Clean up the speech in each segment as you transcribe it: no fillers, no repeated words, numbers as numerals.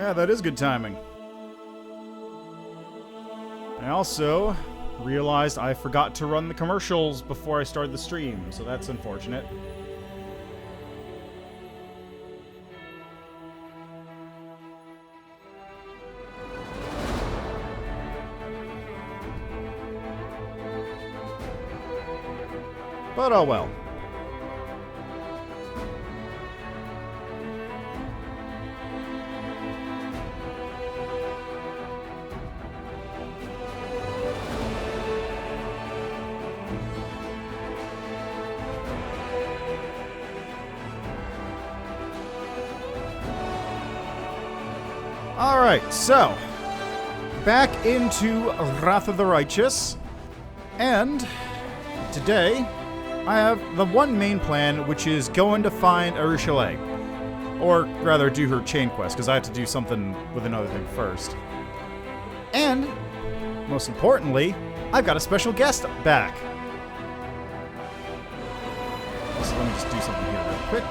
Yeah, that is good timing. I also realized I forgot to run the commercials before I started the stream, so that's unfortunate. But oh well. Alright, so back into Wrath of the Righteous, and today I have the one main plan, which is going to find Arushalet. Or rather, do her chain quest, because I have to do something with another thing first. And, most importantly, I've got a special guest back. So let me just do something here real quick.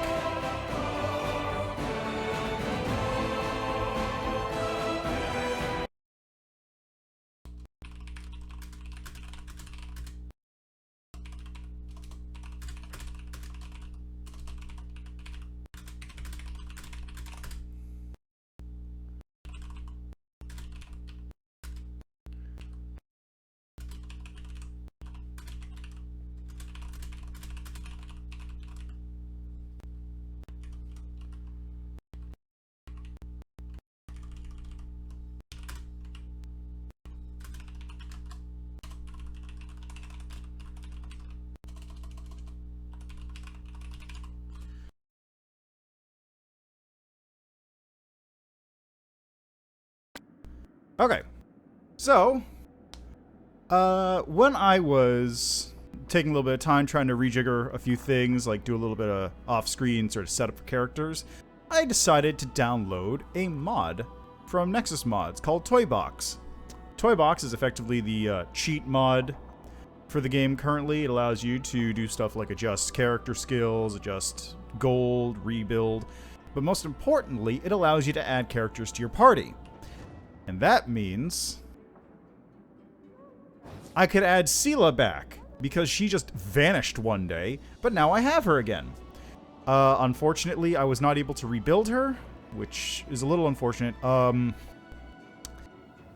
Okay, so, when I was taking a little bit of time trying to rejigger a few things, like do a little bit of off-screen sort of setup for characters, I decided to download a mod from Nexus Mods called Toybox. Toybox is effectively the cheat mod for the game currently. It allows you to do stuff like adjust character skills, adjust gold, rebuild, but most importantly, it allows you to add characters to your party. And that means I could add Sela back, because she just vanished one day, but now I have her again. Unfortunately, I was not able to rebuild her, which is a little unfortunate.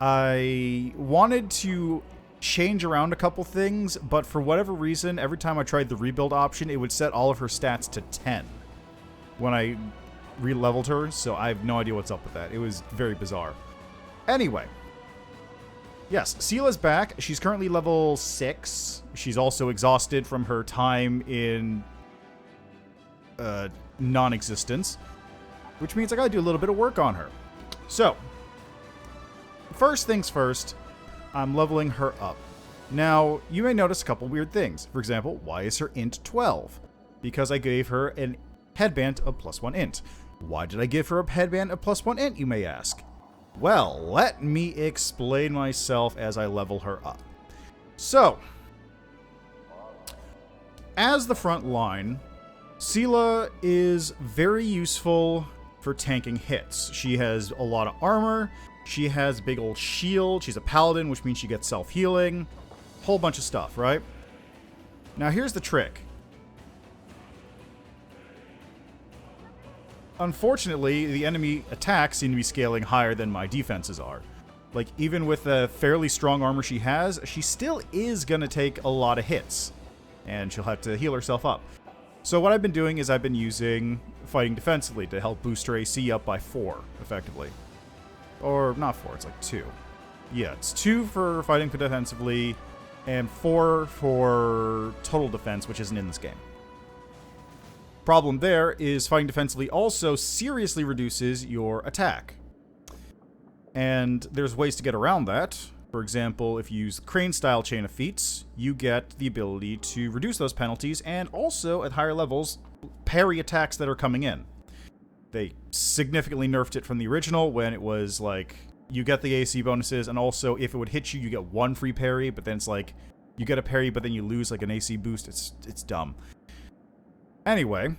I wanted to change around a couple things, but for whatever reason, every time I tried the rebuild option, it would set all of her stats to 10 when I re-leveled her, so I have no idea what's up with that. It was very bizarre. Anyway, yes, Sela's back. She's currently level 6. She's also exhausted from her time in non-existence, which means I gotta do a little bit of work on her. So, first things first, I'm leveling her up. Now, you may notice a couple weird things. For example, why is her int 12? Because I gave her a headband of +1 int. Why did I give her a headband of +1 int, you may ask? Well, let me explain myself as I level her up. So, as the front line, Sela is very useful for tanking hits. She has a lot of armor, she has a big old shield, she's a paladin, which means she gets self-healing, whole bunch of stuff, right? Now here's the trick. Unfortunately, the enemy attacks seem to be scaling higher than my defenses are. Like, even with the fairly strong armor she has, she still is gonna take a lot of hits. And she'll have to heal herself up. So what I've been doing is I've been using fighting defensively to help boost her AC up by 4, effectively. Or, not 4, it's like 2. Yeah, it's 2 for fighting defensively, and 4 for total defense, which isn't in this game. Problem there is fighting defensively also seriously reduces your attack. And there's ways to get around that. For example, if you use Crane-style chain of feats, you get the ability to reduce those penalties and also, at higher levels, parry attacks that are coming in. They significantly nerfed it from the original when it was like, you get the AC bonuses, and also if it would hit you, you get 1 free parry, but then it's like, you get a parry, but then you lose like an AC boost. It's dumb. Anyway,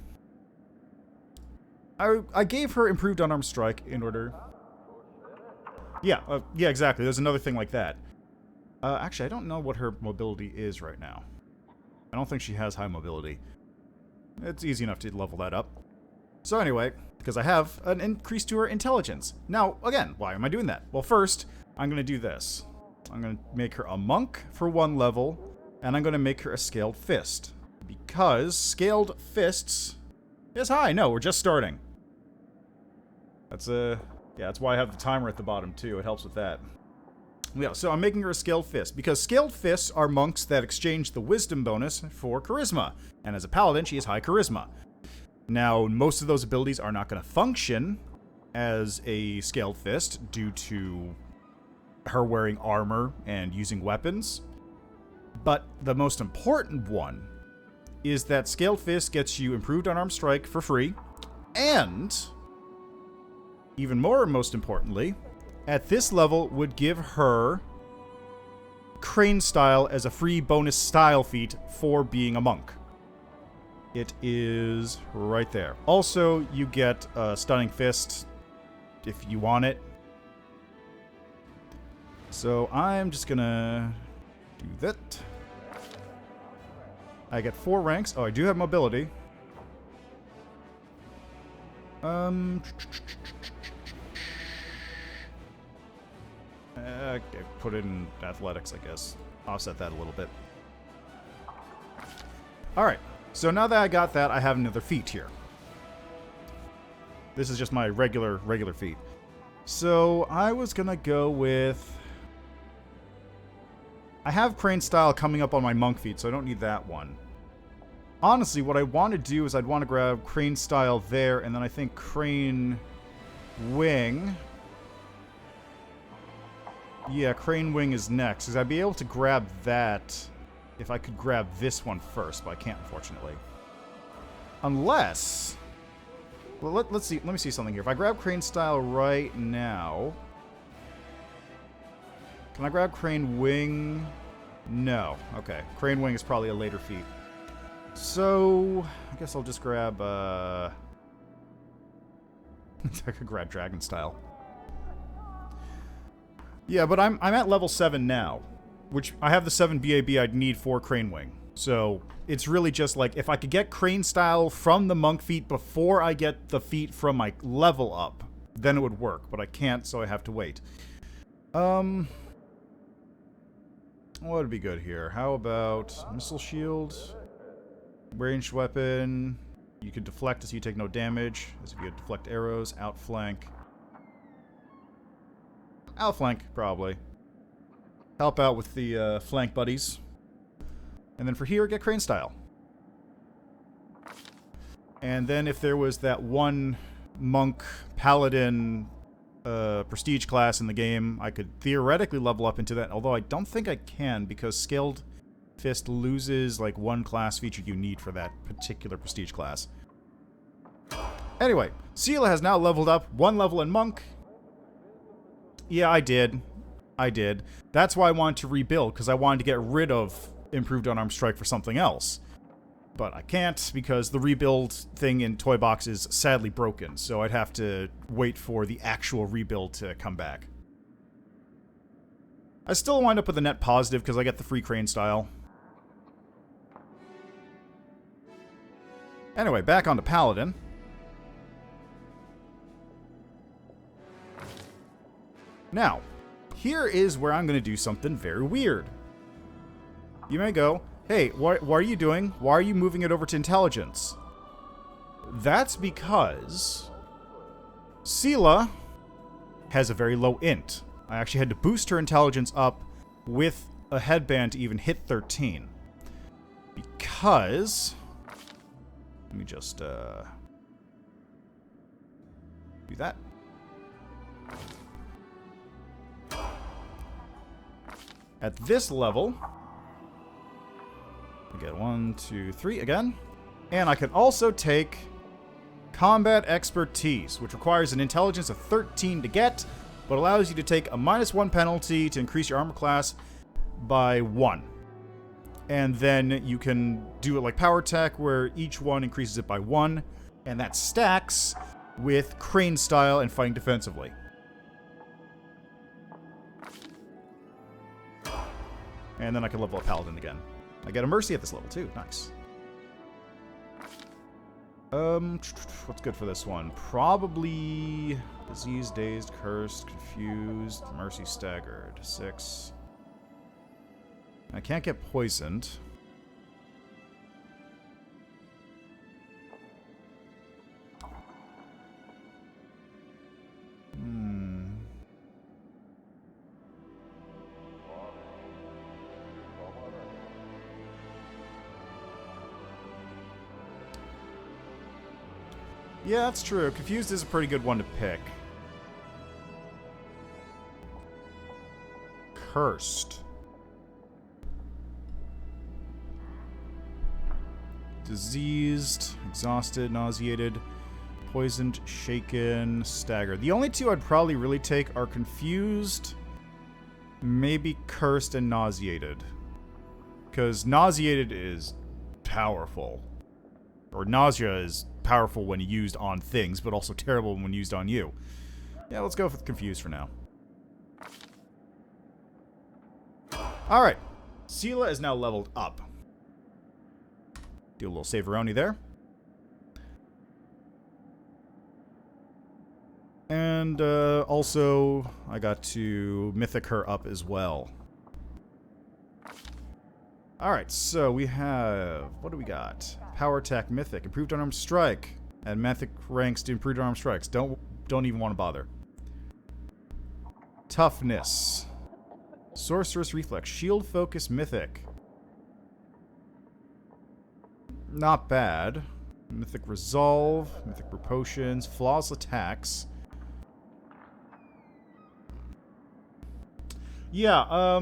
I gave her improved unarmed strike in order... Yeah, exactly. There's another thing like that. Actually, I don't know what her mobility is right now. I don't think she has high mobility. It's easy enough to level that up. So anyway, because I have an increase to her intelligence. Now, again, why am I doing that? Well, first, I'm going to do this. I'm going to make her a monk for 1 level, and I'm going to make her a scaled fist. Because scaled fists is high. No, we're just starting. That's that's why I have the timer at the bottom too. It helps with that. Yeah, so I'm making her a scaled fist because scaled fists are monks that exchange the wisdom bonus for charisma, and as a paladin, she has high charisma. Now, most of those abilities are not going to function as a scaled fist due to her wearing armor and using weapons, but the most important one is that scaled fist gets you improved unarmed strike for free, and even more, most importantly, at this level would give her Crane Style as a free bonus style feat for being a monk. It is right there. Also, you get a Stunning Fist if you want it. So I'm just gonna do that. I get 4 ranks. Oh, I do have mobility. Put it in athletics, I guess. Offset that a little bit. Alright, so now that I got that, I have another feat here. This is just my regular feat. So I was gonna go with... I have Crane Style coming up on my monk feat, so I don't need that one. Honestly, what I want to do is I'd want to grab Crane Style there, and then I think Crane Wing... Yeah, Crane Wing is next, because I'd be able to grab that if I could grab this one first, but I can't, unfortunately. Unless... Well, let's see. Let me see something here. If I grab Crane Style right now... Can I grab Crane Wing? No. Okay. Crane Wing is probably a later feat. So... I guess I'll just grab, I could grab Dragon Style. Yeah, but I'm at level 7 now, which I have the 7 BAB I'd need for Crane Wing. So it's really just like, if I could get Crane Style from the monk feat before I get the feat from my level up, then it would work. But I can't, so I have to wait. What would be good here? How about Missile Shield? Ranged weapon. You can deflect as you take no damage, as if you could deflect arrows. Outflank. Outflank, probably. Help out with the flank buddies. And then for here, get Crane Style. And then if there was that one monk paladin prestige class in the game, I could theoretically level up into that, although I don't think I can because Scaled Fist loses like one class feature you need for that particular prestige class. Anyway, Seela has now leveled up 1 level in monk. Yeah, I did. That's why I wanted to rebuild, because I wanted to get rid of improved unarmed strike for something else. But I can't, because the rebuild thing in Toy Box is sadly broken, so I'd have to wait for the actual rebuild to come back. I still wind up with a net positive, because I get the free Crane Style. Anyway, back on to Paladin. Now, here is where I'm going to do something very weird. You may go, hey, what are you doing? Why are you moving it over to intelligence? That's because Seela has a very low int. I actually had to boost her intelligence up with a headband to even hit 13. Because... Let me just do that. At this level, I get 1, 2, 3 again. And I can also take Combat Expertise, which requires an intelligence of 13 to get, but allows you to take a -1 penalty to increase your armor class by 1. And then you can do it like Power Tech, where each one increases it by 1, and that stacks with Crane Style and fighting defensively. And then I can level up Paladin again. I get a Mercy at this level, too. Nice. What's good for this one? Probably Diseased, Dazed, Cursed, Confused, Mercy Staggered. 6. I can't get poisoned. Yeah, that's true. Confused is a pretty good one to pick. Cursed. Diseased, exhausted, nauseated, poisoned, shaken, staggered. The only two I'd probably really take are confused, maybe cursed, and nauseated. Because nauseated is powerful. Or nausea is powerful when used on things, but also terrible when used on you. Yeah, let's go with confused for now. Alright. Sela is now leveled up. Do a little Saveroni there. And also, I got to Mythic her up as well. Alright, so we have... What do we got? Power attack Mythic. Improved unarmed strike. And Mythic ranks to improved unarmed strikes. Don't even want to bother. Toughness. Sorceress Reflex. Shield Focus Mythic. Not bad. Mythic Resolve. Mythic Proportions. Flawless Attacks. Yeah,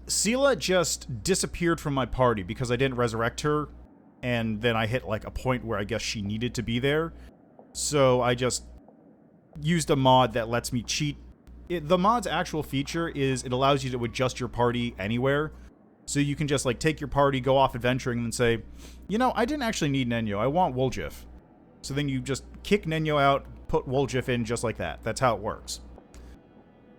Sela just disappeared from my party because I didn't resurrect her, and then I hit, like, a point where I guess she needed to be there. So I just used a mod that lets me cheat. The mod's actual feature is it allows you to adjust your party anywhere. So you can just, like, take your party, go off adventuring, and say, you know, I didn't actually need Nenyo, I want Woljif. So then you just kick Nenyo out, put Woljif in just like that. That's how it works.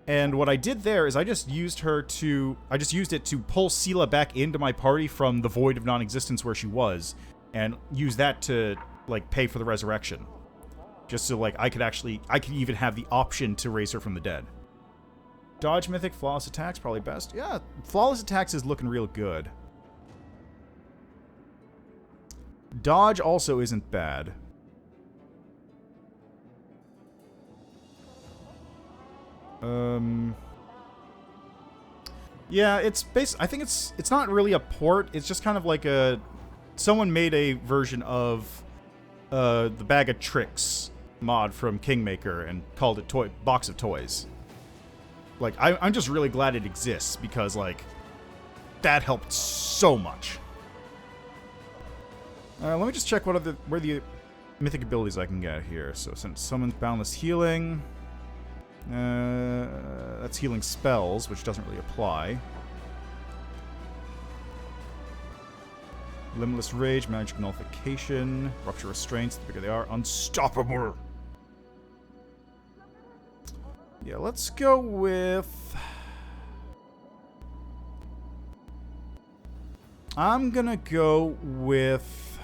And what I did there is I just used it to pull Sela back into my party from the void of non-existence where she was, and use that to, like, pay for the resurrection. Just so, like, I could even have the option to raise her from the dead. Dodge Mythic, Flawless Attacks, probably best. Yeah, Flawless Attacks is looking real good. Dodge also isn't bad. Yeah, I think it's not really a port, it's just kind of like someone made a version of, the Bag of Tricks mod from Kingmaker and called it Box of Toys. Like, I'm just really glad it exists, because, like, that helped so much. Let me just check where the mythic abilities I can get here. So, since Summons Boundless Healing... that's healing spells, which doesn't really apply. Limitless Rage, Magic Nullification, Rupture Restraints, the bigger they are. Unstoppable! Yeah, let's go with... I'm gonna go with,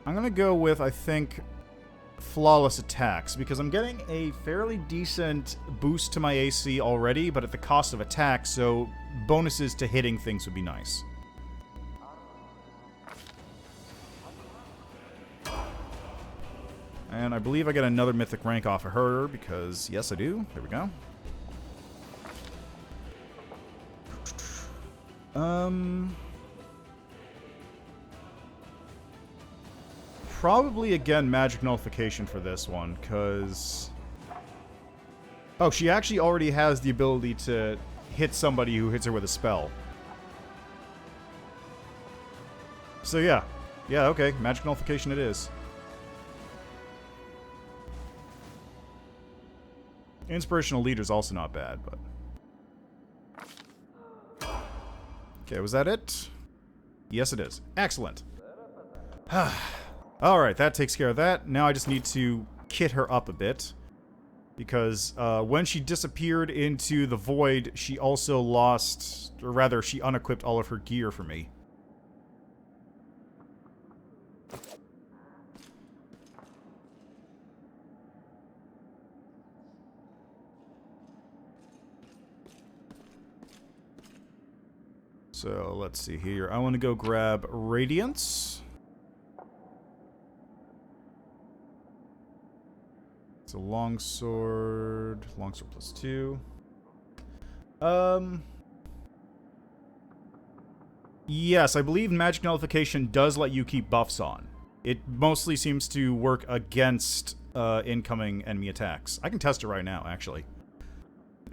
I think... Flawless Attacks, because I'm getting a fairly decent boost to my AC already, but at the cost of attack, so bonuses to hitting things would be nice. And I believe I get another mythic rank off of her, because yes I do. There we go. Probably, again, Magic Nullification for this one, because... Oh, she actually already has the ability to hit somebody who hits her with a spell. So, yeah. Yeah, okay. Magic Nullification it is. Inspirational Leader's also not bad, but... Okay, was that it? Yes, it is. Excellent. Alright, that takes care of that. Now I just need to kit her up a bit. Because when she disappeared into the void, she also lost, or rather, she unequipped all of her gear for me. So, let's see here. I want to go grab Radiance. It's a longsword. Longsword +2. Yes, I believe Magic Nullification does let you keep buffs on. It mostly seems to work against incoming enemy attacks. I can test it right now, actually.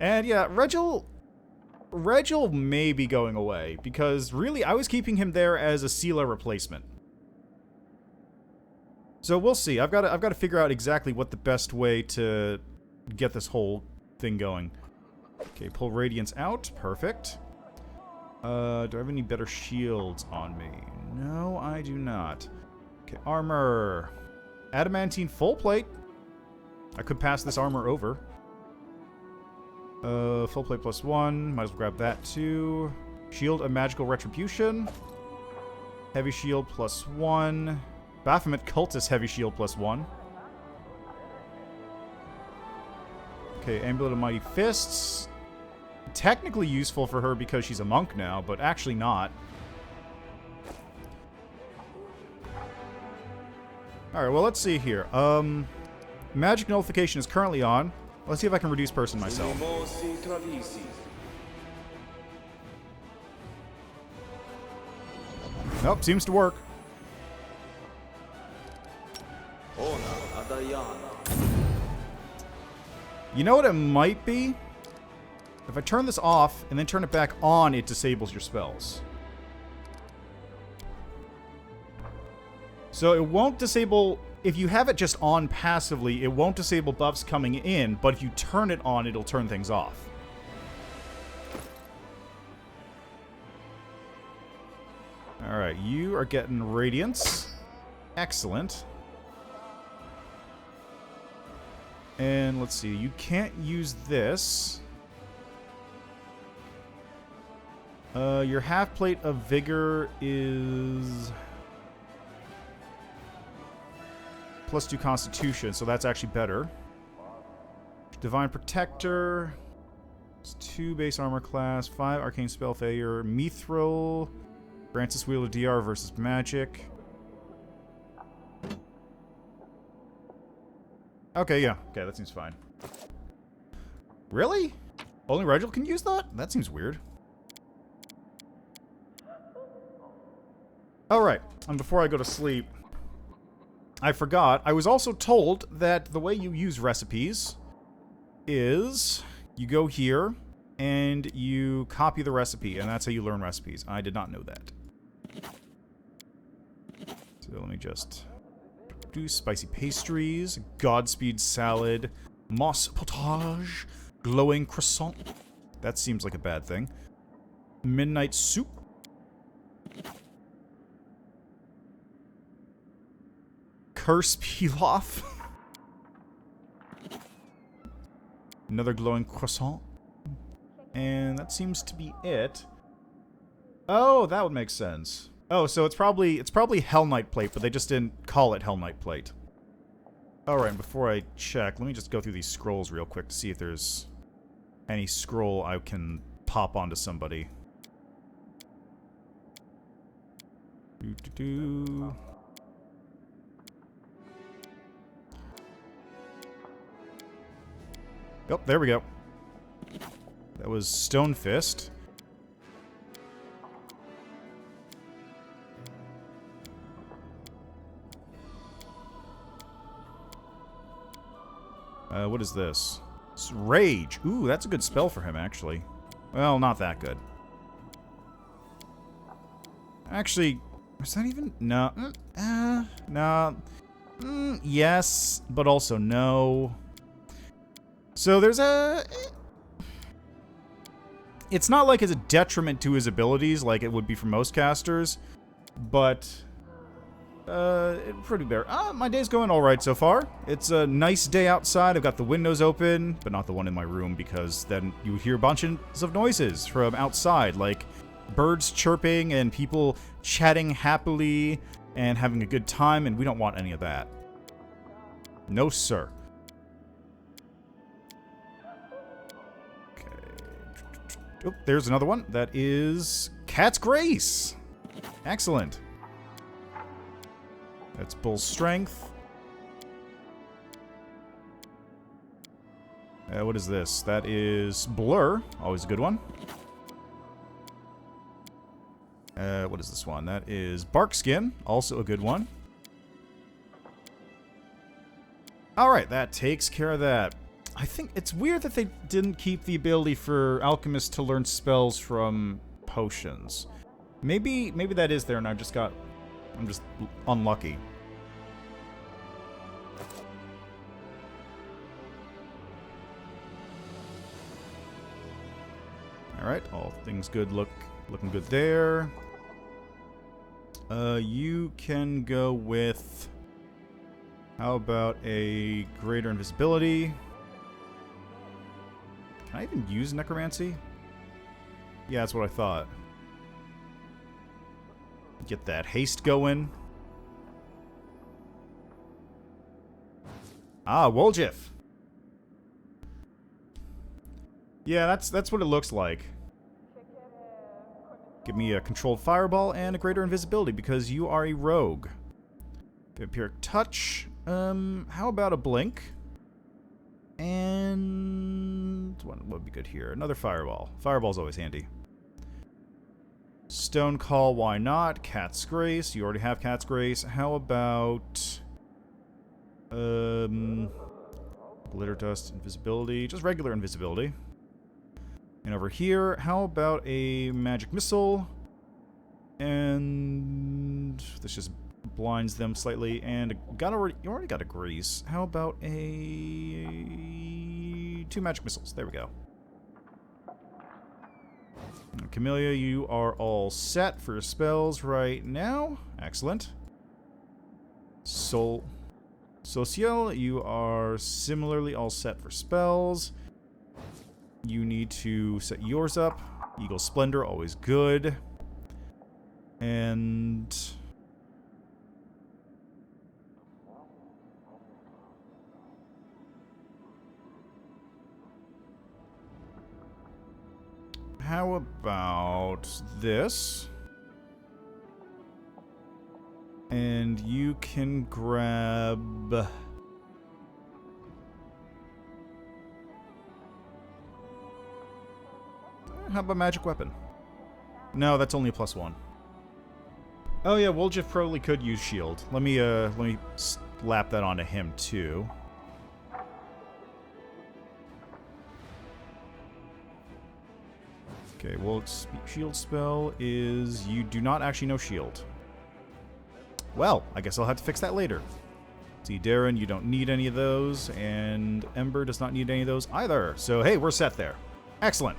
And yeah, Regil may be going away, because really, I was keeping him there as a Sela replacement. So we'll see. I've got to figure out exactly what the best way to get this whole thing going. Okay, pull Radiance out. Perfect. Do I have any better shields on me? No, I do not. Okay, armor. Adamantine full plate. I could pass this armor over. Full plate +1. Might as well grab that too. Shield of Magical Retribution. Heavy shield +1. Baphomet Cultist Heavy Shield +1. Okay, Amulet of Mighty Fists. Technically useful for her because she's a monk now, but actually not. Alright, well, let's see here. Magic Nullification is currently on. Let's see if I can reduce person myself. Nope, seems to work. You know what it might be? If I turn this off and then turn it back on, it disables your spells. So it won't disable... If you have it just on passively, it won't disable buffs coming in, but if you turn it on, it'll turn things off. Alright, you are getting Radiance. Excellent. And let's see, you can't use this. Your half plate of Vigor is +2 Constitution, so that's actually better. Divine Protector. It's 2 base armor class, 5 arcane spell failure. Mithril. Grants us Wheel of DR versus magic. Okay, yeah. Okay, that seems fine. Really? Only Regil can use that? That seems weird. Alright, and before I go to sleep, I forgot, I was also told that the way you use recipes is you go here and you copy the recipe, and that's how you learn recipes. I did not know that. So let me just do spicy pastries, Godspeed salad, moss potage, glowing croissant. That seems like a bad thing. Midnight soup. Curse pilaf. Another glowing croissant. And that seems to be it. Oh, that would make sense. Oh, so it's probably Hell Knight plate, but they just didn't call it Hell Knight plate. Alright, and before I check, let me just go through these scrolls real quick to see if there's any scroll I can pop onto somebody. Oh, there we go. That was Stone Fist. What is this? It's Rage. Ooh, that's a good spell for him, actually. Well, not that good. Actually, is that even... No. No. Yes, but also no. So there's a... It's not like it's a detriment to his abilities like it would be for most casters, but Pretty bare. My day's going alright so far. It's a nice day outside. I've got the windows open, but not the one in my room, because then you hear bunches of noises from outside, like birds chirping and people chatting happily and having a good time, and we don't want any of that. No, sir. Okay. Oh, there's another one. That is Cat's Grace. Excellent. That's Bull's Strength. What is this? That is Blur. Always a good one. What is this one? That is Barkskin. Also a good one. Alright, that takes care of that. I think it's weird that they didn't keep the ability for alchemists to learn spells from potions. Maybe that is there and I'm just unlucky. Alright, all things good looking good there. You can go with, how about a greater invisibility? Can I even use necromancy? Yeah, that's what I thought. Get that haste going. Ah, Woljif. Yeah, that's what it looks like. Give me a controlled fireball and a greater invisibility because you are a rogue. Vampiric touch. How about a blink? And what would be good here? Another fireball. Fireball's always handy. Stone Call, why not? Cat's Grace. You already have Cat's Grace. How about Glitter Dust, invisibility. Just regular invisibility. And over here, how about a magic missile? And this just blinds them slightly. And you already got a grease. How about two magic missiles? There we go. And Camellia, you are all set for spells right now. Excellent. Social, you are similarly all set for spells. You need to set yours up. Eagle Splendor, always good. And how about this? And you can grab... How about magic weapon? No, that's only a +1. Oh yeah, Woljif probably could use shield. Let me slap that onto him too. Okay, well, shield spell is you do not actually know shield. Well, I guess I'll have to fix that later. See, Darren, you don't need any of those, and Ember does not need any of those either. So hey, we're set there. Excellent.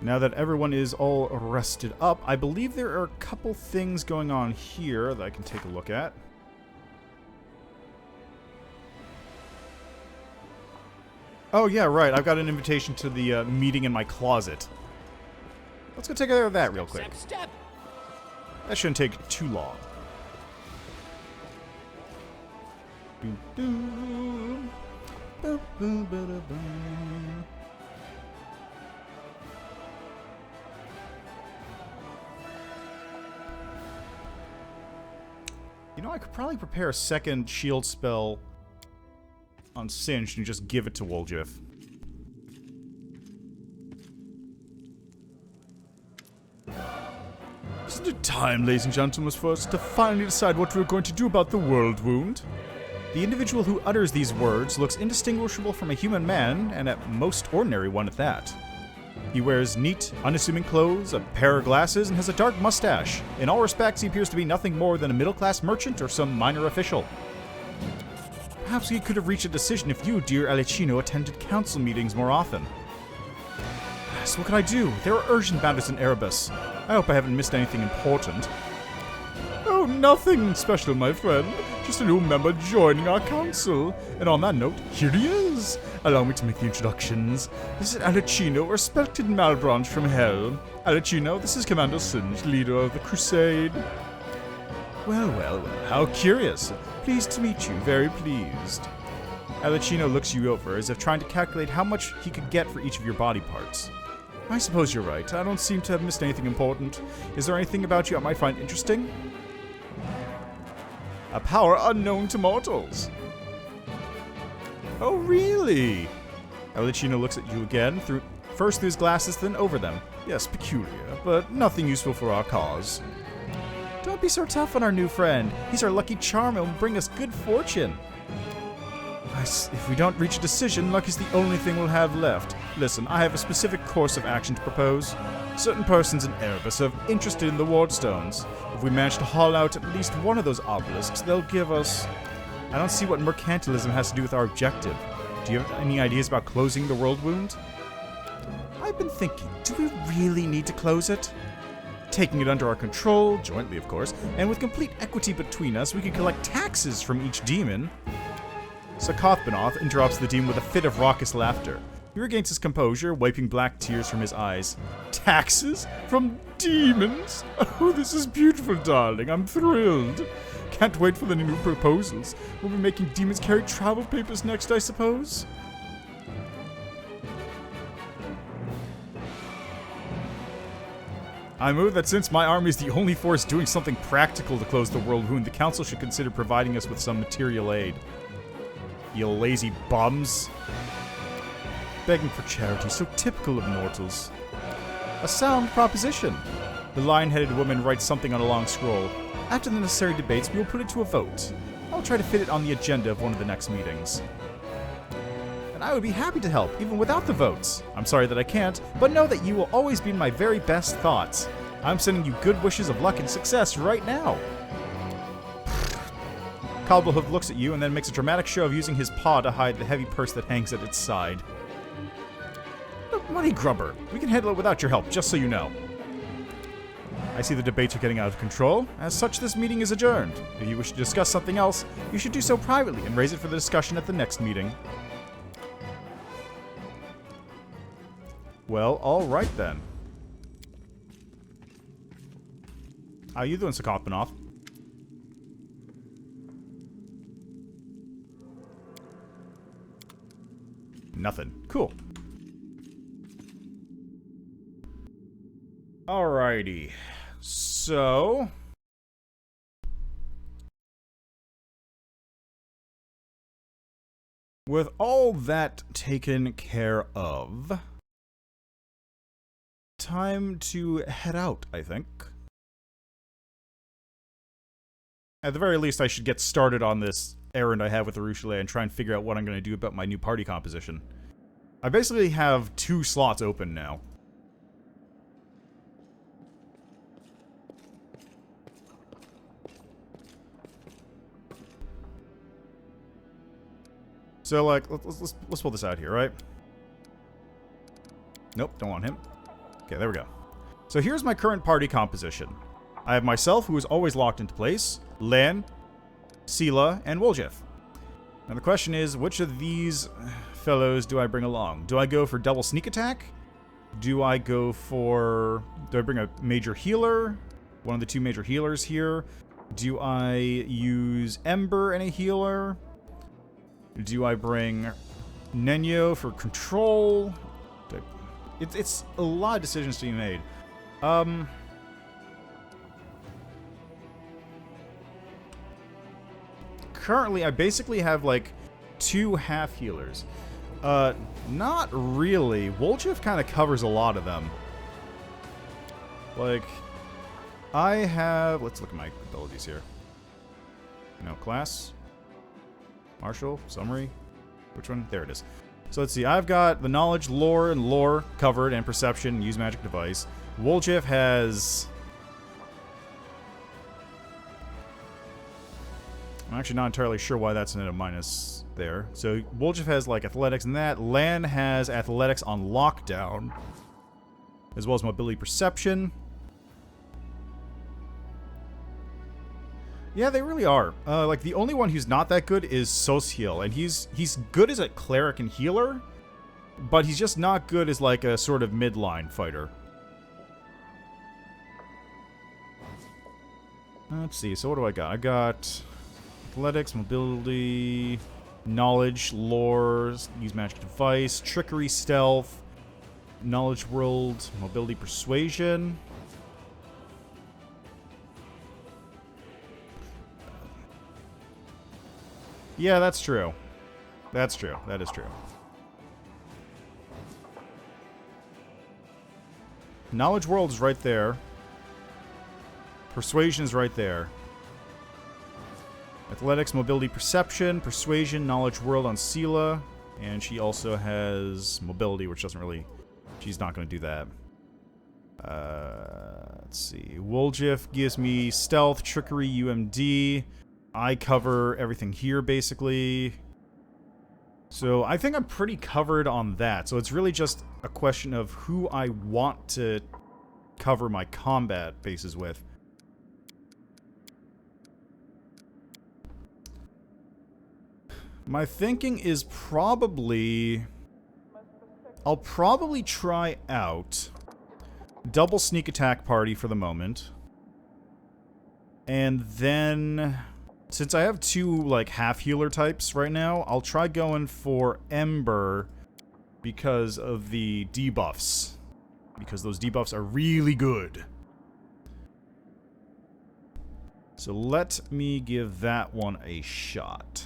Now that everyone is all rested up, I believe there are a couple things going on here that I can take a look at. Oh yeah, right. I've got an invitation to the meeting in my closet. Let's go take care of that real quick. That shouldn't take too long. You know, I could probably prepare a second shield spell on Singed and just give it to Woljif. Isn't it time, ladies and gentlemen, for us to finally decide what we're going to do about the world wound? The individual who utters these words looks indistinguishable from a human man, and at most ordinary one at that. He wears neat, unassuming clothes, a pair of glasses, and has a dark mustache. In all respects, he appears to be nothing more than a middle-class merchant or some minor official. Perhaps we could have reached a decision if you, dear Alicino, attended council meetings more often. So what can I do? There are urgent matters in Erebus. I hope I haven't missed anything important. Oh, nothing special, my friend. Just a new member joining our council. And on that note, here he is. Allow me to make the introductions. This is Alicino, a respected Malbranche from Hell. Alicino, this is Commander Singe, leader of the Crusade. Well, how curious. Pleased to meet you, very pleased. Alicino looks you over as if trying to calculate how much he could get for each of your body parts. I suppose you're right. I don't seem to have missed anything important. Is there anything about you I might find interesting? A power unknown to mortals. Oh, really? Alicino looks at you again, first through his glasses, then over them. Yes, peculiar, but nothing useful for our cause. Don't be so tough on our new friend. He's our lucky charm and will bring us good fortune. If we don't reach a decision, luck is the only thing we'll have left. Listen, I have a specific course of action to propose. Certain persons in Erebus are interested in the wardstones. If we manage to haul out at least one of those obelisks, they'll give us... I don't see what mercantilism has to do with our objective. Do you have any ideas about closing the world wound? I've been thinking, do we really need to close it? Taking it under our control, jointly of course, and with complete equity between us, we can collect taxes from each demon. Succubus interrupts the demon with a fit of raucous laughter. He regains his composure, wiping black tears from his eyes. Taxes? From demons? Oh, this is beautiful, darling. I'm thrilled. Can't wait for the new proposals. We'll be making demons carry travel papers next, I suppose? I move that since my army is the only force doing something practical to close the world wound, the council should consider providing us with some material aid. You lazy bums. Begging for charity, so typical of mortals. A sound proposition. The lion-headed woman writes something on a long scroll. After the necessary debates, we will put it to a vote. I'll try to fit it on the agenda of one of the next meetings. And I would be happy to help, even without the votes. I'm sorry that I can't, but know that you will always be in my very best thoughts. I'm sending you good wishes of luck and success right now. Cobblepoof looks at you and then makes a dramatic show of using his paw to hide the heavy purse that hangs at its side. Money grubber. We can handle it without your help, just so you know. I see the debates are getting out of control. As such, this meeting is adjourned. If you wish to discuss something else, you should do so privately and raise it for the discussion at the next meeting. Well, alright then. How you doing, Succubus? Nothing. Cool. Alrighty. So... with all that taken care of... time to head out, I think. At the very least, I should get started on this errand I have with the Ruchelet and try and figure out what I'm going to do about my new party composition. I basically have 2 slots open now. So, like, let's pull this out here, right? Nope, don't want him. Okay, there we go. So here's my current party composition. I have myself, who is always locked into place, Lan, Sela, and Woljef. Now the question is, which of these fellows do I bring along? Do I go for double sneak attack? Do I bring a major healer? One of the 2 major healers here? Do I use Ember and a healer? Do I bring Nenyo for control? It's a lot of decisions to be made. Currently, I basically have, like, 2 half healers. Not really. Woljef kind of covers a lot of them. Like, I have... let's look at my abilities here. Class. Martial. Summary. Which one? There it is. So let's see. I've got the knowledge, lore covered, and perception, use magic device. Woljif has... I'm actually not entirely sure why that's in a minus there. So Woljif has like athletics and that. Lan has athletics on lockdown, as well as mobility perception. Yeah, they really are. Like the only one who's not that good is Social, and he's good as a cleric and healer, but he's just not good as like a sort of midline fighter. Let's see. So what do I got? I got athletics, mobility, knowledge, lore, use magic device, trickery, stealth, knowledge world, mobility, persuasion. Yeah, that's true. That's true. That is true. Knowledge world is right there. Persuasion is right there. Athletics, mobility, perception, persuasion, knowledge world on Sela. And she also has mobility, which doesn't really... She's not going to do that. Let's see. Woljif gives me stealth, trickery, UMD. I cover everything here, basically. So I think I'm pretty covered on that. So it's really just a question of who I want to cover my combat bases with. My thinking is probably... I'll probably try out double sneak attack party for the moment. And then, since I have two, like, half healer types right now, I'll try going for Ember because of the debuffs. Because those debuffs are really good. So let me give that one a shot.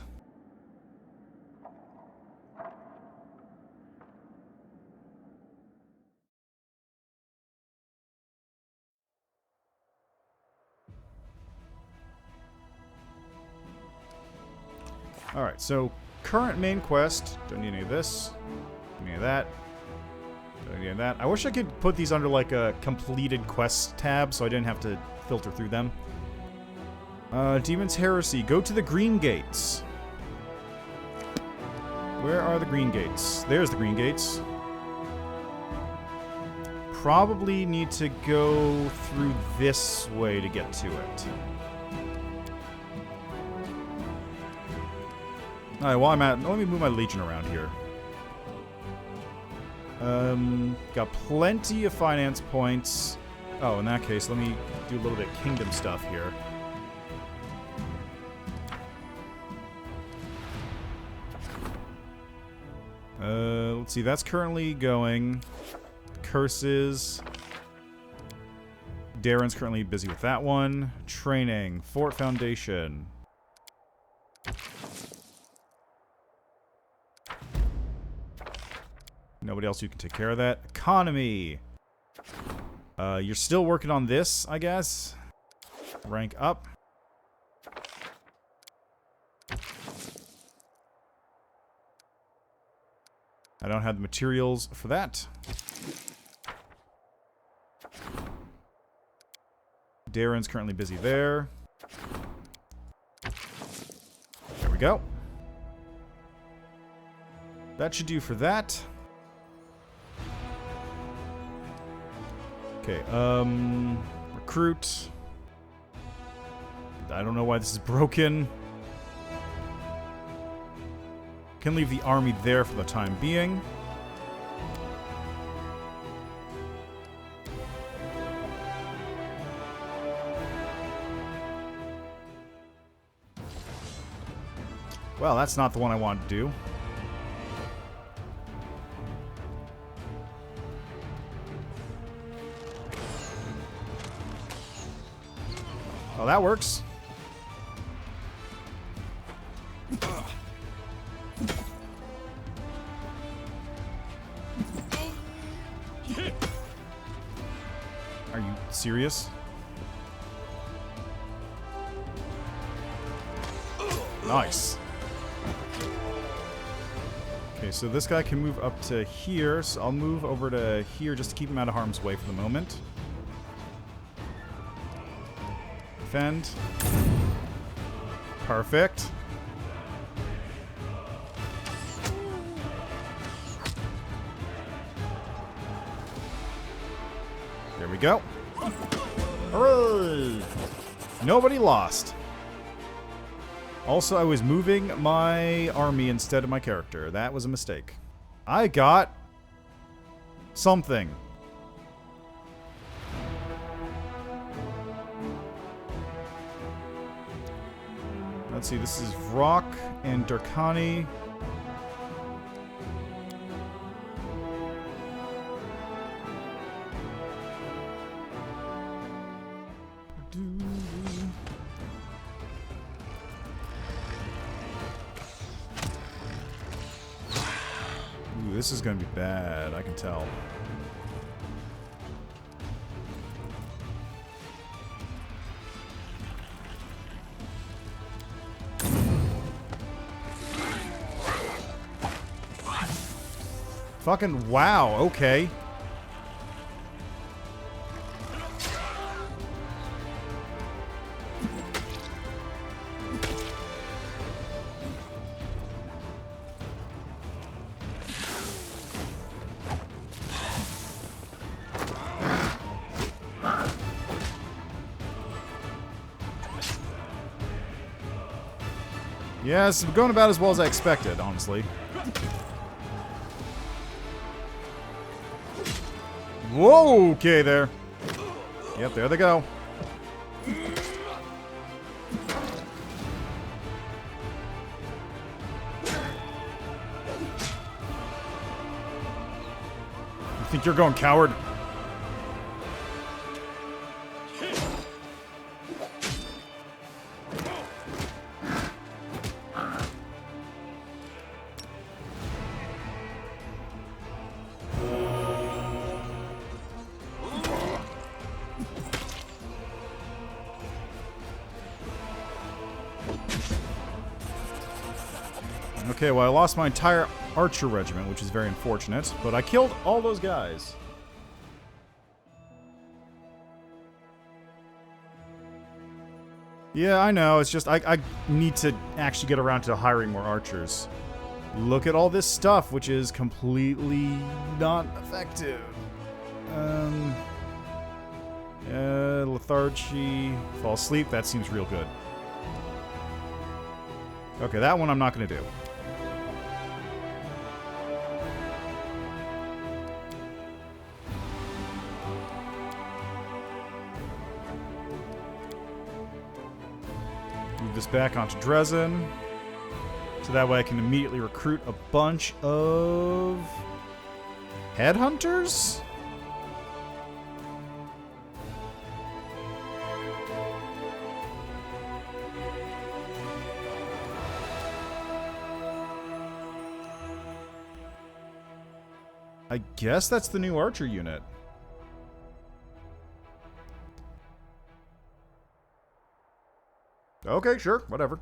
Alright, so current main quest. Don't need any of this. Don't need any of that. Don't need any of that. I wish I could put these under like a completed quest tab so I didn't have to filter through them. Demon's Heresy. Go to the Greengates. Where are the Greengates? There's the Greengates. Probably need to go through this way to get to it. Alright, while I'm at... Let me move my Legion around here. Got plenty of finance points. Oh, in that case, let me do a little bit of kingdom stuff here. Let's see, that's currently going. Curses. Darren's currently busy with that one. Training. Fort Foundation. Nobody else who can take care of that. Economy. You're still working on this, I guess. Rank up. I don't have the materials for that. Darren's currently busy there. There we go. That should do for that. Okay, recruit. I don't know why this is broken. Can leave the army there for the time being. Well, that's not the one I wanted to do. Oh, that works. Are you serious? Nice. Okay, so this guy can move up to here, so I'll move over to here just to keep him out of harm's way for the moment. Defend. Perfect. There we go. Hooray! Nobody lost. Also, I was moving my army instead of my character. That was a mistake. I got something. Let's see, this is Rock and Darkani. Ooh, this is going to be bad, I can tell. Fucking wow, okay. Yeah, it's going about as well as I expected, honestly. Whoa, okay there. Yep, there they go. You think you're going coward? Okay, well, I lost my entire archer regiment, which is very unfortunate, but I killed all those guys. Yeah, I know, it's just I need to actually get around to hiring more archers. Look at all this stuff, which is completely not effective. Lethargy, fall asleep, that seems real good. Okay, that one I'm not going to do. Move this back onto Dresden. So that way I can immediately recruit a bunch of headhunters? I guess that's the new archer unit. Okay, sure, whatever.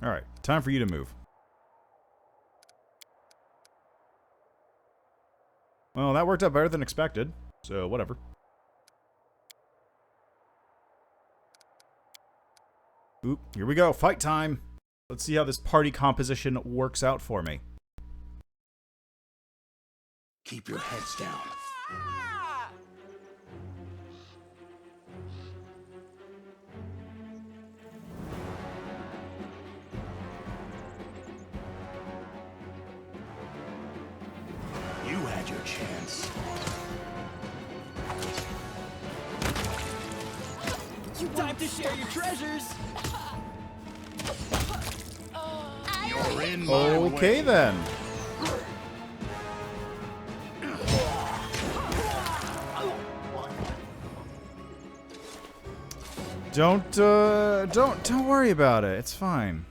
Alright, time for you to move. Well, that worked out better than expected, so whatever. Oop, here we go, fight time! Let's see how this party composition works out for me. Keep your heads down. You had your chance. Time to share your treasures. You're in my way. Okay then. Don't worry about it. It's fine.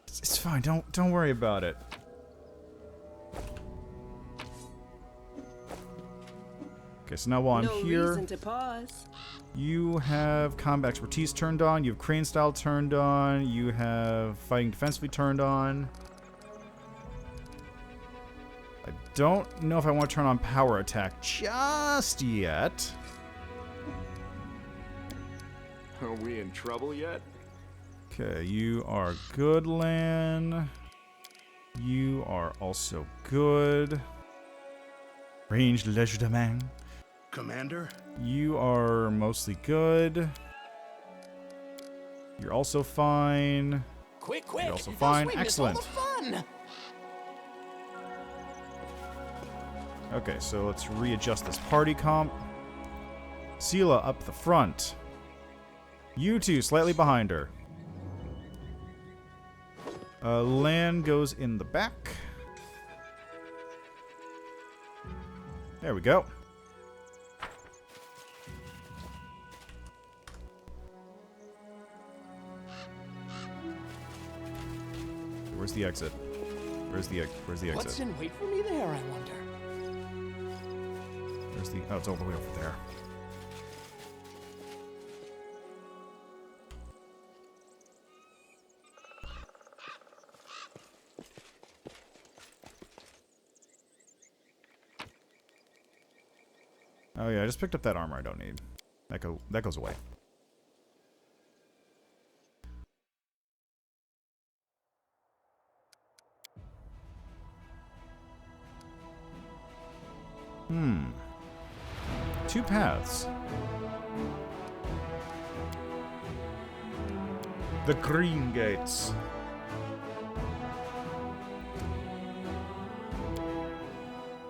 It's fine. Don't worry about it. Okay, so now while I'm No here, reason to pause. you have combat expertise turned on, you have crane style turned on, you have fighting defensively turned on. I don't know if I want to turn on power attack just yet. Are we in trouble yet? Okay, you are good, Lan. You are also good. Ranged legerdemain. Commander? You are mostly good. You're also fine. Quick, quick! You're also fine. Else we miss all Excellent. the fun. Okay, so let's readjust this party comp. Sela up the front. You two slightly behind her. Lan goes in the back. There we go. Where's the exit? Where's the exit? What's in wait for me there, I wonder? Where's the... Oh, it's all the way over there. Oh yeah, I just picked up that armor I don't need. That goes away. Two paths. The Greengates.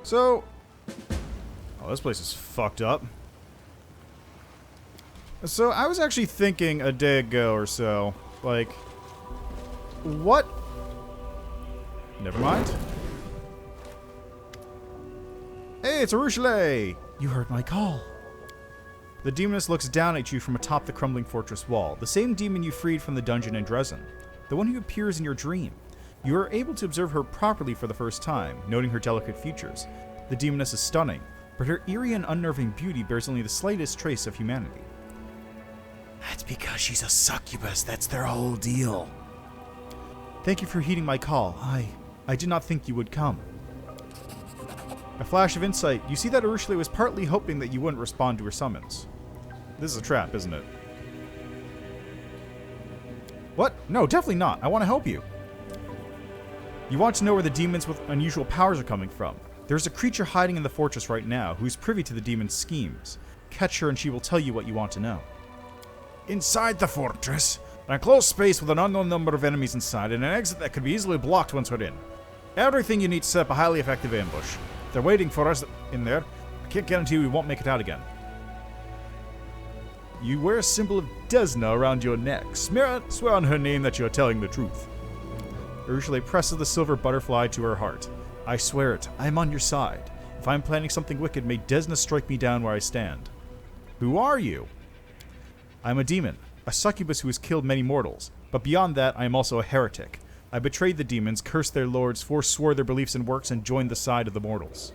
So... Oh, this place is fucked up. So, I was actually thinking a day ago or so, like... What? Never mind. Hey, it's Arushale! You heard my call. The demoness looks down at you from atop the crumbling fortress wall. The same demon you freed from the dungeon in Dresden. The one who appears in your dream. You are able to observe her properly for the first time, noting her delicate features. The demoness is stunning, but her eerie and unnerving beauty bears only the slightest trace of humanity. That's because she's a succubus. That's their whole deal. Thank you for heeding my call. I did not think you would come. A flash of insight. You see that Arushale was partly hoping that you wouldn't respond to her summons. This is a trap, isn't it? What? No, definitely not. I want to help you. You want to know where the demons with unusual powers are coming from. There's a creature hiding in the fortress right now who is privy to the demon's schemes. Catch her and she will tell you what you want to know. Inside the fortress, an enclosed space with an unknown number of enemies inside and an exit that could be easily blocked once we're in. Everything you need to set up a highly effective ambush. They're waiting for us in there. I can't guarantee we won't make it out again. You wear a symbol of Desna around your neck. Swear on her name that you're telling the truth. Arushale presses the silver butterfly to her heart. I swear it. I am on your side. If I am planning something wicked, may Desna strike me down where I stand. Who are you? I am a demon, a succubus who has killed many mortals. But beyond that, I am also a heretic. I betrayed the demons, cursed their lords, forswore their beliefs and works, and joined the side of the mortals.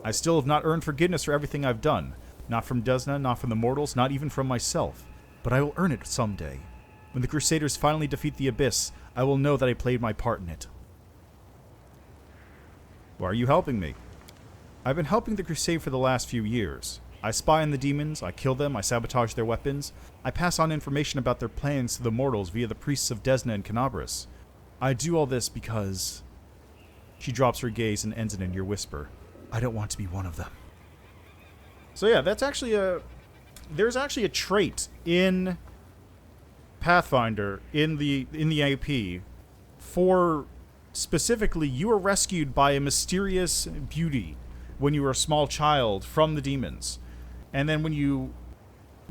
I still have not earned forgiveness for everything I've done. Not from Desna, not from the mortals, not even from myself. But I will earn it someday. When the Crusaders finally defeat the Abyss, I will know that I played my part in it. Why are you helping me? I've been helping the Crusade for the last few years. I spy on the demons, I kill them, I sabotage their weapons. I pass on information about their plans to the mortals via the priests of Desna and Canabras. I do all this because... She drops her gaze and ends it in your whisper. I don't want to be one of them. So yeah, that's actually a... There's actually a trait in Pathfinder, in the AP, for specifically, you were rescued by a mysterious beauty when you were a small child from the demons. And then when you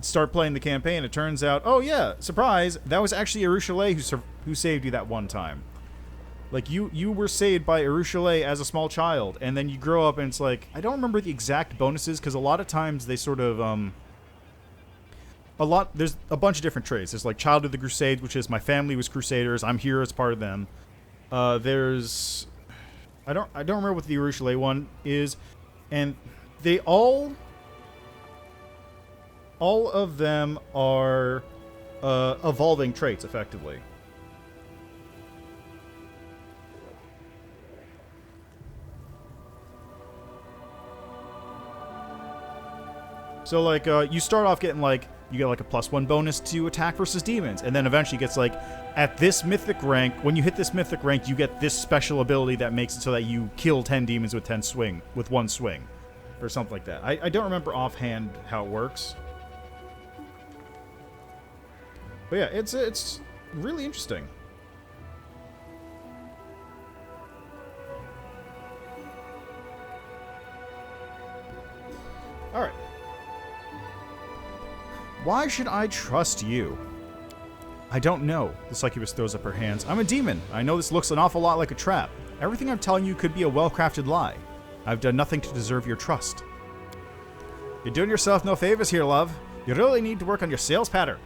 start playing the campaign, it turns out, oh yeah, surprise, that was actually Arushale who saved you that one time. Like, you were saved by Arushale as a small child, and then you grow up and it's like, I don't remember the exact bonuses, because a lot of times they sort of, there's a bunch of different traits. There's like Child of the Crusades, which is my family was Crusaders, I'm here as part of them. There's, I don't remember what the Arushale one is, and they all of them are evolving traits, effectively. So, like, you start off getting, like, you get, like, a +1 bonus to attack versus demons, and then eventually gets, like, at this mythic rank, when you hit this mythic rank, you get this special ability that makes it so that you kill 10 demons with one swing, or something like that. I don't remember offhand how it works. But yeah, it's really interesting. Alright. Why should I trust you? I don't know. The Succubus throws up her hands. I'm a demon. I know this looks an awful lot like a trap. Everything I'm telling you could be a well-crafted lie. I've done nothing to deserve your trust. You're doing yourself no favors here, love. You really need to work on your sales pattern.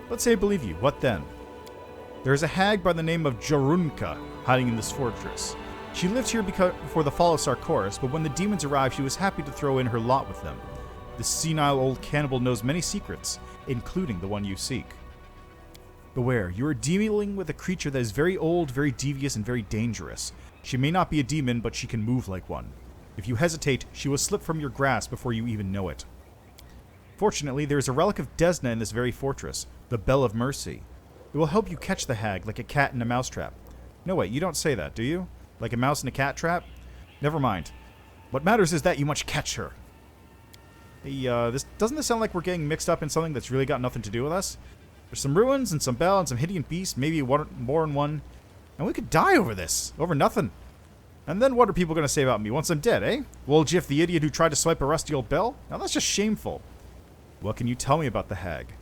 Let's say I believe you. What then? There is a hag by the name of Jarunka hiding in this fortress. She lived here before the fall of Sarkoris, but when the demons arrived, she was happy to throw in her lot with them. The senile old cannibal knows many secrets, including the one you seek. Beware, you are dealing with a creature that is very old, very devious, and very dangerous. She may not be a demon, but she can move like one. If you hesitate, she will slip from your grasp before you even know it. Fortunately, there is a relic of Desna in this very fortress, the Bell of Mercy. It will help you catch the hag like a cat in a mousetrap. No, wait, you don't say that, do you? Like a mouse in a cat trap? Never mind. What matters is that you must catch her. Doesn't this sound like we're getting mixed up in something that's really got nothing to do with us? There's some ruins and some bell and some hideous beast, maybe more than one. And we could die over this. Over nothing. And then what are people going to say about me once I'm dead, eh? Well, Jiff, the idiot who tried to swipe a rusty old bell? Now that's just shameful. What can you tell me about the hag?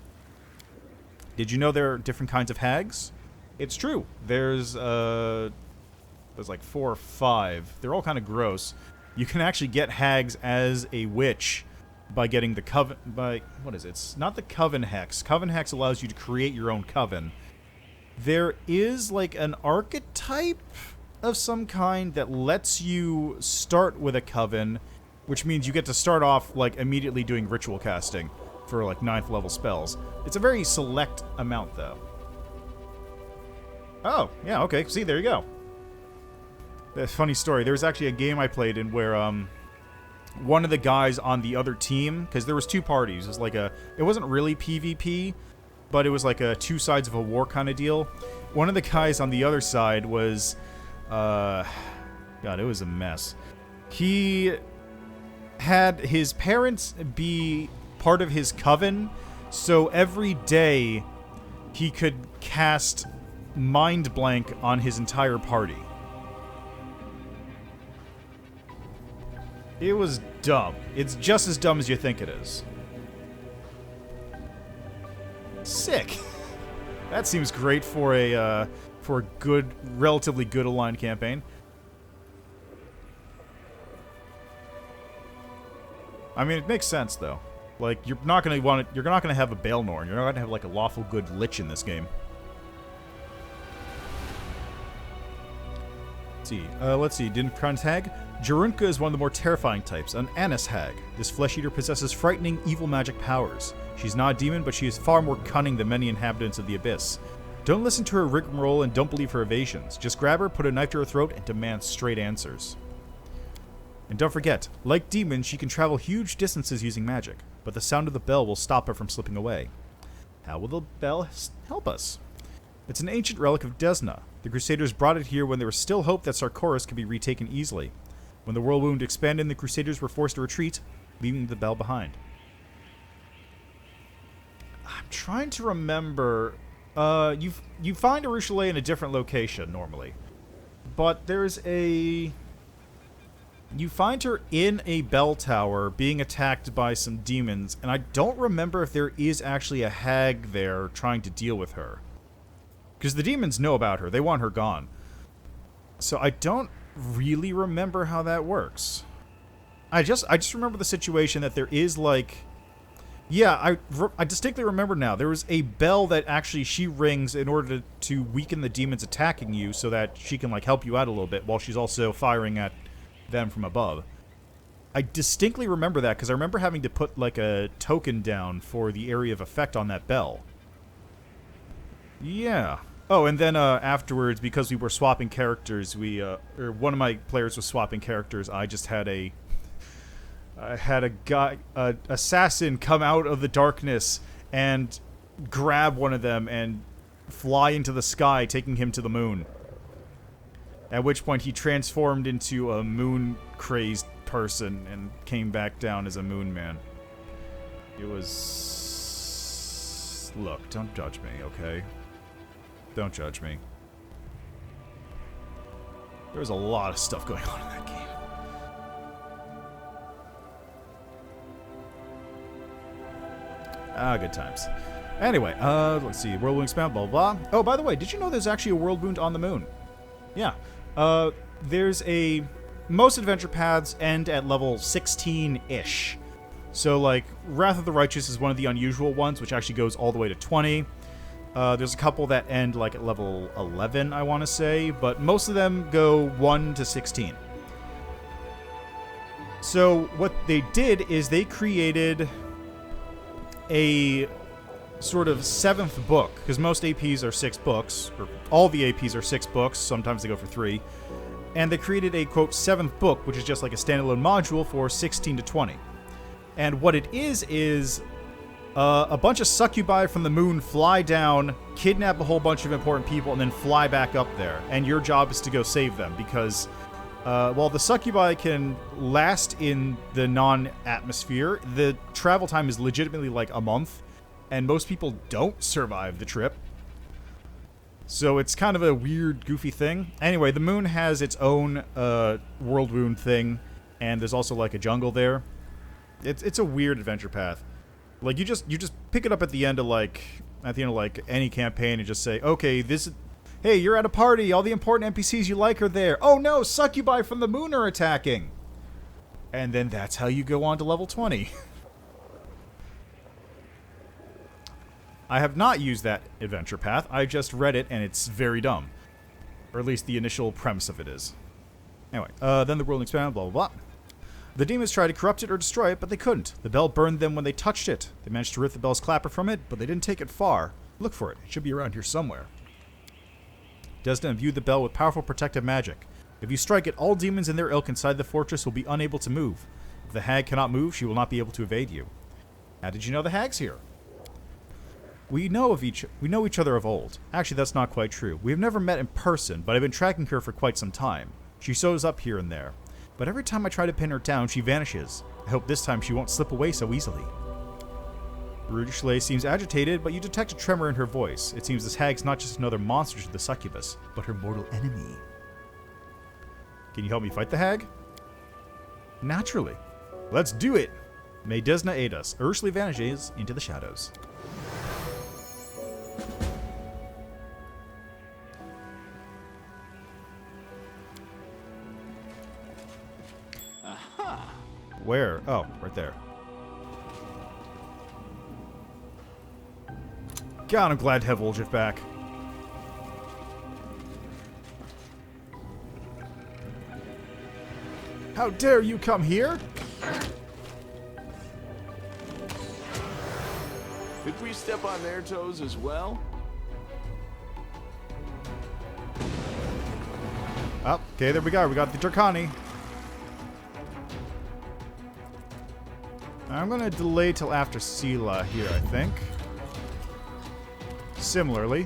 Did you know there are different kinds of hags? It's true. There's like 4 or 5. They're all kind of gross. You can actually get hags as a witch by getting the coven, what is it? It's not the coven hex. Coven hex allows you to create your own coven. There is like an archetype of some kind that lets you start with a coven, which means you get to start off like immediately doing ritual casting for like 9th level spells. It's a very select amount though. Oh, yeah, okay. See, there you go. A funny story. There was actually a game I played in where one of the guys on the other team, because there was 2 parties. It was like it wasn't really PvP, but it was like a 2 sides of a war kind of deal. One of the guys on the other side was, God, it was a mess. He had his parents be part of his coven, so every day he could cast Mind Blank on his entire party. It was dumb. It's just as dumb as you think it is. Sick. That seems great for a good, relatively good aligned campaign. I mean, it makes sense though. Like you're not gonna have a Baelnorn. You're not gonna have like a lawful good lich in this game. Let's see. Didn't Kran's hag? Jarunka is one of the more terrifying types, an Annis hag. This flesh eater possesses frightening, evil magic powers. She's not a demon, but she is far more cunning than many inhabitants of the Abyss. Don't listen to her rigmarole and don't believe her evasions. Just grab her, put a knife to her throat, and demand straight answers. And don't forget, like demons, she can travel huge distances using magic, but the sound of the bell will stop her from slipping away. How will the bell help us? It's an ancient relic of Desna. The Crusaders brought it here when there was still hope that Sarkoris could be retaken easily. When the world wound expanded, the Crusaders were forced to retreat, leaving the bell behind. I'm trying to remember. You find Urushalei in a different location normally, but there's a. You find her in a bell tower being attacked by some demons, and I don't remember if there is actually a hag there trying to deal with her. Because the demons know about her. They want her gone. So I don't really remember how that works. I just remember the situation that there is like... Yeah, I distinctly remember now. There was a bell that actually she rings in order to weaken the demons attacking you so that she can like help you out a little bit while she's also firing at them from above. I distinctly remember that because I remember having to put like a token down for the area of effect on that bell. Yeah. Oh, and then afterwards, because we were swapping characters, or one of my players was swapping characters. I just had I had a guy, assassin, come out of the darkness and grab one of them and fly into the sky, taking him to the moon. At which point he transformed into a moon-crazed person and came back down as a moon man. It was... Look, don't judge me, okay? Don't judge me. There was a lot of stuff going on in that game. Ah, good times. Anyway, let's see. World wound expand, blah, blah, blah. Oh, by the way, did you know there's actually a world wound on the moon? Yeah. There's a... Most adventure paths end at level 16-ish. So, like, Wrath of the Righteous is one of the unusual ones, which actually goes all the way to 20. There's a couple that end, like, at level 11, I want to say. But most of them go 1 to 16. So, what they did is they created a sort of 7th book, because most APs are 6 books, or all the APs are 6 books, sometimes they go for 3, and they created a, quote, 7th book, which is just like a standalone module for 16 to 20. And what it is a bunch of succubi from the moon fly down, kidnap a whole bunch of important people, and then fly back up there, and your job is to go save them, because while the succubi can last in the non-atmosphere, the travel time is legitimately like a month, and most people don't survive the trip. So it's kind of a weird, goofy thing. Anyway, the moon has its own world wound thing, and there's also like a jungle there. It's a weird adventure path. Like you just pick it up at the end of like any campaign and just say, okay, hey, you're at a party. All the important NPCs you like are there. Oh no, succubi from the moon are attacking. And then that's how you go on to level 20. I have not used that adventure path. I just read it, and it's very dumb. Or at least the initial premise of it is. Anyway, then the world expanded, blah, blah, blah. The demons tried to corrupt it or destroy it, but they couldn't. The bell burned them when they touched it. They managed to rip the bell's clapper from it, but they didn't take it far. Look for it. It should be around here somewhere. Desna imbued the bell with powerful protective magic. If you strike it, all demons and their ilk inside the fortress will be unable to move. If the hag cannot move, she will not be able to evade you. How did you know the hag's here? We know each other of old. Actually, that's not quite true. We have never met in person, but I've been tracking her for quite some time. She shows up here and there. But every time I try to pin her down, she vanishes. I hope this time she won't slip away so easily. Rudishley seems agitated, but you detect a tremor in her voice. It seems this hag's not just another monster to the succubus, but her mortal enemy. Can you help me fight the hag? Naturally. Let's do it! May Desna aid us. Urshly vanishes into the shadows. Where? Oh, right there. God, I'm glad to have Woljif back. How dare you come here? Did we step on their toes as well? Oh, okay, there we go. We got the Dracani. I'm going to delay till after Sela here, I think. Similarly.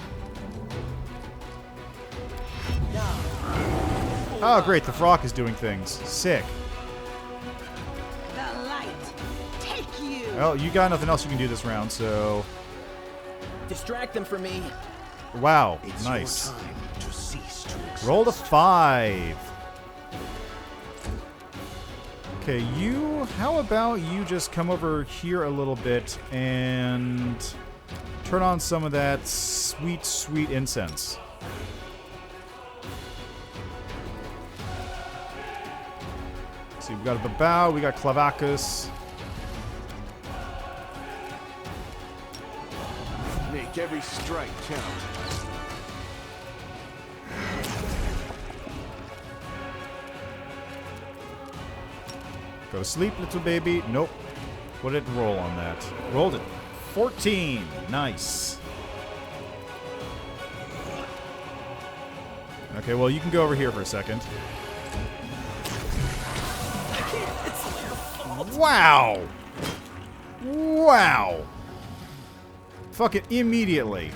Oh, great. The Frog is doing things. Sick. The light. Take you. Well, you got nothing else you can do this round, so... Distract them from me. Wow. It's Nice. your time to cease to exist. Roll to 5. Okay, you... How about you just come over here a little bit and turn on some of that sweet, sweet incense. See, we've got a Babao, we got Clavacus. Make every strike count. Go to sleep, little baby. Nope. What did it roll on that? Rolled it. 14. Nice. Okay, well, you can go over here for a second. Wow! Wow! Fuck it immediately.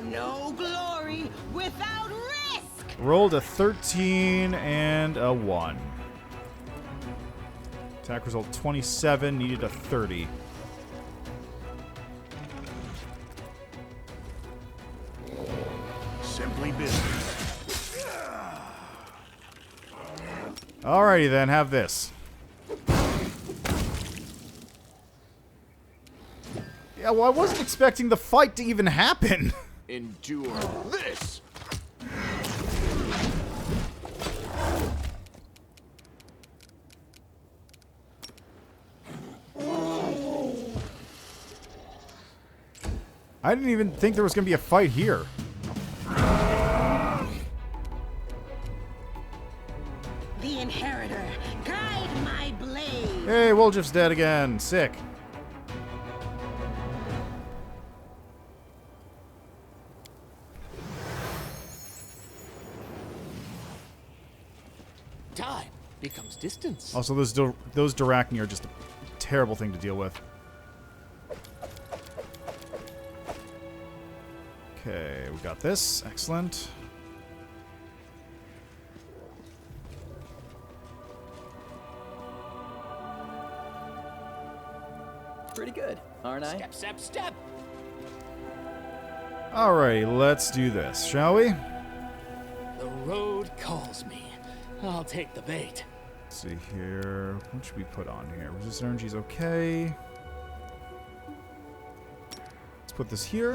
No glory without risk. Rolled a 13 and a 1. Attack result 27, needed a 30. Simply business. Alrighty then, have this. Yeah, well, I wasn't expecting the fight to even happen. Endure this. I didn't even think there was going to be a fight here. The inheritor, guide my blade. Hey, Woljif's dead again. Sick. Time becomes distance. Also, those Dyrachni are just a terrible thing to deal with. Okay, we got this. Excellent. Pretty good, aren't I? Step, step, step. Alrighty, let's do this, shall we? The road calls me. I'll take the bait. Let's see here. What should we put on here? Resist energy's okay. Let's put this here.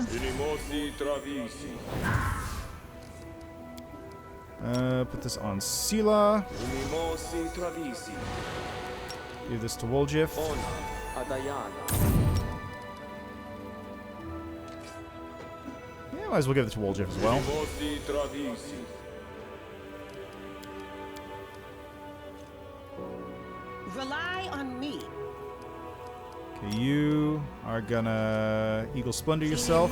Put this on Sela. Give this to Woljif. Yeah, might as well give it to Woljif as well. Rely on me. Okay, you are gonna Eagle Splendor yourself.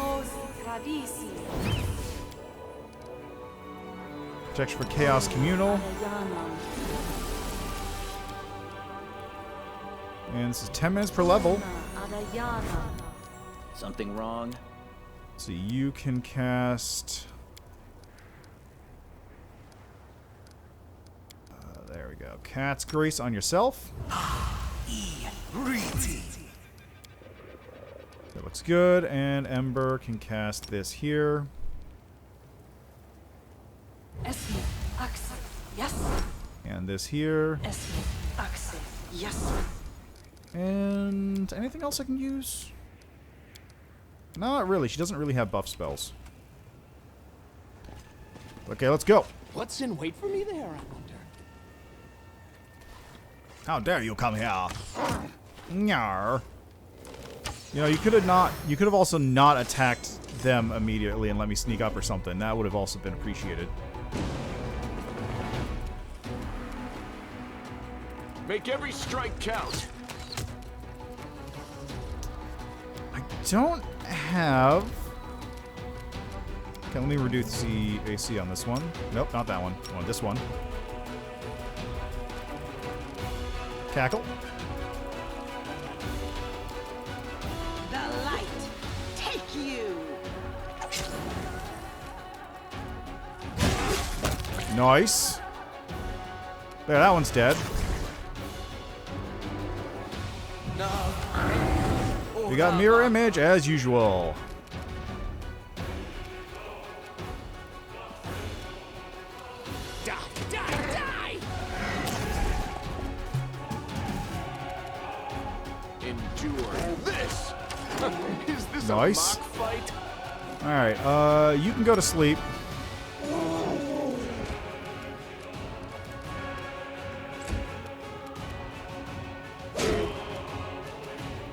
Protection for Chaos Communal. And this is 10 minutes per level. Something wrong? So you can cast... there we go. Cat's Grace on yourself. That looks good. And Ember can cast this here. And this here. And anything else I can use? No, not really. She doesn't really have buff spells. Okay, let's go. What's in wait for me there, I wonder? How dare you come here? Nyar. You know, you could have also not attacked them immediately and let me sneak up or something. That would have also been appreciated. Make every strike count. I don't have... Okay, let me reduce the AC on this one. Nope, not that one. I want this one. Cackle. The light, take you. Nice. There, that one's dead. We got mirror image as usual. Die, die, die! Endure this. Is this Nice. a mock fight? Alright, you can go to sleep.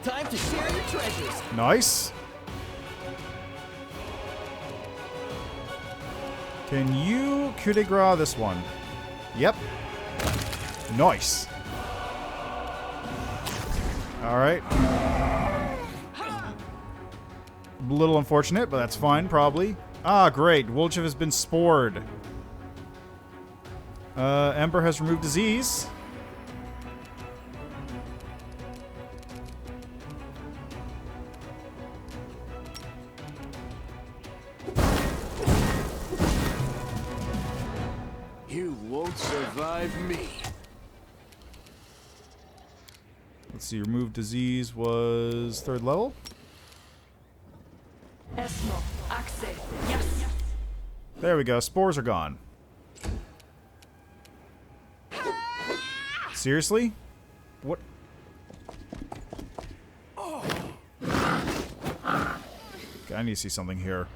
Time to share your treasures. Nice. Can you coup de grace this one? Yep. Nice. Alright. A little unfortunate, but that's fine, probably. Ah, great. Wolchev has been spored. Ember has removed disease. You won't survive me. Let's see, remove disease was 3rd level. Esmo, Axe, yes. There we go. Spores are gone. Seriously? What? Okay, I need to see something here.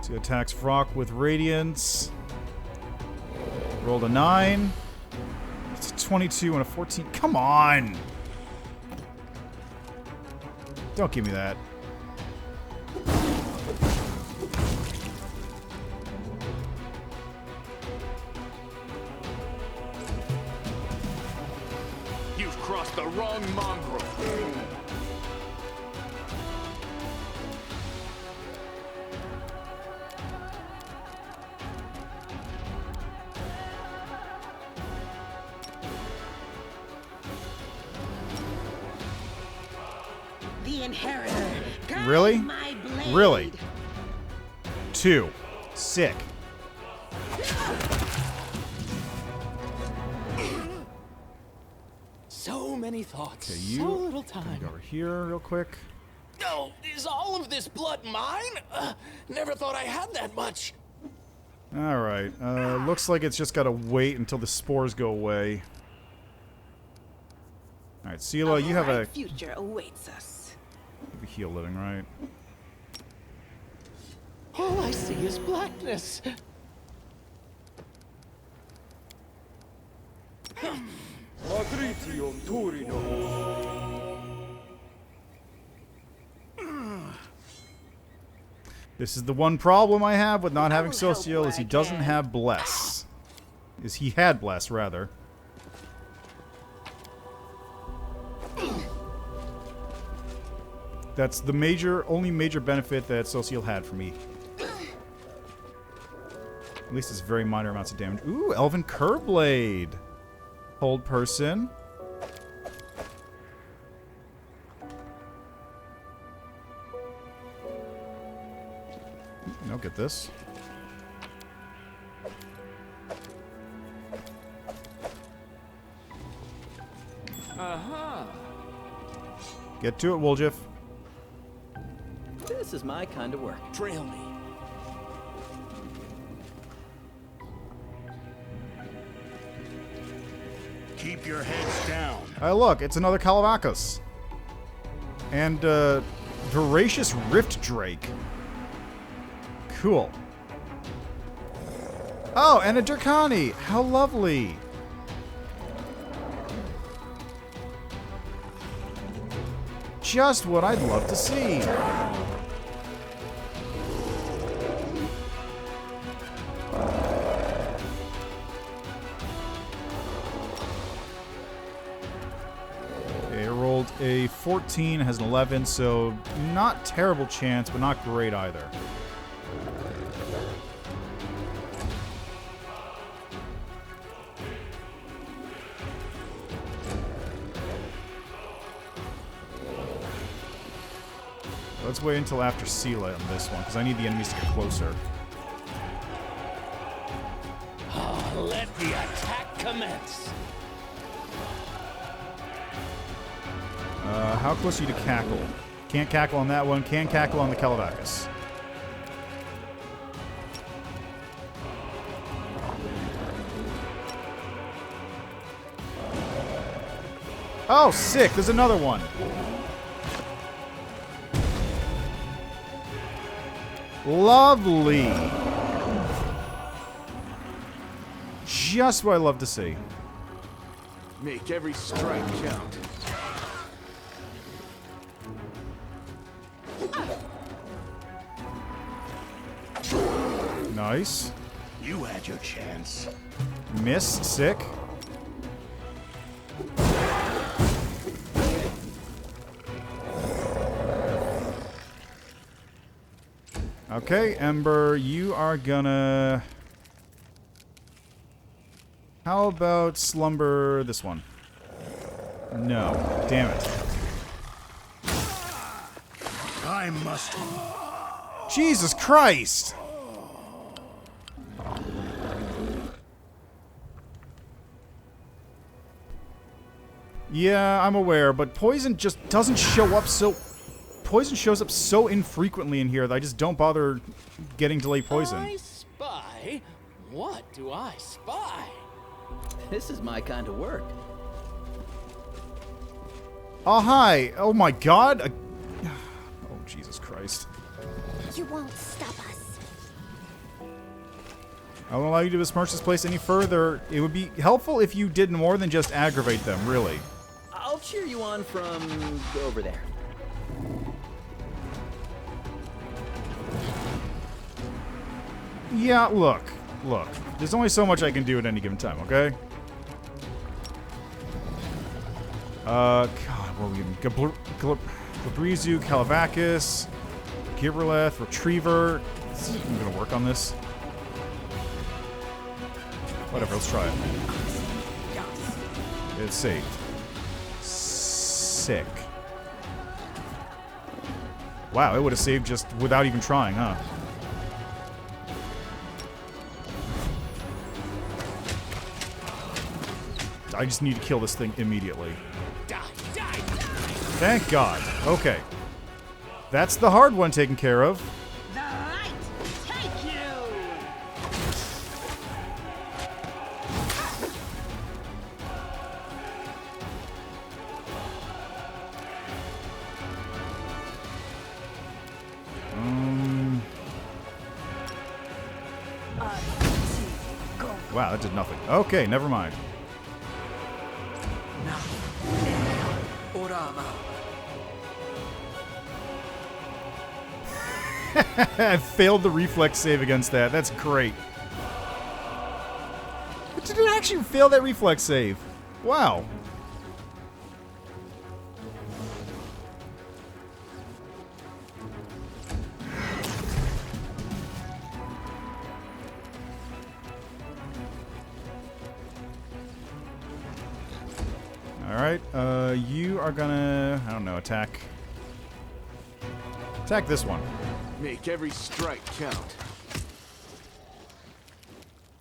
Two attacks Vrock with Radiance. Rolled a 9. It's a 22 and a 14. Come on! Don't give me that. You've crossed the wrong mongrel. The inheritor. Guide Really? my blade. Really? 2. Sick. So many thoughts, Okay, so little time. Go over here real quick. No, is all of this blood mine? Never thought I had that much. Alright. Looks like it's just gotta wait until the spores go away. Alright, Sela, you have a bright future awaits us. heal living, right? All I see is blackness. This is the one problem I have with not having will help Socio, where is he I doesn't can. have Bless. Is he had Bless, rather. That's the only major benefit that Socio had for me. At least it's very minor amounts of damage. Ooh, Elven Curblade. Hold person. I'll get this. Get to it, Woljeff. This is my kind of work. Trail me. Keep your heads down. Look, it's another Calabacus. And, Voracious Rift Drake. Cool. Oh, and a Durkani. How lovely. Just what I'd love to see. Okay, I rolled a 14, has an 11, so not terrible chance, but not great either. Let's wait until after Sela on this one, because I need the enemies to get closer. Let the attack commence. How close are you to Cackle? Can't Cackle on that one. Can Cackle on the Calabacus. Oh, sick! There's another one. Lovely. Just what I love to see. Make every strike count. Nice. You had your chance. Miss. Sick. Okay, Ember, you are gonna... How about Slumber this one? No. Damn it. I must. Jesus Christ! Yeah, I'm aware, but poison just doesn't show up so... Poison shows up so infrequently in here that I just don't bother getting delay poison. I spy? What do I spy? This is my kind of work. Oh, hi! Oh my god! Oh, Jesus Christ. You won't stop us. I won't allow you to besmirch this place any further. It would be helpful if you did more than just aggravate them, really. I'll cheer you on from over there. Yeah, look. There's only so much I can do at any given time, okay? God, what are we giving? Gabrizu, Calavacus, Gibraleth, Retriever. I'm gonna work on this. Whatever, let's try it. It's saved. Sick. Wow, it would have saved just without even trying, huh? I just need to kill this thing immediately. Thank God. Okay. That's the hard one taken care of. The light take you. Wow, that did nothing. Okay, never mind. I failed the reflex save against that. That's great. But did it actually fail that reflex save? Wow. Alright, you are gonna, I don't know, attack this one. Make every strike count.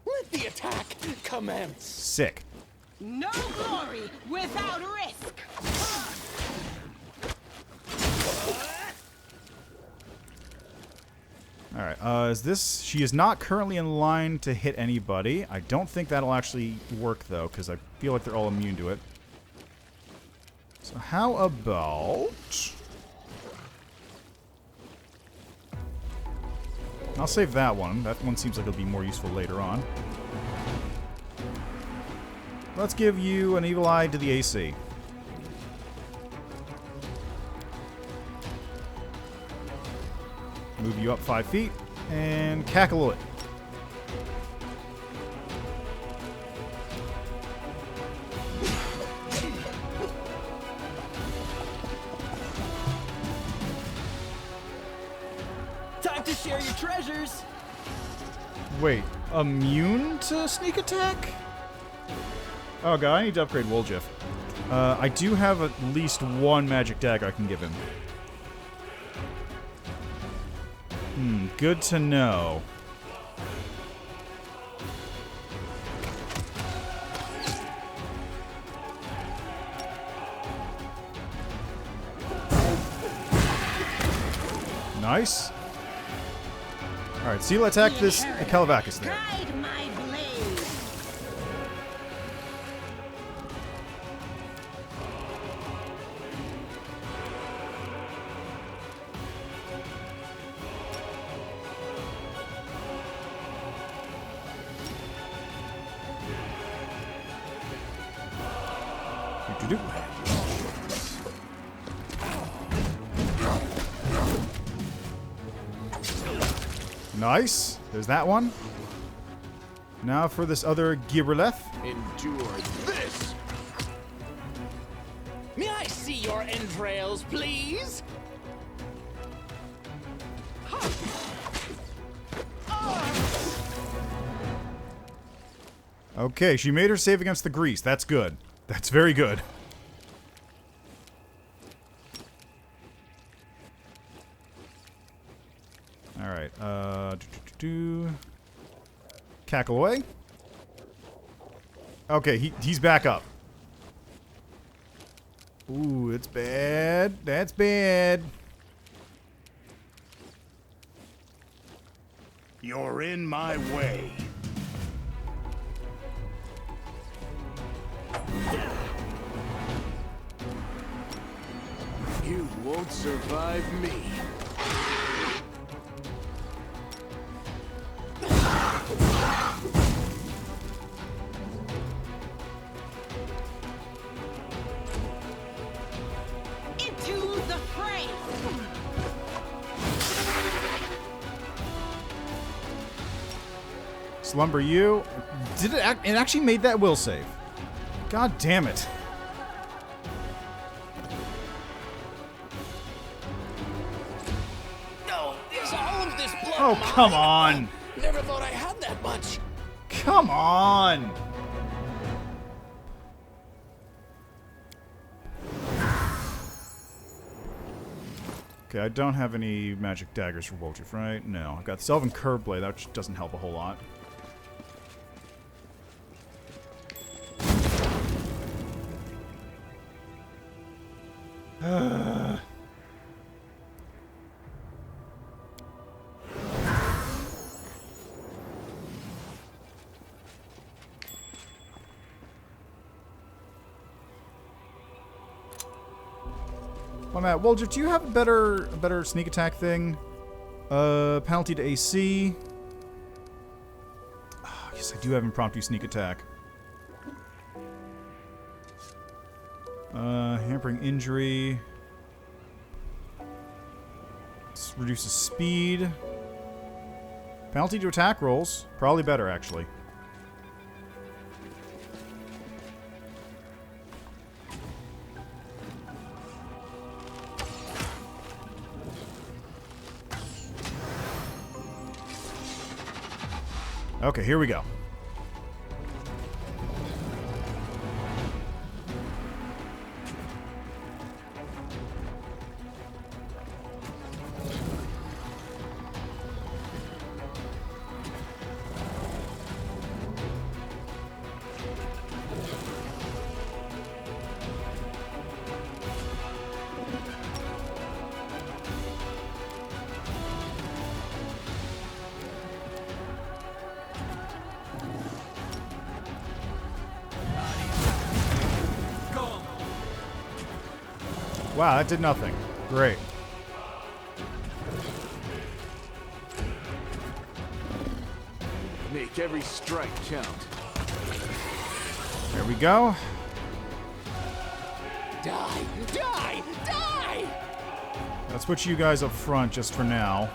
Let the attack commence. Sick. No glory without risk. Alright, is this... She is not currently in line to hit anybody. I don't think that'll actually work, though, because I feel like they're all immune to it. So how about... I'll save that one. That one seems like it'll be more useful later on. Let's give you an evil eye to the AC. Move you up 5 feet and cackle it. Time to share your treasures. Wait, immune to sneak attack? Oh god, I need to upgrade Woljif. I do have at least one magic dagger I can give him. Good to know. Nice. Alright, so you'll attack this Calavacus there. Guide my blade. Do-do-do. Nice. There's that one. Now for this other Gibraleth. Endure this! May I see your entrails, please? Okay, she made her save against the grease. That's good. That's very good. Alright, cackle away. Okay, he's back up. Ooh, it's bad. That's bad. You're in my way. You won't survive me. Into the fray! Slumber you. Did it it actually made that will save. God damn it. No, is all of this blood Oh, mine? come on. Never thought I had that much. Come on. Okay, I don't have any magic daggers for Woljif, right? No. I've got the Selven Curve Blade, that just doesn't help a whole lot. Well, Matt, Woljif, do you have a better sneak attack thing? Penalty to AC. Oh, yes, I do have impromptu sneak attack. Hampering injury. This reduces speed. Penalty to attack rolls. Probably better, actually. Okay, here we go. Wow, that did nothing. Great. Make every strike count. There we go. Die! Die! Die! Let's put you guys up front just for now.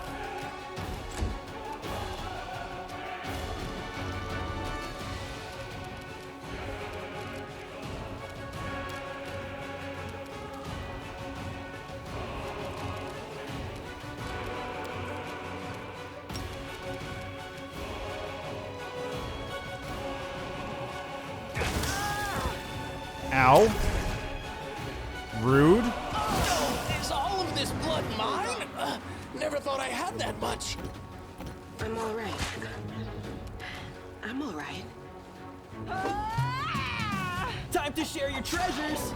Ow. Rude. Is all of this blood mine? Never thought I had that much. I'm alright. I'm alright. Time to share your treasures.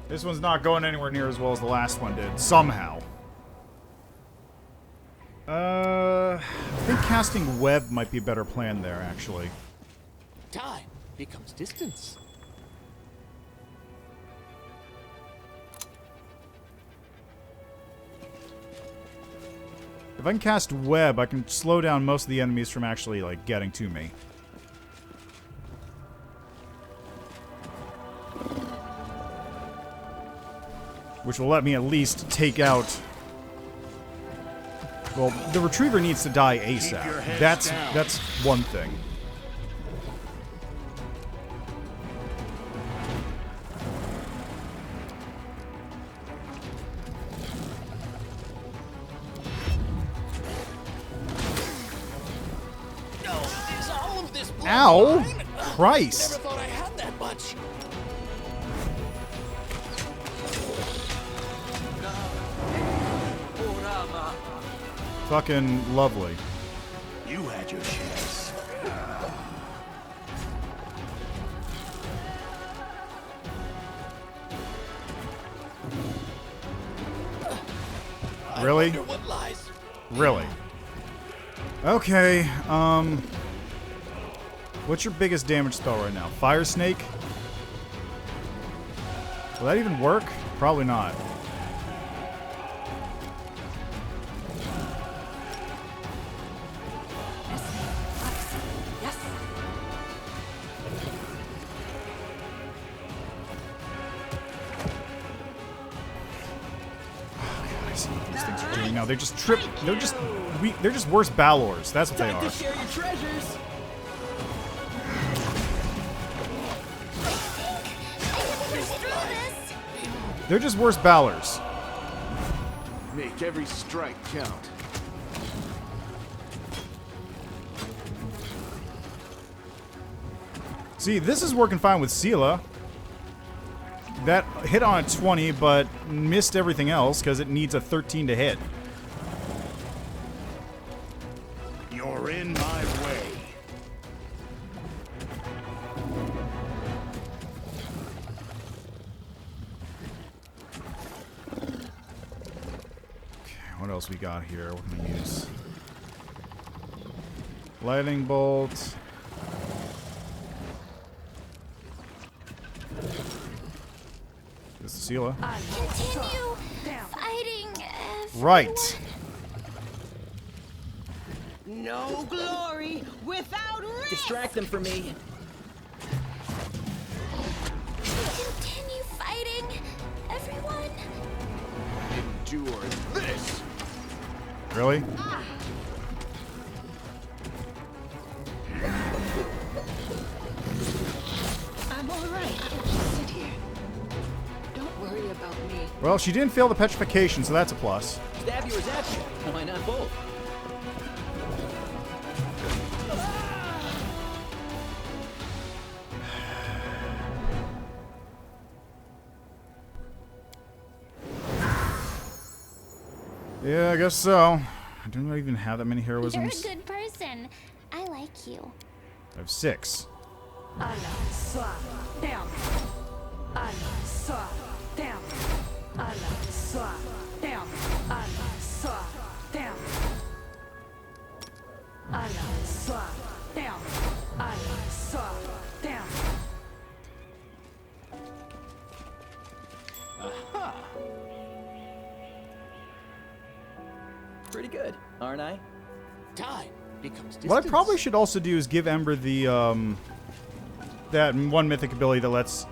This one's not going anywhere near as well as the last one did, somehow. I think casting web might be a better plan there, actually. Time becomes distance. If I can cast web, I can slow down most of the enemies from actually, like, getting to me. Which will let me at least take out... Well, the Retriever needs to die ASAP. your heads That's one thing. Ow! Mine? Christ! Never thought I had that much. Fucking lovely. You had your chance. Really? I wonder what lies. Really? Okay, what's your biggest damage spell right now? Fire Snake? Will that even work? Probably not. Yes. I see what these things are doing now. They're just they're just worse Balors. That's what they Time are. to share your treasures. They're just worse Balors. Make every strike count. See, this is working fine with Sela. That hit on a 20, but missed everything else because it needs a 13 to hit. You're in my way. What else we got here? What can we use? Lightning bolt. This is Sela. Continue fighting. Right. No glory without risk. Distract them for me. Continue fighting, everyone. Endure this. Really? I'm all right. Just sit here. Don't worry about me. Well, she didn't fail the petrification, so that's a plus. Stab you or zap you. Why not both? Yeah, I guess so. I don't even have that many You're a heroisms. good person. I like you. I have 6. Allah, soir, down. Allah, soir, down. Allah, soir, down. Allah, soir, down. Allah, soir, down. Allah, soir, down. Pretty good, aren't I? Time becomes distance. What I probably should also do is give Ember the that one mythic ability that lets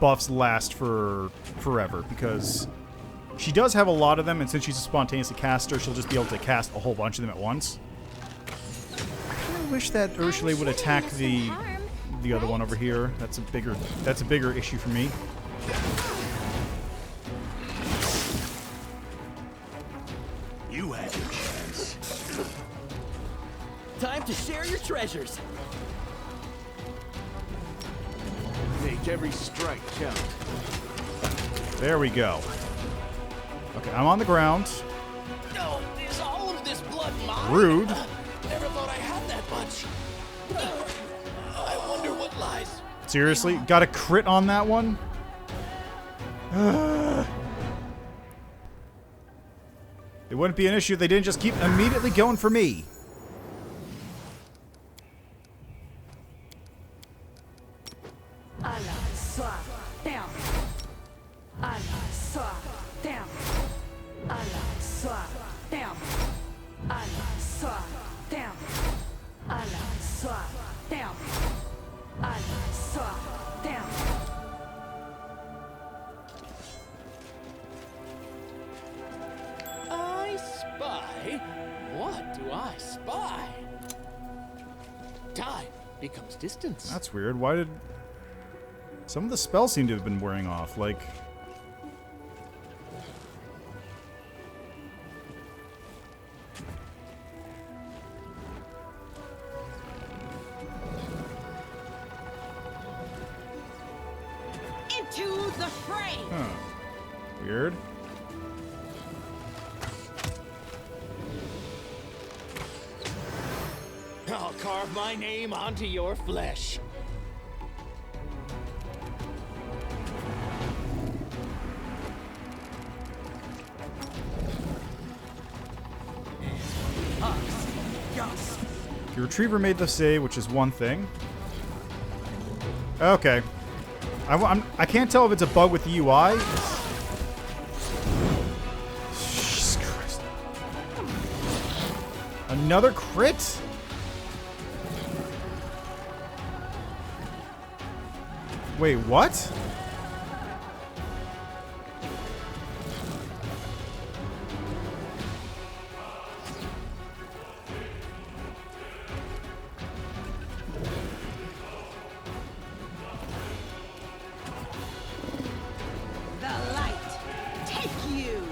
buffs last for forever, because she does have a lot of them, and since she's a spontaneous caster, she'll just be able to cast a whole bunch of them at once. I kind of wish that Ursula would attack the other one over here. That's a bigger issue for me. You had your chance. Time to share your treasures. Make every strike count. There we go. Okay, I'm on the ground. No, is all of this blood mine? Rude. Never thought I had that much. I wonder what lies. Seriously? Got a crit on that one? It wouldn't be an issue if they didn't just keep immediately going for me. Allah, soir, down. Allah, soir, down. Allah, soir, down. Allah, soir, down. Allah, soir, down. Allah, soir, down. I spy? What do I spy? Time becomes distance. That's weird. Why did... Some of the spells seem to have been wearing off, like... fray! Huh. Weird. I'll carve my name onto your flesh. Your retriever made the save, which is one thing. Okay. I can't tell if it's a bug with the UI. Jesus Christ. Another crit? Wait, what? The light, take you!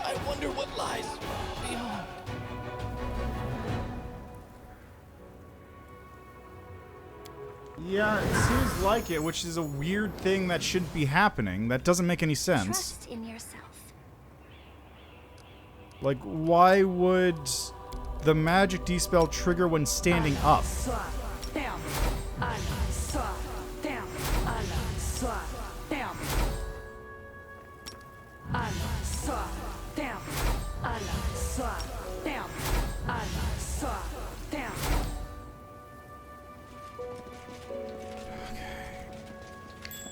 I wonder what lies beyond. Yeah, it seems like it, which is a weird thing that shouldn't be happening. That doesn't make any sense. Trust in yourself. Like, why would the magic dispel trigger when standing up?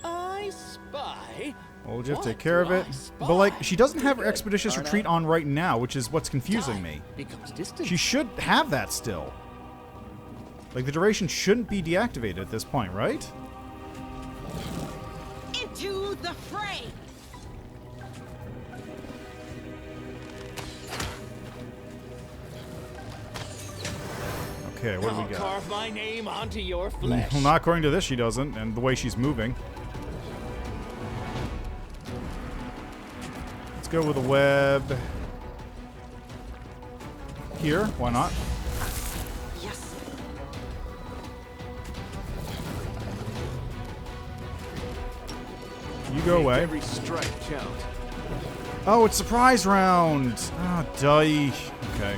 I spy. We'll just What take care of do it. I spy? But, like, she doesn't have her Good, expeditious aren't retreat I? on right now, which is what's confusing me. Becomes distant. She should have that still. Like, the duration shouldn't be deactivated at this point, right? Into the fray! Okay, what do I'll we got? carve my name onto your flesh. Well, not according to this, she doesn't, and the way she's moving. Let's go with a web. Here, why not? Yes. You go Make away. every strike count. Oh, it's surprise round! Oh, die. Okay.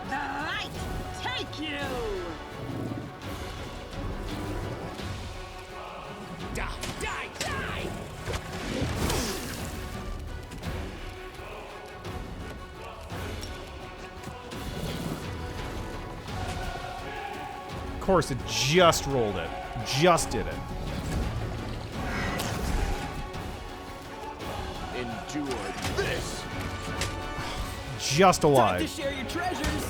The light, take you! Die, die, die! Of course, it just rolled it. Just did it. Endure this. Just Time to alive. share your treasures.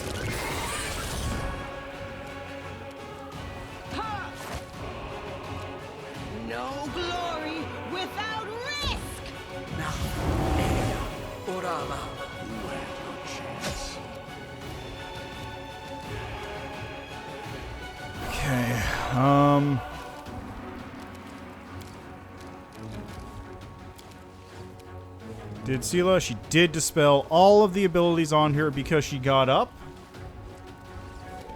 No glory without risk! You had your chance. Okay, Did Sela? She did dispel all of the abilities on her because she got up.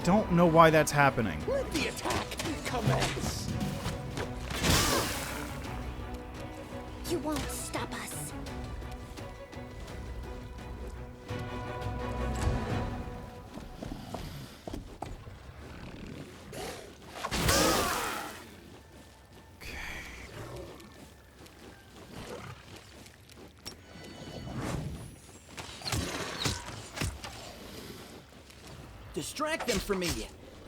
Don't know why that's happening. Let the attack commence. You won't stop us. Distract them from me.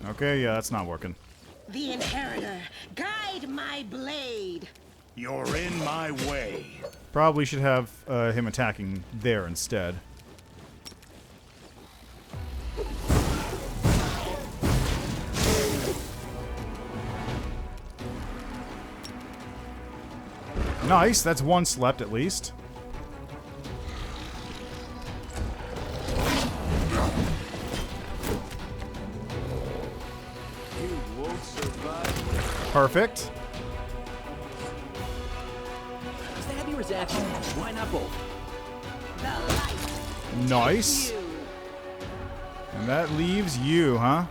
Okay, yeah, that's not working. The Inheritor, guide my blade! You're in my way. Probably should have him attacking there instead. Nice, that's one slept at least. You won't survive. Perfect. Stab your action. Why not both? The light. Nice. You. And that leaves you, huh?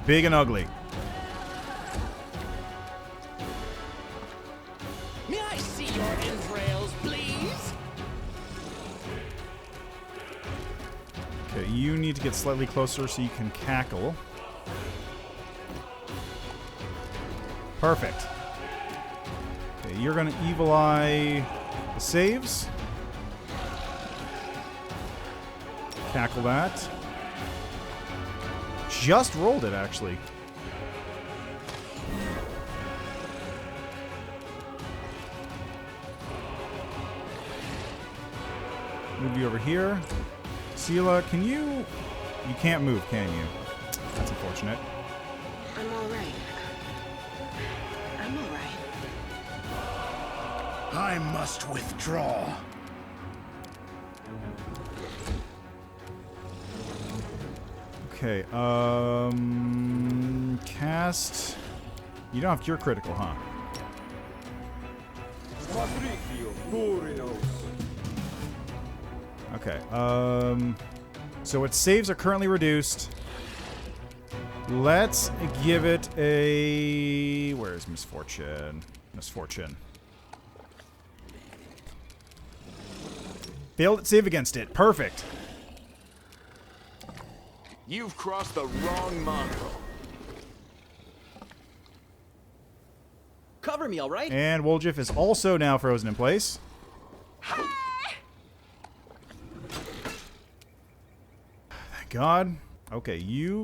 Big and ugly. May I see your entrails, please? Okay, you need to get slightly closer so you can cackle. Perfect. Okay, you're gonna evil eye the saves. Cackle that. Just rolled it, actually. Move you over here. Sela, can you... You can't move, can you? That's unfortunate. I'm all right. I'm all right. I must withdraw. Okay, cast... You don't have cure critical, huh? Okay, so its saves are currently reduced. Let's give it a... Where's Misfortune? Misfortune. Failed at save against it. Perfect. You've crossed the wrong mongrel. Cover me, all right? And Woljif is also now frozen in place. Thank God. Okay,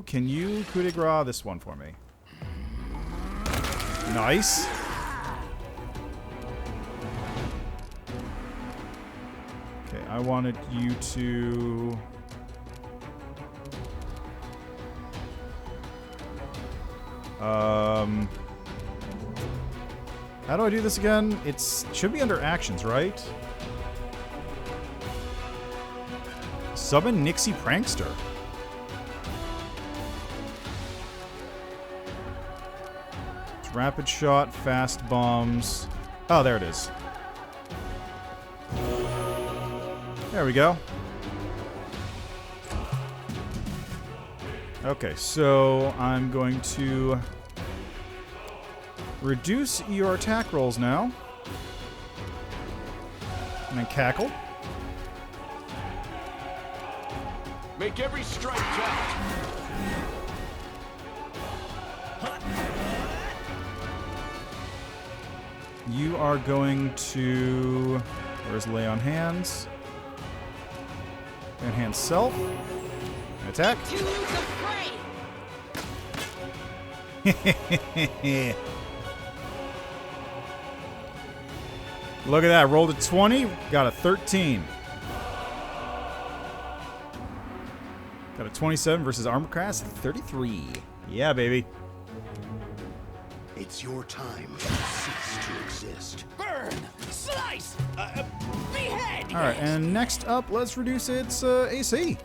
can you coup de grace this one for me? Nice. Okay, I wanted you to... How do I do this again? It should be under actions, right? Summon Nixie Prankster. It's rapid shot, fast bombs. Oh, there it is. There we go. Okay, so I'm going to reduce your attack rolls now. And then cackle. Make every strike count. You are going to... Where's Lay on Hands? Lay on Hands self. And attack. To the fray. Look at that. Rolled a 20. Got a 13. Got a 27 versus armor class 33. Yeah, baby. It's your time to cease to exist. Burn! Slice! Behead! Alright, and next up, let's reduce its AC.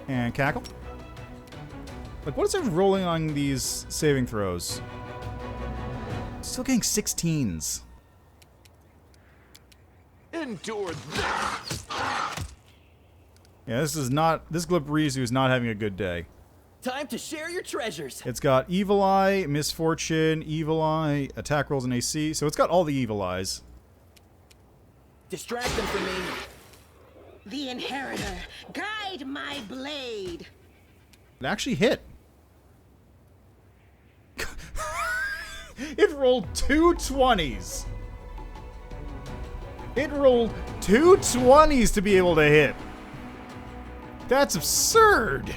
And cackle. Like, what is it rolling on these saving throws? Still getting 16s. Endure this. Yeah, this Gliperizu is not having a good day. Time to share your treasures. It's got Evil Eye, Misfortune, Evil Eye, attack rolls, and AC. So it's got all the Evil Eyes. Distract them from me. The Inheritor, guide my blade. It actually hit. It rolled 2 20s. It rolled 2 20s to be able to hit. That's absurd.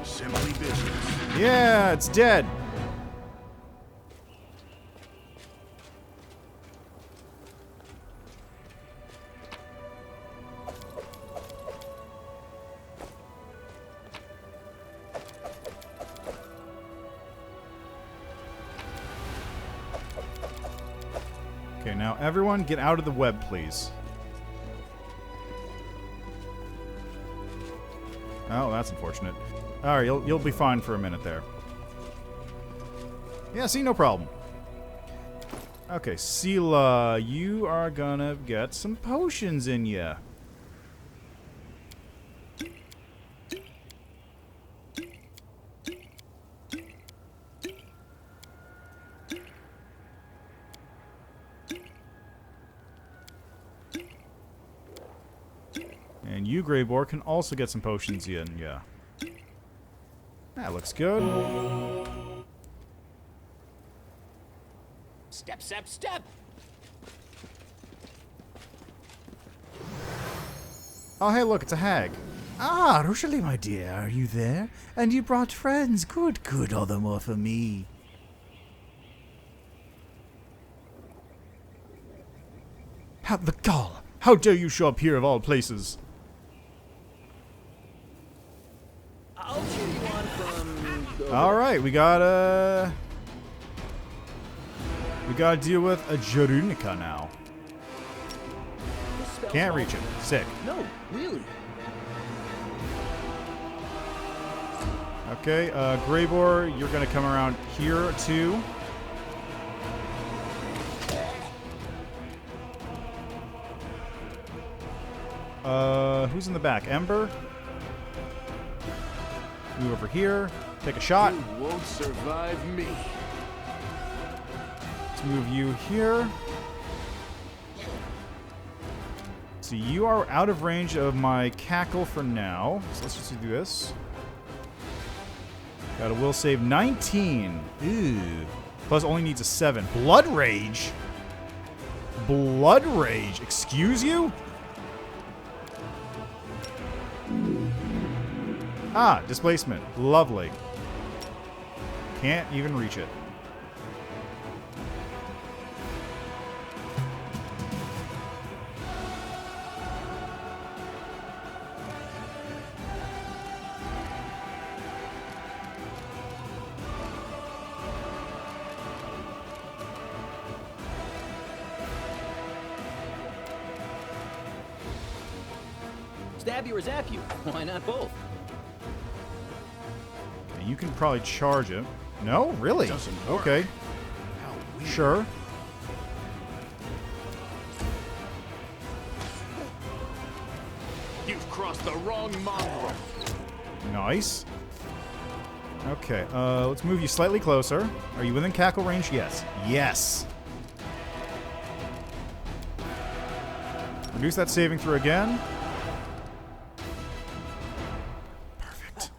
Simply business. Yeah, it's dead. Okay, now everyone get out of the web, please. Oh, that's unfortunate. All right, you'll be fine for a minute there. Yeah, see, no problem. Okay, Sela, you are gonna get some potions in ya. And you, Greyboar, can also get some potions in, yeah. That looks good. Step, step, step! Oh, hey, look, it's a hag. Ah, Rosalie, my dear, are you there? And you brought friends. Good, good, all the more for me. How the gall! How dare you show up here of all places? I'll cheer you on from... Alright, we gotta deal with a Jarunica now. This spell's Can't all- reach it. Sick. No, really. Okay, Greybor, you're gonna come around here too. Who's in the back? Ember? Move over here. Take a shot. You won't survive me. Let's move you here. So you are out of range of my cackle for now. So let's just do this. Got a will save 19. Ew. Plus only needs a 7. Blood Rage? Blood Rage? Excuse you? Ah, displacement. Lovely. Can't even reach it. Stab you or zap you. Why not both? Okay, you can probably charge it. No? Really? Doesn't work. Okay. How weird. Sure. You've crossed the wrong mongrel. Nice. Okay, let's move you slightly closer. Are you within cackle range? Yes. Yes! Reduce that saving throw again. Perfect.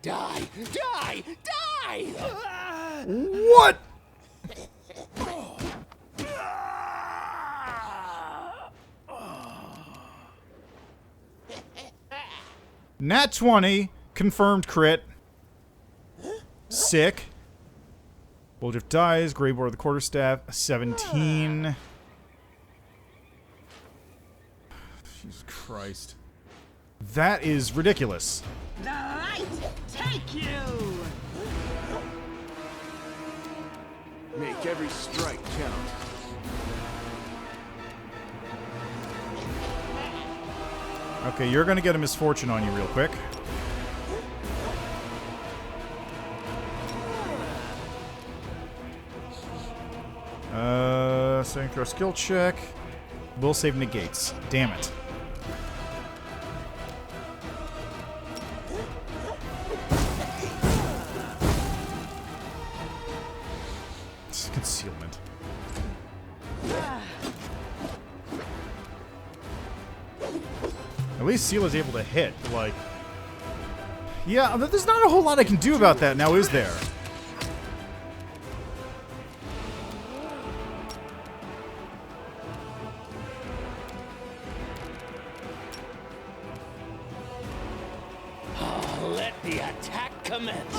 Die! Die! Die! What? Nat 20, confirmed crit. Sick. Wolf dies, Greybor the quarterstaff, 17. Jesus Christ. That is ridiculous. The light take you! Make every strike count. Okay, you're gonna get a misfortune on you real quick. Saving throw skill check. Will save negates. Damn it. It's concealment. At least Sela's able to hit, like... Yeah, there's not a whole lot I can do about that now, is there? Let the attack commence.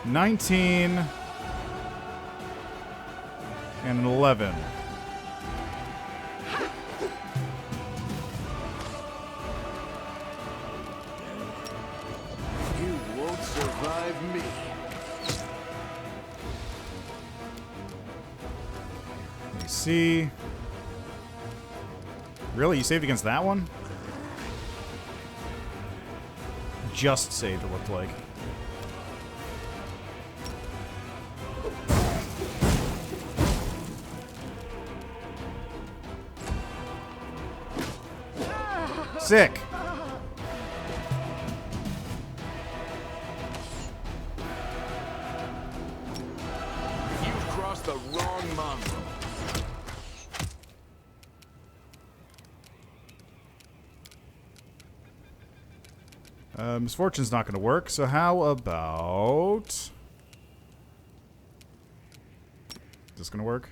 19 and an 11. You won't survive me. Let me see. Really? You saved against that one? Just saved, it looked like. Sick! You've crossed the wrong mongrel. Misfortune's not going to work, so how about... Is this going to work?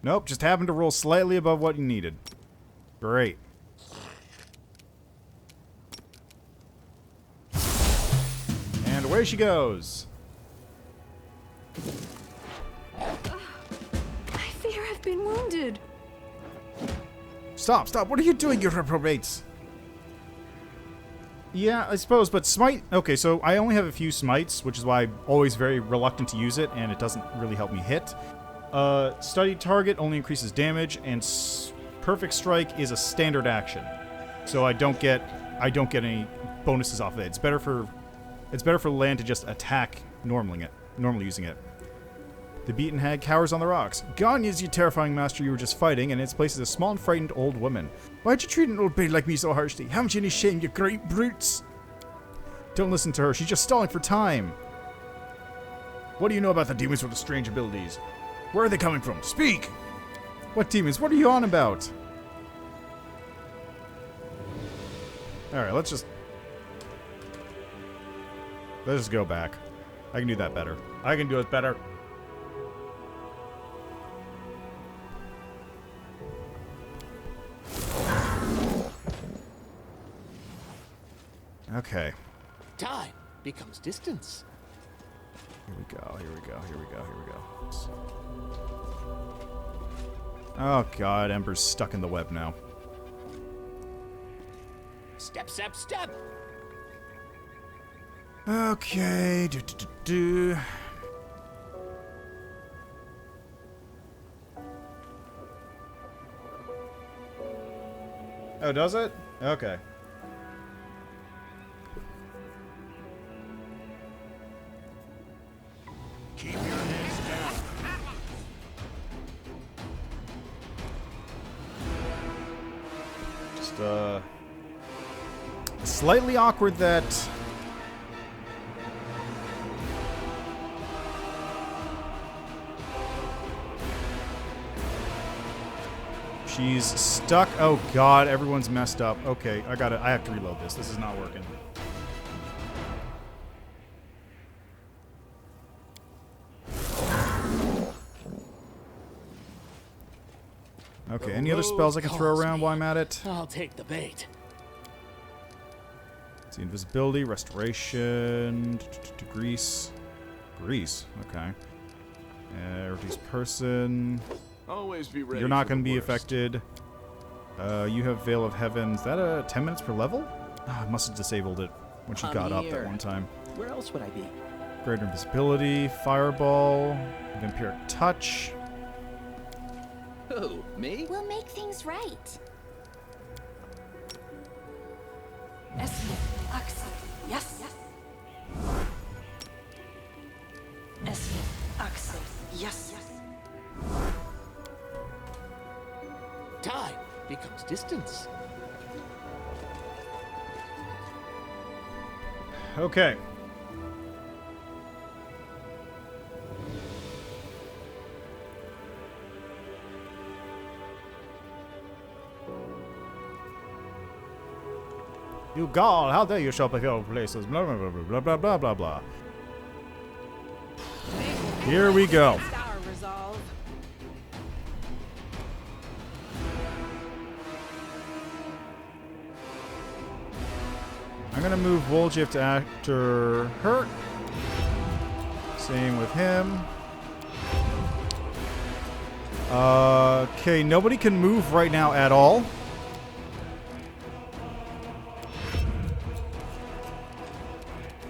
Nope, just happened to roll slightly above what you needed. Great. And away she goes. I fear I've been wounded. Stop, stop. What are you doing, you reprobates? Yeah, I suppose, but smite... Okay, so I only have a few smites, which is why I'm always very reluctant to use it, and it doesn't really help me hit. Study target only increases damage, and perfect strike is a standard action. So I don't get any bonuses off of it. It's better for land to just attack normally using it. The beaten hag cowers on the rocks. Gone is you terrifying master you were just fighting, and in its place is a small and frightened old woman. Why'd you treat an old maid like me so harshly? Haven't you any shame, you great brutes? Don't listen to her. She's just stalling for time. What do you know about the demons with the strange abilities? Where are they coming from? Speak! What demons? What are you on about? Alright, let's just go back. I can do that better. I can do it better. Okay. Time becomes distance. Here we go, here we go, here we go, here we go. Oh god, Ember's stuck in the web now. Step, step, step. Okay. Oh, does it? Okay. Keep your heads down. Just, slightly awkward that... She's stuck. Oh god, everyone's messed up. Okay, I have to reload this. This is not working. Okay, any other spells I can throw around while I'm at it? I'll take the bait. Let's see, invisibility, restoration, grease. Grease, okay. Reduce person. Always be ready. You're not for the going to be worst. affected. You have Veil of Heaven. Is that 10 minutes per level? I must have disabled it when she I'm got up here. that one time. Where else would I be? Greater invisibility, fireball, vampiric touch. Who? Me? We'll make things right. Yes. Yes. Time becomes distance. Okay. You god, how dare you show up at your places? Blah blah blah blah blah blah blah blah. Here we go. Our resolve. I'm gonna move Woljif to after her. Same with him. Okay, nobody can move right now at all.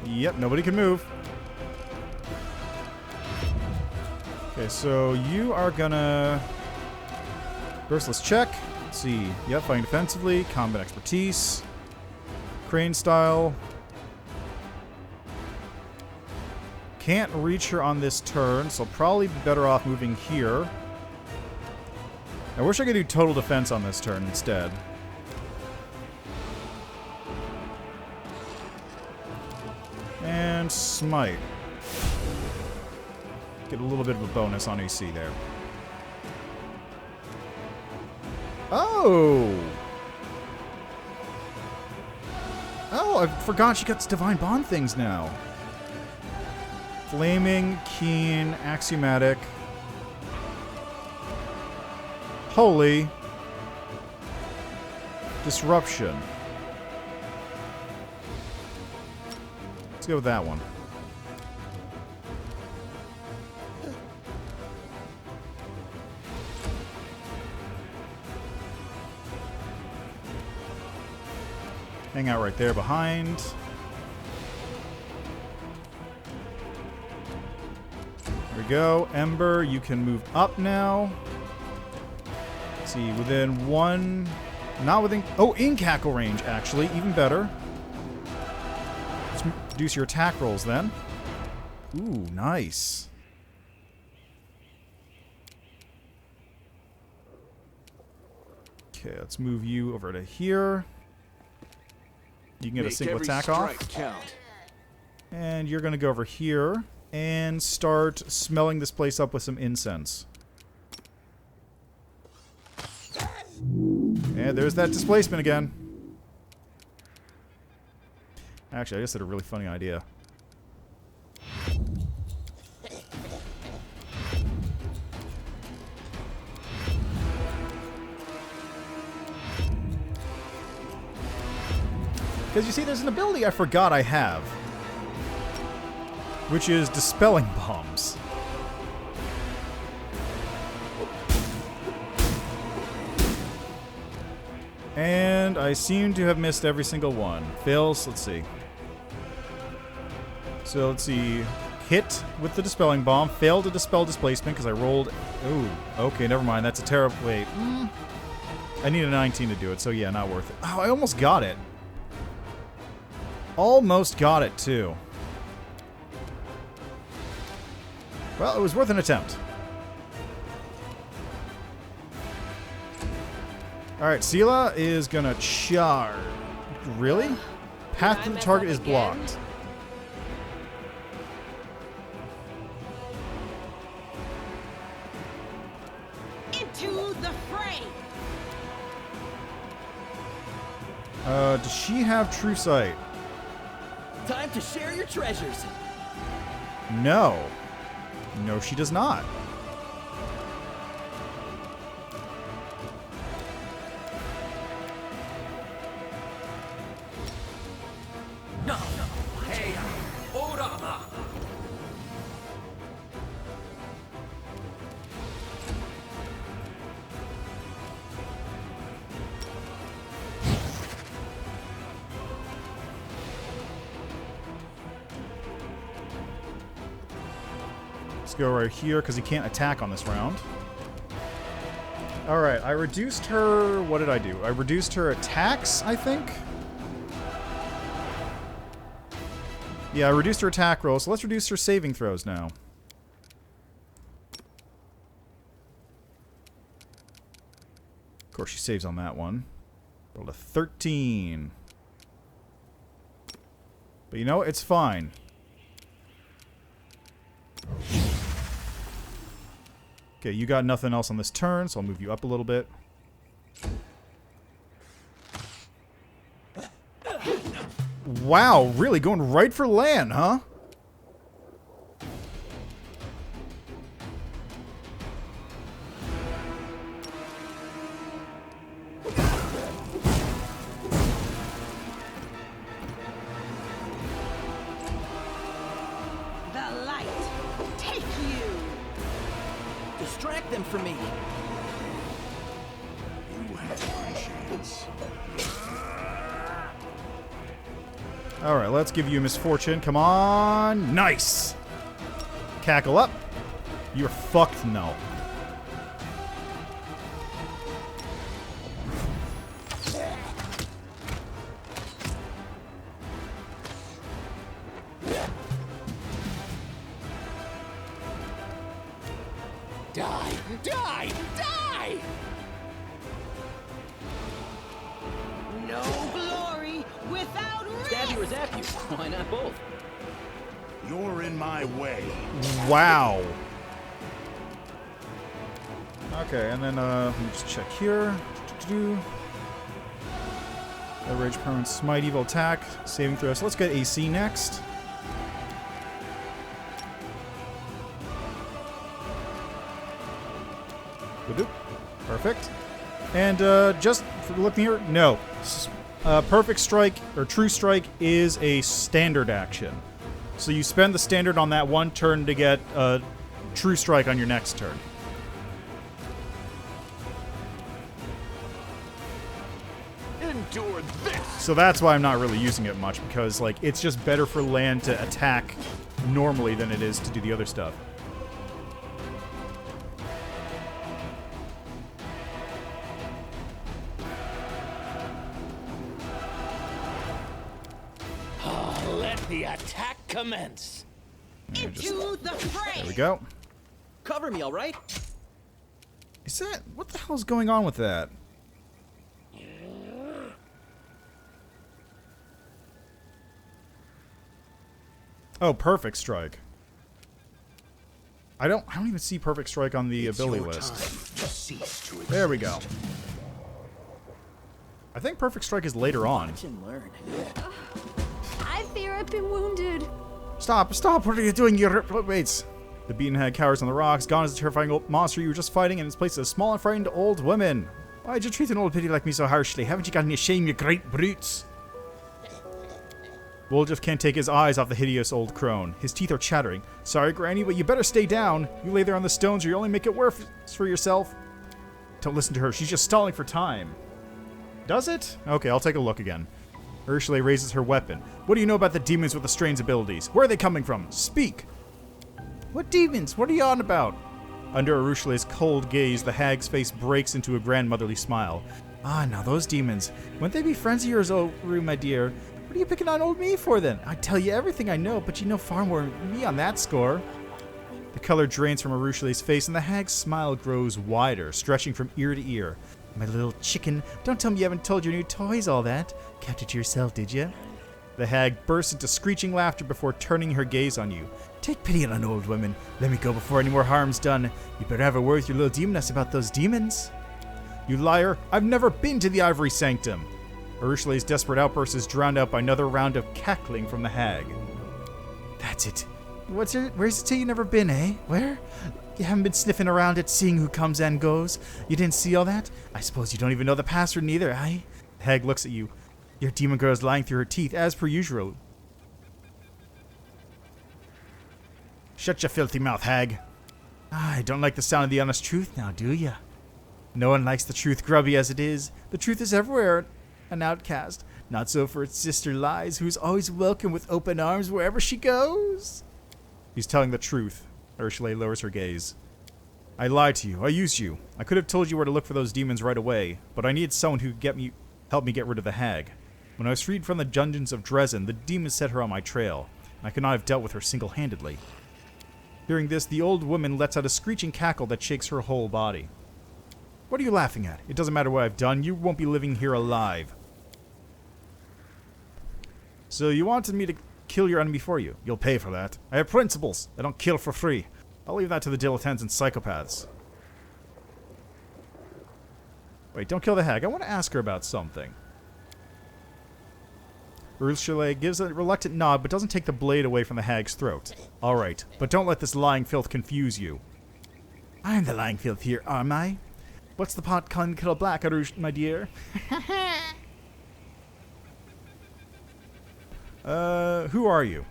Yep, nobody can move. Okay, so you are gonna Burst, check. Let's see. Yep, fighting defensively. Combat expertise. Crane style. Can't reach her on this turn, so I'll probably be better off moving here. I wish I could do total defense on this turn instead. And smite. Get a little bit of a bonus on AC there. Oh! Oh, I forgot she got Divine Bond things now. Flaming, Keen, Axiomatic. Holy. Disruption. Let's go with that one. Hang out right there behind. There we go. Ember, you can move up now. Let's see, within one... Not within... Oh, in cackle range, actually. Even better. Let's reduce your attack rolls, then. Ooh, nice. Okay, let's move you over to here. You can get a single attack off. Count. And you're going to go over here and start smelling this place up with some incense. And there's that displacement again. Actually, I just had a really funny idea. Because you see, there's an ability I forgot I have, which is Dispelling Bombs. And I seem to have missed every single one. Fails, let's see. So let's see. Hit with the Dispelling Bomb. Failed to dispel displacement because I rolled... Ooh, okay, never mind. That's a terrible... Wait. I need a 19 to do it, so yeah, not worth it. Oh, I almost got it. Almost got it, too. Well, it was worth an attempt. Alright, Sela is gonna charge. Really? Path to the target is blocked. Into the fray. Does she have True Sight? Time to share your treasures. No. No, she does not. No. Hey, Orama. Let's go right here because he can't attack on this round. Alright, I reduced her... What did I do? I reduced her attacks, I think? Yeah, I reduced her attack roll, so let's reduce her saving throws now. Of course, she saves on that one. Rolled a 13. But you know what? It's fine. Okay, you got nothing else on this turn, so I'll move you up a little bit. Wow, really going right for land, huh? The light. Take you. Distract them from me. You had one chance. Alright, let's give you a misfortune. Come on. Nice! Cackle up. You're fucked now. Die! Die! Die! No glory without Stab risk. you or zap you. Why not both? You're in my way. Wow. Okay, and then let me just check here. Rage permanent smite, evil attack, saving throw. So let's get AC next. Perfect. And just for looking here, no. Perfect strike or true strike is a standard action. So you spend the standard on that one turn to get a true strike on your next turn. Endure this! So that's why I'm not really using it much, because like it's just better for land to attack normally than it is to do the other stuff. Let the attack commence. Into the fray. There we go. Cover me, all right? Is that... what the hell's going on with that? Oh, perfect strike. I don't even see perfect strike on the ability list. There we go. I think perfect strike is later on. Watch and learn. I fear I've been wounded. Stop! What are you doing, you reprobates? The beaten hag cowers on the rocks. Gone is the terrifying old monster you were just fighting, and its place is a small and frightened old woman. Why'd you treat an old pity like me so harshly? Haven't you got any shame, you great brutes? Woljif can't take his eyes off the hideous old crone. His teeth are chattering. Sorry, Granny, but you better stay down. You lay there on the stones or you only make it worse for yourself. Don't listen to her. She's just stalling for time. Does it? Okay, I'll take a look again. Ursula raises her weapon. What do you know about the demons with the strange abilities? Where are they coming from? Speak! What demons? What are you on about? Under Ursula's cold gaze, the hag's face breaks into a grandmotherly smile. Ah, now those demons. Wouldn't they be friends of yours, oh, Rue, my dear? What are you picking on old me for, then? I tell you everything I know, but you know far more than me on that score. The color drains from Ursula's face, and the hag's smile grows wider, stretching from ear to ear. My little chicken, don't tell me you haven't told your new toys all that. Kept it to yourself, did you? The hag bursts into screeching laughter before turning her gaze on you. Take pity on an old woman. Let me go before any more harm's done. You better have a word with your little demoness about those demons. You liar! I've never been to the Ivory Sanctum! Ursula's desperate outburst is drowned out by another round of cackling from the hag. That's it. Where's it say you never been, eh? Where? You haven't been sniffing around it, seeing who comes and goes? You didn't see all that? I suppose you don't even know the password neither, eh? The hag looks at you. Your demon girl is lying through her teeth, as per usual. Shut your filthy mouth, hag. I don't like the sound of the honest truth now, do ya? No one likes the truth, grubby as it is. The truth is everywhere an outcast. Not so for its sister Lies, who's always welcome with open arms wherever she goes. He's telling the truth. Ursula lowers her gaze. I lied to you. I used you. I could have told you where to look for those demons right away, but I needed someone who could help me get rid of the hag. When I was freed from the dungeons of Dresden, the demons set her on my trail. I could not have dealt with her single-handedly. Hearing this, the old woman lets out a screeching cackle that shakes her whole body. What are you laughing at? It doesn't matter what I've done. You won't be living here alive. So you wanted me to kill your enemy for you. You'll pay for that. I have principles. I don't kill for free. I'll leave that to the dilettantes and psychopaths. Wait, don't kill the hag. I want to ask her about something. Ursula gives a reluctant nod, but doesn't take the blade away from the hag's throat. Alright, but don't let this lying filth confuse you. I'm the lying filth here, am I? What's the pot calling kettle black, my dear? Who are you?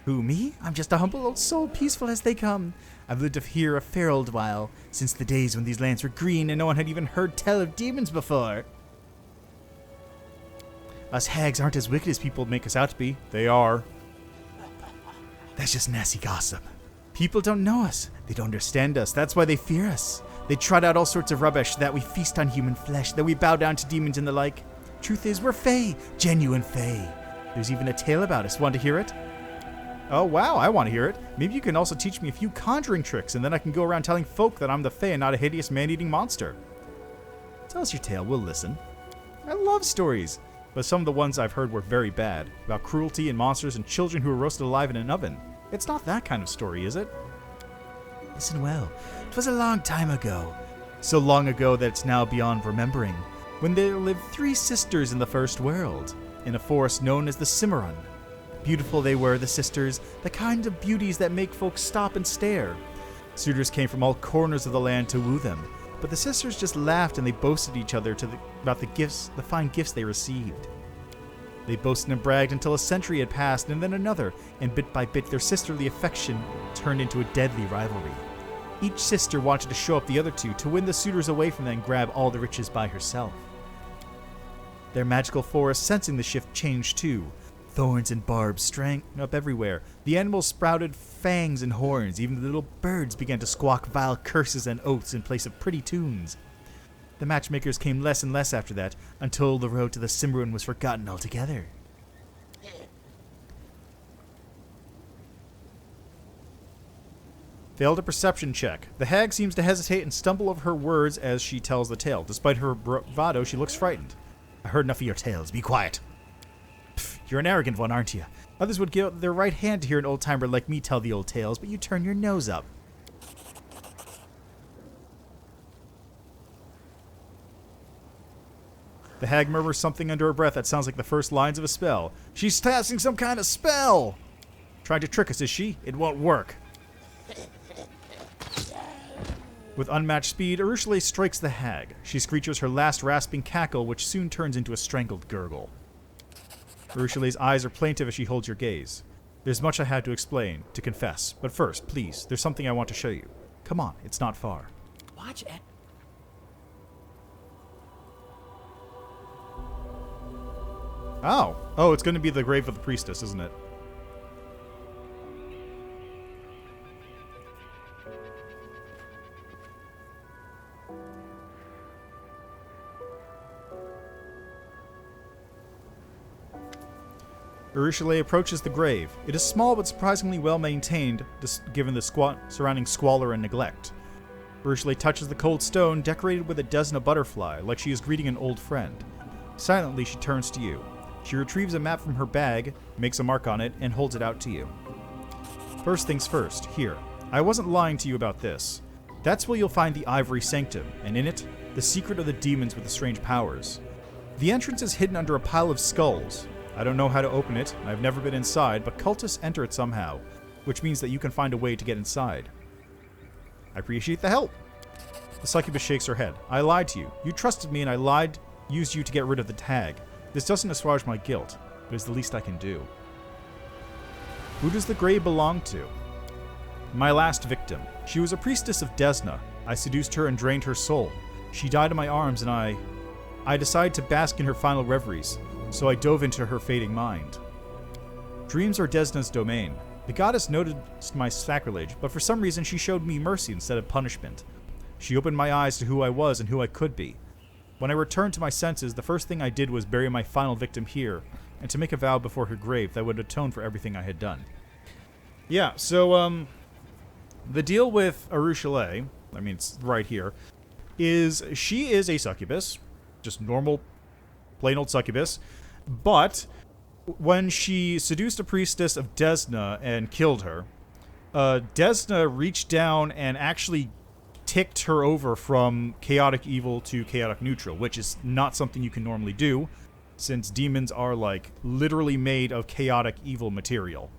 Who, me? I'm just a humble old soul, peaceful as they come. I've lived here a fair old while, since the days when these lands were green and no one had even heard tell of demons before. Us hags aren't as wicked as people make us out to be. They are. That's just nasty gossip. People don't know us. They don't understand us. That's why they fear us. They trot out all sorts of rubbish, that we feast on human flesh, that we bow down to demons and the like. Truth is, we're fae. Genuine fae. There's even a tale about us. Want to hear it? Oh, wow, I want to hear it. Maybe you can also teach me a few conjuring tricks, and then I can go around telling folk that I'm the Fae and not a hideous man-eating monster. Tell us your tale, we'll listen. I love stories, but some of the ones I've heard were very bad, about cruelty and monsters and children who were roasted alive in an oven. It's not that kind of story, is it? Listen well. 'Twas a long time ago. So long ago that it's now beyond remembering, when there lived 3 sisters in the first world, in a forest known as the Cimarron. Beautiful they were, the sisters, the kind of beauties that make folks stop and stare. Suitors came from all corners of the land to woo them, but the sisters just laughed and they boasted each other about the fine gifts they received. They boasted and bragged until a century had passed, and then another, and bit by bit their sisterly affection turned into a deadly rivalry. Each sister wanted to show up the other 2 to win the suitors away from them and grab all the riches by herself. Their magical forest, sensing the shift, changed too. Thorns and barbs sprang up everywhere. The animals sprouted fangs and horns. Even the little birds began to squawk vile curses and oaths in place of pretty tunes. The matchmakers came less and less after that, until the road to the Cimarron was forgotten altogether. Failed a perception check. The hag seems to hesitate and stumble over her words as she tells the tale. Despite her bravado, she looks frightened. I heard enough of your tales. Be quiet. Pff, you're an arrogant one, aren't you? Others would give their right hand to hear an old-timer like me tell the old tales, but you turn your nose up. The hag murmurs something under her breath that sounds like the first lines of a spell. She's casting some kind of spell! Trying to trick us, is she? It won't work. With unmatched speed, Urushiele strikes the hag. She screeches her last rasping cackle, which soon turns into a strangled gurgle. Urushiele's eyes are plaintive as she holds your gaze. There's much I have to explain, to confess, but first, please, there's something I want to show you. Come on, it's not far. Watch it. Oh, it's going to be the grave of the priestess, isn't it? Urushiele approaches the grave. It is small but surprisingly well maintained, given the surrounding squalor and neglect. Urushiele touches the cold stone, decorated with a Desna butterfly, like she is greeting an old friend. Silently, she turns to you. She retrieves a map from her bag, makes a mark on it, and holds it out to you. First things first, here. I wasn't lying to you about this. That's where you'll find the Ivory Sanctum, and in it, the secret of the demons with the strange powers. The entrance is hidden under a pile of skulls. I don't know how to open it, I've never been inside, but cultists enter it somehow, which means that you can find a way to get inside. I appreciate the help. The succubus shakes her head. I lied to you. You trusted me and I used you to get rid of the tag. This doesn't assuage my guilt, but it's the least I can do. Who does the grave belong to? My last victim. She was a priestess of Desna. I seduced her and drained her soul. She died in my arms and I decided to bask in her final reveries, so I dove into her fading mind. Dreams are Desna's domain. The goddess noticed my sacrilege, but for some reason she showed me mercy instead of punishment. She opened my eyes to who I was and who I could be. When I returned to my senses, the first thing I did was bury my final victim here, and to make a vow before her grave that would atone for everything I had done. Yeah, so, the deal with Urushiele, I mean, it's right here, is she is a succubus, just normal, plain old succubus, but when she seduced a priestess of Desna and killed her, Desna reached down and actually ticked her over from chaotic evil to chaotic neutral, which is not something you can normally do, since demons are, like, literally made of chaotic evil material.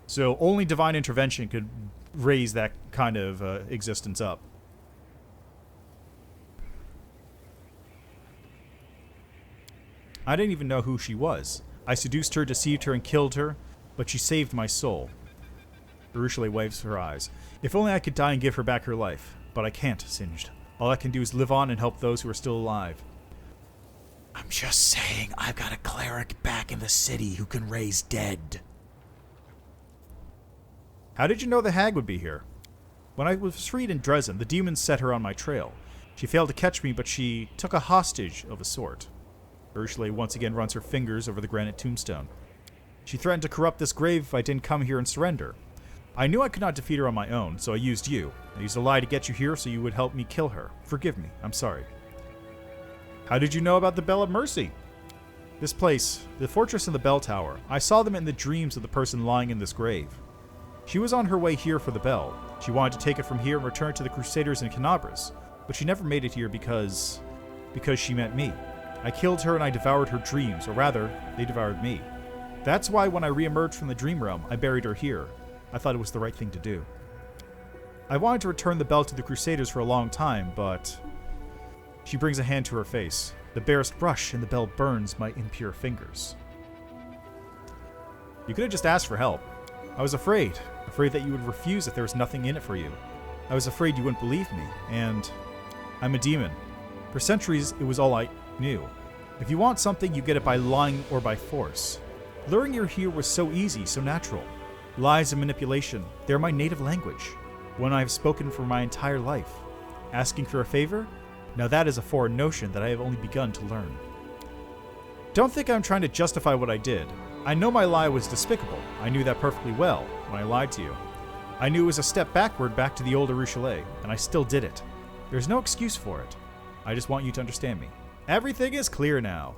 So only divine intervention could raise that kind of existence up. I didn't even know who she was. I seduced her, deceived her, and killed her, but she saved my soul. Urushiele waves her eyes. If only I could die and give her back her life. But I can't, Singed. All I can do is live on and help those who are still alive. I'm just saying, I've got a cleric back in the city who can raise dead. How did you know the hag would be here? When I was freed in Dresden, the demons set her on my trail. She failed to catch me, but she took a hostage of a sort. Urushiele once again runs her fingers over the granite tombstone. She threatened to corrupt this grave if I didn't come here and surrender. I knew I could not defeat her on my own, so I used you. I used a lie to get you here so you would help me kill her. Forgive me. I'm sorry. How did you know about the Bell of Mercy? This place, the fortress and the bell tower. I saw them in the dreams of the person lying in this grave. She was on her way here for the bell. She wanted to take it from here and return it to the Crusaders in Canabras, but she never made it here because she met me. I killed her and I devoured her dreams, or rather, they devoured me. That's why when I re-emerged from the dream realm, I buried her here. I thought it was the right thing to do. I wanted to return the bell to the Crusaders for a long time, but... She brings a hand to her face. The barest brush and the bell burns my impure fingers. You could have just asked for help. I was afraid that you would refuse if there was nothing in it for you. I was afraid you wouldn't believe me, and I'm a demon. For centuries, it was all I knew. If you want something, you get it by lying or by force. Luring you here was so easy, so natural. Lies and manipulation, they're my native language, one I have spoken for my entire life. Asking for a favor? Now that is a foreign notion that I have only begun to learn. Don't think I'm trying to justify what I did. I know my lie was despicable. I knew that perfectly well when I lied to you. I knew it was a step backward back to the old Arushalet, and I still did it. There's no excuse for it. I just want you to understand me. Everything is clear now.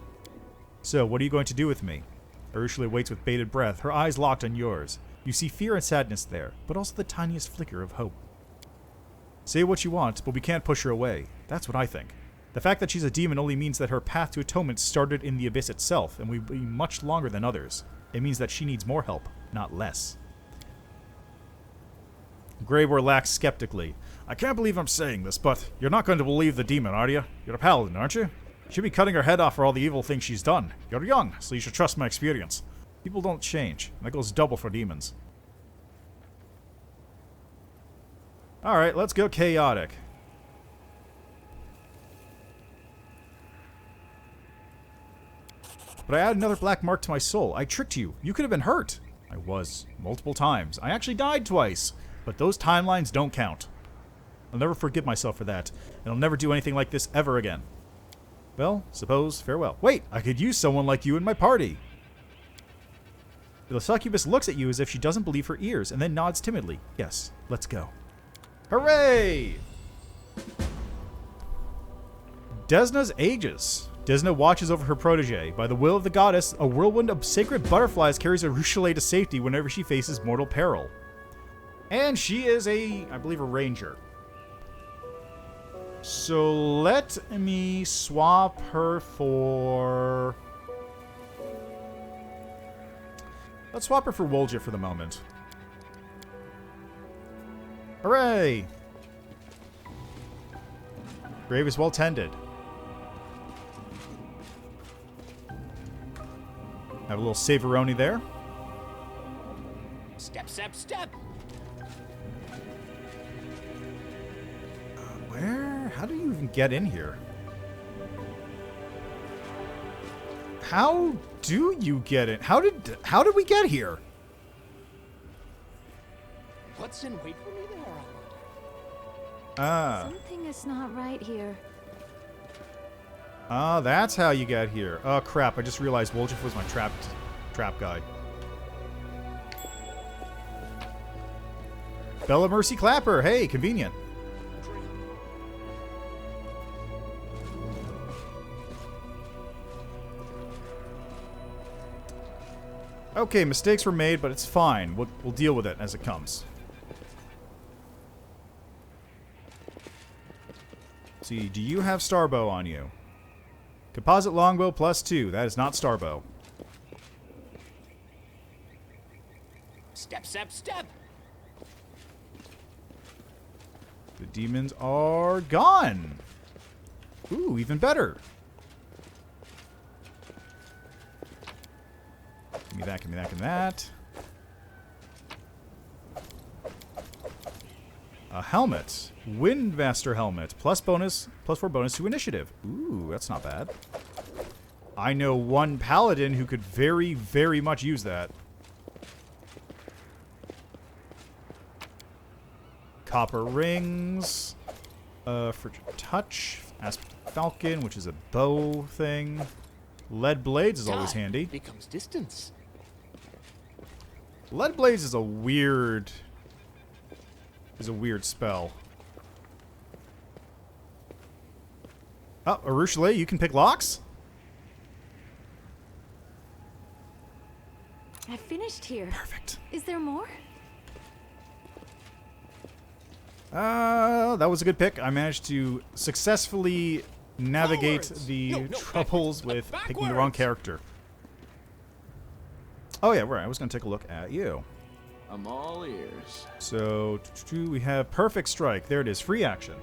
So, what are you going to do with me? Arushalet waits with bated breath, her eyes locked on yours. You see fear and sadness there, but also the tiniest flicker of hope. Say what you want, but we can't push her away. That's what I think. The fact that she's a demon only means that her path to atonement started in the abyss itself, and will be much longer than others. It means that she needs more help, not less. Greyboar laughed skeptically. I can't believe I'm saying this, but you're not going to believe the demon, are you? You're a paladin, aren't you? She'll be cutting her head off for all the evil things she's done. You're young, so you should trust my experience. People don't change. That goes double for demons. Alright, let's go chaotic. But I added another black mark to my soul. I tricked you. You could have been hurt. I was. Multiple times. I actually died twice. But those timelines don't count. I'll never forgive myself for that. And I'll never do anything like this ever again. Well, suppose farewell. Wait, I could use someone like you in my party. The Succubus looks at you as if she doesn't believe her ears, and then nods timidly. Yes, let's go. Hooray! Desna's ages. Desna watches over her protege. By the will of the goddess, a whirlwind of sacred butterflies carries Arushalet to safety whenever she faces mortal peril. And she is I believe, a ranger. So let me swap her for... Let's swap her for Wolja for the moment. Hooray! Grave is well tended. Have a little Savaroni there. Step, step, step. Where? How do you even get in here? How do you get in? How did we get here? What's in wait for me there? Something is not right here. That's how you get here. Oh crap, I just realized Woljif was my trap guy. Bella Mercy Clapper, hey, convenient. Okay, mistakes were made, but it's fine. We'll deal with it as it comes. See, do you have Starbow on you? Composite longbow +2. That is not Starbow. Step, step, step. The demons are gone. Ooh, even better. Give me that, give me that, give me that. A helmet. Windmaster helmet. +4 bonus to initiative. Ooh, that's not bad. I know one paladin who could very, very much use that. Copper rings. Frigid touch. Asp falcon, which is a bow thing. Lead blades is always handy. Becomes distance. Lead Blaze is a weird spell. Oh, Arushale, you can pick locks? I finished here. Perfect. Is there more? That was a good pick. I managed to successfully navigate Forwards. the No, troubles backwards. with picking the wrong character. Oh yeah, right. I was going to take a look at you. I'm all ears. So, we have Perfect Strike. There it is. Free action.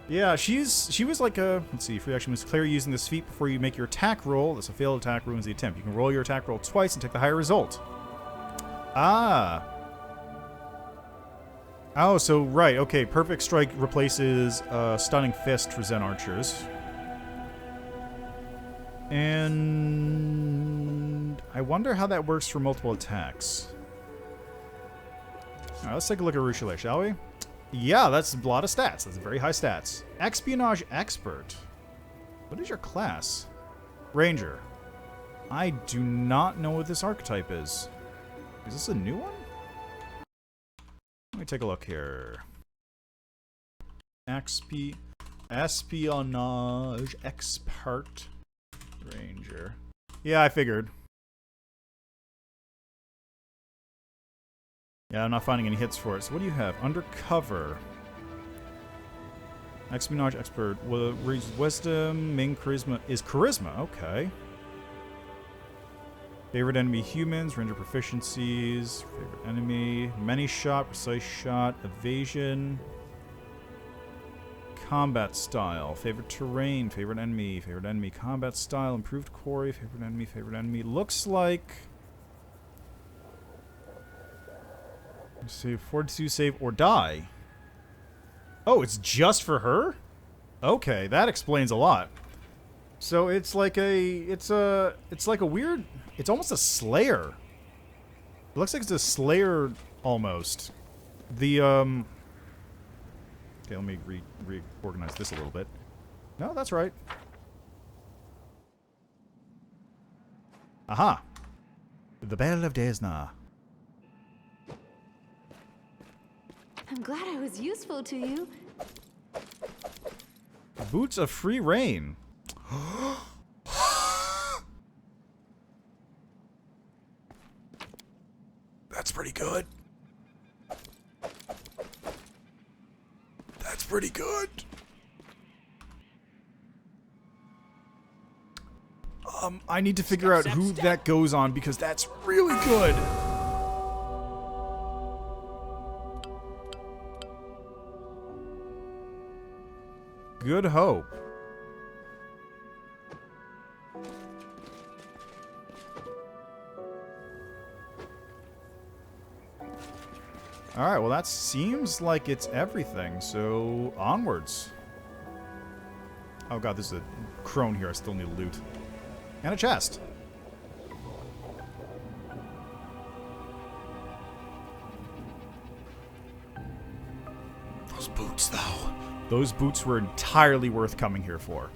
Yeah, she was like a... Let's see. Free action was clear using this feat before you make your attack roll. That's a failed attack ruins the attempt. You can roll your attack roll twice and take the higher result. Ah. Oh, so, right. Okay, Perfect Strike replaces Stunning Fist for Zen Archers. And I wonder how that works for multiple attacks. Alright, let's take a look at Arushale, shall we? Yeah, that's a lot of stats. That's very high stats. Espionage Expert. What is your class? Ranger. I do not know what this archetype is. Is this a new one? Let me take a look here. Espionage Expert. Ranger. Yeah, I figured. Yeah, I'm not finding any hits for it. So what do you have? Undercover. Espionage Expert. Well, Wisdom, main Charisma. Is Charisma. Okay. Favorite enemy humans. Ranger proficiencies. Favorite enemy. Many shot. Precise shot. Evasion. Combat style. Favorite terrain. Favorite enemy. Favorite enemy. Combat style. Improved quarry. Favorite enemy. Favorite enemy. Looks like... Save, Fortitude save, or die. Oh, it's just for her? Okay, that explains a lot. So it's like it's like a weird, it's almost a Slayer. It looks like it's a Slayer almost. The okay, let me reorganize this a little bit. No, that's right. Aha. The Bell of Desna. I'm glad I was useful to you. Boots of Free Reign. That's pretty good. That's pretty good. I need to figure out who that goes on because that's really good. Good Hope. Alright, well that seems like it's everything, so onwards. Oh god, there's a crone here, I still need loot. And a chest. Those boots, though. Those boots were entirely worth coming here for.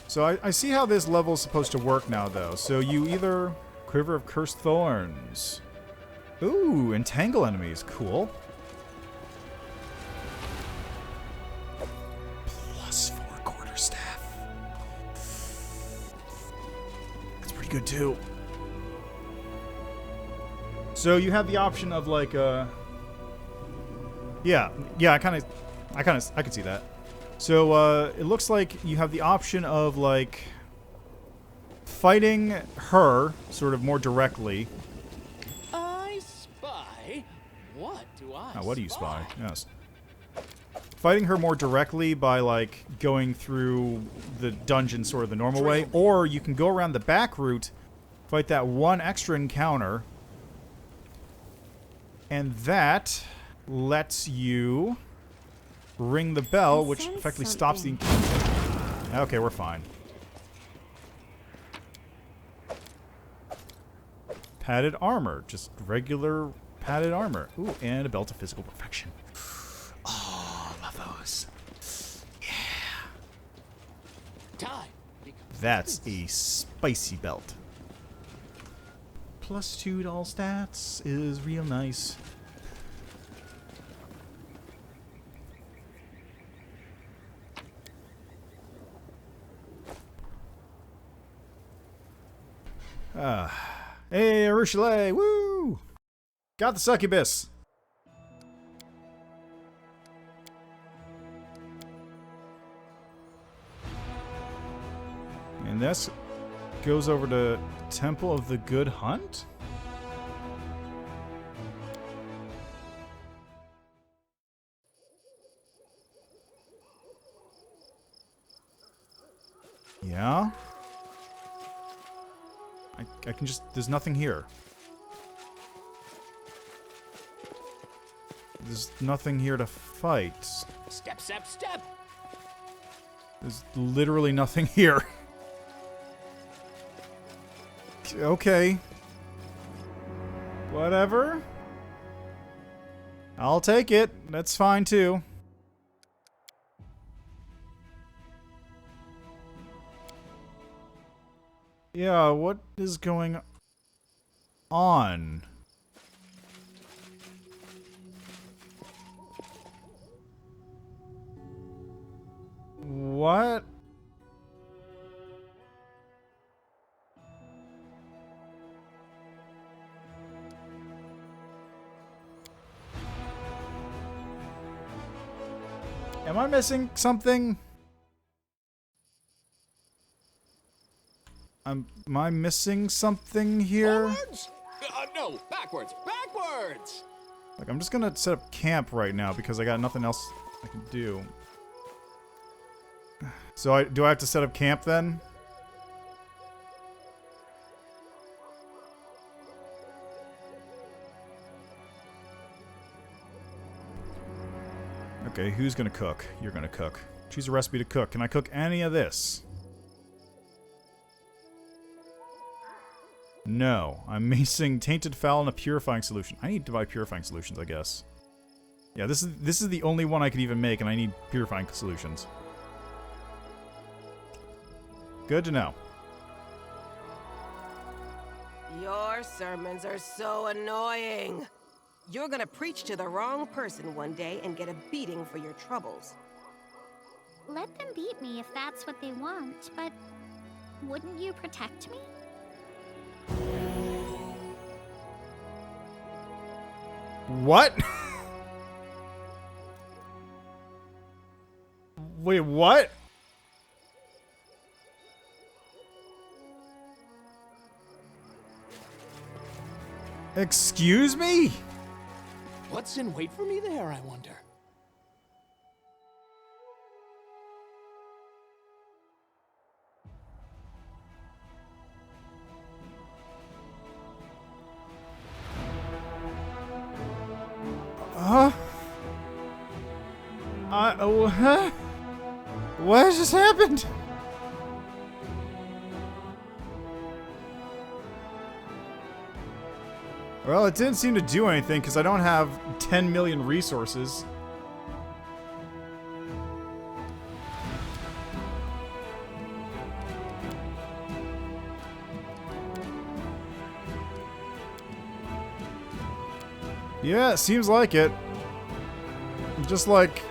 So I see how this level is supposed to work now, though. So you either... Quiver of Cursed Thorns. Ooh, entangle enemies. Cool. +4 quarterstaff. That's pretty good, too. So you have the option of, like, Yeah, I can see that. So, it looks like you have the option of, like, fighting her sort of more directly. I spy. What do I Oh, what do you spy? Yes. Fighting her more directly by, like, going through the dungeon sort of the normal way. Or you can go around the back route, fight that one extra encounter. And that lets you... ring the bell, which effectively stops the encounter. Okay, we're fine. padded armor. Just regular padded armor. Ooh, and a belt of physical perfection. Oh, love those. Yeah. Time. That's a spicy belt. +2 to all stats is real nice. Hey, Arushale, woo! Got the Succubus. And this goes over to Temple of the Good Hunt? Yeah? I can just... There's nothing here. There's nothing here to fight. Step, step, step. There's literally nothing here. Okay. Whatever. I'll take it. That's fine too. Yeah, what is going on? What? Am I missing something? Am I missing something here? Forwards? No, backwards, backwards. Like, I'm just gonna set up camp right now because I got nothing else I can do. So do I have to set up camp then? Okay, who's gonna cook? You're gonna cook. Choose a recipe to cook. Can I cook any of this? No. I'm mixing tainted fowl and a purifying solution. I need to buy purifying solutions, I guess. Yeah, this is the only one I could even make, and I need purifying solutions. Good to know. Your sermons are so annoying. You're gonna preach to the wrong person one day and get a beating for your troubles. Let them beat me if that's what they want, but wouldn't you protect me? What? Wait, what? Excuse me? What's in wait for me there, I wonder? Huh? Huh? What has just happened? Well, it didn't seem to do anything because I don't have 10 million resources. Yeah, it seems like it. Just like,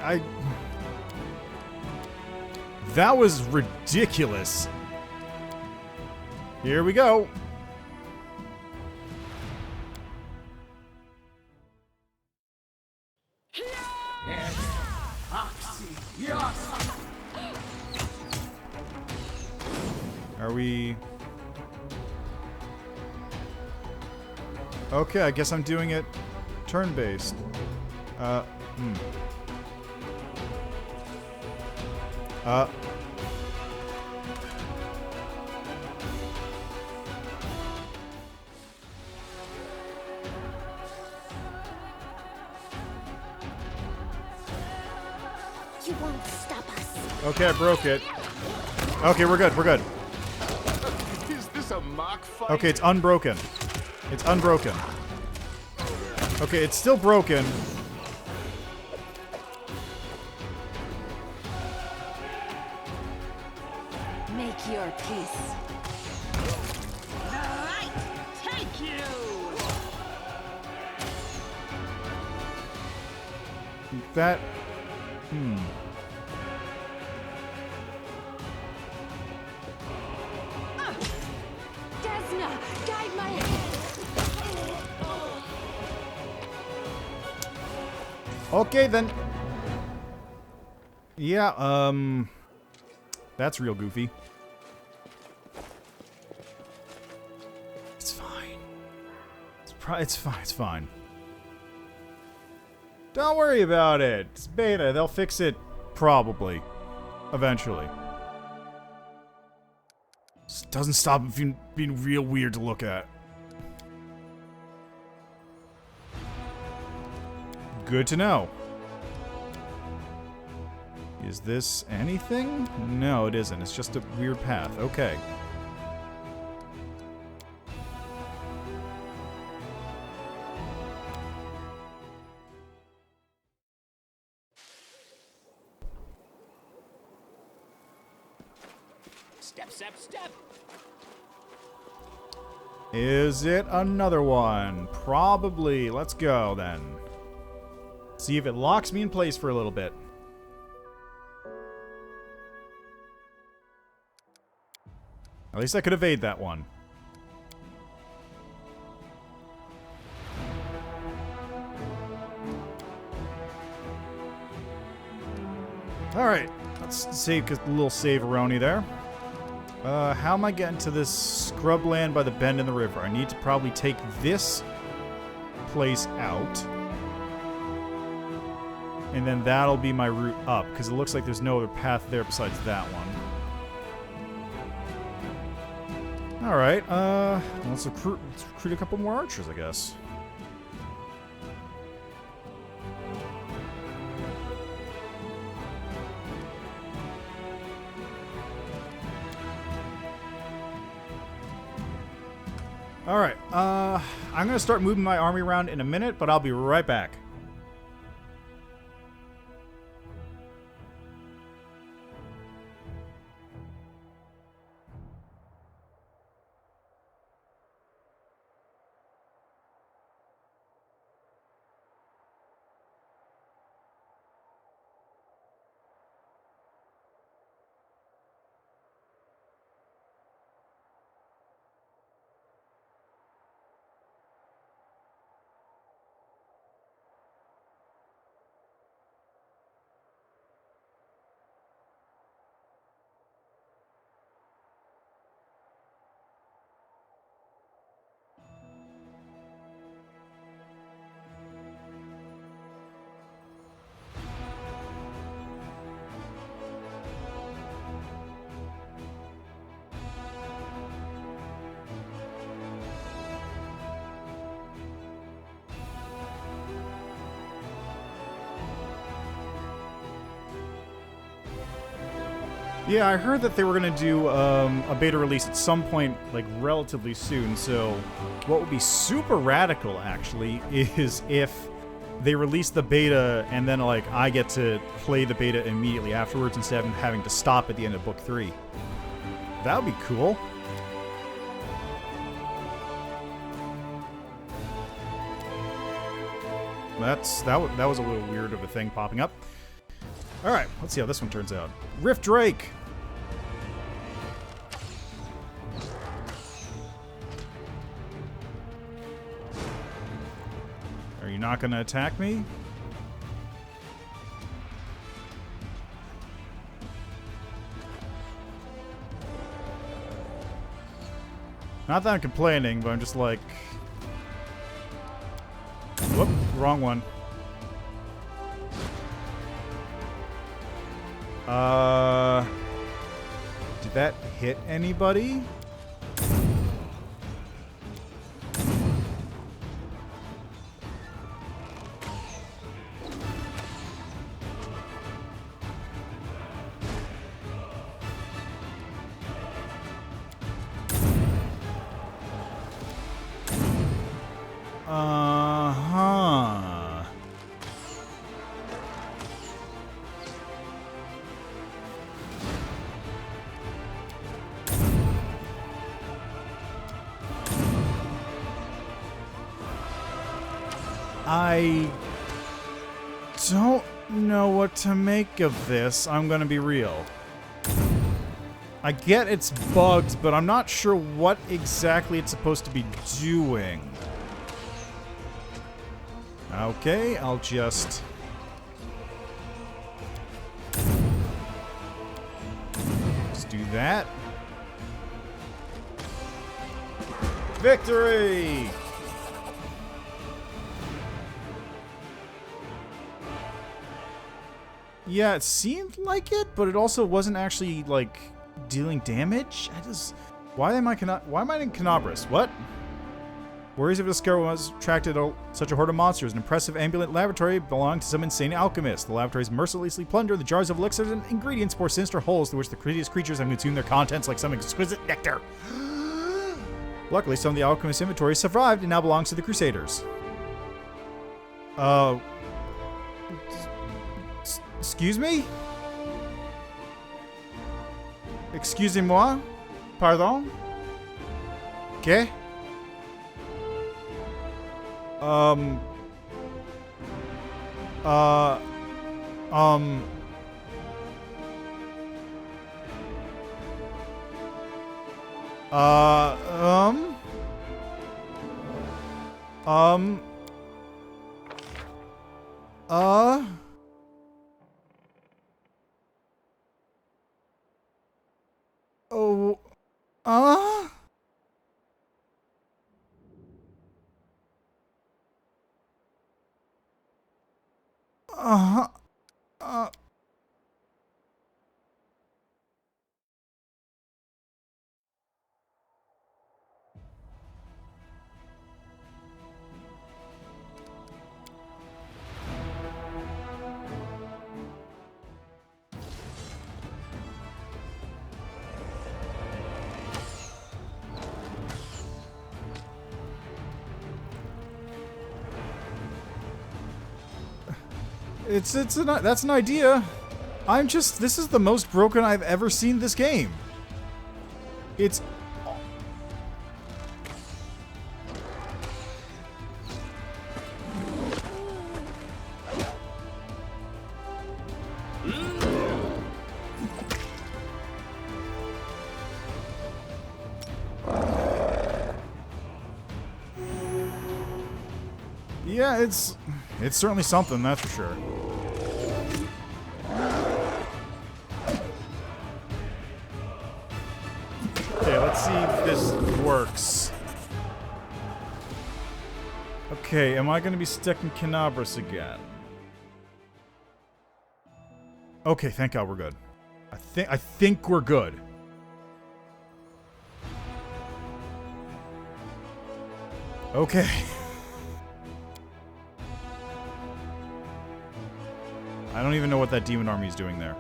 That was ridiculous. Here we go. Are we... Okay, I guess I'm doing it turn-based. You won't stop us. Okay, I broke it. Okay, we're good, we're good. Is this a mock fight? Okay, it's unbroken. It's unbroken. Okay, it's still broken. Make your peace. The light take you! That... Desna, guide my hand! Okay, then. Yeah, that's real goofy. It's fine. It's fine, it's fine. Don't worry about it. It's beta. They'll fix it, probably. Eventually. Just doesn't stop it being real weird to look at. Good to know. Is this anything? No, it isn't. It's just a weird path. Okay. Step, step, step. Is it another one? Probably. Let's go then. See if it locks me in place for a little bit. At least I could evade that one. Alright, let's save a little save-a-roni there. How am I getting to this scrubland by the bend in the river? I need to probably take this place out. And then that'll be my route up, because it looks like there's no other path there besides that one. Alright, let's recruit a couple more archers, I guess. Alright, I'm gonna start moving my army around in a minute, but I'll be right back. Yeah, I heard that they were going to do a beta release at some point, like, relatively soon, so what would be super radical, actually, is if they release the beta and then, like, I get to play the beta immediately afterwards instead of having to stop at the end of Book 3. That would be cool. That was a little weird of a thing popping up. Alright, let's see how this one turns out. Rift Drake! Are you not gonna attack me? Not that I'm complaining, but I'm just like... Whoop, wrong one. Did that hit anybody? I don't know what to make of this. I'm gonna be real. I get it's bugged, but I'm not sure what exactly it's supposed to be doing. Okay, I'll just... do that. Victory! Yeah, it seemed like it, but it also wasn't actually, like, dealing damage. Why am I in Canabras? What? Worries of discovery was attracted such a horde of monsters. An impressive ambulante laboratory belonged to some insane alchemist. The laboratories mercilessly plunder the jars of elixirs and ingredients pour sinister holes through which the greediest creatures have consumed their contents like some exquisite nectar. Luckily, some of the alchemist's inventory survived and now belongs to the Crusaders. Excuse me? Excusez-moi? Pardon? Que? That's an idea. This is the most broken I've ever seen this game. It's... Yeah, it's certainly something, that's for sure. Okay, let's see if this works. Okay, am I going to be stuck in Canabras again? Okay, thank God we're good. I think we're good. Okay. I don't even know what that demon army is doing there.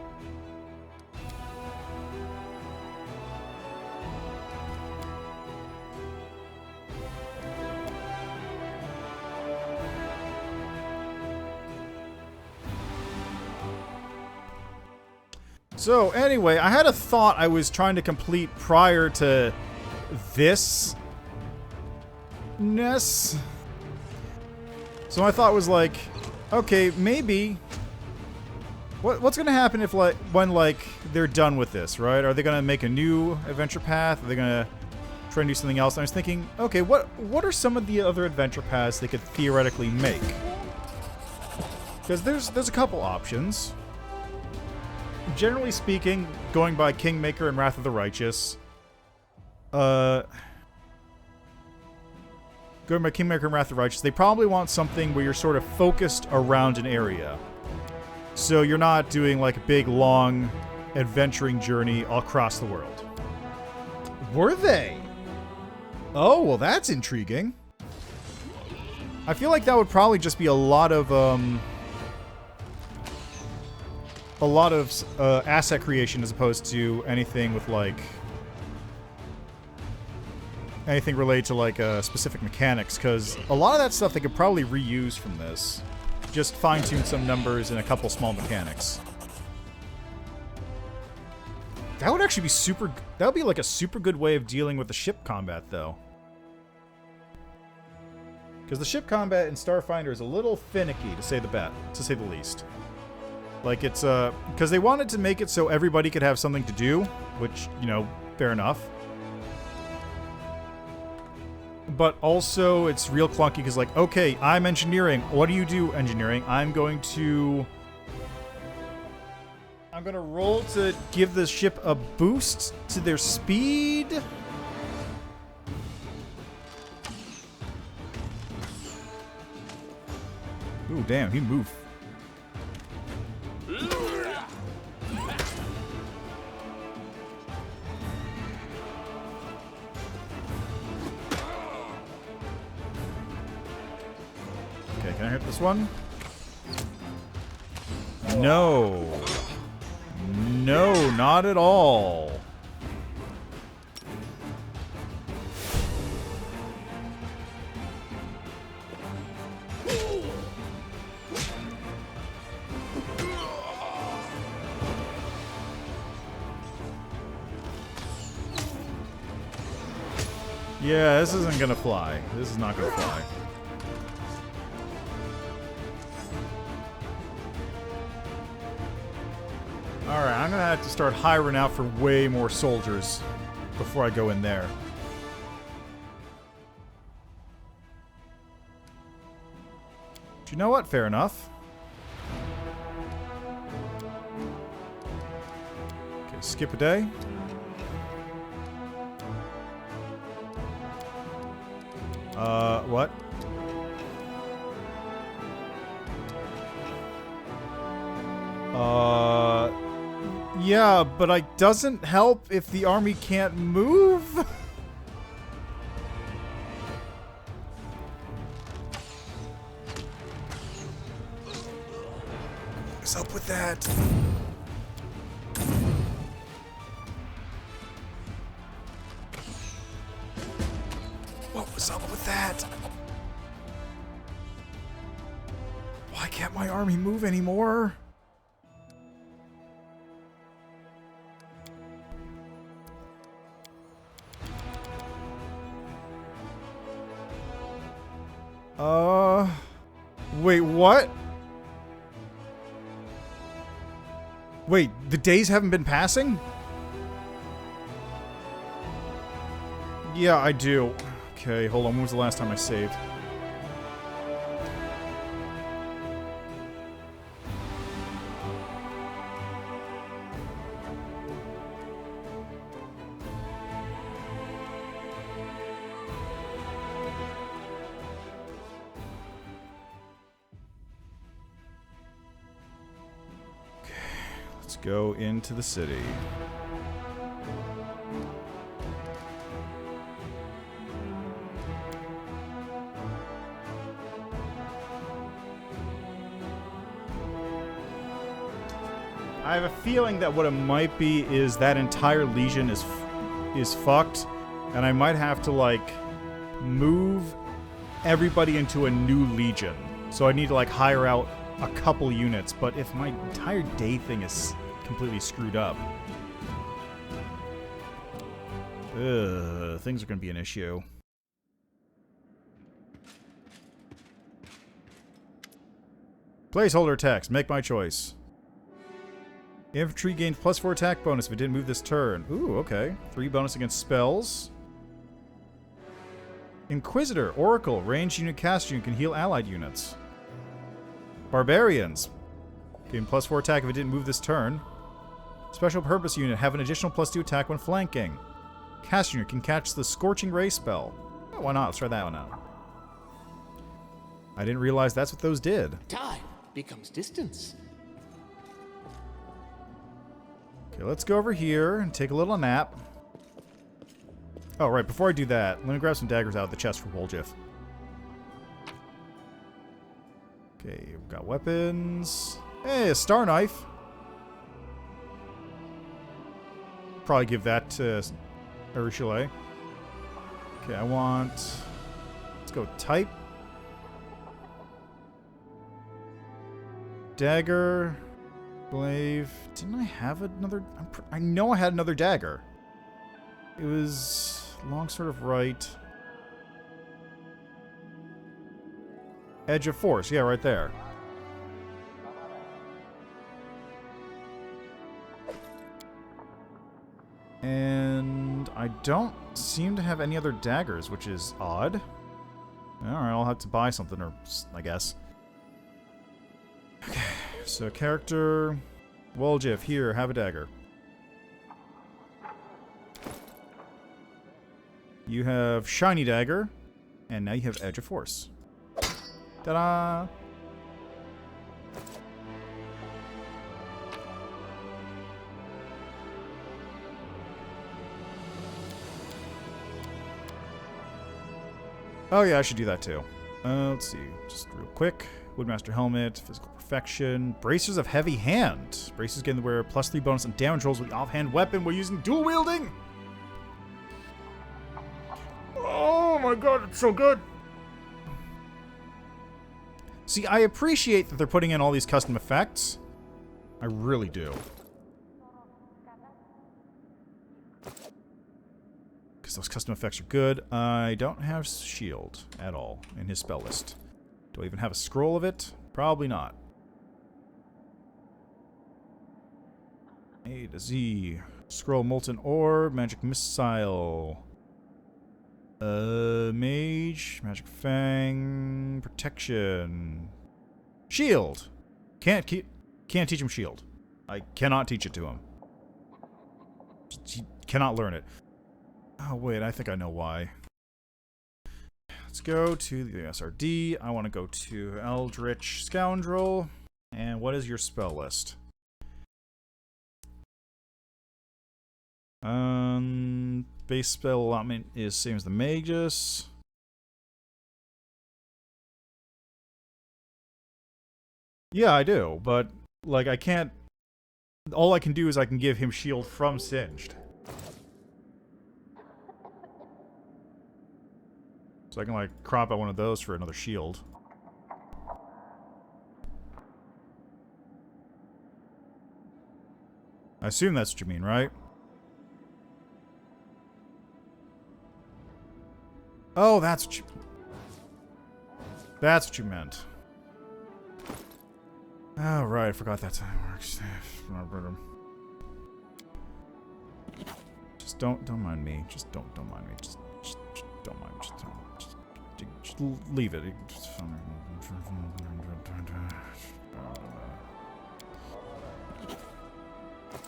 So, anyway, I had a thought I was trying to complete prior to this. So my thought was like, okay, maybe... What's gonna happen if, like, when, like, they're done with this, right? Are they gonna make a new adventure path? Are they gonna try and do something else? And I was thinking, okay, what are some of the other adventure paths they could theoretically make? Because there's a couple options. Generally speaking, going by Kingmaker and Wrath of the Righteous. Going by Kingmaker and Wrath of the Righteous, they probably want something where you're sort of focused around an area. So you're not doing like a big, long, adventuring journey all across the world. Were they? Oh, well that's intriguing. I feel like that would probably just be a lot of asset creation as opposed to anything with like... anything related to like specific mechanics, because a lot of that stuff they could probably reuse from this. Just fine-tune some numbers and a couple small mechanics. That would actually be super... that would be like a super good way of dealing with the ship combat, though. Because the ship combat in Starfinder is a little finicky, to say the least. Like, it's, because they wanted to make it so everybody could have something to do, which, you know, fair enough. But also, it's real clunky, because, like, okay, I'm engineering. What do you do, engineering? I'm gonna roll to give the ship a boost to their speed. Ooh, damn, he moved. Okay, can I hit this one? No. No, not at all. Yeah, this isn't gonna fly. This is not gonna fly. Alright, I'm gonna have to start hiring out for way more soldiers before I go in there. Do you know what? Fair enough. Okay, skip a day. What? Yeah, but it doesn't help if the army can't move. What's up with that? What was up with that? Why can't my army move anymore? Wait, what? Wait, the days haven't been passing? Yeah, I do. Okay, hold on. When was the last time I saved? Go into the city. I have a feeling that what it might be is that entire legion is fucked, and I might have to like move everybody into a new legion. So I need to like hire out a couple units, but if my entire day thing is completely screwed up, things are going to be an issue. Placeholder text. Make my choice. Infantry gained +4 attack bonus if it didn't move this turn. Ooh, okay. 3 bonus against spells. Inquisitor, Oracle, ranged unit, cast unit can heal allied units. Barbarians. Gain +4 attack if it didn't move this turn. Special purpose unit have an additional +2 attack when flanking. Cast unit can catch the Scorching Ray spell. Oh, why not? Let's try that one out. I didn't realize that's what those did. Time becomes distance. Okay, let's go over here and take a little nap. Oh, right, before I do that, let me grab some daggers out of the chest for Woljif. Okay, we've got weapons. Hey, a star knife. Probably give that to Urushalay. Okay, I want... Let's go type. Dagger. Glaive. Didn't I have another... I know I had another dagger. It was longsword of right. Edge of Force. Yeah, right there. And I don't seem to have any other daggers, which is odd. Alright, I'll have to buy something, or I guess. Okay, so character... Woljif, here, have a dagger. You have Shiny Dagger, and now you have Edge of Force. Ta-da! Oh yeah, I should do that too. Let's see, just real quick. Woodmaster Helmet, Physical Perfection, Bracers of Heavy Hand. Bracers get to wear +3 bonus on damage rolls with the offhand weapon while using dual wielding. Oh my god, it's so good. See, I appreciate that they're putting in all these custom effects. I really do. Because those custom effects are good. I don't have shield at all in his spell list. Do I even have a scroll of it? Probably not. A to Z. Scroll Molten Orb, Magic Missile. Mage, Magic Fang, Protection. Shield! Can't teach him shield. I cannot teach it to him. He cannot learn it. Oh, wait, I think I know why. Let's go to the SRD. I want to go to Eldritch Scoundrel. And what is your spell list? Base spell allotment is same as the Magus. Yeah, I do, but, like, I can't... All I can do is I can give him shield from Singed. So I can, like, crop out one of those for another shield. I assume that's what you mean, right? Oh, that's what you... That's what you meant. Oh, right, I forgot that's how it works. Just don't mind me. Just don't mind me. Just don't mind me. Just leave it.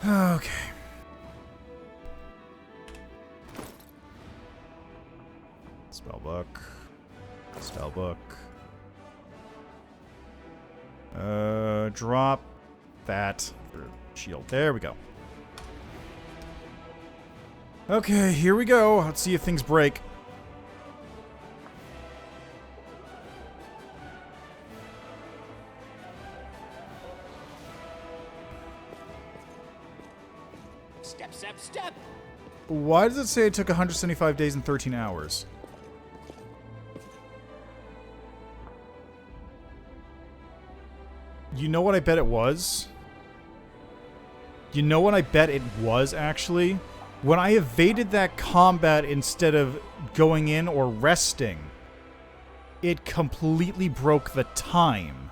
Okay. Spellbook. Spellbook. Drop that for shield. There we go. Okay, here we go. Let's see if things break. Step, step, step! Why does it say it took 175 days and 13 hours? You know what I bet it was? You know what I bet it was, actually? When I evaded that combat instead of going in or resting, it completely broke the time.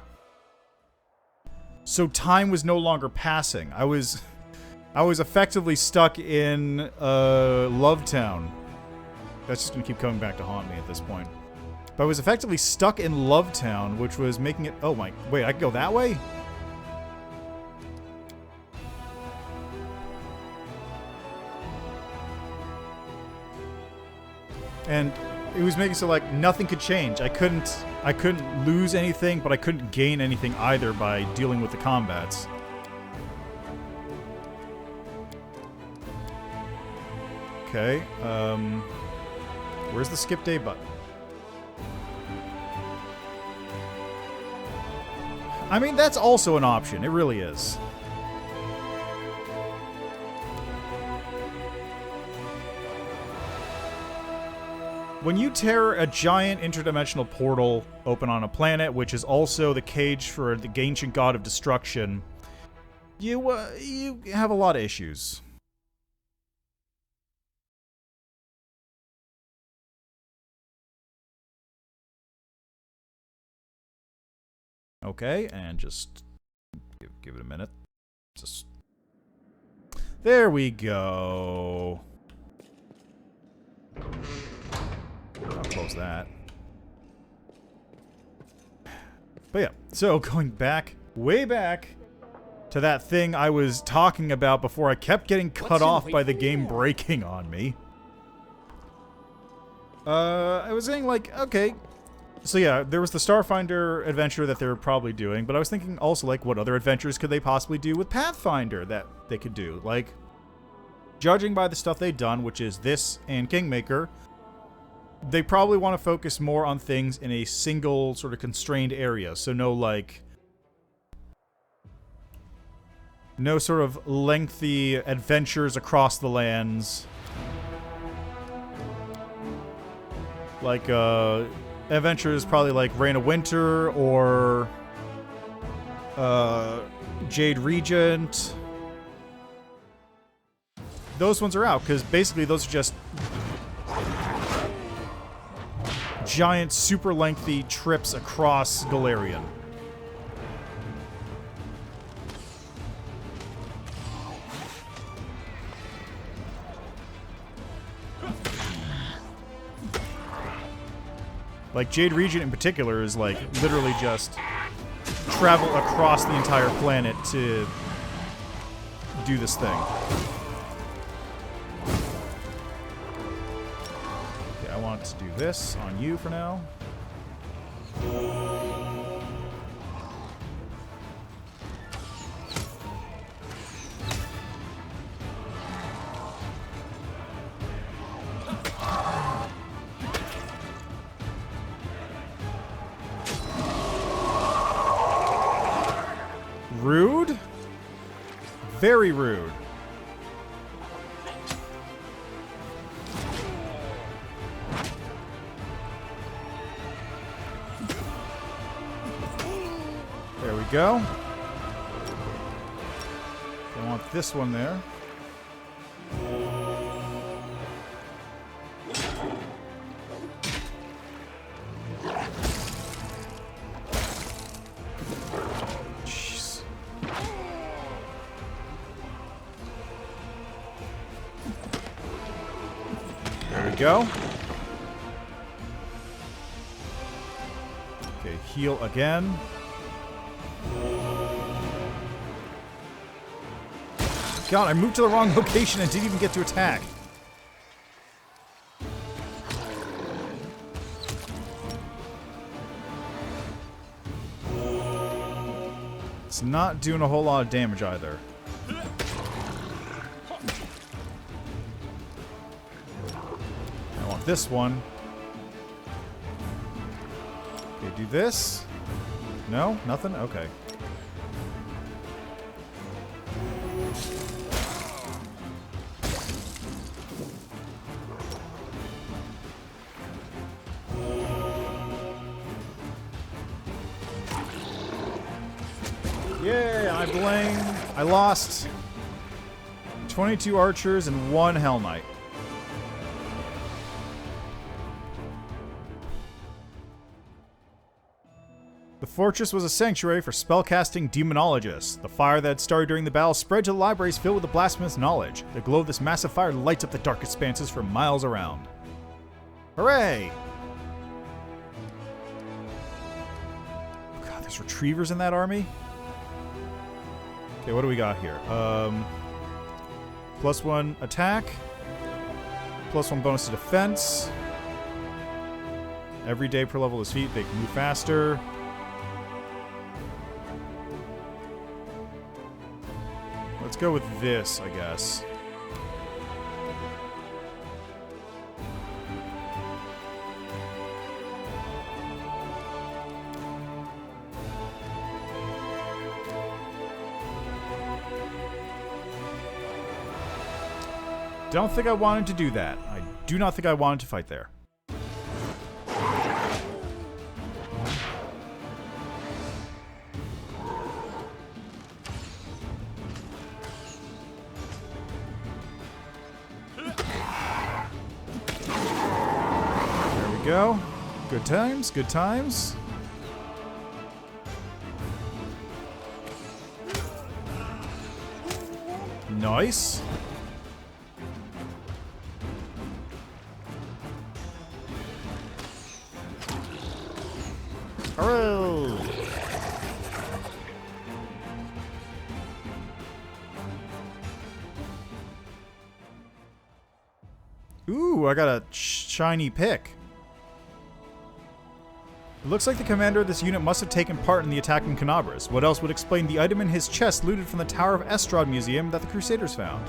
So time was no longer passing. I was effectively stuck in Lovetown. That's just gonna keep coming back to haunt me at this point. But I was effectively stuck in Lovetown, which was making it... Oh my... Wait, I can go that way? And it was making it so, like, nothing could change. I couldn't lose anything, but I couldn't gain anything either by dealing with the combats. Okay, where's the skip day button? I mean, that's also an option. It really is. When you tear a giant interdimensional portal open on a planet, which is also the cage for the ancient god of destruction, you have a lot of issues. Okay, and just give it a minute. Just there we go. I'll close that. But yeah, so going back, way back to that thing I was talking about before I kept getting cut off by the game breaking on me. I was saying, like, okay. So yeah, there was the Starfinder adventure that they were probably doing, but I was thinking also, like, what other adventures could they possibly do with Pathfinder that they could do? Like, judging by the stuff they've done, which is this and Kingmaker, they probably want to focus more on things in a single sort of constrained area. So no, like, no sort of lengthy adventures across the lands. Like, adventures probably like Reign of Winter or Jade Regent. Those ones are out, because basically those are just giant, super lengthy trips across Galarian. Like, Jade Regent in particular is, like, literally just travel across the entire planet to do this thing. Okay, I want to do this on you for now. Rude? Very rude. There we go. I want this one there. Go. Okay, heal again. God, I moved to the wrong location and didn't even get to attack. It's not doing a whole lot of damage either. This one. Okay, do this. No? Nothing? Okay. Yay, I blame. I lost 22 archers and 1 Hell Knight. The fortress was a sanctuary for spellcasting demonologists. The fire that had started during the battle spread to the libraries filled with the blasphemous knowledge. The glow of this massive fire lights up the dark expanses for miles around. Hooray! God, there's retrievers in that army? Okay, what do we got here? +1 attack. +1 bonus to defense. Every day per level of his feet, they can move faster. Let's go with this, I guess. Don't think I wanted to do that. I do not think I wanted to fight there. Go. Good times, good times. Nice. Hooray! Ooh, I got a shiny pick. It looks like the commander of this unit must have taken part in the attack in Canabras. What else would explain the item in his chest looted from the Tower of Estrad Museum that the Crusaders found?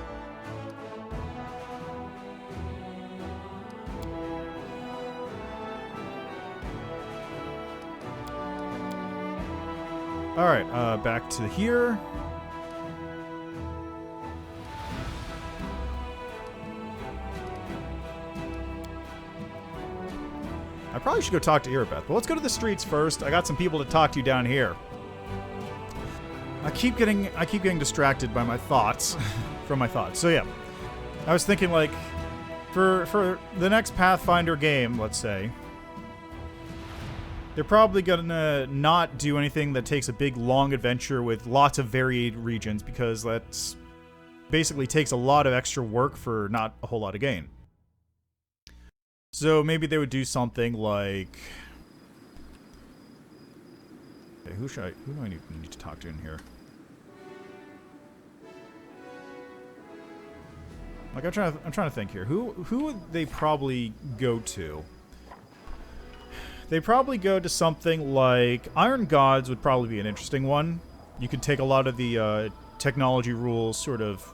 Alright, back to here. I probably should go talk to Irabeth, but let's go to the streets first. I got some people to talk to down here. I keep getting distracted by my thoughts, from my thoughts. So yeah, I was thinking like, for the next Pathfinder game, let's say, they're probably gonna not do anything that takes a big long adventure with lots of varied regions, because that's basically takes a lot of extra work for not a whole lot of gain. So maybe they would do something like... Okay, who do I need to talk to in here? Like, I'm trying to think here. Who would they probably go to? They probably go to something like Iron Gods would probably be an interesting one. You could take a lot of the technology rules, sort of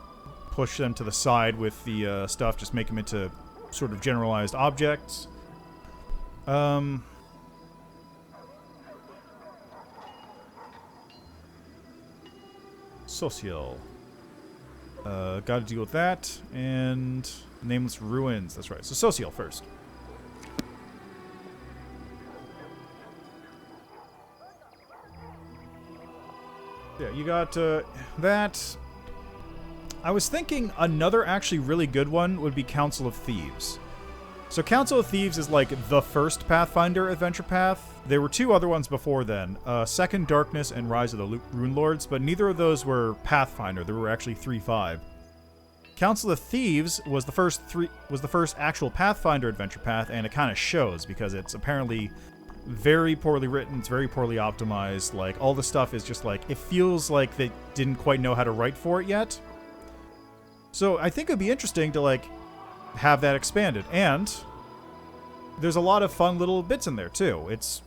push them to the side with the stuff, just make them into sort of generalized objects. Social. Gotta deal with that. And Nameless Ruins. That's right. So Social first. Yeah, you got that. I was thinking another actually really good one would be Council of Thieves. So Council of Thieves is like the first Pathfinder adventure path. There were two other ones before then, Second Darkness and Rise of the Rune Lords, but neither of those were Pathfinder. There were actually 3-5. Council of Thieves was the first actual Pathfinder adventure path, and it kind of shows because it's apparently very poorly written. It's very poorly optimized. Like all the stuff is just like, it feels like they didn't quite know how to write for it yet. So I think it'd be interesting to like have that expanded, and there's a lot of fun little bits in there too. It's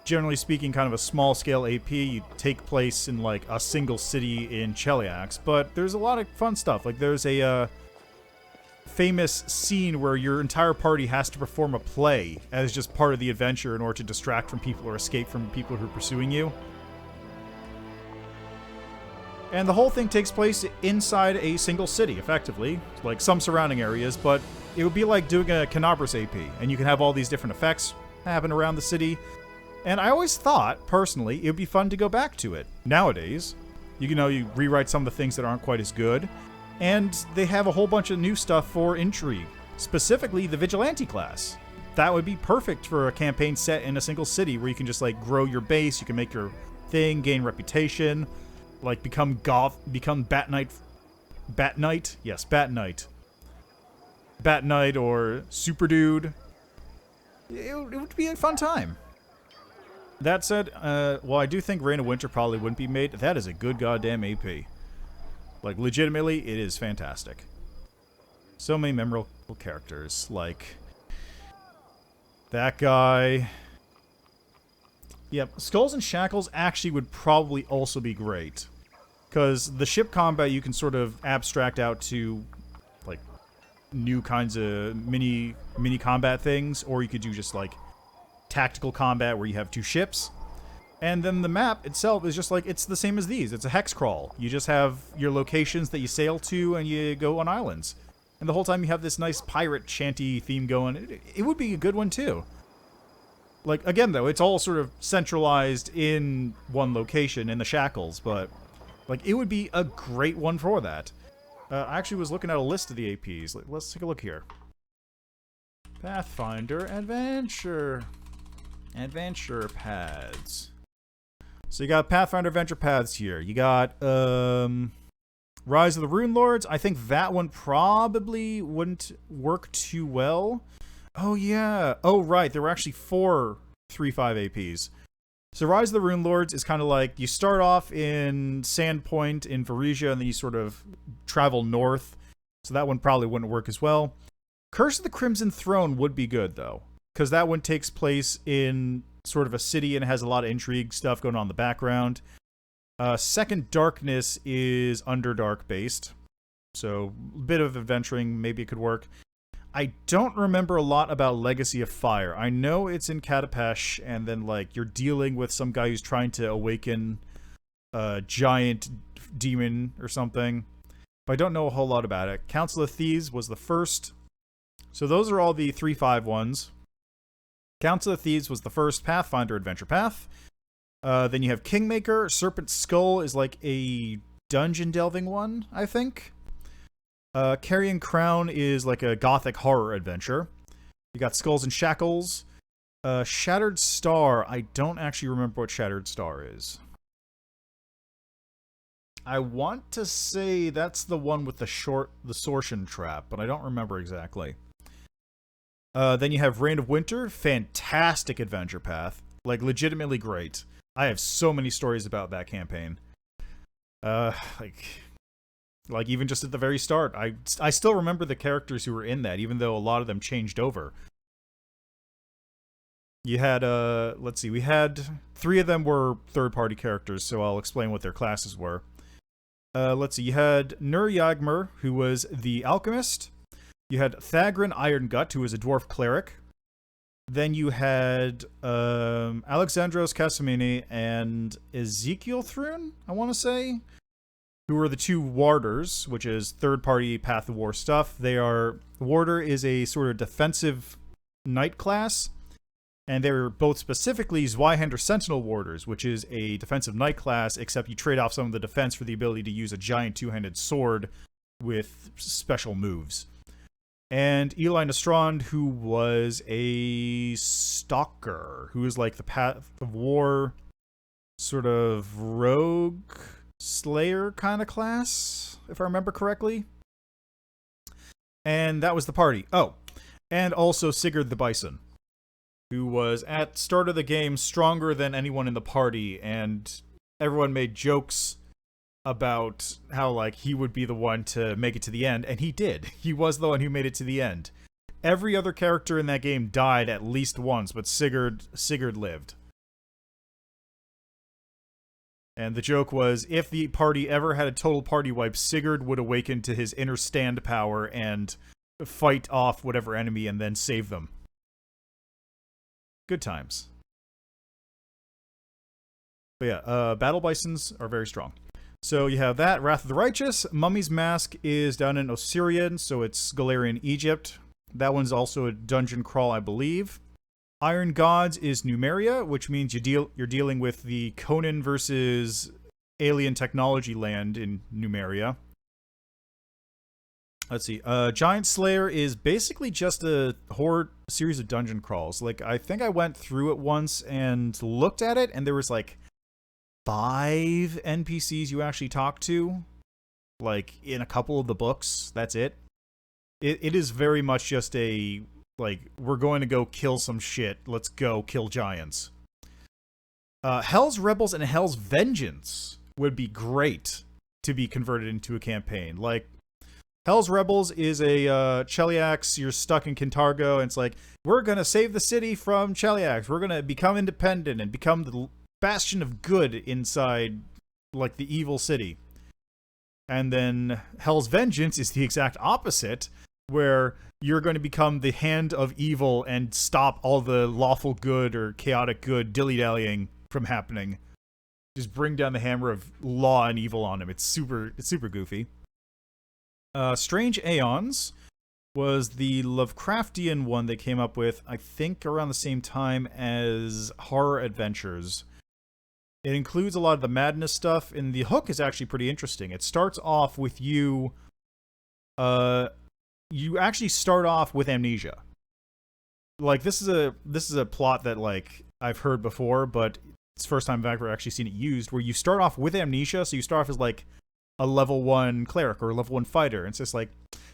generally speaking kind of a small scale AP. You take place in like a single city in Cheliax, but there's a lot of fun stuff. Like there's a famous scene where your entire party has to perform a play as just part of the adventure in order to distract from people or escape from people who are pursuing you. And the whole thing takes place inside a single city, effectively. Like some surrounding areas, but it would be like doing a Canabras AP. And you can have all these different effects happen around the city. And I always thought, personally, it would be fun to go back to it. Nowadays, you rewrite some of the things that aren't quite as good. And they have a whole bunch of new stuff for intrigue. Specifically, the Vigilante class. That would be perfect for a campaign set in a single city where you can just like grow your base, you can make your thing, gain reputation. Like, become Bat Knight. Bat Knight? Yes, Bat Knight. Bat Knight or Super Dude. It would be a fun time. That said, well, I do think Reign of Winter probably wouldn't be made. That is a good goddamn AP. Like, legitimately, it is fantastic. So many memorable characters. Like, that guy. Yep, Skulls and Shackles actually would probably also be great. Because the ship combat you can sort of abstract out to, like, new kinds of mini combat things, or you could do just, like, tactical combat where you have two ships. And then the map itself is just like, it's the same as these. It's a hex crawl. You just have your locations that you sail to and you go on islands. And the whole time you have this nice pirate shanty theme going. It would be a good one, too. Like, again, though, it's all sort of centralized in one location, in the Shackles, but, like, it would be a great one for that. I actually was looking at a list of the APs. Let's take a look here. Pathfinder Adventure. Adventure Paths. So you got Pathfinder Adventure Paths here. You got, Rise of the Rune Lords, I think that one probably wouldn't work too well. Oh, yeah. Oh, right. There were actually 4 3/5 APs. So Rise of the Rune Lords is kind of like you start off in Sandpoint in Varesia, and then you sort of travel north. So that one probably wouldn't work as well. Curse of the Crimson Throne would be good, though, because that one takes place in sort of a city and has a lot of intrigue stuff going on in the background. Second Darkness is Underdark based, so a bit of adventuring, maybe it could work. I don't remember a lot about Legacy of Fire. I know it's in Katapesh, and then like you're dealing with some guy who's trying to awaken a giant demon or something, but I don't know a whole lot about it. Council of Thieves was the first. So those are all the 3/5 ones. Council of Thieves was the first Pathfinder adventure path. Then you have Kingmaker. Serpent Skull is like a dungeon delving one, I think. Carrion Crown is like a gothic horror adventure. You got Skulls and Shackles. Shattered Star, I don't actually remember what Shattered Star is. I want to say that's the one with the Sortian Trap, but I don't remember exactly. Then you have Reign of Winter, fantastic adventure path. Like, legitimately great. I have so many stories about that campaign. Like even just at the very start, I still remember the characters who were in that, even though a lot of them changed over. You had, let's see, we had 3 of them were third-party characters, so I'll explain what their classes were. Let's see, you had Nur Yagmer, who was the alchemist. You had Thagrin Irongut, who was a dwarf cleric. Then you had Alexandros Casamini and Ezekiel Thrun, I want to say, who were the 2 warders, which is third-party Path of War stuff. Warder is a sort of defensive knight class, and they were both specifically Zweihander Sentinel Warders, which is a defensive knight class, except you trade off some of the defense for the ability to use a giant 2-handed sword with special moves. And Eli Nastrand, who was a stalker, who is like the Path of War sort of rogue slayer kind of class, if I remember correctly. And that was the party. Oh, and also Sigurd the Bison, who was at start of the game stronger than anyone in the party, and everyone made jokes about how like he would be the one to make it to the end, and he did. He was the one who made it to the end. Every other character in that game died at least once, but Sigurd lived. And the joke was, if the party ever had a total party wipe, Sigurd would awaken to his inner stand power and fight off whatever enemy and then save them. Good times. But yeah, Battle Bisons are very strong. So you have that, Wrath of the Righteous. Mummy's Mask is down in Osirian, so it's Galarian Egypt. That one's also a dungeon crawl, I believe. Iron Gods is Numeria, which means you're dealing with the Conan versus alien technology land in Numeria. Let's see. Giant Slayer is basically just a horde series of dungeon crawls. Like, I think I went through it once and looked at it, and there was like 5 NPCs you actually talk to, like in a couple of the books. That's it. It is very much just a, like, we're going to go kill some shit. Let's go kill giants. Hell's Rebels and Hell's Vengeance would be great to be converted into a campaign. Like, Hell's Rebels is a Cheliax. You're stuck in Kintargo, and it's like, we're going to save the city from Cheliax. We're going to become independent and become the bastion of good inside, like, the evil city. And then Hell's Vengeance is the exact opposite, where you're going to become the hand of evil and stop all the lawful good or chaotic good dilly-dallying from happening. Just bring down the hammer of law and evil on him. It's super goofy. Strange Aeons was the Lovecraftian one they came up with, I think, around the same time as Horror Adventures. It includes a lot of the madness stuff, and the hook is actually pretty interesting. It starts off with you actually start off with amnesia. Like, this is a plot that, like, I've heard before, but it's the first time I've ever actually seen it used, where you start off with amnesia, so you start off as, like, a level 1 cleric or a level 1 fighter. It's just like,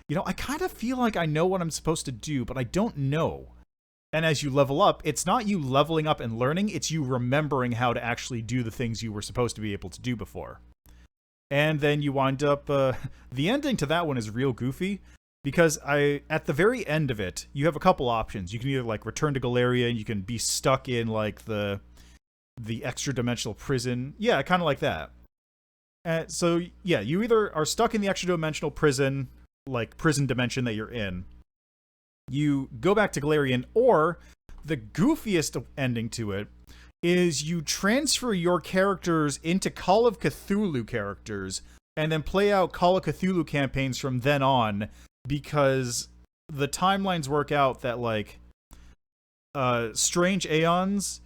you know, I kind of feel like I know what I'm supposed to do, but I don't know. And as you level up, it's not you leveling up and learning, it's you remembering how to actually do the things you were supposed to be able to do before. And then you wind up, the ending to that one is real goofy, because at the very end of it, you have a couple options. You can either, like, return to Galeria, and you can be stuck in, like, the extra-dimensional prison. Yeah, kind of like that. So, yeah, you either are stuck in the extra-dimensional prison, like, prison dimension that you're in. You go back to Galarian, or the goofiest ending to it is you transfer your characters into Call of Cthulhu characters, and then play out Call of Cthulhu campaigns from then on, because the timelines work out that, like, Strange Aeons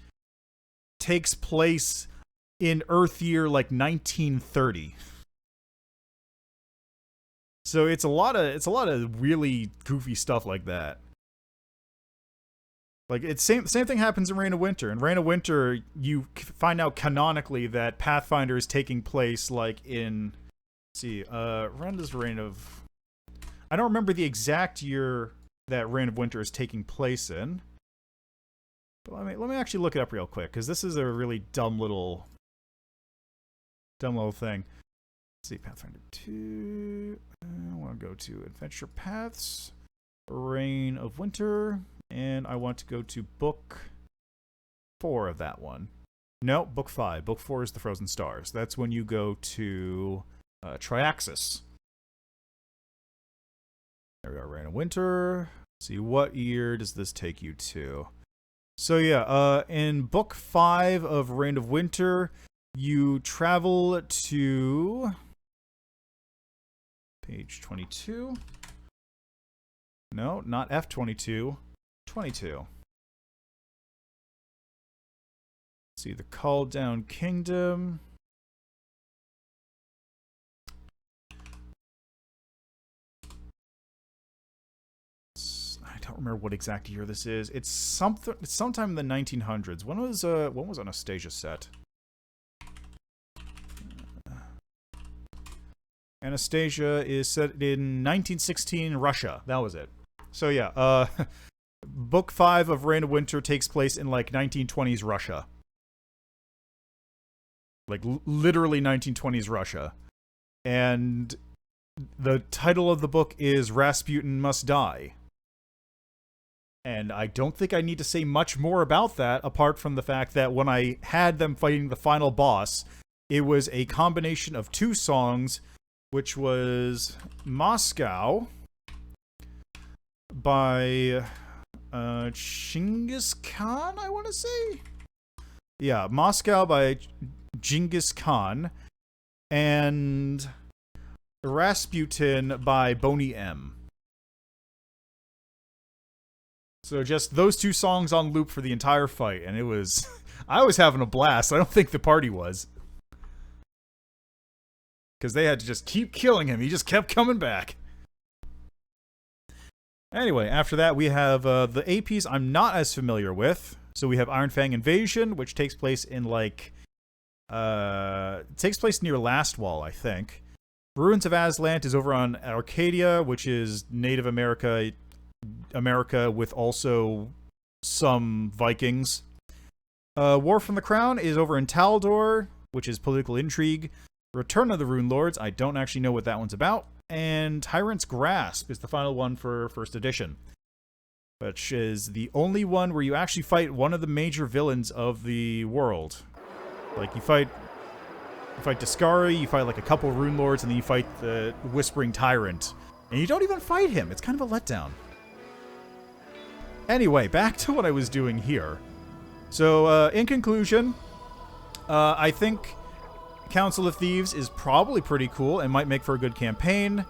takes place in Earth year, like, 1930. So it's a lot of really goofy stuff like that. Like, it's same thing happens in Reign of Winter. In Reign of Winter, you find out canonically that Pathfinder is taking place, like, in... Let's see, when does Reign of... I don't remember the exact year that Reign of Winter is taking place in. But let me actually look it up real quick, because this is a really dumb little thing. Let's see, Pathfinder 2... I want to go to Adventure Paths, Reign of Winter, and I want to go to Book 4 of that one. No, Book 5. Book 4 is the Frozen Stars. That's when you go to Triaxis. There we are, Reign of Winter. Let's see, what year does this take you to? So yeah, in Book 5 of Reign of Winter, you travel to... Page 22. No, not F22. 22. Let's see, the Called Down Kingdom. I don't remember what exact year this is. It's sometime in the 1900s. When was Anastasia set? Anastasia is set in 1916 Russia. That was it. So yeah, Book 5 of Reign of Winter takes place in, like, 1920s Russia. Like, literally 1920s Russia. And the title of the book is Rasputin Must Die. And I don't think I need to say much more about that, apart from the fact that when I had them fighting the final boss, it was a combination of two songs, which was Moscow by Genghis Khan, I want to say? Yeah, Moscow by Genghis Khan, and Rasputin by Boney M. So just those two songs on loop for the entire fight, and it was... I was having a blast. I don't think the party was. Because they had to just keep killing him. He just kept coming back. Anyway, after that we have the APs I'm not as familiar with. So we have Iron Fang Invasion, which takes place in, like... it takes place near Last Wall, I think. Ruins of Aslant is over on Arcadia, which is Native America with also some Vikings. War from the Crown is over in Taldor, which is political intrigue. Return of the Rune Lords, I don't actually know what that one's about. And Tyrant's Grasp is the final one for first edition, which is the only one where you actually fight one of the major villains of the world. Like, you fight Discari, you fight like a couple Rune Lords, and then you fight the Whispering Tyrant. And you don't even fight him. It's kind of a letdown. Anyway, back to what I was doing here. So, in conclusion, I think Council of Thieves is probably pretty cool and might make for a good campaign.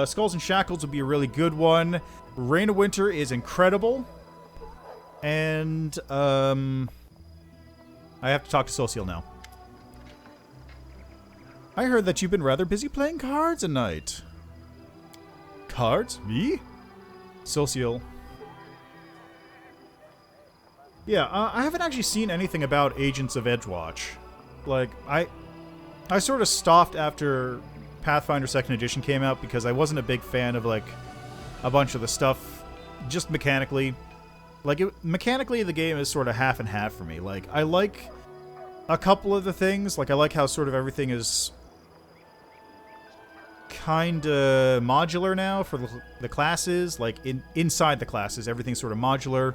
Skulls and Shackles would be a really good one. Reign of Winter is incredible. And, I have to talk to Social now. I heard that you've been rather busy playing cards at night. Cards? Me? Social. Yeah, I haven't actually seen anything about Agents of Edgewatch. Like, I sort of stopped after Pathfinder 2nd Edition came out because I wasn't a big fan of, like, a bunch of the stuff just mechanically. Like, mechanically, the game is sort of half and half for me. Like, I like a couple of the things. Like, I like how sort of everything is kind of modular now for the classes. Like, inside the classes, everything's sort of modular.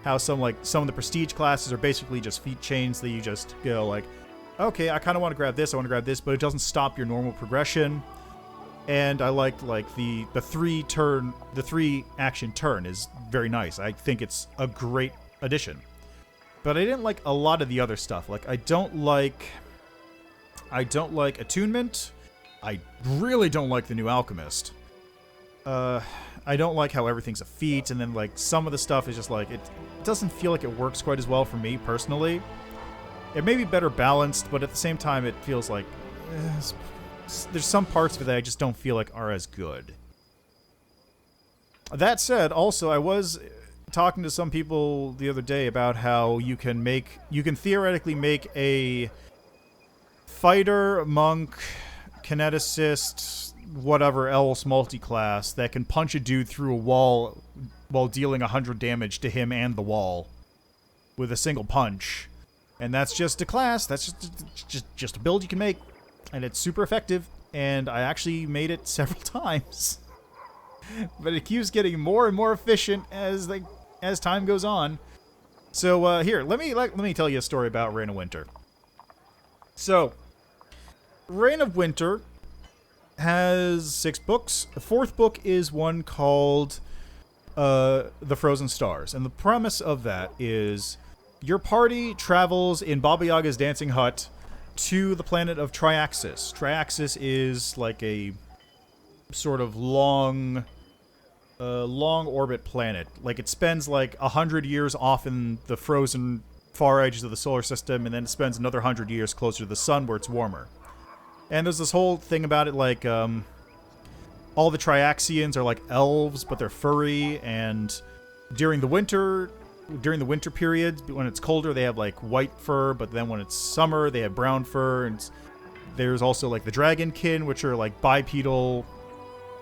How some of the prestige classes are basically just feat chains that you just go, like, okay, I kind of want to grab this, I want to grab this, but it doesn't stop your normal progression. And I liked, like, the 3 action turn is very nice. I think it's a great addition. But I didn't like a lot of the other stuff. Like, I don't like attunement. I really don't like the new alchemist. I don't like how everything's a feat, and then, like, some of the stuff is just like, it doesn't feel like it works quite as well for me personally. It may be better balanced, but at the same time it feels like there's some parts of it that I just don't feel like are as good. That said, also, I was talking to some people the other day about how you can theoretically make a fighter, monk, kineticist, whatever else multi-class that can punch a dude through a wall while dealing 100 damage to him and the wall with a single punch. And that's just a class, that's just a build you can make. And it's super effective, and I actually made it several times. But it keeps getting more and more efficient as time goes on. So here, let me tell you a story about Reign of Winter. So, Reign of Winter has 6 books. The 4th book is one called The Frozen Stars, and the premise of that is your party travels in Baba Yaga's dancing hut to the planet of Triaxis. Triaxis is like a sort of long orbit planet. Like, it spends like 100 years off in the frozen far edges of the solar system, and then it spends another 100 years closer to the sun where it's warmer. And there's this whole thing about it, like, all the Triaxians are like elves, but they're furry, and during the winter periods, when it's colder, they have, like, white fur, but then when it's summer, they have brown fur, and there's also, like, the dragonkin, which are, like, bipedal,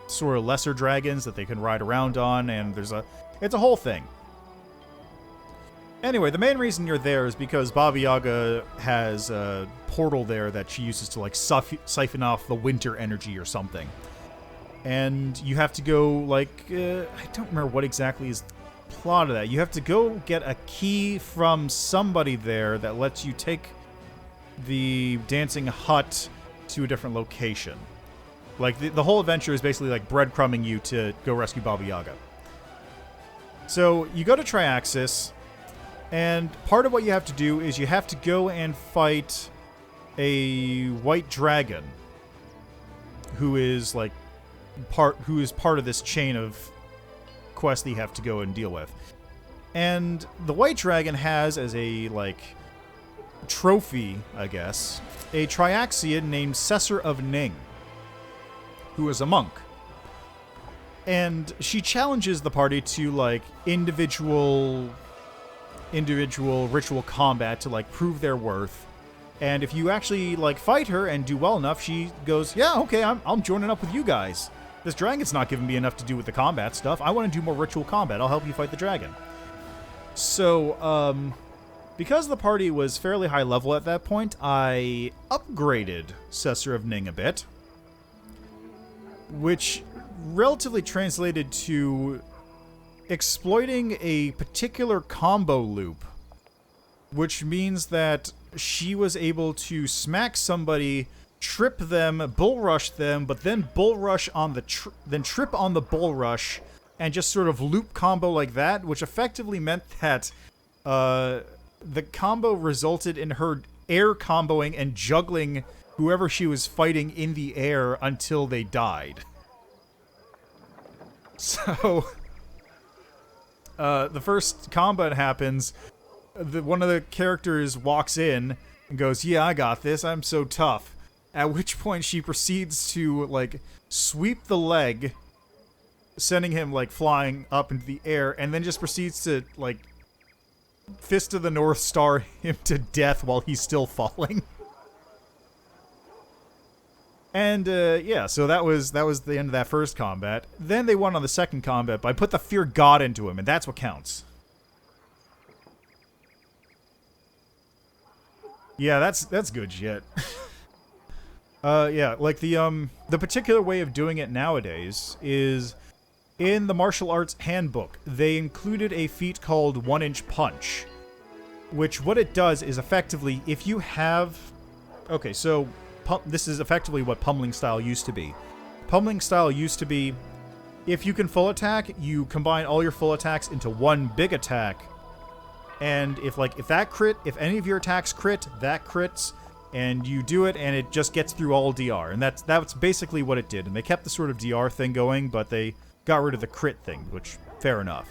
sort of lesser dragons that they can ride around on, and it's a whole thing. Anyway, the main reason you're there is because Baba Yaga has a portal there that she uses to, like, siphon off the winter energy or something. And you have to go, like, I don't remember what exactly is the plot of that. You have to go get a key from somebody there that lets you take the dancing hut to a different location. Like, the whole adventure is basically, like, breadcrumbing you to go rescue Baba Yaga. So, you go to Triaxis, and part of what you have to do is you have to go and fight a white dragon who is, like, part of this chain of quests that you have to go and deal with. And the white dragon has as a, like, trophy, I guess, a Triaxian named Cessor of Ning, who is a monk. And she challenges the party to, like, individual ritual combat to, like, prove their worth. And if you actually, like, fight her and do well enough, she goes, yeah, okay, I'm joining up with you guys. This dragon's not giving me enough to do with the combat stuff. I want to do more ritual combat. I'll help you fight the dragon. So, because the party was fairly high level at that point, I upgraded Cessor of Ning a bit, which relatively translated to exploiting a particular combo loop, which means that she was able to smack somebody, trip them, bull rush them, but then bull rush on then trip on the bull rush, and just sort of loop combo like that, which effectively meant that the combo resulted in her air comboing and juggling whoever she was fighting in the air until they died. So, the first combat happens, one of the characters walks in and goes, yeah, I got this, I'm so tough. At which point she proceeds to, like, sweep the leg, sending him, like, flying up into the air, and then just proceeds to, like, Fist of the North Star him to death while he's still falling. And yeah, so that was the end of that first combat. Then they won on the second combat, but I put the Fear God into him, and that's what counts. Yeah, that's good shit. Yeah, like the particular way of doing it nowadays is in the martial arts handbook. They included a feat called 1-inch punch, which what it does is effectively if you have okay, so this is effectively what pummeling style used to be. Pummeling style used to be if you can full attack, you combine all your full attacks into one big attack. And if any of your attacks crit, that crits, and you do it, and it just gets through all DR. And that's basically what it did. And they kept the sort of DR thing going, but they got rid of the crit thing, which, fair enough.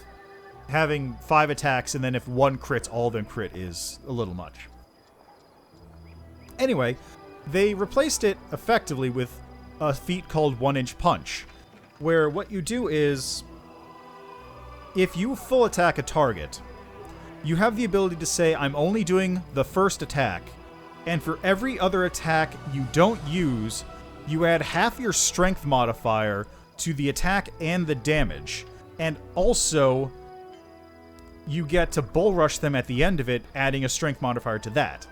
Having 5 attacks, and then if one crits, all of them crit is a little much. Anyway, they replaced it effectively with a feat called 1-inch punch, where what you do is, if you full attack a target, you have the ability to say, I'm only doing the first attack, and for every other attack you don't use, you add half your strength modifier to the attack and the damage, and also you get to bull rush them at the end of it, adding a strength modifier to that.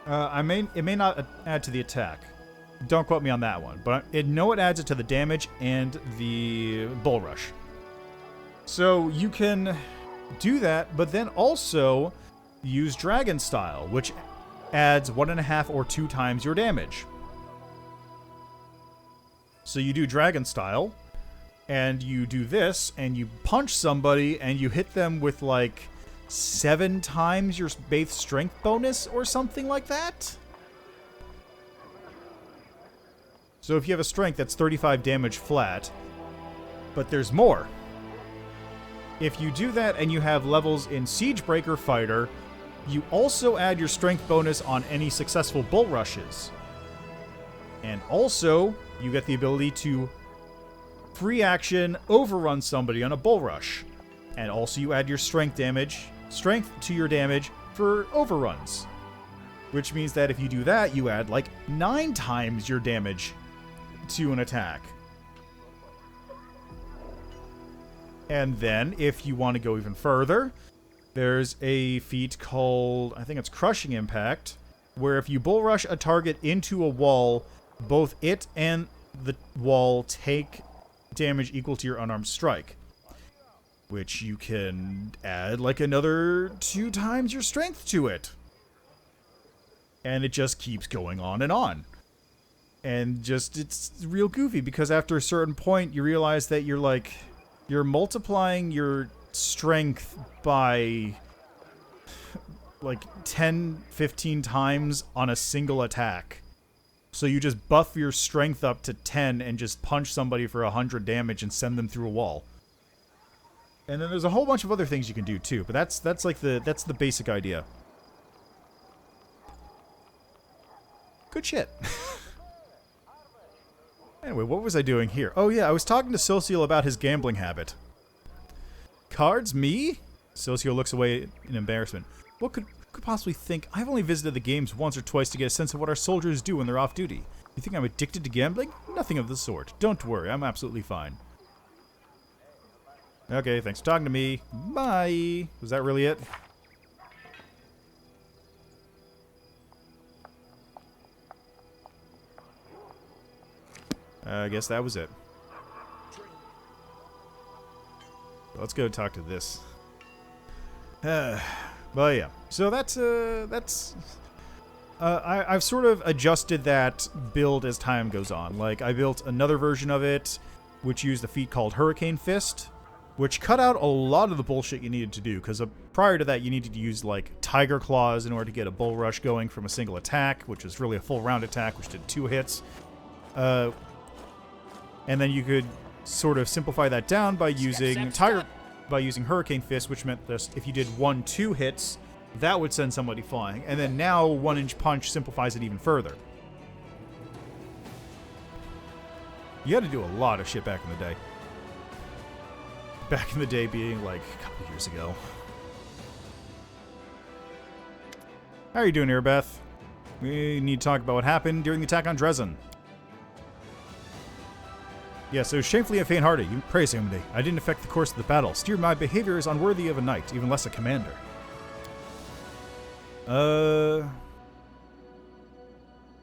It may not add to the attack. Don't quote me on that one, but it adds it to the damage and the bull rush. So you can do that, but then also use Dragon Style, which adds 1.5 or 2 times your damage. So you do Dragon Style, and you do this, and you punch somebody, and you hit them with like 7 times your base strength bonus or something like that. So if you have a strength, that's 35 damage flat, but there's more. If you do that and you have levels in Siegebreaker Fighter, you also add your strength bonus on any successful bull rushes. And also, you get the ability to free action overrun somebody on a bull rush. And also you add your strength to your damage for overruns. Which means that if you do that, you add like 9 times your damage to an attack. And then, if you want to go even further, there's a feat called, I think it's Crushing Impact, where if you bull rush a target into a wall, both it and the wall take damage equal to your unarmed strike. Which you can add like another 2 times your strength to it. And it just keeps going on and on. And it's real goofy, because after a certain point, you realize that you're multiplying your strength by like 10, 15 times on a single attack. So you just buff your strength up to 10 and just punch somebody for 100 damage and send them through a wall. And then there's a whole bunch of other things you can do too, but that's the basic idea. Good shit. Anyway, what was I doing here? Oh yeah, I was talking to Socio about his gambling habit. Cards? Me? Socio looks away in embarrassment. What could possibly think? I've only visited the games once or twice to get a sense of what our soldiers do when they're off duty. You think I'm addicted to gambling? Nothing of the sort. Don't worry, I'm absolutely fine. Okay, thanks for talking to me. Bye! Was that really it? I guess that was it. Let's go talk to this. Well, yeah. So I've sort of adjusted that build as time goes on. Like, I built another version of it, which used a feat called Hurricane Fist, which cut out a lot of the bullshit you needed to do, because prior to that, you needed to use, like, Tiger Claws in order to get a bull rush going from a single attack, which was really a full round attack, which did 2 hits. And then you could sort of simplify that down by using Hurricane Fist, which meant that if you did 1-2 hits, that would send somebody flying. And then now 1-inch punch simplifies it even further. You had to do a lot of shit back in the day. Back in the day being like a couple years ago. How are you doing here, Beth? We need to talk about what happened during the attack on Dresden. Yeah, so shamefully and faint-hearted, you praise him me. I didn't affect the course of the battle. Steer my behavior is unworthy of a knight, even less a commander.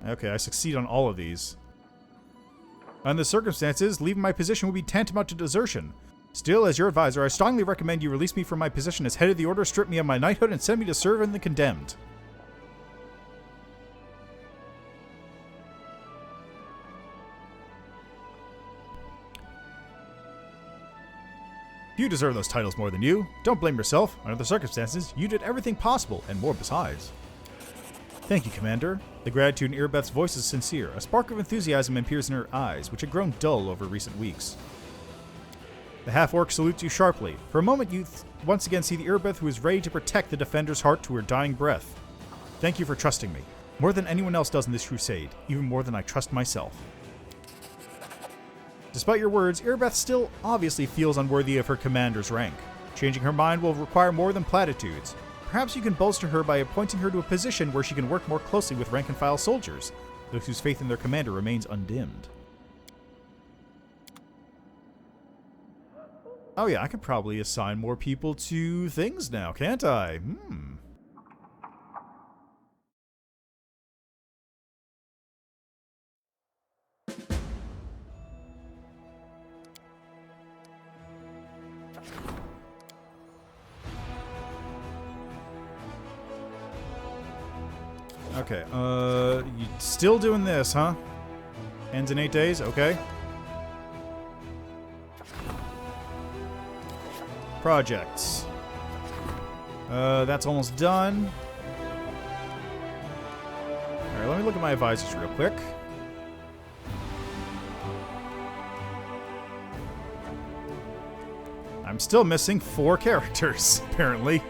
Okay, I succeed on all of these. Under the circumstances, leaving my position would be tantamount to desertion. Still, as your advisor, I strongly recommend you release me from my position as head of the order, strip me of my knighthood, and send me to serve in the condemned. You deserve those titles more than you. Don't blame yourself. Under the circumstances, you did everything possible, and more besides. Thank you, Commander. The gratitude in Irbeth's voice is sincere. A spark of enthusiasm appears in her eyes, which had grown dull over recent weeks. The half-orc salutes you sharply. For a moment, you once again see the Irbeth who is ready to protect the defender's heart to her dying breath. Thank you for trusting me. More than anyone else does in this crusade. Even more than I trust myself. Despite your words, Irbeth still obviously feels unworthy of her commander's rank. Changing her mind will require more than platitudes. Perhaps you can bolster her by appointing her to a position where she can work more closely with rank-and-file soldiers, those whose faith in their commander remains undimmed. Oh yeah, I could probably assign more people to things now, can't I? Okay, you still doing this, huh? Ends in 8 days? Okay. Projects. That's almost done. Alright, let me look at my advisors real quick. I'm still missing 4 characters, apparently.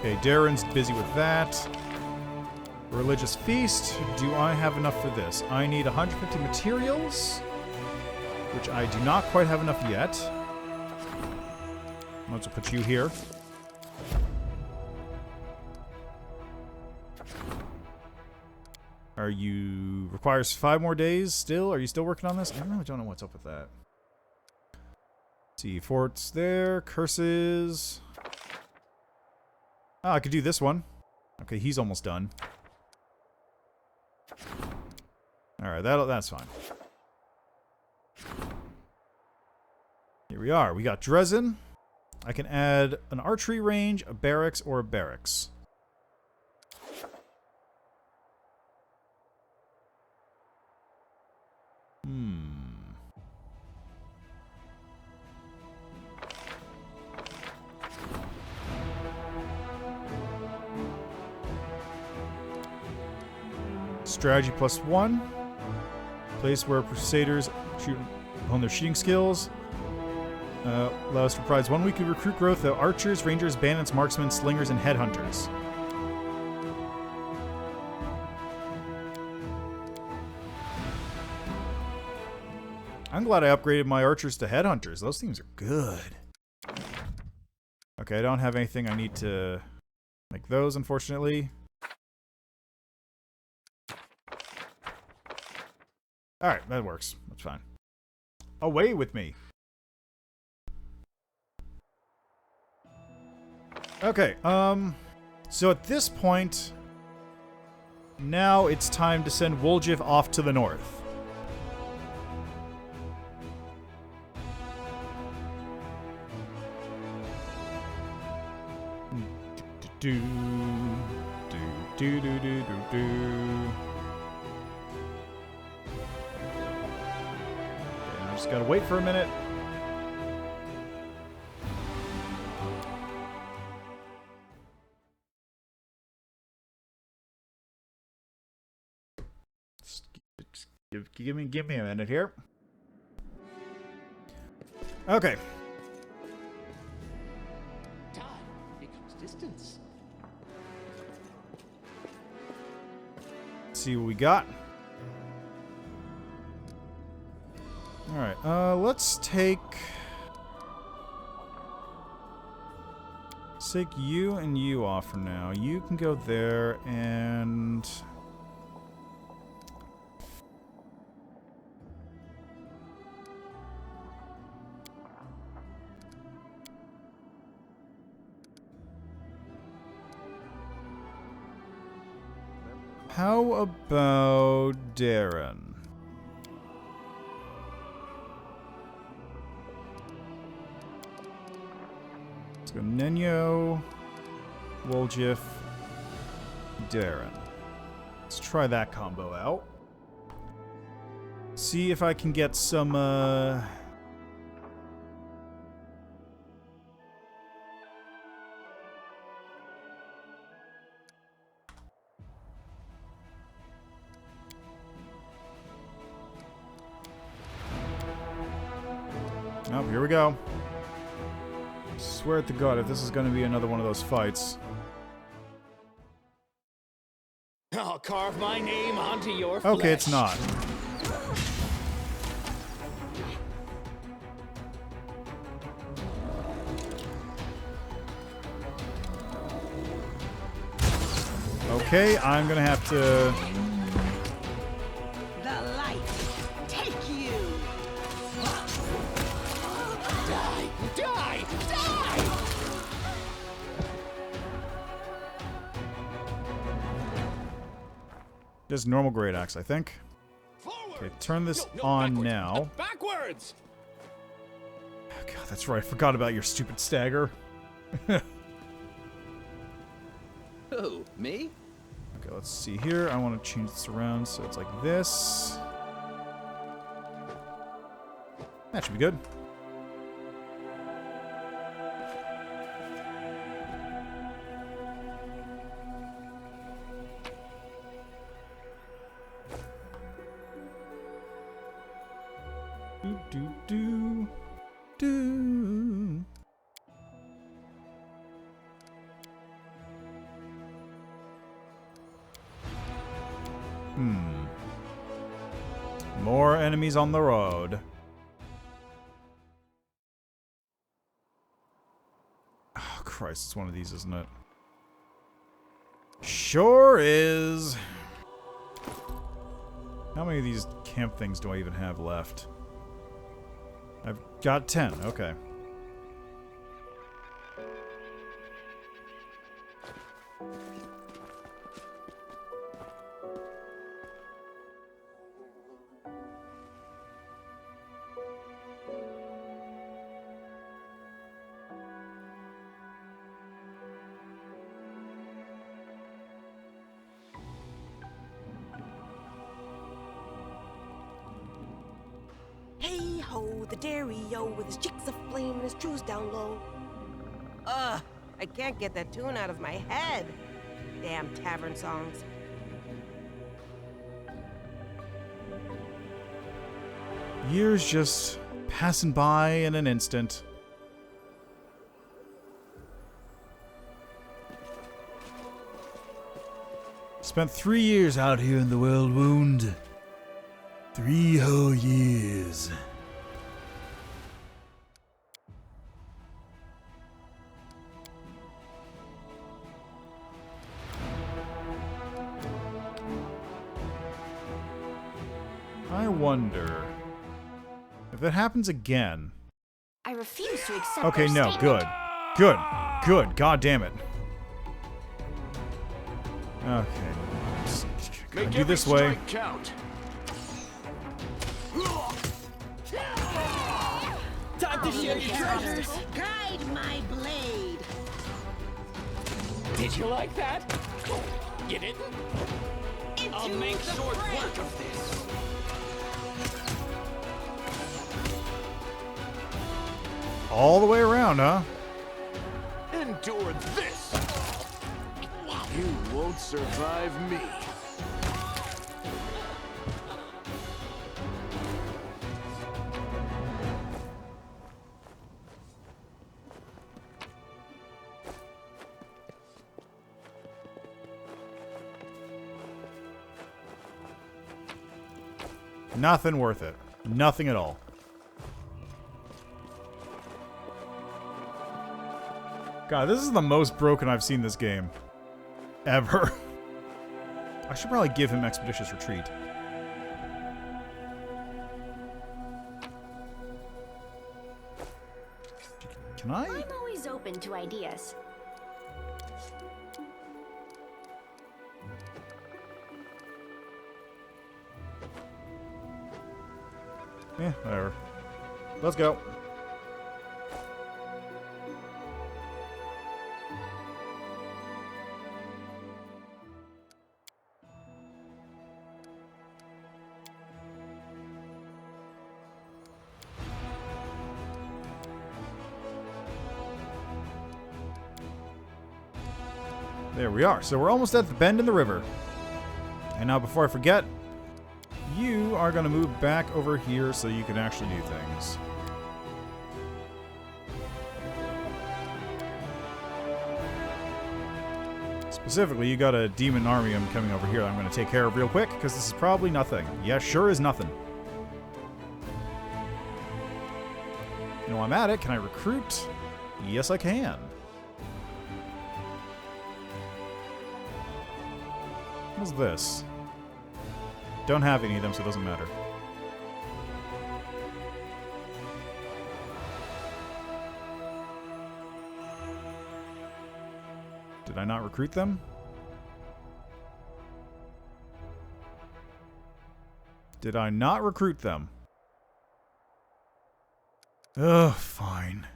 Okay, Darren's busy with that. Religious feast. Do I have enough for this? I need 150 materials, which I do not quite have enough yet. Might as well put you here. Are you... requires 5 more days still? Are you still working on this? I really don't know what's up with that. Let's see, forts there. Curses. Oh, I could do this one. Okay, he's almost done. Alright, that's fine. Here we are. We got Dresden. I can add an archery range, a barracks, or a barracks. Strategy +1. Place where Crusaders hone their shooting skills. Allows provides 1 week of recruit growth of archers, rangers, bandits, marksmen, slingers, and headhunters. I'm glad I upgraded my archers to headhunters. Those things are good. Okay, I don't have anything I need to make those, unfortunately. Alright, that works. That's fine. Away with me. Okay, so at this point, now it's time to send Woljiv off to the north. Do do do do do do do. Just gotta wait for a minute. Give me a minute here. Okay. Time becomes distance. Let's see what we got. Alright, let's take take you and you off for now. You can go there and... How about Darren? Let's go Nenyo, Woljif, Darren. Let's try that combo out. See if I can get some, Oh, here we go. Swear to God, if this is going to be another one of those fights. I'll carve my name onto your flesh. Okay, it's not. Okay, I'm going to have to... The light, take you! Die! Die! Die! Just normal great axe, I think. Forward! Okay, turn this No, on backwards. now. Backwards! Oh, God, that's right. I forgot about your stupid stagger. Who? Me? Okay, let's see here. I want to change this around so it's like this. That should be good. Do. More enemies on the road. Oh, Christ, it's one of these, isn't it? Sure is. How many of these camp things do I even have left? I've got 10, okay. Hey ho, the dairy-o with his cheeks aflame and his shoes down low. Ugh, I can't get that tune out of my head. Damn tavern songs. Years just passing by in an instant. Spent 3 years out here in the world wound. 3 whole years. I wonder if that happens again. I refuse to accept Okay, their no, statement. good. God damn it. Okay. Gotta do this way. Count. Time to share your treasures. Guide my blade. Did you like that? You didn't? I'll make short work of this. All the way around, huh? Endure this. You won't survive me. Nothing worth it. Nothing at all. God, this is the most broken I've seen this game. Ever. I should probably give him Expeditious Retreat. Can I? I'm always open to ideas. Yeah, whatever. Let's go. There we are. So we're almost at the bend in the river. And now before I forget, you are going to move back over here so you can actually do things. Specifically, you got a demon army coming over here that I'm going to take care of real quick, because this is probably nothing. Yeah, sure is nothing. You know, I'm at it. Can I recruit? Yes, I can. What's this? Don't have any of them, so it doesn't matter. Did I not recruit them? Did I not recruit them? Ugh, fine.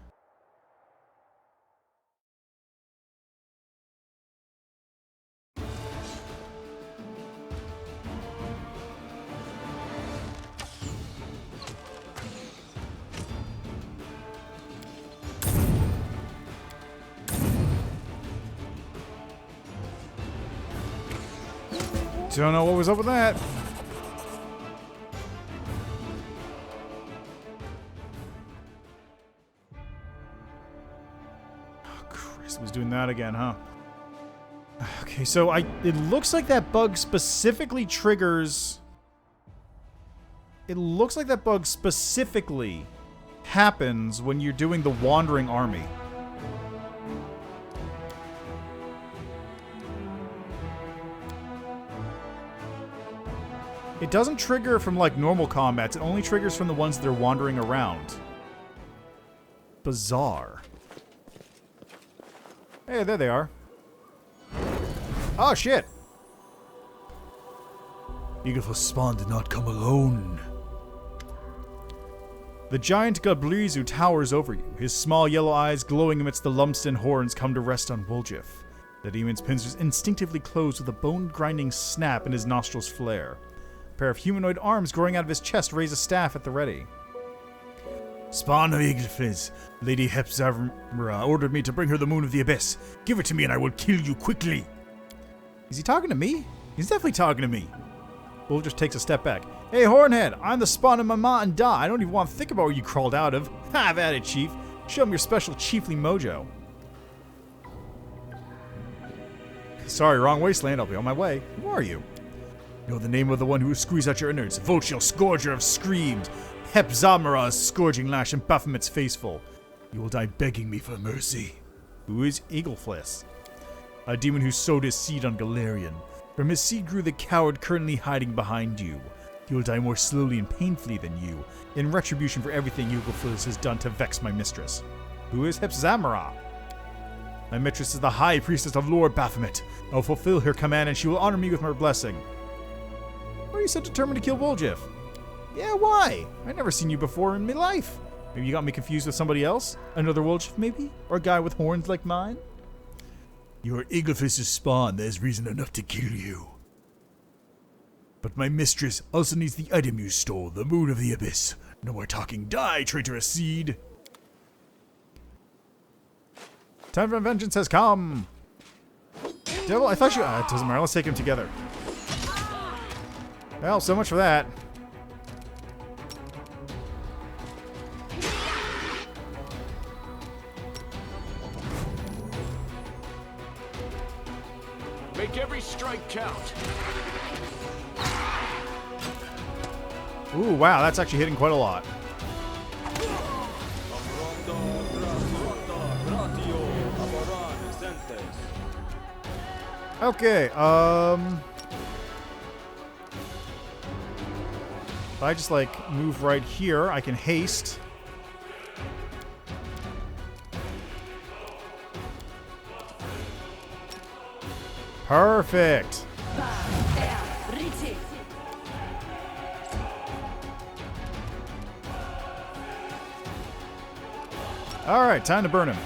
Don't know what was up with that. Oh, Chris was doing that again, huh? Okay, so it looks like that bug specifically triggers... It looks like that bug specifically happens when you're doing the Wandering Army. It doesn't trigger from, like, normal combats. It only triggers from the ones that are wandering around. Bizarre. Hey, there they are. Oh, shit! Eagle's spawn did not come alone. The giant Gablizu towers over you, his small yellow eyes glowing amidst the Lumsden horns come to rest on Woljif. The demon's pincers instinctively close with a bone-grinding snap and his nostrils flare. A pair of humanoid arms growing out of his chest raise a staff at the ready. Spawn of Eaglefizz, Lady Hepzamra ordered me to bring her the Moon of the Abyss. Give it to me and I will kill you quickly. Is he talking to me? He's definitely talking to me. Wolf just takes a step back. Hey, Hornhead, I'm the spawn of Mama and Da. I don't even want to think about where you crawled out of. Have at it, Chief. Show him your special chiefly mojo. Sorry, wrong wasteland. I'll be on my way. Who are you? Know the name of the one who will squeeze out your innards. Volchil, Scourger of Screams. Hepzamra's scourging lash and Baphomet's faceful. You will die begging me for mercy. Who is Eaglefizz? A demon who sowed his seed on Galarian. From his seed grew the coward currently hiding behind you. He will die more slowly and painfully than you, in retribution for everything Eaglefizz has done to vex my mistress. Who is Hepzamra? My mistress is the High Priestess of Lord Baphomet. I will fulfill her command and she will honor me with her blessing. Why are you so determined to kill Woljif? Yeah, why? I've never seen you before in my life. Maybe you got me confused with somebody else? Another Woljif, maybe? Or a guy with horns like mine? You are Eaglefizz's spawn. There's reason enough to kill you. But my mistress also needs the item you stole, the Moon of the Abyss. No more talking. Die, traitorous seed! Time for vengeance has come! Devil, I thought you... it doesn't matter. Let's take him together. Well, so much for that. Make every strike count. Ooh, wow, that's actually hitting quite a lot. Okay, if I just, like, move right here, I can haste. Perfect! Alright, time to burn him.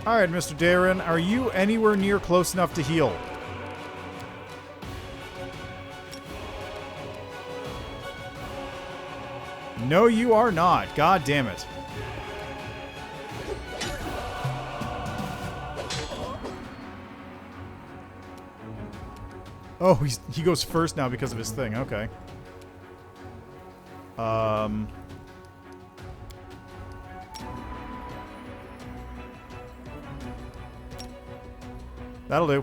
Alright, Mr. Darren, are you anywhere near close enough to heal? No, you are not. God damn it. Oh, he goes first now because of his thing. Okay. That'll do.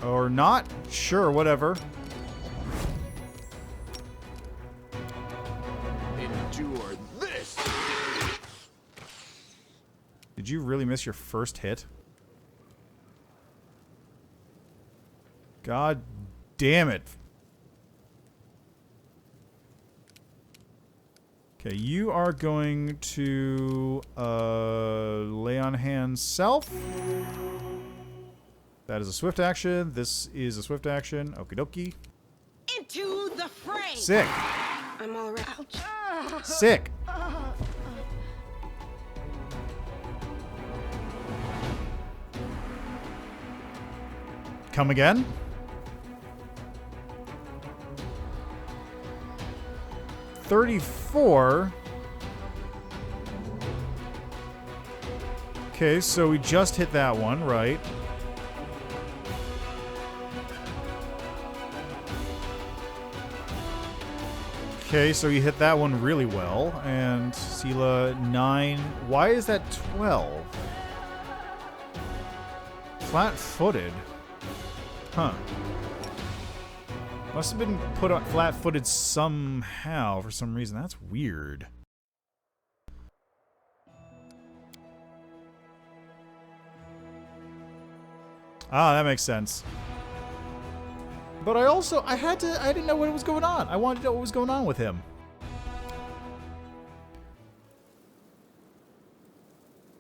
Or not? Sure, whatever. Endure this. Did you really miss your first hit? God damn it. Okay, you are going to lay on hands self. That is a swift action. This is a swift action. Okie dokie. Into the fray. Sick. I'm all right. Ouch. Sick. Come again? $34. Okay, so we just hit that one, right? Okay, so you hit that one really well. And Sela, 9. Why is that 12? Flat-footed. Huh. Must have been put on flat-footed somehow for some reason. That's weird. Ah, that makes sense. But I didn't know what was going on. I wanted to know what was going on with him.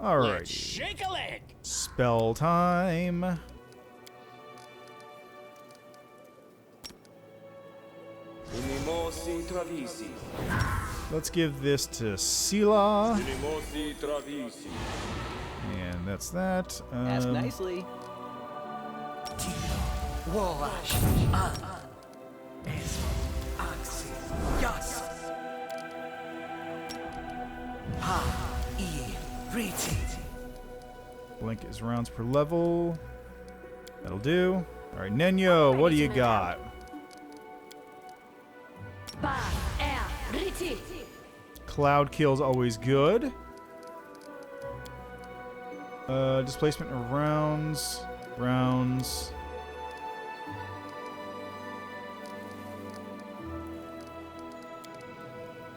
Alright. Let's shake a leg. Spell time. Let's give this to Sela. And that's that. Ask nicely. Blink is rounds per level. That'll do. Alright, Nenyo, what do you got? Cloud kill's always good. Displacement of rounds. Rounds.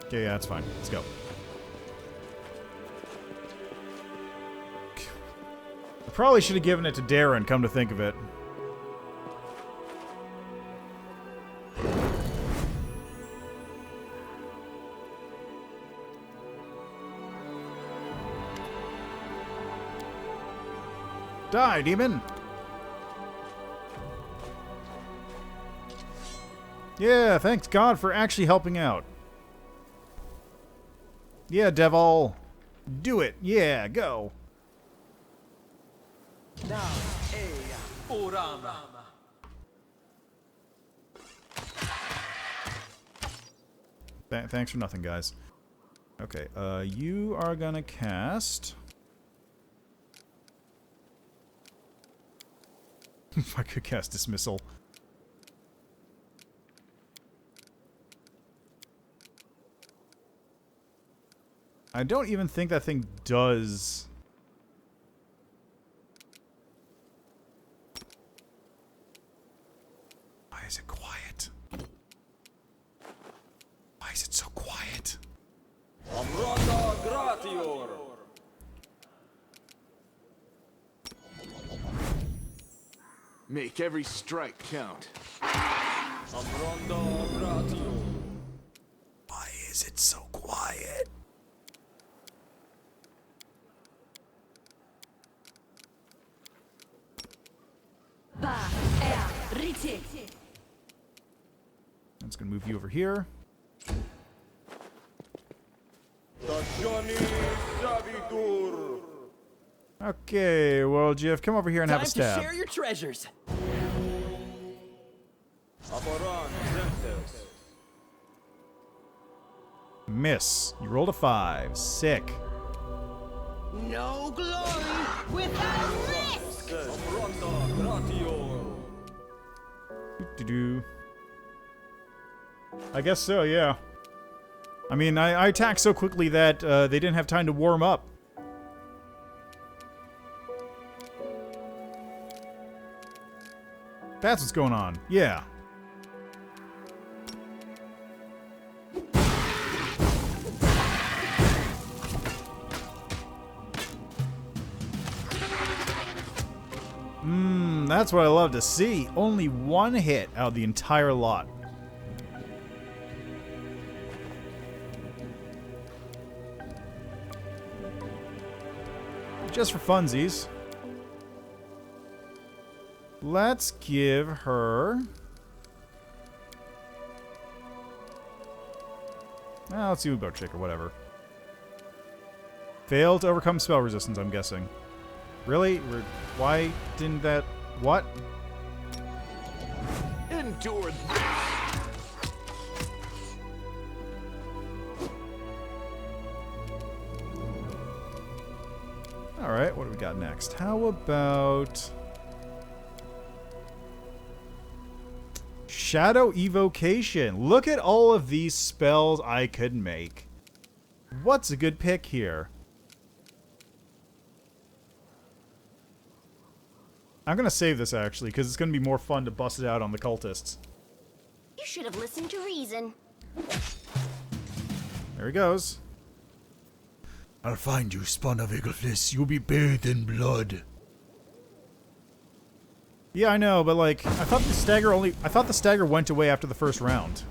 Okay, yeah, that's fine. Let's go. I probably should have given it to Darren, come to think of it. Die, demon! Yeah, thanks God for actually helping out. Yeah, devil. Do it. Yeah, go. Thanks for nothing, guys. Okay, you are gonna cast... If I could cast Dismissal. I don't even think that thing does... Why is it quiet? Why is it so quiet? Make every strike count. Why is it so quiet? I'm just gonna move you over here. Okay, well, Jeff, come over here and have a Time stab. to share your treasures. Miss. You rolled a 5. Sick. No glory without risk! Do-do-do. I guess so, yeah. I mean, I attacked so quickly that they didn't have time to warm up. That's what's going on. Yeah. That's what I love to see. Only one hit out of the entire lot. Just for funsies. Let's give her... let's do a boat chick or whatever. Failed to overcome spell resistance, I'm guessing. Really? Why didn't that... What? Endure this. Alright, what do we got next? How about... Shadow Evocation. Look at all of these spells I could make. What's a good pick here? I'm gonna save this, actually, because it's gonna be more fun to bust it out on the cultists. You should have listened to reason. There he goes. I'll find you, spawn of Eaglefliss. You'll be bathed in blood. Yeah, I know, but like, I thought the stagger went away after the first round.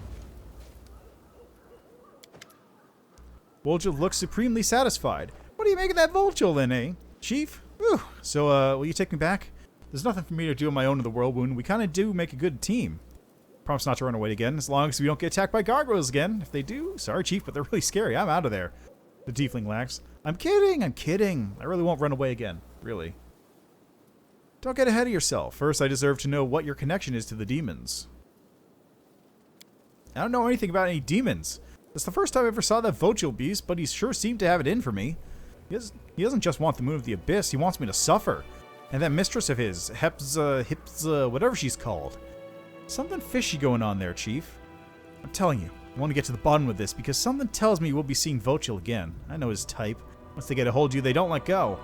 Volchil looks supremely satisfied. What do you make of that Volchil then, eh? Chief? Whew. So, will you take me back? There's nothing for me to do on my own in the Whirlwind. We kind of do make a good team. Promise not to run away again, as long as we don't get attacked by gargoyles again. If they do, sorry, Chief, but they're really scary. I'm out of there. The tiefling laughs. I'm kidding, I'm kidding. I really won't run away again. Really. Don't get ahead of yourself. First, I deserve to know what your connection is to the demons. I don't know anything about any demons. It's the first time I ever saw that Volchil beast, but he sure seemed to have it in for me. He doesn't just want the moon of the abyss, he wants me to suffer. And that mistress of his, Hipza, whatever she's called. Something fishy going on there, Chief. I'm telling you, I want to get to the bottom of this because something tells me we'll be seeing Volchil again. I know his type. Once they get a hold of you, they don't let go.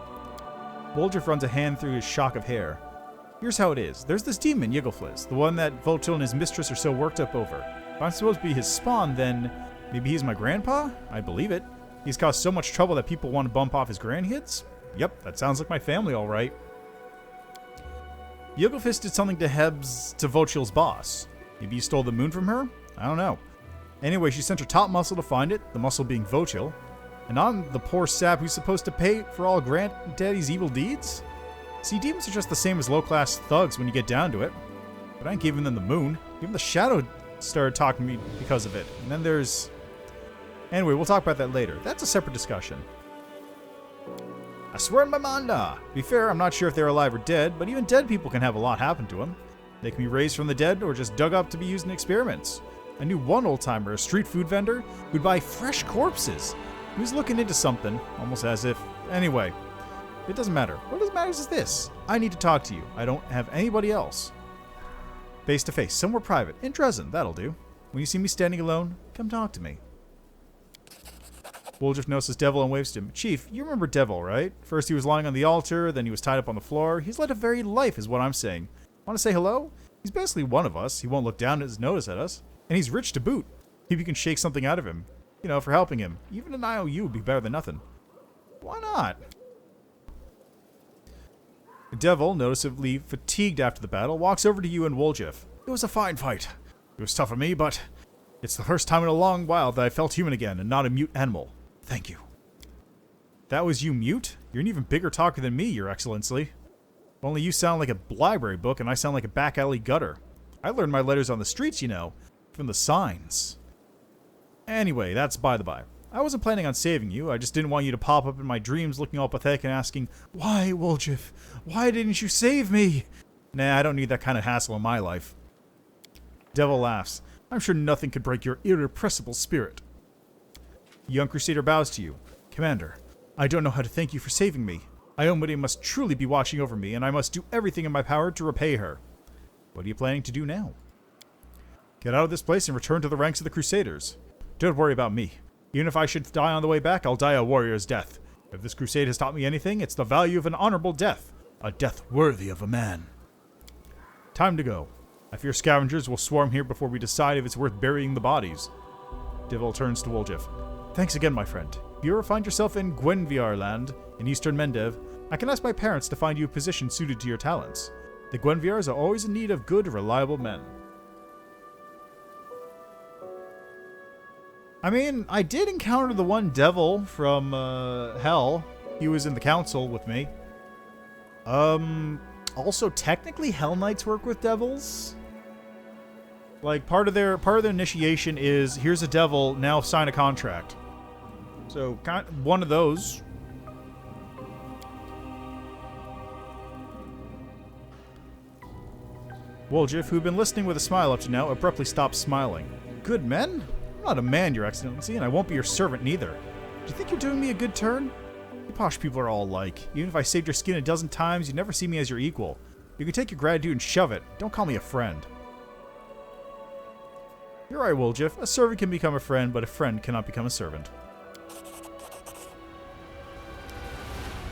Woldriff runs a hand through his shock of hair. Here's how it is. There's this demon, Yigglefliss, the one that Volchil and his mistress are so worked up over. If I'm supposed to be his spawn, then maybe he's my grandpa? I believe it. He's caused so much trouble that people want to bump off his grandkids? Yep, that sounds like my family, all right. Yigglefliss did something to Volchil's boss. Maybe he stole the moon from her? I don't know. Anyway, she sent her top muscle to find it, the muscle being Volchil. And I'm the poor sap who's supposed to pay for all Granddaddy's evil deeds? See, demons are just the same as low-class thugs when you get down to it. But I ain't giving them the moon. Even the Shadow started talking to me because of it. And then there's... Anyway, we'll talk about that later. That's a separate discussion. I swear on my manda! To be fair, I'm not sure if they're alive or dead, but even dead people can have a lot happen to them. They can be raised from the dead or just dug up to be used in experiments. I knew one old-timer, a street food vendor, who'd buy fresh corpses. He was looking into something, almost as if... Anyway, it doesn't matter. What does matter is this. I need to talk to you. I don't have anybody else. Face to face, somewhere private. In Dresden, that'll do. When you see me standing alone, come talk to me. Woldriff notices Devil and waves to him. Chief, you remember Devil, right? First he was lying on the altar, then he was tied up on the floor. He's led a very life, is what I'm saying. Want to say hello? He's basically one of us. He won't look down his nose at us. And he's rich to boot. Maybe you can shake something out of him. You know, for helping him. Even an IOU would be better than nothing. Why not? The devil, noticeably fatigued after the battle, walks over to you and Woljif. It was a fine fight. It was tough for me, but it's the first time in a long while that I felt human again and not a mute animal. Thank you. That was you, Mute? You're an even bigger talker than me, Your Excellency. Only you sound like a library book and I sound like a back alley gutter. I learned my letters on the streets, you know, from the signs. Anyway, that's by the by. I wasn't planning on saving you, I just didn't want you to pop up in my dreams looking all pathetic and asking, Why, Woljif? Why didn't you save me? Nah, I don't need that kind of hassle in my life. Devil laughs. I'm sure nothing could break your irrepressible spirit. Young Crusader bows to you. Commander, I don't know how to thank you for saving me. Iomade must truly be watching over me, and I must do everything in my power to repay her. What are you planning to do now? Get out of this place and return to the ranks of the Crusaders. Don't worry about me. Even if I should die on the way back, I'll die a warrior's death. If this crusade has taught me anything, it's the value of an honorable death. A death worthy of a man. Time to go. I fear scavengers will swarm here before we decide if it's worth burying the bodies. Devil turns to Woljif. Thanks again, my friend. If you ever find yourself in Gwenviar land, in eastern Mendev, I can ask my parents to find you a position suited to your talents. The Gwenviars are always in need of good, reliable men. I mean, I did encounter the one devil from, Hell. He was in the council with me. Also, technically, Hell Knights work with devils. Like, part of their initiation is, here's a devil, now sign a contract. So, one of those. Woljif, who'd been listening with a smile up to now, abruptly stopped smiling. Good men? I'm not a man, Your Excellency, and I won't be your servant neither. Do you think you're doing me a good turn? You posh people are all alike. Even if I saved your skin a dozen times, you never see me as your equal. You can take your gratitude and shove it. Don't call me a friend. You're right, Woljif. A servant can become a friend, but a friend cannot become a servant.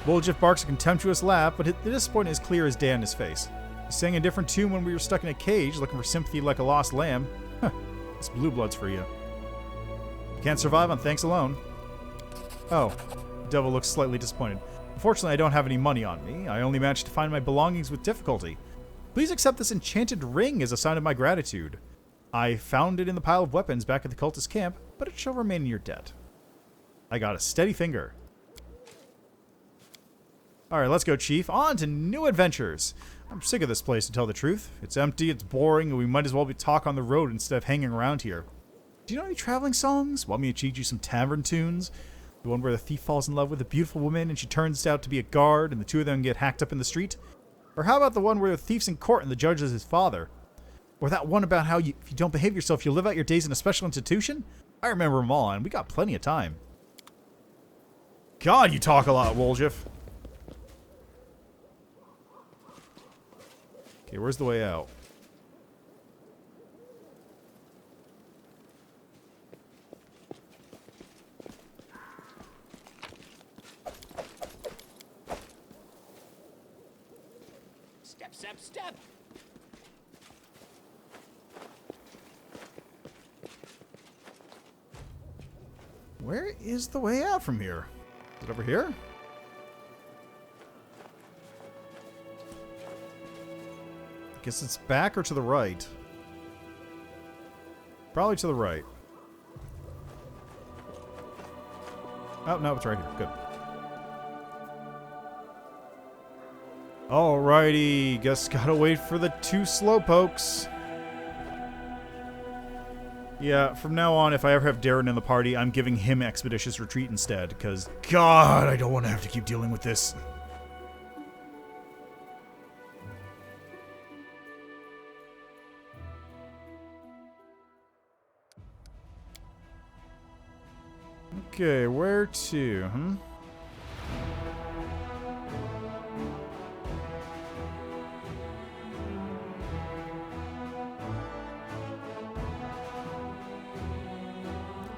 Woljif barks a contemptuous laugh, but the disappointment is clear as day on his face. He sang a different tune when we were stuck in a cage, looking for sympathy like a lost lamb. Huh, it's blue bloods for you. You can't survive on thanks alone. Oh, the devil looks slightly disappointed. Unfortunately, I don't have any money on me. I only managed to find my belongings with difficulty. Please accept this enchanted ring as a sign of my gratitude. I found it in the pile of weapons back at the cultist camp, but it shall remain in your debt. I got a steady finger. Alright, let's go, Chief. On to new adventures. I'm sick of this place, to tell the truth. It's empty, it's boring, and we might as well be talk on the road instead of hanging around here. Do you know any traveling songs? Want me to teach you some tavern tunes? The one where the thief falls in love with a beautiful woman and she turns out to be a guard and the two of them get hacked up in the street? Or how about the one where the thief's in court and the judge is his father? Or that one about how if you don't behave yourself, you'll live out your days in a special institution? I remember them all, and we got plenty of time. God, you talk a lot, Woljif. Okay, where's the way out? Step, step, step! Where is the way out from here? Is it over here? I guess it's back or to the right. Probably to the right. Oh, no, it's right here. Good. Alrighty. Guess gotta wait for the two slowpokes. Yeah, from now on, if I ever have Darren in the party, I'm giving him Expeditious Retreat instead, because, God, I don't want to have to keep dealing with this. Okay, where to,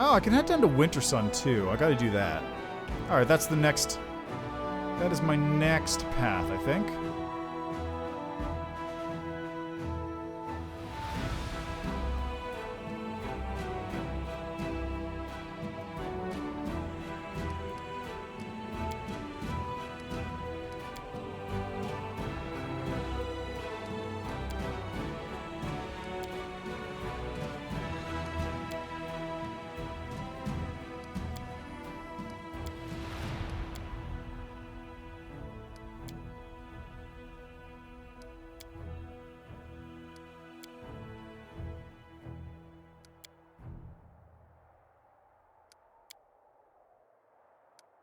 Oh, I can head down to Winter Sun, too. I gotta do that. Alright, that's the next... That is my next path, I think.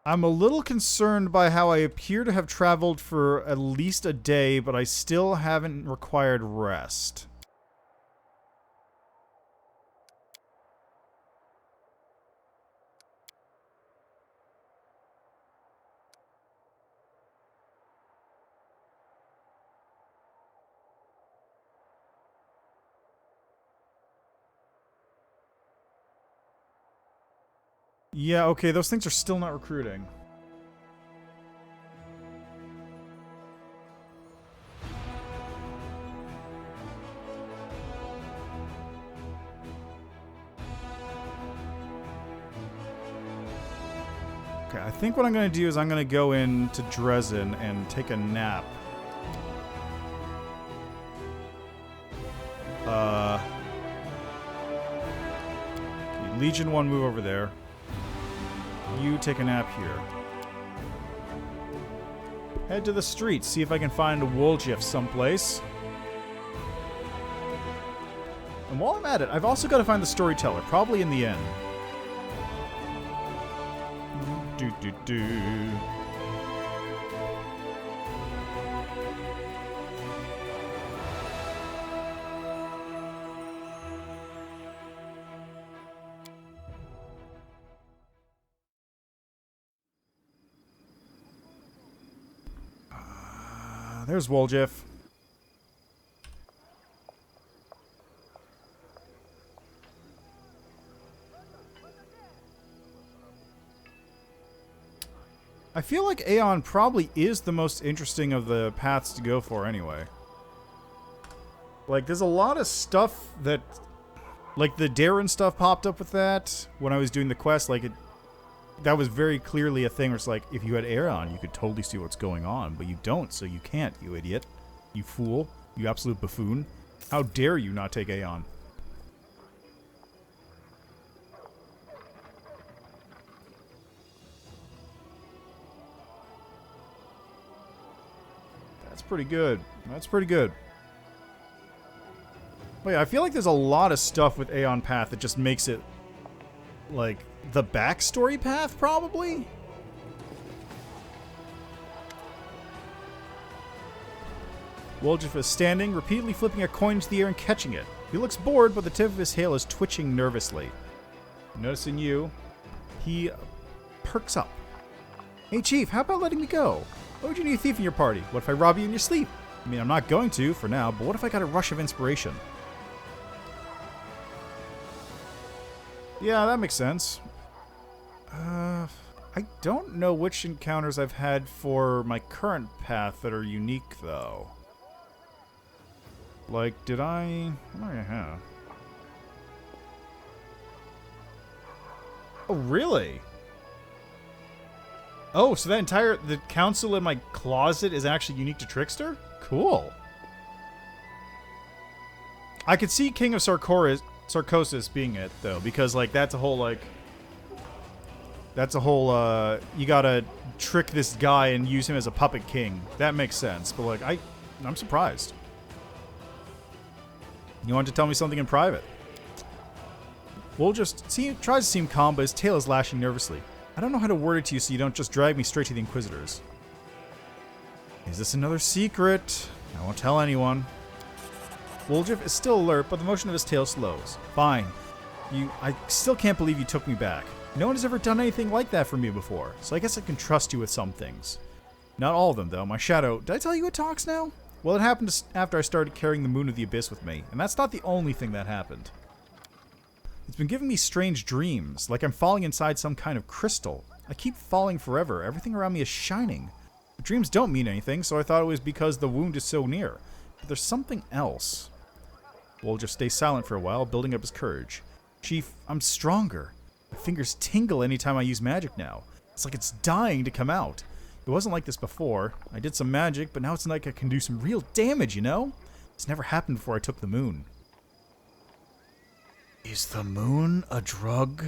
I'm a little concerned by how I appear to have traveled for at least a day, but I still haven't required rest. Yeah, okay, those things are still not recruiting. Okay, I think what I'm going to do is I'm going to go into Dresden and take a nap. Okay, Legion 1, move over there. You take a nap here. Head to the street, see if I can find a Woljif someplace. And while I'm at it, I've also got to find the storyteller, probably in the inn. Do. There's Woljif. I feel like Aeon probably is the most interesting of the paths to go for anyway. Like, there's a lot of stuff that... Like, the Darren stuff popped up with that when I was doing the quest. Like, that was very clearly a thing where it's like, if you had Aeon, you could totally see what's going on. But you don't, so you can't, you idiot. You fool. You absolute buffoon. How dare you not take Aeon? That's pretty good. That's pretty good. But yeah, I feel like there's a lot of stuff with Aeon Path that just makes it, like, the backstory path, probably? Woljif is standing, repeatedly flipping a coin into the air and catching it. He looks bored, but the tip of his tail is twitching nervously. Noticing you, he perks up. Hey, Chief, how about letting me go? Why would you need a thief in your party? What if I rob you in your sleep? I mean, I'm not going to, for now, but what if I got a rush of inspiration? Yeah, that makes sense. I don't know which encounters I've had for my current path that are unique, though. Like, did I... Oh, yeah. Oh, really? Oh, so the council in my closet is actually unique to Trickster? Cool. I could see King of Sarcosis being it, though, because, like, that's a whole, like... That's a whole, you gotta trick this guy and use him as a puppet king. That makes sense, but, like, I'm surprised. You want to tell me something in private? Well, tries to seem calm, but his tail is lashing nervously. I don't know how to word it to you so you don't just drag me straight to the Inquisitors. Is this another secret? I won't tell anyone. Woljif is still alert, but the motion of his tail slows. Fine. I still can't believe you took me back. No one has ever done anything like that for me before, so I guess I can trust you with some things. Not all of them, though. My shadow... Did I tell you it talks now? Well, it happened after I started carrying the Moon of the Abyss with me, and that's not the only thing that happened. It's been giving me strange dreams, like I'm falling inside some kind of crystal. I keep falling forever. Everything around me is shining. The dreams don't mean anything, so I thought it was because the wound is so near. But there's something else. We'll just stay silent for a while, building up his courage. Chief, I'm stronger. My fingers tingle anytime I use magic now. It's like it's dying to come out. It wasn't like this before. I did some magic, but now it's like I can do some real damage, you know? It's never happened before I took the moon. Is the moon a drug?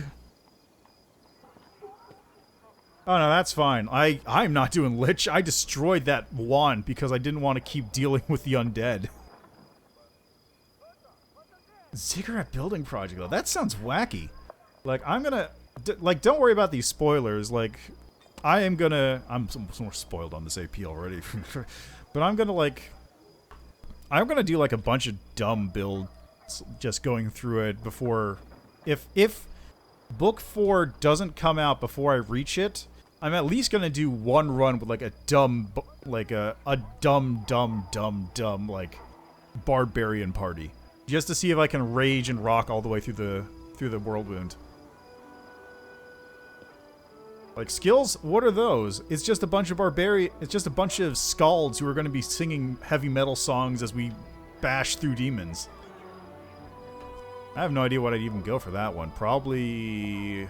Oh no, that's fine. I'm not doing Lich. I destroyed that wand because I didn't want to keep dealing with the undead. Ziggurat building project, though. That sounds wacky. Like, I'm gonna... like, don't worry about these spoilers. Like, I am gonna... I'm more spoiled on this AP already. But I'm gonna, like... I'm gonna do, like, a bunch of dumb builds just going through it before... If Book 4 doesn't come out before I reach it, I'm at least gonna do one run with, like, a dumb... Like, a dumb, like, barbarian party. Just to see if I can rage and rock all the way through the world wound. Like, skills? What are those? It's just a bunch of it's just a bunch of skalds who are going to be singing heavy metal songs as we bash through demons. I have no idea what I'd even go for that one. Probably...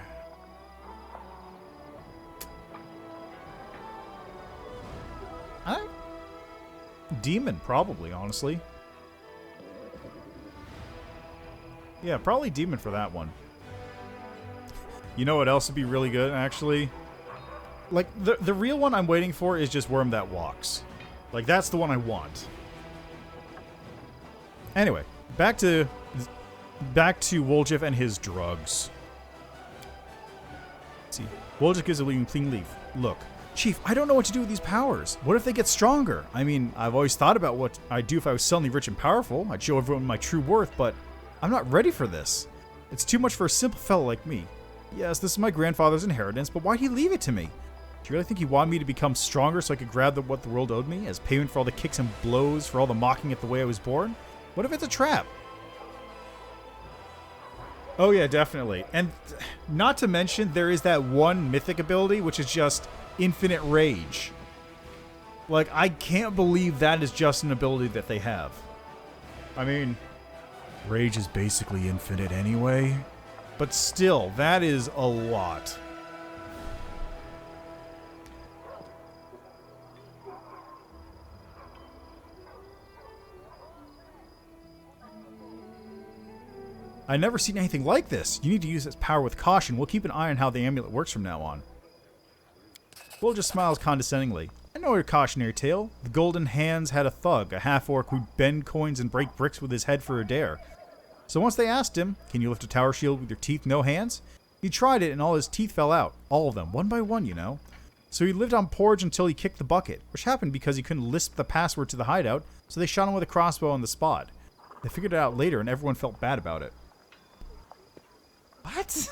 Demon, probably, honestly. Yeah, probably Demon for that one. You know what else would be really good, actually? Like, the real one I'm waiting for is just Worm That Walks. Like, that's the one I want. Anyway, back to Woljif and his drugs. Let's see. Woljif gives a clean leaf. Look, Chief, I don't know what to do with these powers. What if they get stronger? I mean, I've always thought about what I'd do if I was suddenly rich and powerful. I'd show everyone my true worth, but I'm not ready for this. It's too much for a simple fellow like me. Yes, this is my grandfather's inheritance, but why'd he leave it to me? Do you really think he wanted me to become stronger so I could grab what the world owed me, as payment for all the kicks and blows, for all the mocking at the way I was born? What if it's a trap? Oh yeah, definitely. And not to mention, there is that one mythic ability, which is just infinite rage. Like, I can't believe that is just an ability that they have. I mean, rage is basically infinite anyway. But still, that is a lot. I've never seen anything like this. You need to use its power with caution. We'll keep an eye on how the amulet works from now on. Will just smiles condescendingly. I know your cautionary tale. The Golden Hands had a thug, a half-orc who'd bend coins and break bricks with his head for a dare. So once they asked him, can you lift a tower shield with your teeth, no hands? He tried it and all his teeth fell out. All of them, one by one, you know. So he lived on porridge until he kicked the bucket, which happened because he couldn't lisp the password to the hideout, so they shot him with a crossbow on the spot. They figured it out later and everyone felt bad about it. What?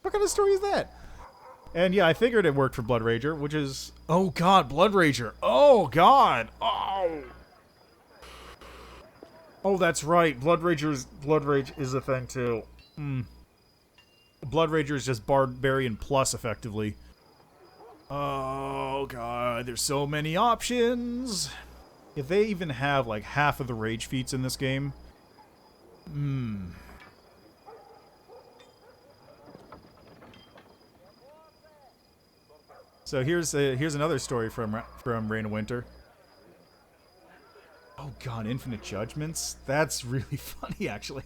What kind of story is that? And yeah, I figured it worked for Blood Rager, which is... Oh god, Blood Rager. Oh god. Oh. Oh, that's right. Blood Rage is a thing too. Blood Rager is just Barbarian Plus, effectively. Oh god, there's so many options. If they even have like half of the rage feats in this game. So here's another story from Reign of Winter. Oh god, Infinite Judgments? That's really funny, actually.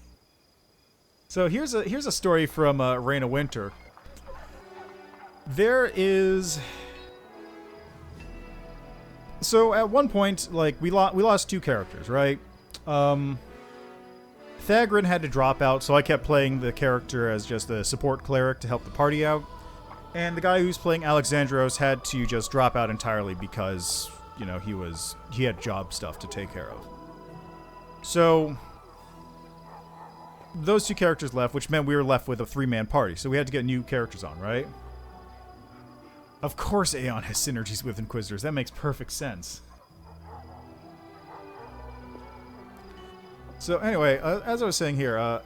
So here's a story from Reign of Winter. There is... So at one point, like, we lost two characters, right? Thagrin had to drop out, so I kept playing the character as just a support cleric to help the party out. And the guy who's playing Alexandros had to just drop out entirely because, you know, he had job stuff to take care of. So those two characters left, which meant we were left with a 3-man party. So we had to get new characters on, right? Of course Aeon has synergies with Inquisitors. That makes perfect sense. So anyway, as I was saying here,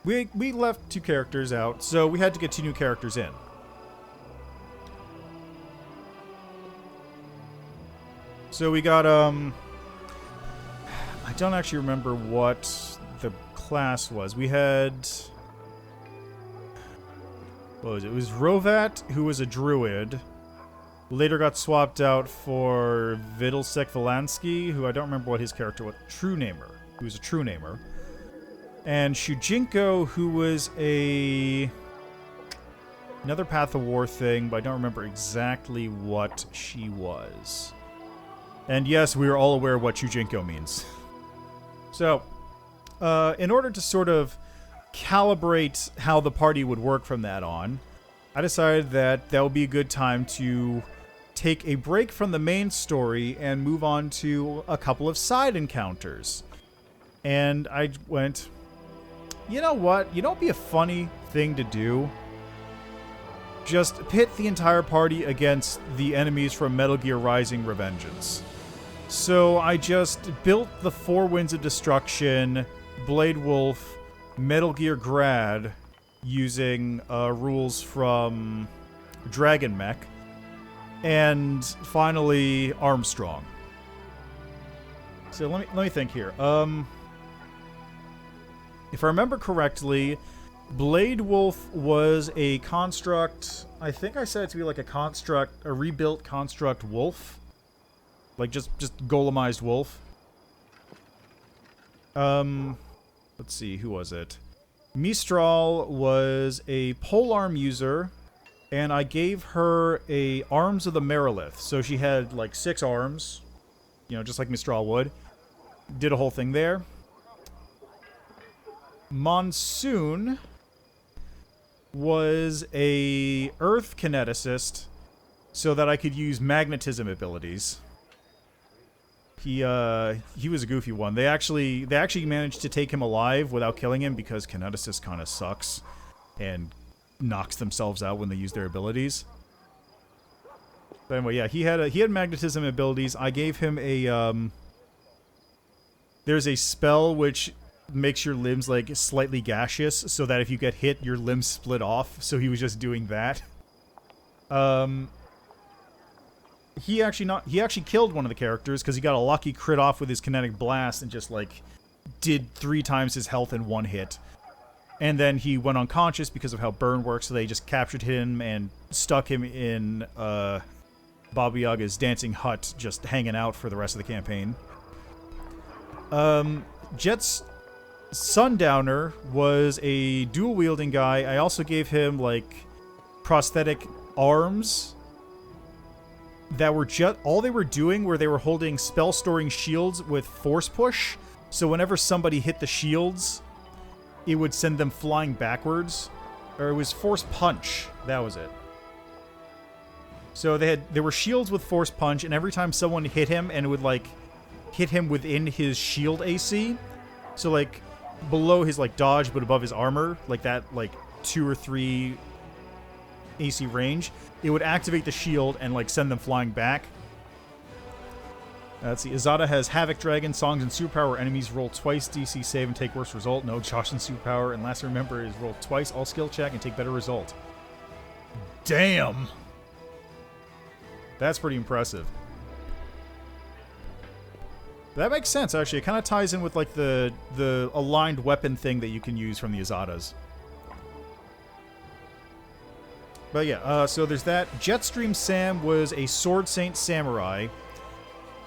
we left two characters out, so we had to get two new characters in. So we got, I don't actually remember what the class was. We had, what was it? It was Rovat, who was a druid. Later got swapped out for Vidalsek Valansky, who I don't remember what his character was. True Namer. He was a True Namer. And Shujinko, who was another Path of War thing, but I don't remember exactly what she was. And yes, we are all aware of what Chujinko means. So, in order to sort of calibrate how the party would work from that on, I decided that that would be a good time to take a break from the main story and move on to a couple of side encounters. And I went, you know what? You know what'd be a funny thing to do? Just pit the entire party against the enemies from Metal Gear Rising: Revengeance. So I just built the 4 Winds of Destruction, Blade Wolf, Metal Gear Grad, using rules from Dragon Mech, and finally Armstrong. So let me think here. If I remember correctly, Blade Wolf was a construct. I think I said it to be like a rebuilt construct wolf, like just golemized wolf. Let's see, who was it? Mistral was a polearm user, and I gave her a Arms of the Merilith. So she had like 6 arms, you know, just like Mistral would. Did a whole thing there. Monsoon was a earth kineticist, so that I could use magnetism abilities. He was a goofy one. They actually managed to take him alive without killing him because kineticist kind of sucks and knocks themselves out when they use their abilities. But anyway, yeah, he had magnetism abilities. I gave him a there's a spell which makes your limbs like slightly gaseous, so that if you get hit, your limbs split off. So he was just doing that. He actually killed one of the characters because he got a lucky crit off with his kinetic blast and just like did 3 times his health in 1 hit. And then he went unconscious because of how burn works, so they just captured him and stuck him in Baba Yaga's dancing hut, just hanging out for the rest of the campaign. Jet's Sundowner was a dual-wielding guy. I also gave him, like, prosthetic arms that were just... All they were doing were they were holding spell-storing shields with force push. So whenever somebody hit the shields, it would send them flying backwards. Or it was force punch. That was it. So there were shields with force punch, and every time someone hit him, and it would, like, hit him within his shield AC. So, like, below his, like, dodge, but above his armor, like that, like, 2 or 3 AC range, it would activate the shield and, like, send them flying back. Let's see. Izada has Havoc Dragon, Songs, and Superpower. Enemies roll twice, DC save, and take worse result. No, Josh and Superpower. And last to remember is roll twice, all skill check, and take better result. Damn! That's pretty impressive. That makes sense, actually. It kind of ties in with, like, the aligned weapon thing that you can use from the Izadas. But yeah, so there's that. Jetstream Sam was a Sword Saint Samurai.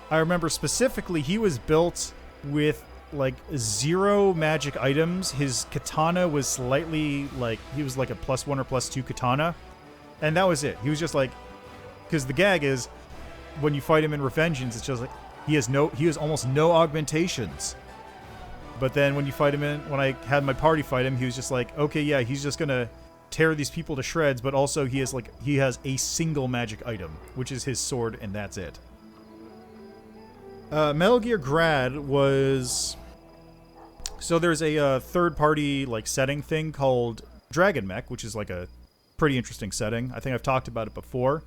I remember specifically he was built with, like, 0 magic items. His katana was slightly, like, he was like a +1 or +2 katana. And that was it. He was just like... Because the gag is, when you fight him in Revengeance, it's just like... He has almost no augmentations. But then when you fight him when I had my party fight him, he was just like, okay, yeah, he's just gonna tear these people to shreds, but also he has a single magic item, which is his sword, and that's it. Metal Gear Grad was... So there's a third-party, like, setting thing called Dragon Mech, which is, like, a pretty interesting setting. I think I've talked about it before.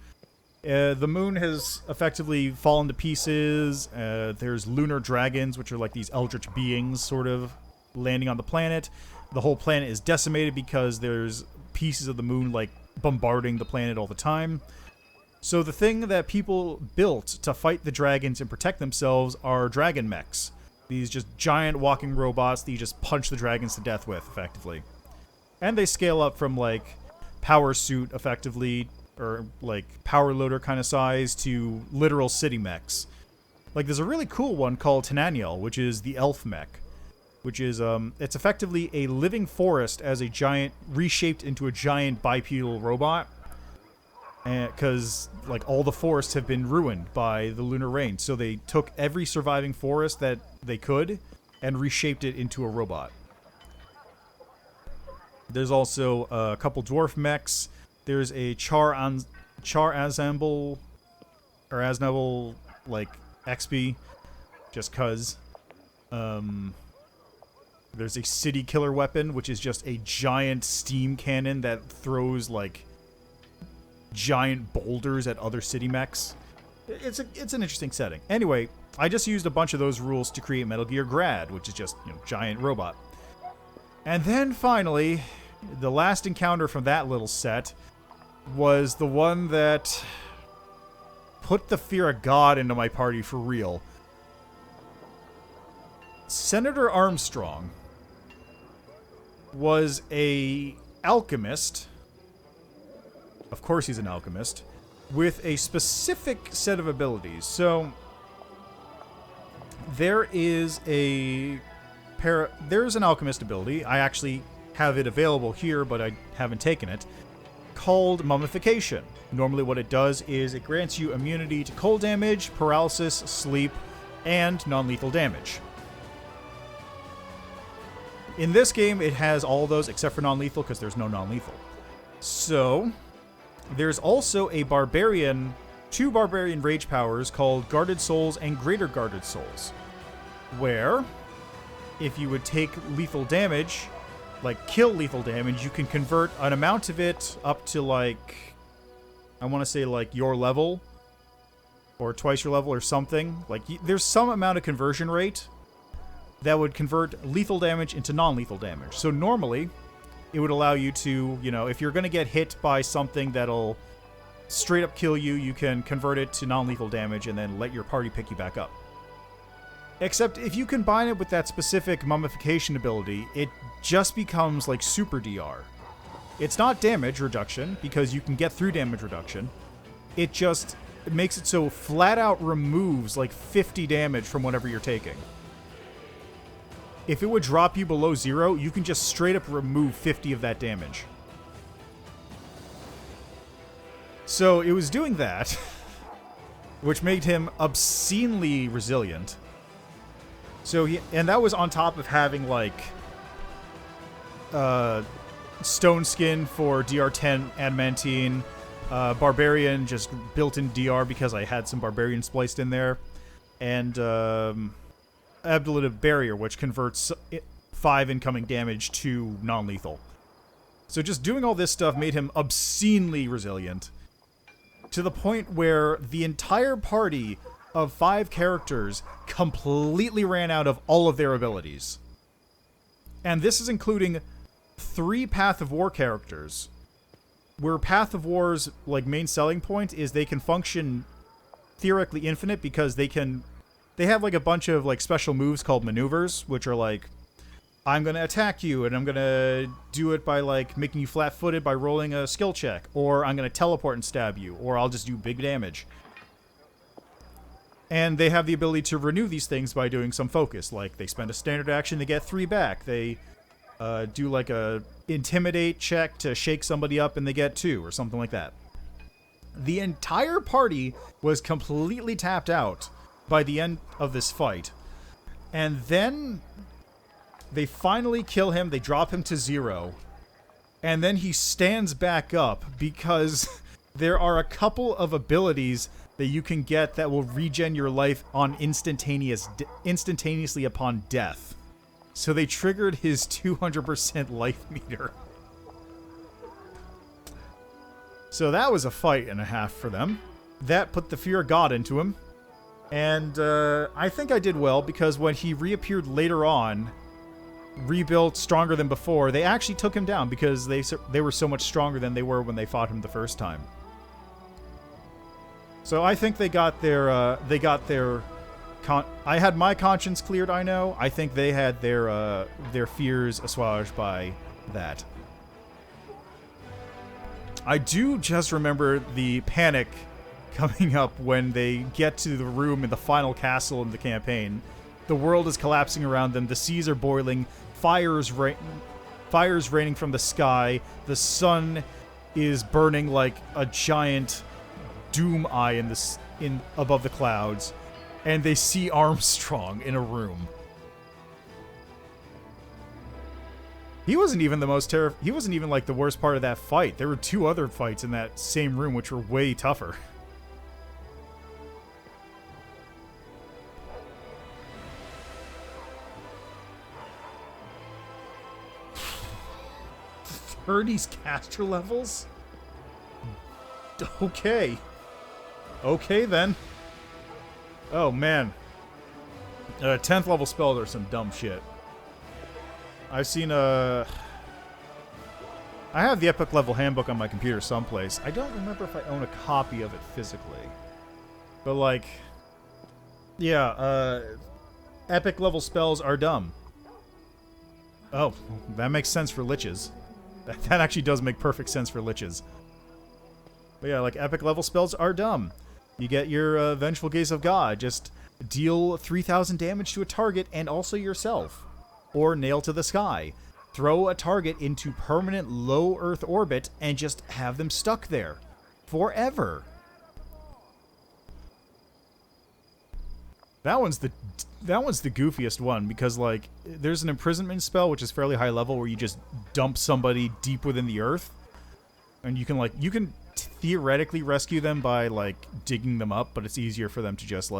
The moon has effectively fallen to pieces. There's lunar dragons, which are like these eldritch beings sort of landing on the planet. The whole planet is decimated because there's pieces of the moon like bombarding the planet all the time. So the thing that people built to fight the dragons and protect themselves are dragon mechs. These just giant walking robots that you just punch the dragons to death with, effectively. And they scale up from like power suit, effectively, or like power loader kind of size, to literal city mechs. Like there's a really cool one called Tenaniel, which is the elf mech, which is it's effectively a living forest as a giant, reshaped into a giant bipedal robot, because like all the forests have been ruined by the lunar rain, so they took every surviving forest that they could and reshaped it into a robot. There's also a couple dwarf mechs. There's a Char Azamble or Aznable like XP, just cause. There's a city killer weapon, which is just a giant steam cannon that throws like giant boulders at other city mechs. It's an interesting setting. Anyway, I just used a bunch of those rules to create Metal Gear Grad, which is just, you know, giant robot. And then finally, the last encounter from that little set was the one that put the fear of God into my party for real. Senator Armstrong was a alchemist. Of course he's an alchemist, with a specific set of abilities. So there is there's an alchemist ability. I actually have it available here, but I haven't taken it, called Mummification. Normally what it does is it grants you immunity to cold damage, paralysis, sleep, and non-lethal damage. In this game, it has all those except for non-lethal, because there's no non-lethal. So there's also a barbarian, two barbarian rage powers called Guarded Souls and Greater Guarded Souls, where if you would take lethal damage, like kill lethal damage, you can convert an amount of it up to like, I want to say like your level, or twice your level or something. Like there's some amount of conversion rate that would convert lethal damage into non-lethal damage. So normally, it would allow you to, you know, if you're going to get hit by something that'll straight up kill you, you can convert it to non-lethal damage and then let your party pick you back up. Except if you combine it with that specific mummification ability, it just becomes like super DR. It's not damage reduction, because you can get through damage reduction. It makes it so flat out removes like 50 damage from whatever you're taking. If it would drop you below 0, you can just straight up remove 50 of that damage. So it was doing that, which made him obscenely resilient. So and that was on top of having like stone skin for DR10 adamantine, barbarian just built in DR because I had some barbarian spliced in there, and ablative barrier, which converts 5 incoming damage to non-lethal. So just doing all this stuff made him obscenely resilient, to the point where the entire party of 5 characters completely ran out of all of their abilities. And this is including 3 Path of War characters, where Path of War's like main selling point is they can function theoretically infinite, because they have like a bunch of like special moves called maneuvers, which are like, I'm going to attack you, and I'm going to do it by like making you flat-footed by rolling a skill check, or I'm going to teleport and stab you, or I'll just do big damage. And they have the ability to renew these things by doing some focus. Like, they spend a standard action to get 3 back. They do like a intimidate check to shake somebody up and they get 2, or something like that. The entire party was completely tapped out by the end of this fight. And then they finally kill him. They drop him to 0. And then he stands back up, because there are a couple of abilities that you can get that will regen your life on instantaneously upon death. So they triggered his 200% life meter. So that was a fight and a half for them. That put the fear of God into him. And I think I did well, because when he reappeared later on, rebuilt stronger than before, they actually took him down, because they were so much stronger than they were when they fought him the first time. So I think they got their I had my conscience cleared, I know. I think they had their fears assuaged by that. I do just remember the panic coming up when they get to the room in the final castle in the campaign. The world is collapsing around them. The seas are boiling. Fires raining from the sky. The sun is burning like a giant doom eye in above the clouds, and they see Armstrong in a room. He wasn't even the most he wasn't even like the worst part of that fight. There were 2 other fights in that same room which were way tougher. Thirty's caster levels? Okay. Okay then. Oh man. 10th level spells are some dumb shit. I've seen I have the epic level handbook on my computer someplace. I don't remember if I own a copy of it physically. But like, yeah, epic level spells are dumb. Oh, that makes sense for liches. That actually does make perfect sense for liches. But yeah, like epic level spells are dumb. You get your Vengeful Gaze of God. Just deal 3,000 damage to a target and also yourself. Or Nail to the Sky. Throw a target into permanent low Earth orbit and just have them stuck there. Forever. That one's the goofiest one because like there's an imprisonment spell which is fairly high level where you just dump somebody deep within the earth. And you can theoretically rescue them by like digging them up, but it's easier for them to just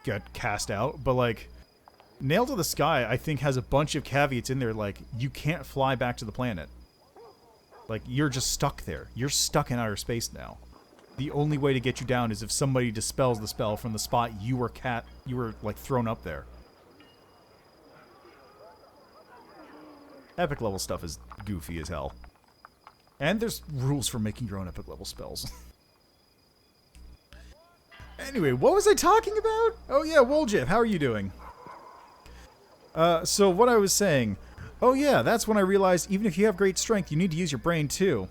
get cast out. But like Nail to the Sky I think has a bunch of caveats in there, like you can't fly back to the planet. Like you're just stuck there. You're stuck in outer space now. The only way to get you down is if somebody dispels the spell from the spot you were like thrown up there. Epic level stuff is goofy as hell. And there's rules for making your own epic level spells. Anyway, what was I talking about? Oh yeah, Woljif, how are you doing? So what I was saying... Oh yeah, that's when I realized even if you have great strength, you need to use your brain too.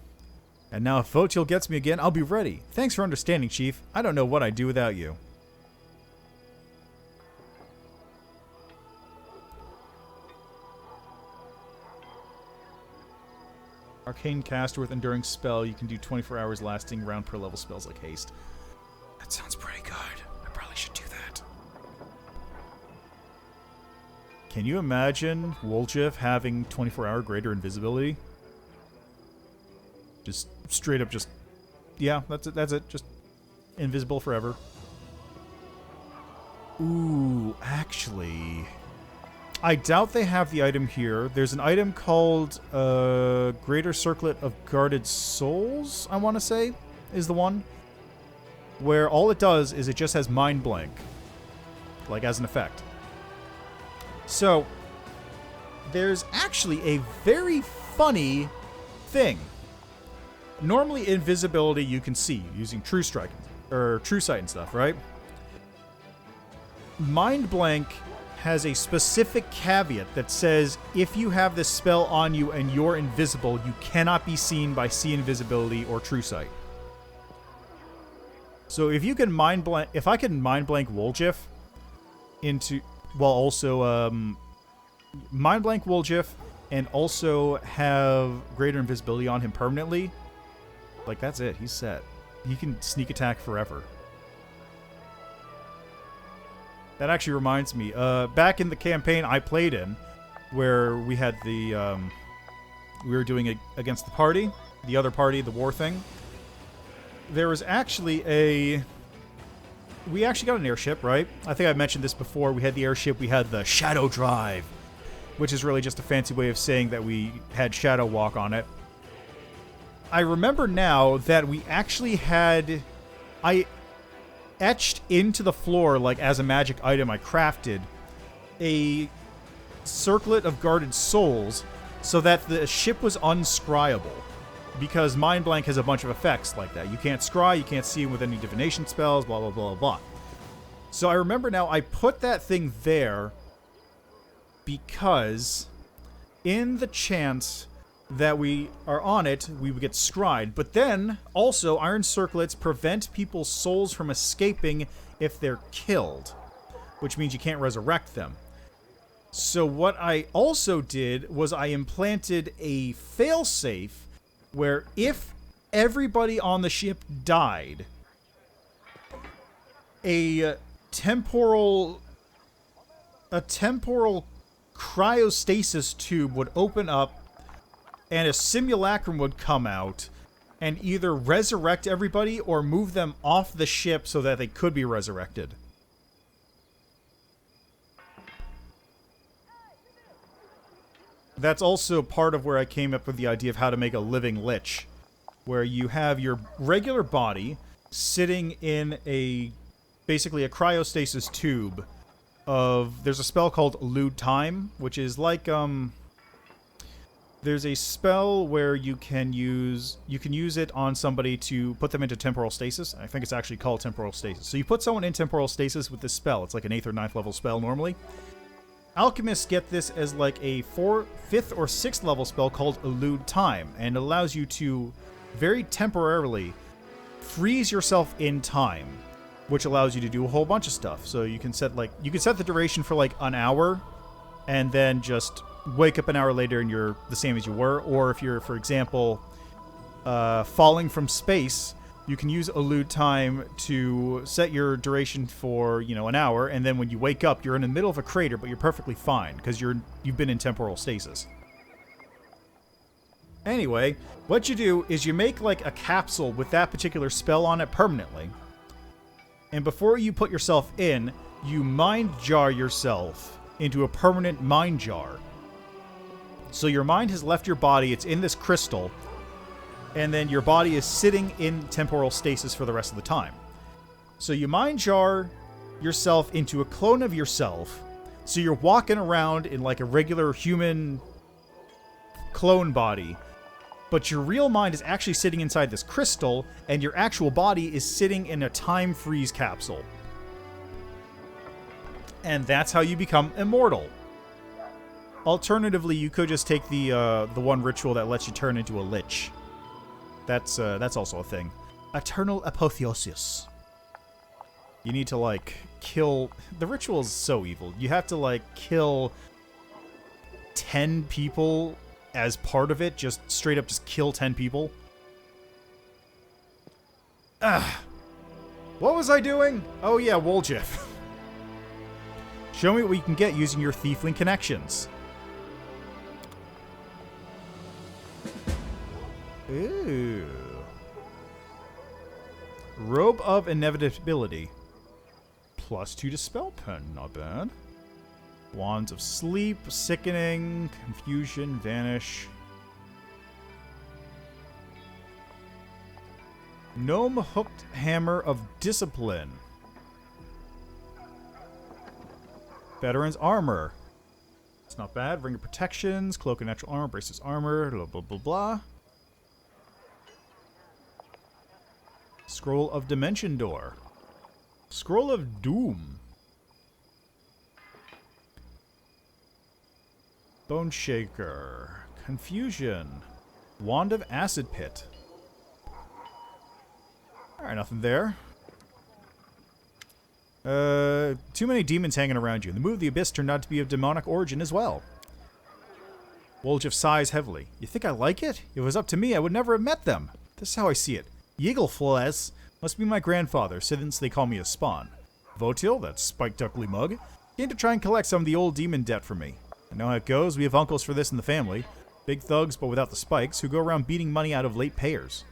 And now if Votil gets me again, I'll be ready. Thanks for understanding, Chief. I don't know what I'd do without you. Arcane caster with enduring spell. You can do 24 hours lasting round per level spells like haste. That sounds pretty good. I probably should do that. Can you imagine Woljif having 24-hour greater invisibility? Just straight up just... Yeah, that's it. Just invisible forever. Ooh, actually... I doubt they have the item here. There's an item called Greater Circlet of Guarded Souls, I want to say, is the one. Where all it does is it just has Mind Blank. Like, as an effect. So, there's actually a very funny thing. Normally, invisibility you can see using True Strike, or True Sight and stuff, right? Mind Blank has a specific caveat that says if you have this spell on you and you're invisible, you cannot be seen by See Invisibility or True Sight. So if you can Mind Blank, if I can Mind Blank Woljif into, while also Mind Blank Woljif and also have greater invisibility on him permanently, like that's it, he's set. He can sneak attack forever. That actually reminds me, back in the campaign I played in, where we had the, we were doing it against the other party, the war thing, there was actually we actually got an airship, right? I think I mentioned this before. We had the airship, we had the Shadow Drive, which is really just a fancy way of saying that we had Shadow Walk on it. I remember now that we actually had... I etched into the floor, like as a magic item I crafted, a Circlet of Guarded Souls so that the ship was unscryable. Because Mind Blank has a bunch of effects like that. You can't scry, you can't see him with any divination spells, blah, blah, blah, blah. So I remember now I put that thing there because in the chance that we are on it, we would get scryed. But then, also, Iron Circlets prevent people's souls from escaping if they're killed, which means you can't resurrect them. So what I also did was I implanted a failsafe where if everybody on the ship died, a temporal a temporal cryostasis tube would open up and a simulacrum would come out and either resurrect everybody or move them off the ship so that they could be resurrected. That's also part of where I came up with the idea of how to make a living lich, where you have your regular body sitting in basically a cryostasis tube there's a spell called Elude Time, which is like, there's a spell where you can use it on somebody to put them into temporal stasis. I think it's actually called temporal stasis. So you put someone in temporal stasis with this spell. It's like an 8th or 9th level spell normally. Alchemists get this as like a 4th, 5th, or 6th level spell called Elude Time, and it allows you to very temporarily freeze yourself in time, which allows you to do a whole bunch of stuff. So you can set the duration for like an hour, and then just wake up an hour later and you're the same as you were. Or if you're, for example, falling from space, you can use Elude Time to set your duration for, an hour, and then when you wake up, you're in the middle of a crater, but you're perfectly fine, because you've been in temporal stasis. Anyway, what you do is you make, like, a capsule with that particular spell on it permanently, and before you put yourself in, you mind jar yourself into a permanent mind jar. So your mind has left your body, it's in this crystal, and then your body is sitting in temporal stasis for the rest of the time. So you mind jar yourself into a clone of yourself, so you're walking around in like a regular human clone body, but your real mind is actually sitting inside this crystal, and your actual body is sitting in a time freeze capsule. And that's how you become immortal. Alternatively, you could just take the one ritual that lets you turn into a lich. That's also a thing. Eternal Apotheosis. You need to, like, kill... The ritual is so evil. You have to, like, kill 10 people as part of it. Just straight up just kill 10 people. What was I doing? Oh yeah, Woljif. Show me what you can get using your Thiefling connections. Ooh. Robe of Inevitability. +2 to Spell Pen. Not bad. Wands of Sleep, Sickening, Confusion, Vanish. Gnome Hooked Hammer of Discipline. Veteran's Armor. It's not bad. Ring of Protections, Cloak of Natural Armor, Braces Armor, blah blah blah blah. Scroll of Dimension Door. Scroll of Doom. Bone Shaker. Confusion. Wand of Acid Pit. Alright, nothing there. Too many demons hanging around you. The Move of the Abyss turned out to be of demonic origin as well. Woljif sighs heavily. You think I like it? If it was up to me, I would never have met them. This is how I see it. Yigglefles must be my grandfather, since they call me a spawn. Votil, that spiked ugly mug, came to try and collect some of the old demon debt from me. I know how it goes. We have uncles for this in the family. Big thugs, but without the spikes, who go around beating money out of late payers.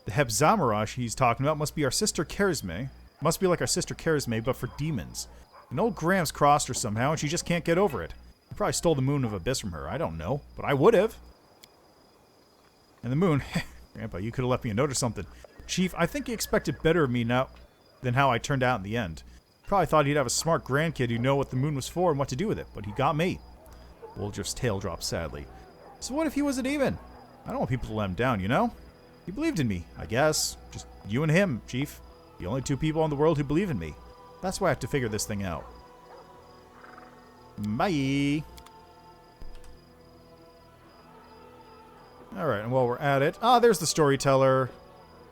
The Hebzamarash he's talking about must be our sister Kerisme. Must be like our sister Kerisme, but for demons. An old Gramps crossed her somehow, and she just can't get over it. He probably stole the Moon of Abyss from her. I don't know, but I would have. And the moon... Grandpa, you could have left me a note or something. Chief, I think he expected better of me now than how I turned out in the end. Probably thought he'd have a smart grandkid who'd know what the moon was for and what to do with it, but he got me. Woljif's tail dropped sadly. So what if he was a demon? I don't want people to let him down, you know? He believed in me, I guess. Just you and him, Chief. The only two people in the world who believe in me. That's why I have to figure this thing out. Bye! Alright, and while we're at it... Ah, there's the storyteller.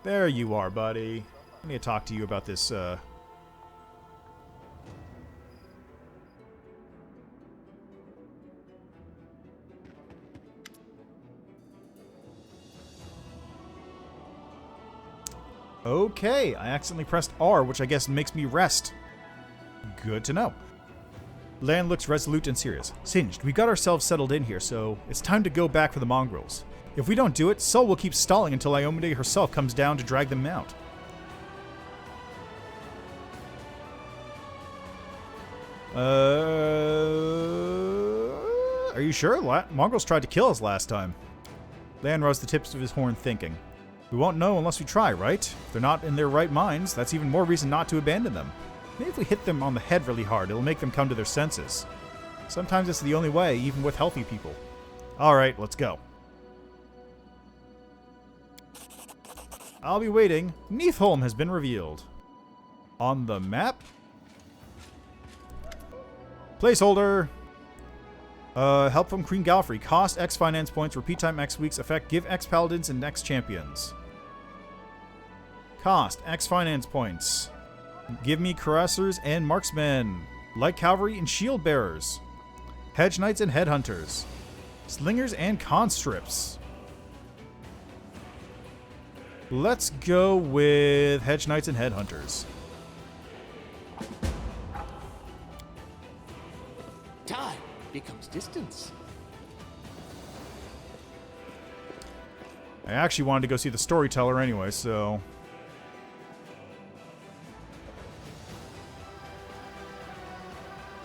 There you are, buddy. I need to talk to you about this, Okay, I accidentally pressed R, which I guess makes me rest. Good to know. Lan looks resolute and serious. Singed, we got ourselves settled in here, so it's time to go back for the mongrels. If we don't do it, Sol will keep stalling until Iomade herself comes down to drag them out. Are you sure? Mongrels tried to kill us last time. Lan rose the tips of his horn, thinking. We won't know unless we try, right? If they're not in their right minds, that's even more reason not to abandon them. Maybe if we hit them on the head really hard, it'll make them come to their senses. Sometimes it's the only way, even with healthy people. Alright, let's go. I'll be waiting. Neathholm has been revealed. On the map? Placeholder. Help from Queen Galfrey. Cost X finance points. Repeat time X weeks. Effect give X paladins and X champions. Cost X finance points. Give me cuirassiers and marksmen. Light cavalry and shield bearers. Hedge knights and headhunters. Slingers and conscripts. Let's go with hedge knights and headhunters. Time becomes distance. I actually wanted to go see the storyteller anyway, so...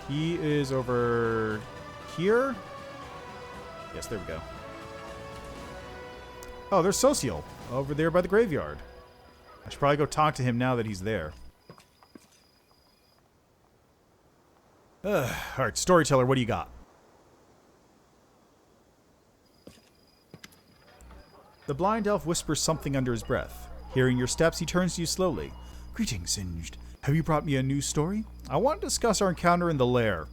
He is over here? Yes, there we go. Oh, there's Social over there by the graveyard. I should probably go talk to him now that he's there. Alright, storyteller, what do you got? The blind elf whispers something under his breath. Hearing your steps, he turns to you slowly. Greetings, Singed. Have you brought me a new story? I want to discuss our encounter in the lair.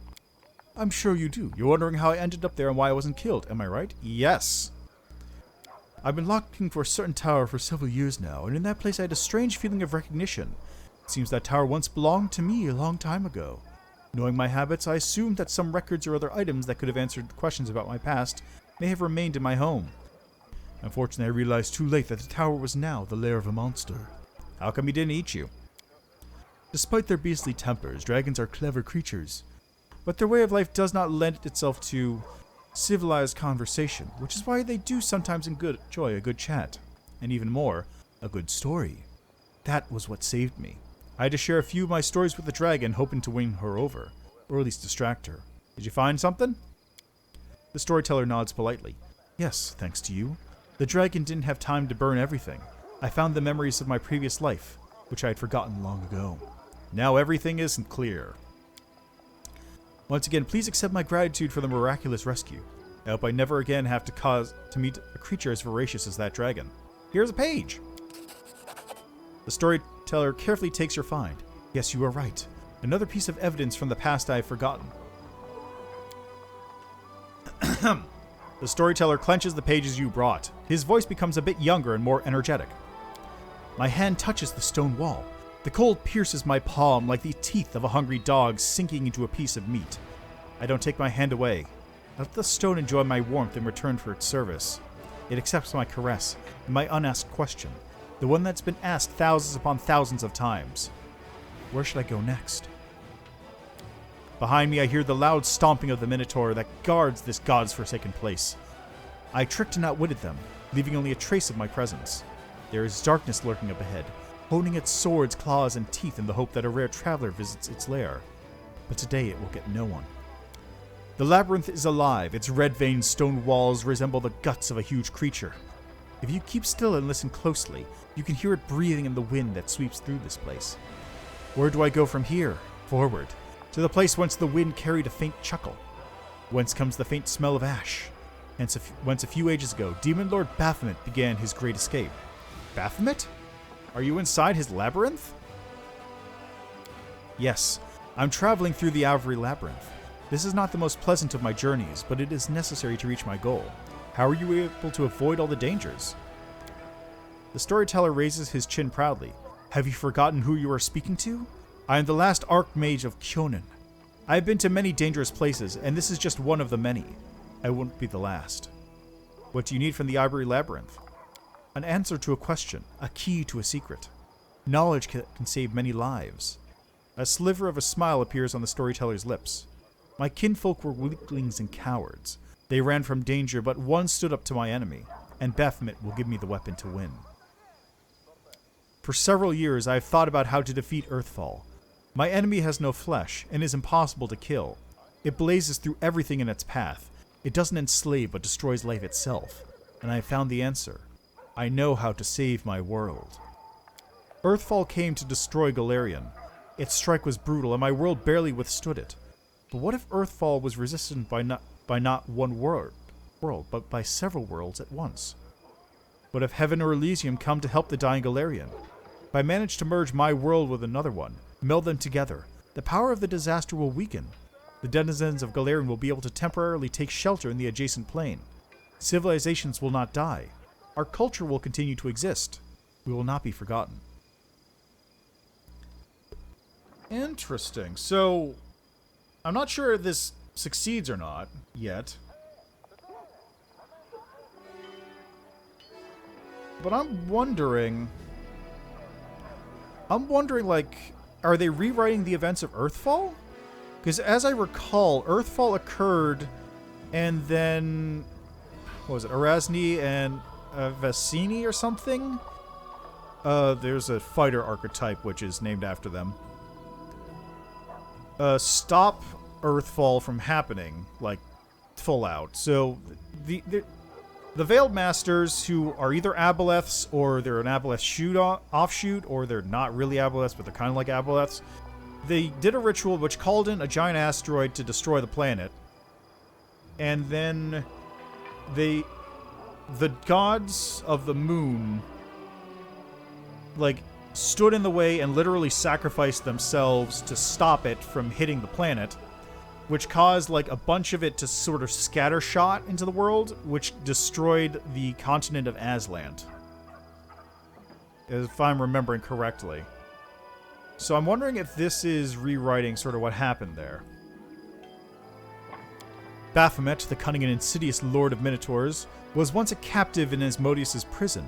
I'm sure you do. You're wondering how I ended up there and why I wasn't killed, am I right? Yes. I've been looking for a certain tower for several years now, and in that place I had a strange feeling of recognition. It seems that tower once belonged to me a long time ago. Knowing my habits, I assumed that some records or other items that could have answered questions about my past may have remained in my home. Unfortunately, I realized too late that the tower was now the lair of a monster. How come he didn't eat you? Despite their beastly tempers, dragons are clever creatures. But their way of life does not lend itself to civilized conversation, which is why they do sometimes enjoy a good chat. And even more, a good story. That was what saved me. I had to share a few of my stories with the dragon, hoping to win her over, or at least distract her. Did you find something? The storyteller nods politely. Yes, thanks to you. The dragon didn't have time to burn everything. I found the memories of my previous life, which I had forgotten long ago. Now everything is clear. Once again, please accept my gratitude for the miraculous rescue. I hope I never again have to meet a creature as voracious as that dragon. Here's a page. The storyteller carefully takes your find. Yes, you are right. Another piece of evidence from the past I have forgotten. The storyteller clenches the pages you brought. His voice becomes a bit younger and more energetic. My hand touches the stone wall. The cold pierces my palm like the teeth of a hungry dog sinking into a piece of meat. I don't take my hand away. I let the stone enjoy my warmth in return for its service. It accepts my caress and my unasked question, the one that's been asked thousands upon thousands of times. Where should I go next? Behind me I hear the loud stomping of the Minotaur that guards this god's forsaken place. I tricked and outwitted them, leaving only a trace of my presence. There is darkness lurking up ahead, honing its swords, claws, and teeth in the hope that a rare traveler visits its lair. But today it will get no one. The labyrinth is alive. Its red-veined stone walls resemble the guts of a huge creature. If you keep still and listen closely, you can hear it breathing in the wind that sweeps through this place. Where do I go from here? Forward, to the place whence the wind carried a faint chuckle. Whence comes the faint smell of ash. Whence a few ages ago, Demon Lord Baphomet began his great escape. Baphomet? Are you inside his labyrinth? Yes, I'm traveling through the Avery Labyrinth. This is not the most pleasant of my journeys, but it is necessary to reach my goal. How are you able to avoid all the dangers? The storyteller raises his chin proudly. Have you forgotten who you are speaking to? I am the last Archmage of Kyonin. I have been to many dangerous places, and this is just one of the many. I won't be the last. What do you need from the Ivory Labyrinth? An answer to a question, a key to a secret. Knowledge can save many lives. A sliver of a smile appears on the storyteller's lips. My kinfolk were weaklings and cowards. They ran from danger, but one stood up to my enemy, and Baphomet will give me the weapon to win. For several years, I have thought about how to defeat Earthfall. My enemy has no flesh, and is impossible to kill. It blazes through everything in its path. It doesn't enslave, but destroys life itself. And I have found the answer. I know how to save my world. Earthfall came to destroy Galarian. Its strike was brutal, and my world barely withstood it. But what if Earthfall was resisted by not one world, but by several worlds at once? What if Heaven or Elysium come to help the dying Galarian? If I manage to merge my world with another one, meld them together, the power of the disaster will weaken. The denizens of Galarian will be able to temporarily take shelter in the adjacent plane. Civilizations will not die. Our culture will continue to exist. We will not be forgotten. Interesting. So, I'm not sure if this succeeds or not yet. But I'm wondering, like, are they rewriting the events of Earthfall? Because as I recall, Earthfall occurred, and then, what was it, Erasni and Vassini or something? There's a fighter archetype which is named after them. Stop Earthfall from happening, like, full out. So, the Veiled Masters, who are either Aboleths, or they're an Aboleth offshoot, or they're not really Aboleths, but they're kind of like Aboleths, they did a ritual which called in a giant asteroid to destroy the planet. And then the gods of the moon, like, stood in the way and literally sacrificed themselves to stop it from hitting the planet, which caused, like, a bunch of it to sort of scattershot into the world, which destroyed the continent of Aslant, if I'm remembering correctly. So I'm wondering if this is rewriting sort of what happened there. Baphomet, the cunning and insidious lord of Minotaurs, was once a captive in Asmodeus' prison,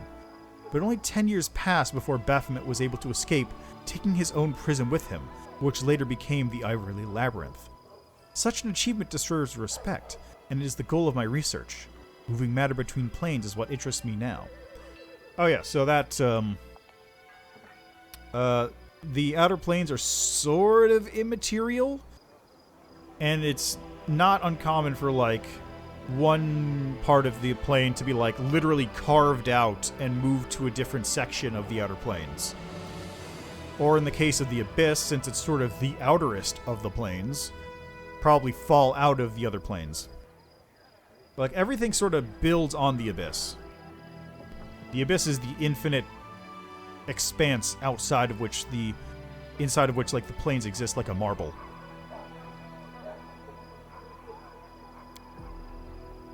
but only 10 years passed before Baphomet was able to escape, taking his own prison with him, which later became the Ivory Labyrinth. Such an achievement deserves respect, and it is the goal of my research. Moving matter between planes is what interests me now. Oh yeah, so that, the outer planes are sort of immaterial, and it's not uncommon for, like, one part of the plane to be, like, literally carved out and moved to a different section of the outer planes. Or in the case of the Abyss, since it's sort of the outerest of the planes, probably fall out of the other planes. Like, everything sort of builds on the Abyss. The Abyss is the infinite expanse inside of which, like, the planes exist like a marble.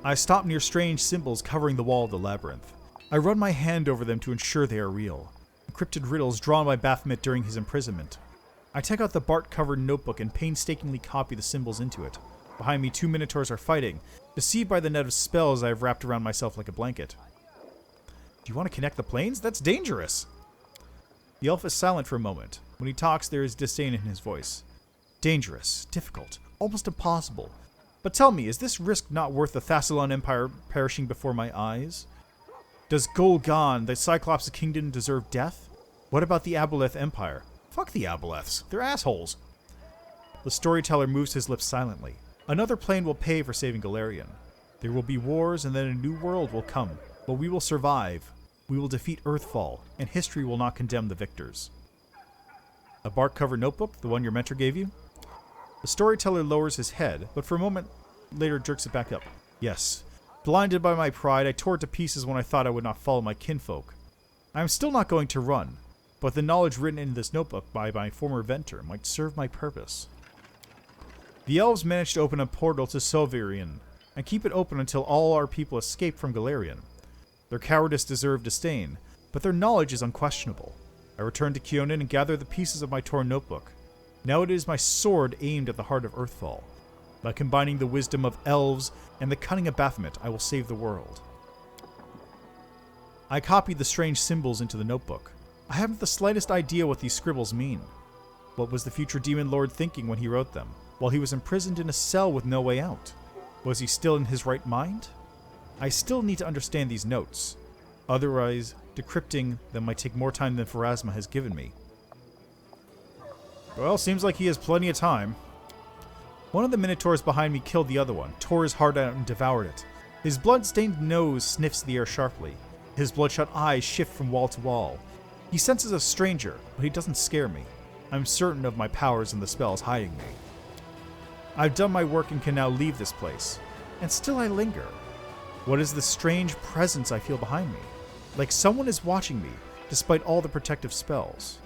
I stop near strange symbols covering the wall of the labyrinth. I run my hand over them to ensure they are real. Encrypted riddles drawn by Baphomet during his imprisonment. I take out the bark-covered notebook and painstakingly copy the symbols into it. Behind me, 2 Minotaurs are fighting, deceived by the net of spells I have wrapped around myself like a blanket. Do you want to connect the planes? That's dangerous! The elf is silent for a moment. When he talks, there is disdain in his voice. Dangerous, difficult, almost impossible. But tell me, is this risk not worth the Thassalon Empire perishing before my eyes? Does Golgan, the Cyclops Kingdom, deserve death? What about the Aboleth Empire? Fuck the Aboleths. They're assholes. The storyteller moves his lips silently. Another plane will pay for saving Galarian. There will be wars, and then a new world will come. But we will survive. We will defeat Earthfall, and history will not condemn the victors. A bark-covered notebook, the one your mentor gave you? The storyteller lowers his head, but for a moment later jerks it back up. Yes. Blinded by my pride, I tore it to pieces when I thought I would not follow my kinfolk. I am still not going to run, but the knowledge written in this notebook by my former inventor might serve my purpose. The elves managed to open a portal to Silverian, and keep it open until all our people escape from Galarian. Their cowardice deserved disdain, but their knowledge is unquestionable. I return to Keonan and gather the pieces of my torn notebook. Now it is my sword aimed at the heart of Earthfall. By combining the wisdom of elves and the cunning of Baphomet, I will save the world. I copied the strange symbols into the notebook. I haven't the slightest idea what these scribbles mean. What was the future demon lord thinking when he wrote them? while he was imprisoned in a cell with no way out? Was he still in his right mind? I still need to understand these notes. Otherwise, decrypting them might take more time than Pharasma has given me. Well, seems like he has plenty of time. One of the minotaurs behind me killed the other one, tore his heart out and devoured it. His blood-stained nose sniffs the air sharply. His bloodshot eyes shift from wall to wall. He senses a stranger, but he doesn't scare me. I'm certain of my powers and the spells hiding me. I've done my work and can now leave this place. And still I linger. What is the strange presence I feel behind me? Like someone is watching me, despite all the protective spells.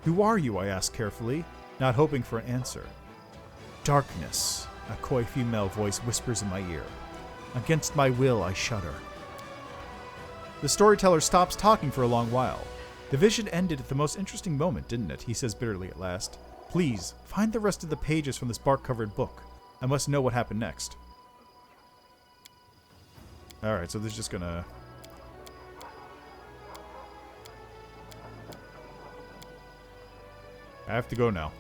Who are you? I ask carefully, not hoping for an answer. Darkness, a coy female voice whispers in my ear. Against my will, I shudder. The storyteller stops talking for a long while. The vision ended at the most interesting moment, didn't it? He says bitterly at last. Please, find the rest of the pages from this bark-covered book. I must know what happened next. Alright, so this is just gonna... I have to go now.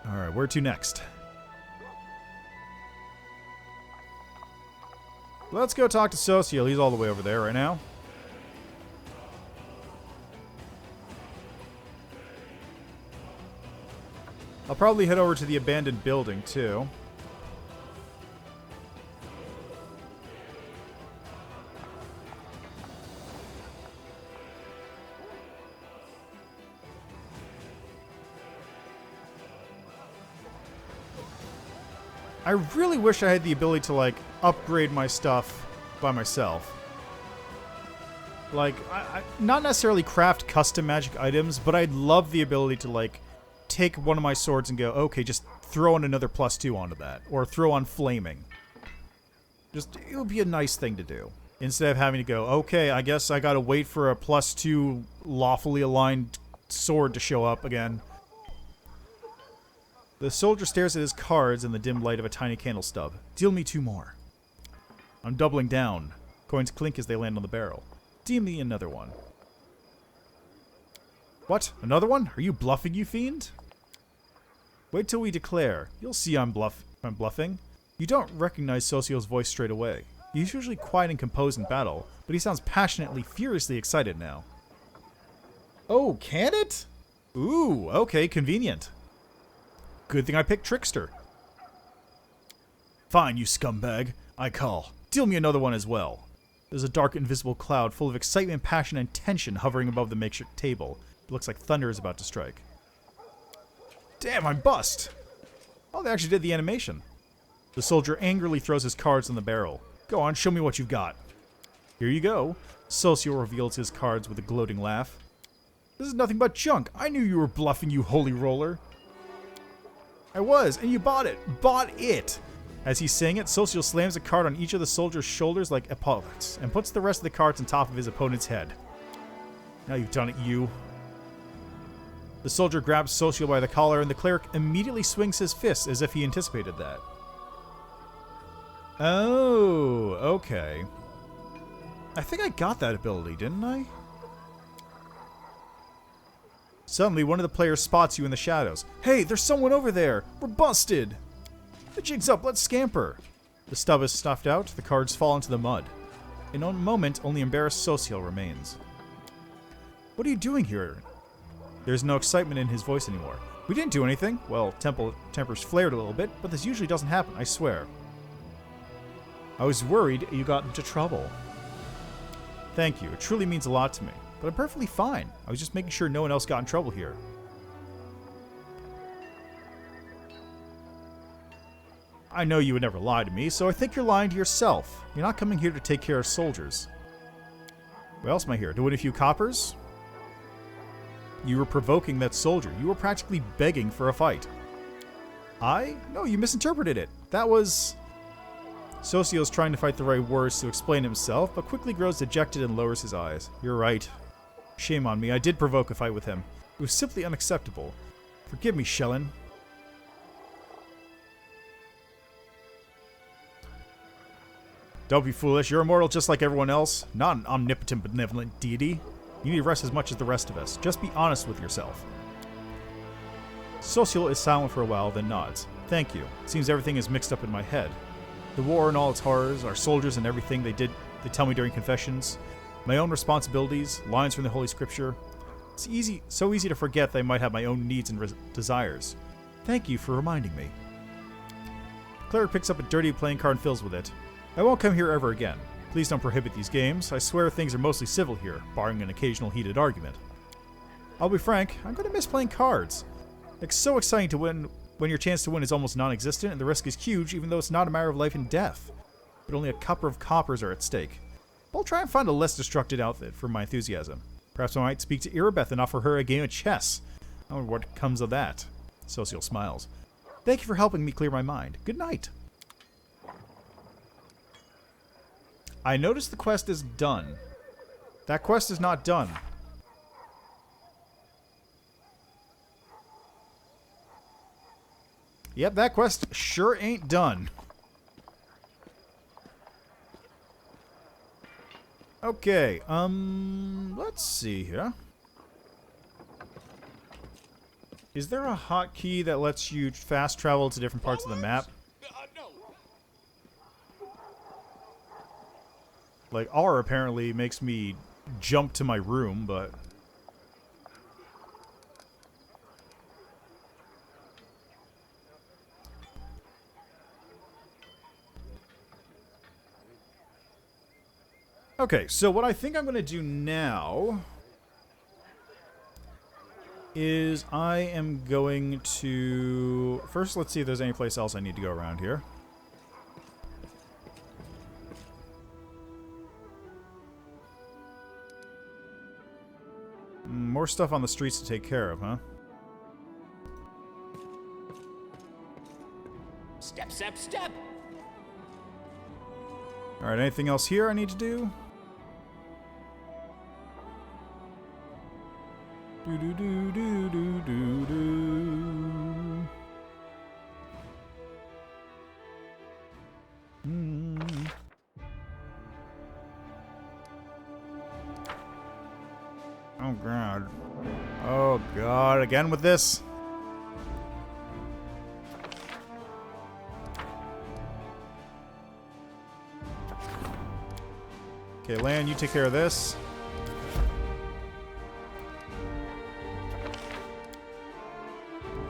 Alright, where to next? Let's go talk to Social. He's all the way over there right now. I'll probably head over to the abandoned building, too. I really wish I had the ability to, like, upgrade my stuff by myself. Like, I not necessarily craft custom magic items, but I'd love the ability to, like, take one of my swords and go, okay, just throw on another +2 onto that. Or throw on flaming. Just, it would be a nice thing to do. Instead of having to go, okay, I guess I gotta wait for a +2 lawfully aligned sword to show up again. The soldier stares at his cards in the dim light of a tiny candle stub. Deal me 2 more. I'm doubling down. Coins clink as they land on the barrel. Deal me another one. What? Another one? Are you bluffing, you fiend? Wait till we declare. You'll see I'm bluffing. You don't recognize Socio's voice straight away. He's usually quiet and composed in battle, but he sounds passionately, furiously excited now. Oh, can it? Ooh, okay, convenient. Good thing I picked Trickster. Fine, you scumbag. I call. Deal me another one as well. There's a dark, invisible cloud full of excitement, passion, and tension hovering above the makeshift table. It looks like thunder is about to strike. Damn, I'm bust! Oh, they actually did the animation. The soldier angrily throws his cards on the barrel. Go on, show me what you've got. Here you go. Socio reveals his cards with a gloating laugh. This is nothing but junk. I knew you were bluffing, you holy roller. I was, and you bought it. Bought it! As he's saying it, Social slams a card on each of the soldier's shoulders like epaulets, and puts the rest of the cards on top of his opponent's head. Now you've done it, you. The soldier grabs Social by the collar, and the cleric immediately swings his fist as if he anticipated that. Oh, okay. I think I got that ability, didn't I? Suddenly, one of the players spots you in the shadows. Hey, there's someone over there! We're busted! The jig's up, let's scamper! The stub is stuffed out, the cards fall into the mud. In a moment, only embarrassed Social remains. What are you doing here? There's no excitement in his voice anymore. We didn't do anything. Well, tempers flared a little bit, but this usually doesn't happen, I swear. I was worried you got into trouble. Thank you, it truly means a lot to me. But I'm perfectly fine. I was just making sure no one else got in trouble here. I know you would never lie to me, so I think you're lying to yourself. You're not coming here to take care of soldiers. What else am I here? To win a few coppers? You were provoking that soldier. You were practically begging for a fight. No, you misinterpreted it. That was... Socio's trying to find the right words to explain himself, but quickly grows dejected and lowers his eyes. You're right. Shame on me. I did provoke a fight with him. It was simply unacceptable. Forgive me, Shellin. Don't be foolish. You're immortal just like everyone else. Not an omnipotent, benevolent deity. You need rest as much as the rest of us. Just be honest with yourself. Social is silent for a while, then nods. Thank you. Seems everything is mixed up in my head. The war and all its horrors, our soldiers and everything they tell me during confessions, my own responsibilities, lines from the Holy Scripture. It's so easy to forget that I might have my own needs and desires. Thank you for reminding me. Cleric picks up a dirty playing card and fills with it. I won't come here ever again. Please don't prohibit these games. I swear things are mostly civil here, barring an occasional heated argument. I'll be frank, I'm going to miss playing cards. It's so exciting to win when your chance to win is almost non-existent and the risk is huge even though it's not a matter of life and death. But only a couple of coppers are at stake. I'll try and find a less destructive outfit for my enthusiasm. Perhaps I might speak to Irabeth and offer her a game of chess. I wonder what comes of that. Social smiles. Thank you for helping me clear my mind. Good night. I noticed the quest is done. That quest is not done. Yep, that quest sure ain't done. Okay, let's see here. Is there a hotkey that lets you fast travel to different parts of the map? No. Like, R apparently makes me jump to my room, but... Okay, so what I think I'm going to do now is I am going to... First, let's see if there's any place else I need to go around here. More stuff on the streets to take care of, huh? Step, step, step! Alright, anything else here I need to do? Do do do do do do do. Oh god. Oh god, again with this? Okay, Lan, you take care of this.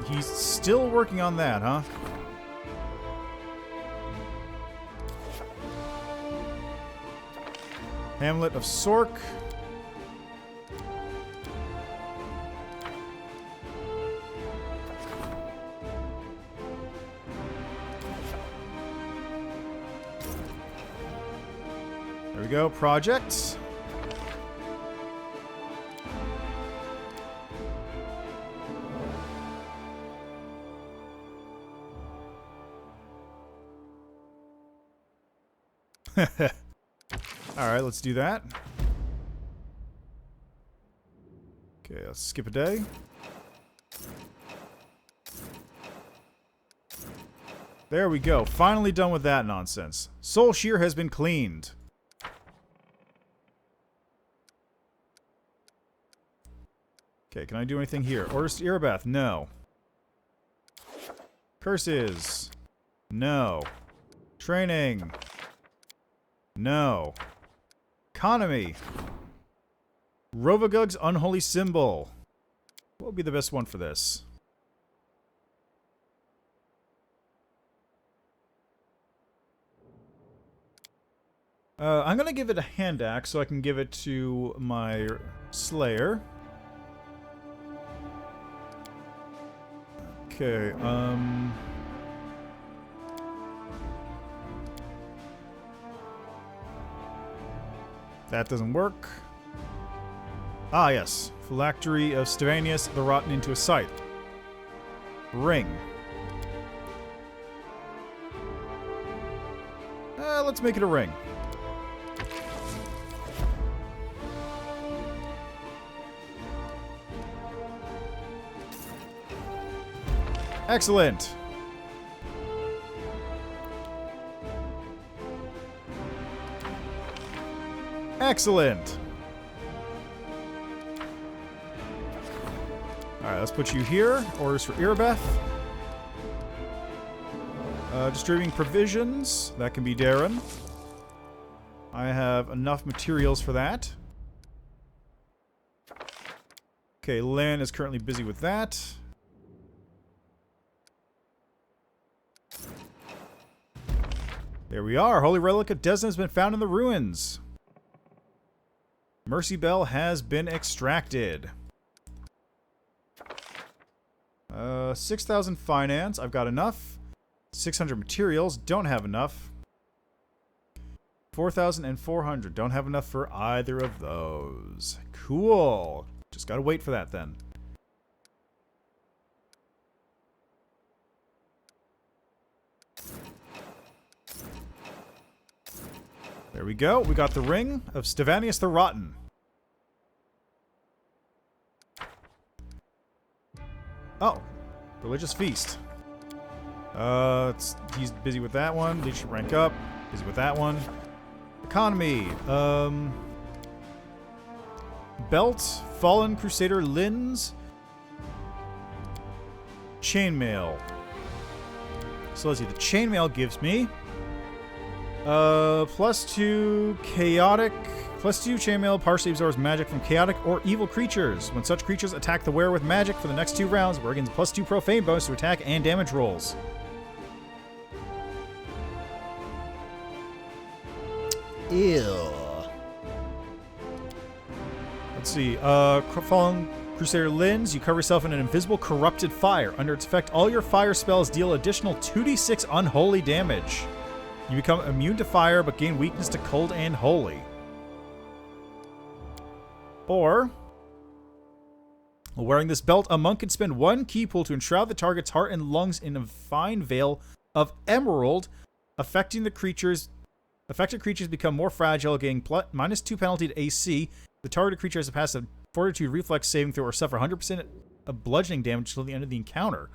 He's still working on that, huh? Hamlet of Sork. There we go, projects. Alright, let's do that. Okay, let's skip a day. There we go. Finally done with that nonsense. Soul Shear has been cleaned. Okay, can I do anything here? Orders to Irabeth? No. Curses? No. Training? No. Economy? Rovagug's Unholy Symbol. What would be the best one for this? I'm gonna give it a hand axe so I can give it to my Slayer. Okay, that doesn't work. Ah, yes. Phylactery of Stevanius, the Rotten into a Scythe. Ring. Let's make it a ring. Excellent. Excellent. Alright, let's put you here. Orders for Irabeth. Distributing provisions. That can be Darren. I have enough materials for that. Okay, Lan is currently busy with that. There we are. Holy Relic of Desna has been found in the ruins. Mercy Bell has been extracted. 6,000 finance. I've got enough. 600 materials. Don't have enough. 4,400. Don't have enough for either of those. Cool. Just gotta wait for that then. There we go. We got the ring of Stevanius the Rotten. Oh. Religious feast. He's busy with that one. Leadership rank up. Busy with that one. Economy. Belt. Fallen Crusader Lins. Chainmail. So let's see. The chainmail gives me +2 chaotic. +2 chainmail partially absorbs magic from chaotic or evil creatures. When such creatures attack the wearer with magic for the next 2 rounds, the wearer gains a +2 profane bonus to attack and damage rolls. Ew. Let's see. Fallen Crusader Lins, you cover yourself in an invisible corrupted fire. Under its effect, all your fire spells deal additional 2d6 unholy damage. You become immune to fire, but gain weakness to cold and holy. Or, while wearing this belt, a monk can spend 1 key pool to enshroud the target's heart and lungs in a fine veil of emerald, affected creatures become more fragile, getting -2 penalty to AC. The targeted creature has to pass a fortitude reflex saving throw or suffer 100% of bludgeoning damage until the end of the encounter.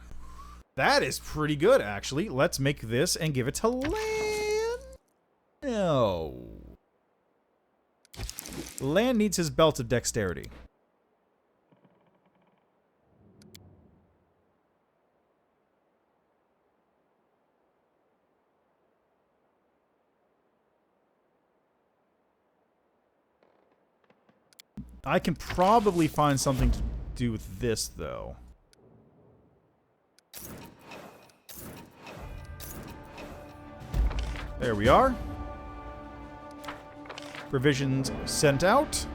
That is pretty good, actually. Let's make this and give it to Lan. No. Lan needs his belt of dexterity. I can probably find something to do with this, though. There we are. Provisions sent out.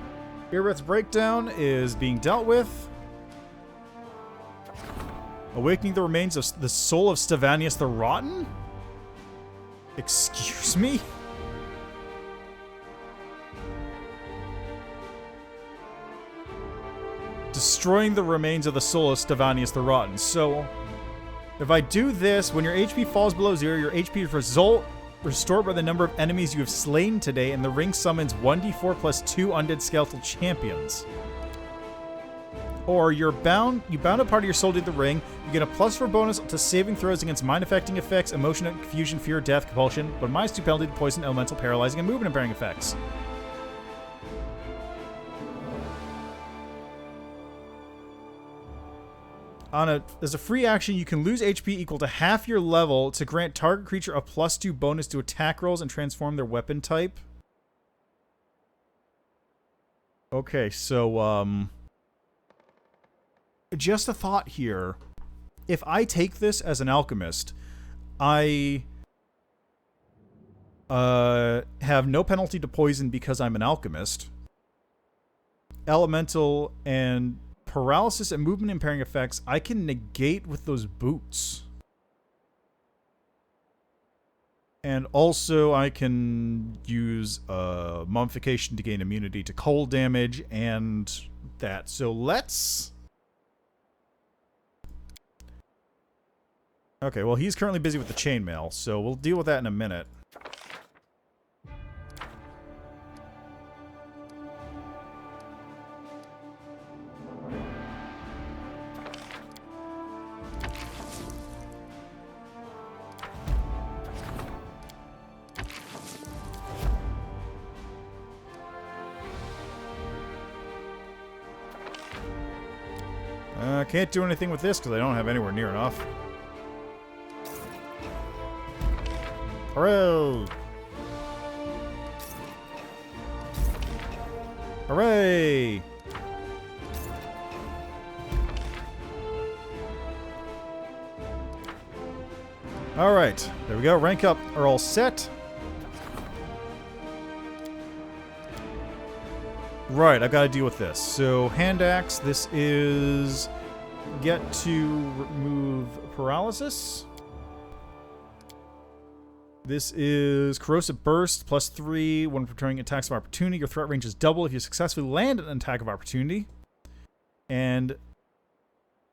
Ireth's breakdown is being dealt with. Awakening the remains of the soul of Stevanius the Rotten? Excuse me? Destroying the remains of the soul of Stevanius the Rotten. So, if I do this, when your HP falls below 0, your HP is restored by the number of enemies you have slain today, and the ring summons 1d4 plus 2 undead skeletal champions. Or you bound a part of your soul to the ring, you get a +4 bonus to saving throws against mind-affecting effects, emotion, confusion, fear, death, compulsion, but -2 penalty to poison, elemental, paralyzing, and movement impairing effects. As a free action, you can lose HP equal to half your level to grant target creature a +2 bonus to attack rolls and transform their weapon type. Okay, so, just a thought here. If I take this as an alchemist, I have no penalty to poison because I'm an alchemist. Elemental and paralysis and movement impairing effects I can negate with those boots. And also I can use mummification to gain immunity to cold damage and that. So let's... Okay, well he's currently busy with the chainmail, so we'll deal with that in a minute. can't do anything with this because I don't have anywhere near enough. Hooray! Hooray! Alright, there we go. Rank up are all set. Right, I've got to deal with this. So, hand axe, this is get to remove paralysis. This is corrosive burst, +3 when returning attacks of opportunity. Your threat range is double if you successfully land an attack of opportunity. And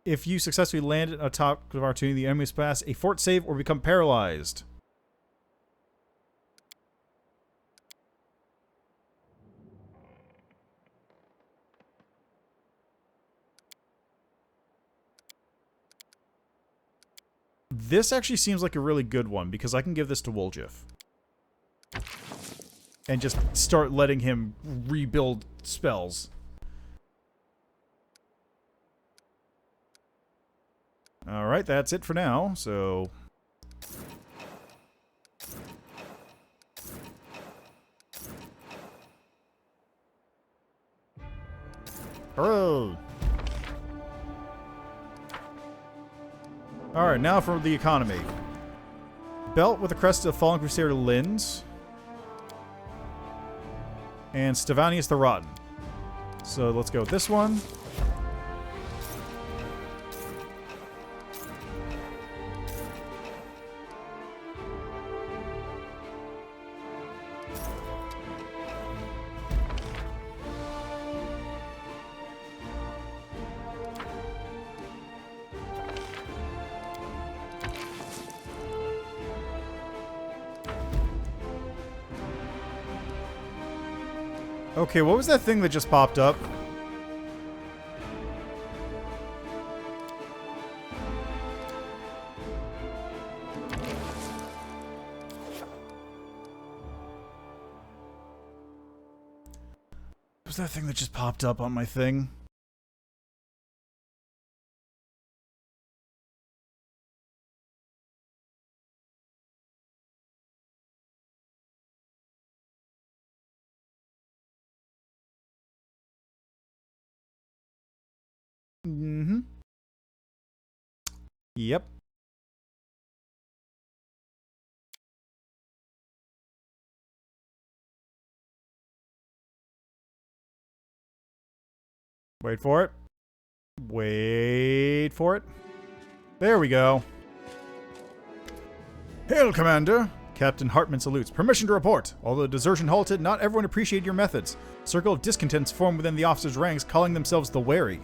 if you successfully land an attack of opportunity, the enemy must pass a fort save or become paralyzed. This actually seems like a really good one because I can give this to Woljif. And just start letting him rebuild spells. Alright, that's it for now, so... Hooray! Alright, now for the economy. Belt with the crest of Fallen Crusader Linz. And Stevanius the Rotten. So let's go with this one. Okay, what was that thing that just popped up? What was that thing that just popped up on my thing? Mm-hmm. Yep. Wait for it. Wait for it. There we go. Hail, Commander! Captain Hartman salutes. Permission to report. Although desertion halted, not everyone appreciated your methods. A circle of discontents formed within the officers' ranks, calling themselves the Wary.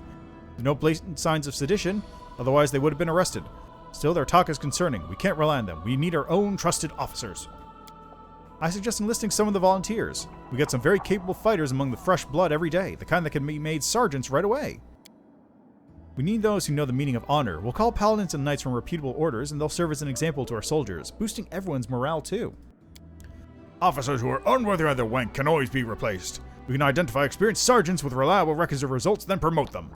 No blatant signs of sedition, otherwise they would have been arrested. Still, their talk is concerning. We can't rely on them. We need our own trusted officers. I suggest enlisting some of the volunteers. We get some very capable fighters among the fresh blood every day, the kind that can be made sergeants right away. We need those who know the meaning of honor. We'll call paladins and knights from reputable orders, and they'll serve as an example to our soldiers, boosting everyone's morale too. Officers who are unworthy of their rank can always be replaced. We can identify experienced sergeants with reliable records of results, then promote them.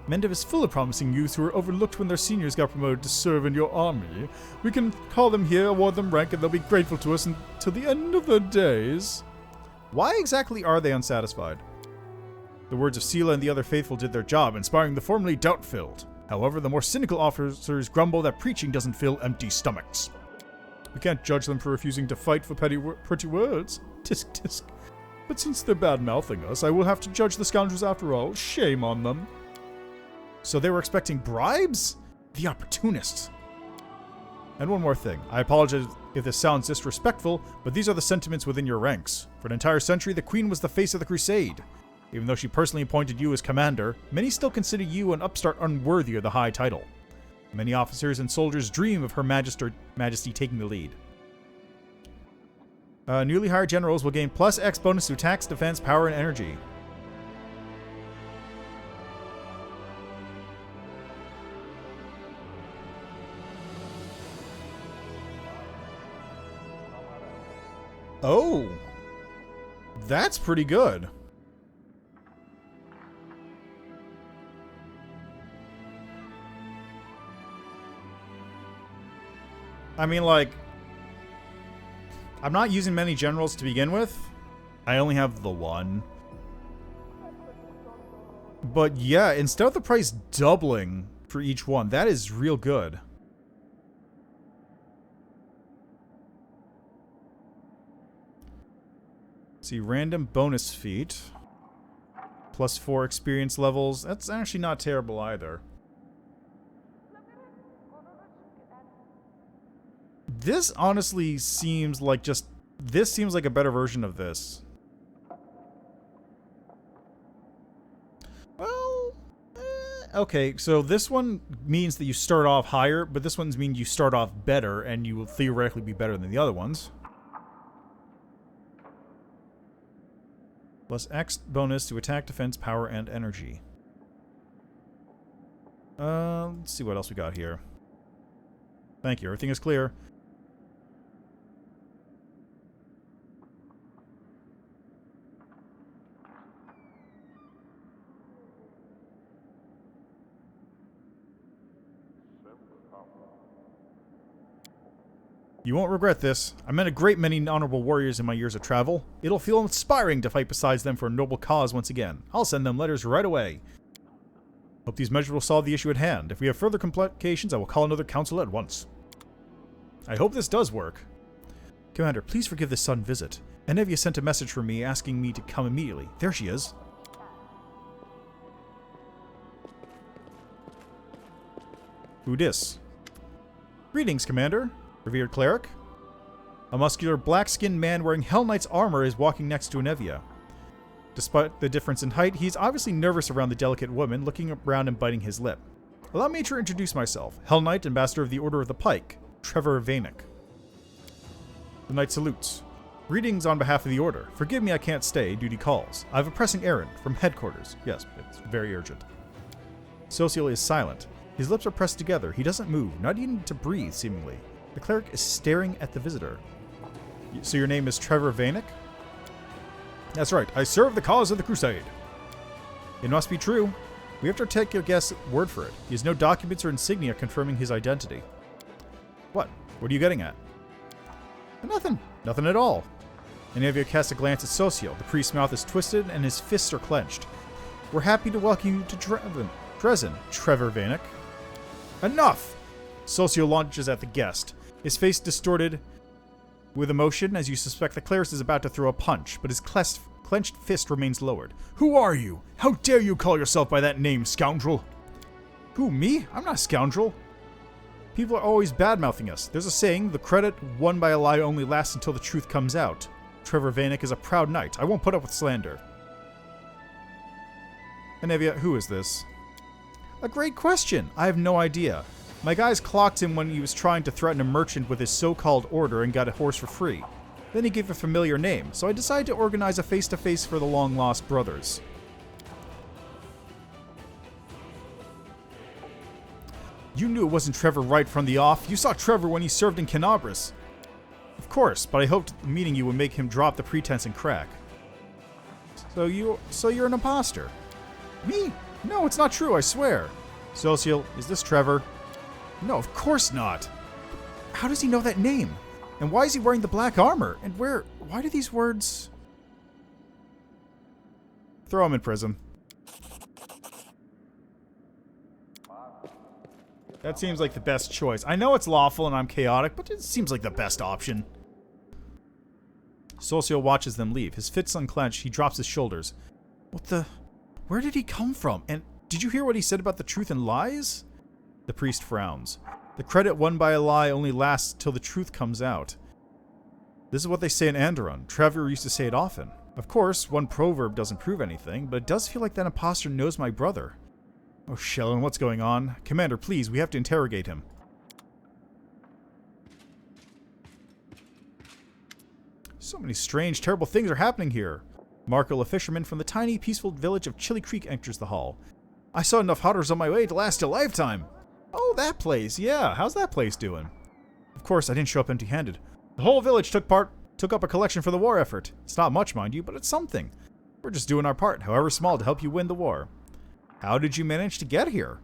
Mendev is full of promising youths who were overlooked when their seniors got promoted to serve in your army. We can call them here, award them rank, and they'll be grateful to us until the end of their days. Why exactly are they unsatisfied? The words of Sela and the other faithful did their job, inspiring the formerly doubt-filled. However, the more cynical officers grumble that preaching doesn't fill empty stomachs. We can't judge them for refusing to fight for pretty words. Tisk tisk. But since they're bad-mouthing us, I will have to judge the scoundrels after all. Shame on them. So they were expecting bribes? The opportunists. And one more thing. I apologize if this sounds disrespectful, but these are the sentiments within your ranks. For an entire century, the Queen was the face of the Crusade. Even though she personally appointed you as commander, many still consider you an upstart unworthy of the high title. Many officers and soldiers dream of Her Majesty taking the lead. Newly hired generals will gain +X bonus to attacks, defense, power, and energy. Oh, that's pretty good. I mean, like, I'm not using many generals to begin with. I only have the one. But yeah, instead of the price doubling for each one, that is real good. Let's see, random bonus feat. +4 experience levels. That's actually not terrible either. This honestly seems like this seems like a better version of this. Well, okay, so this one means that you start off higher, but this one's mean you start off better, and you will theoretically be better than the other ones. +X bonus to attack, defense, power, and energy. Let's see what else we got here. Thank you, everything is clear. You won't regret this. I met a great many honorable warriors in my years of travel. It'll feel inspiring to fight beside them for a noble cause once again. I'll send them letters right away. Hope these measures will solve the issue at hand. If we have further complications, I will call another council at once. I hope this does work. Commander, please forgive this sudden visit. Enevia sent a message for me asking me to come immediately. There she is. Who dis? Greetings, Commander. Revered cleric. A muscular, black-skinned man wearing Hell Knight's armor is walking next to Enevia. Despite the difference in height, he's obviously nervous around the delicate woman, looking around and biting his lip. Allow me to introduce myself. Hell Knight, Ambassador of the Order of the Pike, Trevor Vanek. The knight salutes. Greetings on behalf of the Order. Forgive me I can't stay, duty calls. I have a pressing errand from headquarters. Yes, it's very urgent. Social is silent. His lips are pressed together. He doesn't move, not even to breathe, seemingly. The cleric is staring at the visitor. So your name is Trevor Vanek? That's right. I serve the cause of the crusade. It must be true. We have to take your guest's word for it. He has no documents or insignia confirming his identity. What? What are you getting at? Nothing. Nothing at all. Enevia casts a glance at Socio. The priest's mouth is twisted and his fists are clenched. We're happy to welcome you to Dresden, Trevor Vanek. Enough! Socio launches at the guest. His face distorted with emotion as you suspect the cleric is about to throw a punch, but his clenched fist remains lowered. Who are you? How dare you call yourself by that name, scoundrel? Who, me? I'm not a scoundrel. People are always bad-mouthing us. There's a saying, the credit won by a lie only lasts until the truth comes out. Trevor Vanek is a proud knight. I won't put up with slander. Enevia, who is this? A great question. I have no idea. My guys clocked him when he was trying to threaten a merchant with his so-called order and got a horse for free. Then he gave a familiar name, so I decided to organize a face-to-face for the long-lost brothers. You knew it wasn't Trevor right from the off. You saw Trevor when he served in Canabras. Of course, but I hoped meeting you would make him drop the pretense and crack. So you're an imposter. Me? No, it's not true, I swear. Social, is this Trevor? No, of course not. How does he know that name? And why is he wearing the black armor? And why do these words... Throw him in prison. That seems like the best choice. I know it's lawful and I'm chaotic, but it seems like the best option. Socio watches them leave. His fists unclenched, he drops his shoulders. What the... Where did he come from? And did you hear what he said about the truth and lies? The priest frowns. The credit won by a lie only lasts till the truth comes out. This is what they say in Andorran. Trevor used to say it often. Of course, one proverb doesn't prove anything, but it does feel like that imposter knows my brother. Oh, Shellon, what's going on? Commander, please, we have to interrogate him. So many strange, terrible things are happening here. Marco, a fisherman from the tiny, peaceful village of Chili Creek, enters the hall. I saw enough hunters on my way to last a lifetime. Oh, that place. Yeah, how's that place doing? Of course, I didn't show up empty-handed. The whole village took up a collection for the war effort. It's not much, mind you, but it's something. We're just doing our part, however small, to help you win the war. How did you manage to get here?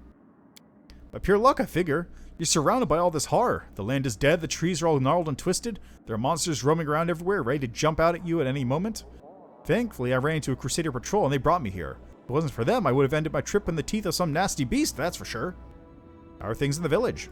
By pure luck, I figure. You're surrounded by all this horror. The land is dead, the trees are all gnarled and twisted. There are monsters roaming around everywhere, ready to jump out at you at any moment. Thankfully, I ran into a Crusader patrol and they brought me here. If it wasn't for them, I would have ended my trip in the teeth of some nasty beast, that's for sure. How are things in the village?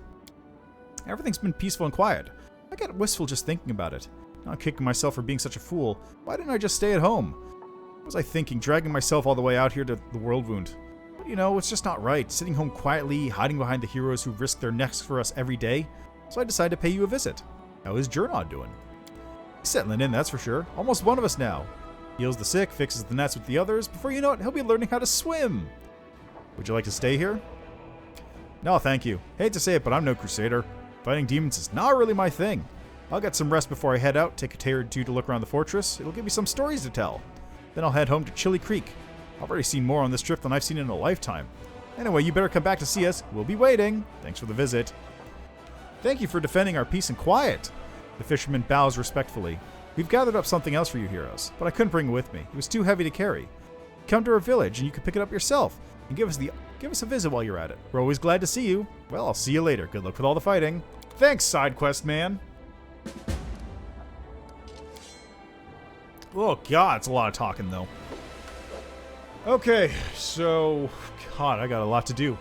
Everything's been peaceful and quiet. I get wistful just thinking about it. Now I'm kicking myself for being such a fool. Why didn't I just stay at home? What was I thinking, dragging myself all the way out here to the world wound? But you know, it's just not right. Sitting home quietly, hiding behind the heroes who risk their necks for us every day. So I decided to pay you a visit. How is Jernod doing? He's settling in, that's for sure. Almost one of us now. Heals the sick, fixes the nets with the others. Before you know it, he'll be learning how to swim. Would you like to stay here? No, thank you. Hate to say it, but I'm no Crusader. Fighting demons is not really my thing. I'll get some rest before I head out, take a day or two to look around the fortress. It'll give me some stories to tell. Then I'll head home to Chili Creek. I've already seen more on this trip than I've seen in a lifetime. Anyway, you better come back to see us. We'll be waiting. Thanks for the visit. Thank you for defending our peace and quiet. The fisherman bows respectfully. We've gathered up something else for you heroes, but I couldn't bring it with me. It was too heavy to carry. Come to our village and you can pick it up yourself. And give us a visit while you're at it. We're always glad to see you. Well, I'll see you later. Good luck with all the fighting. Thanks, side quest man. Oh god, it's a lot of talking though. Okay, so god, I got a lot to do.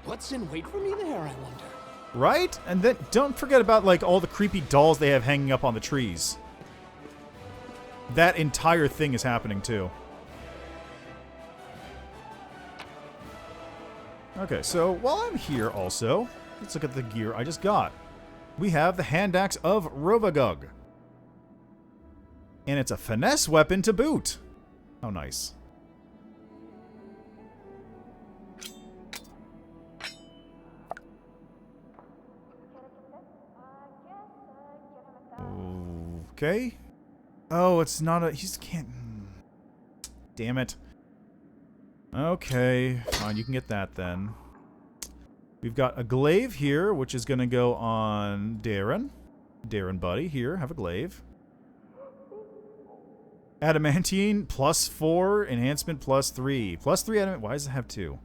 What's in wait for me there, I wonder? Right? And then don't forget about like all the creepy dolls they have hanging up on the trees. That entire thing is happening too. Okay, so while I'm here also, let's look at the gear I just got. We have the hand axe of Rovagug. And it's a finesse weapon to boot. How nice. Okay. Oh, it's not a... He just can't... Damn it. Okay, fine, you can get that then. We've got a glaive here, which is going to go on Darren. Darren, buddy, here, have a glaive. Adamantine, +4, enhancement +3. +3 adamant, why does it have 2?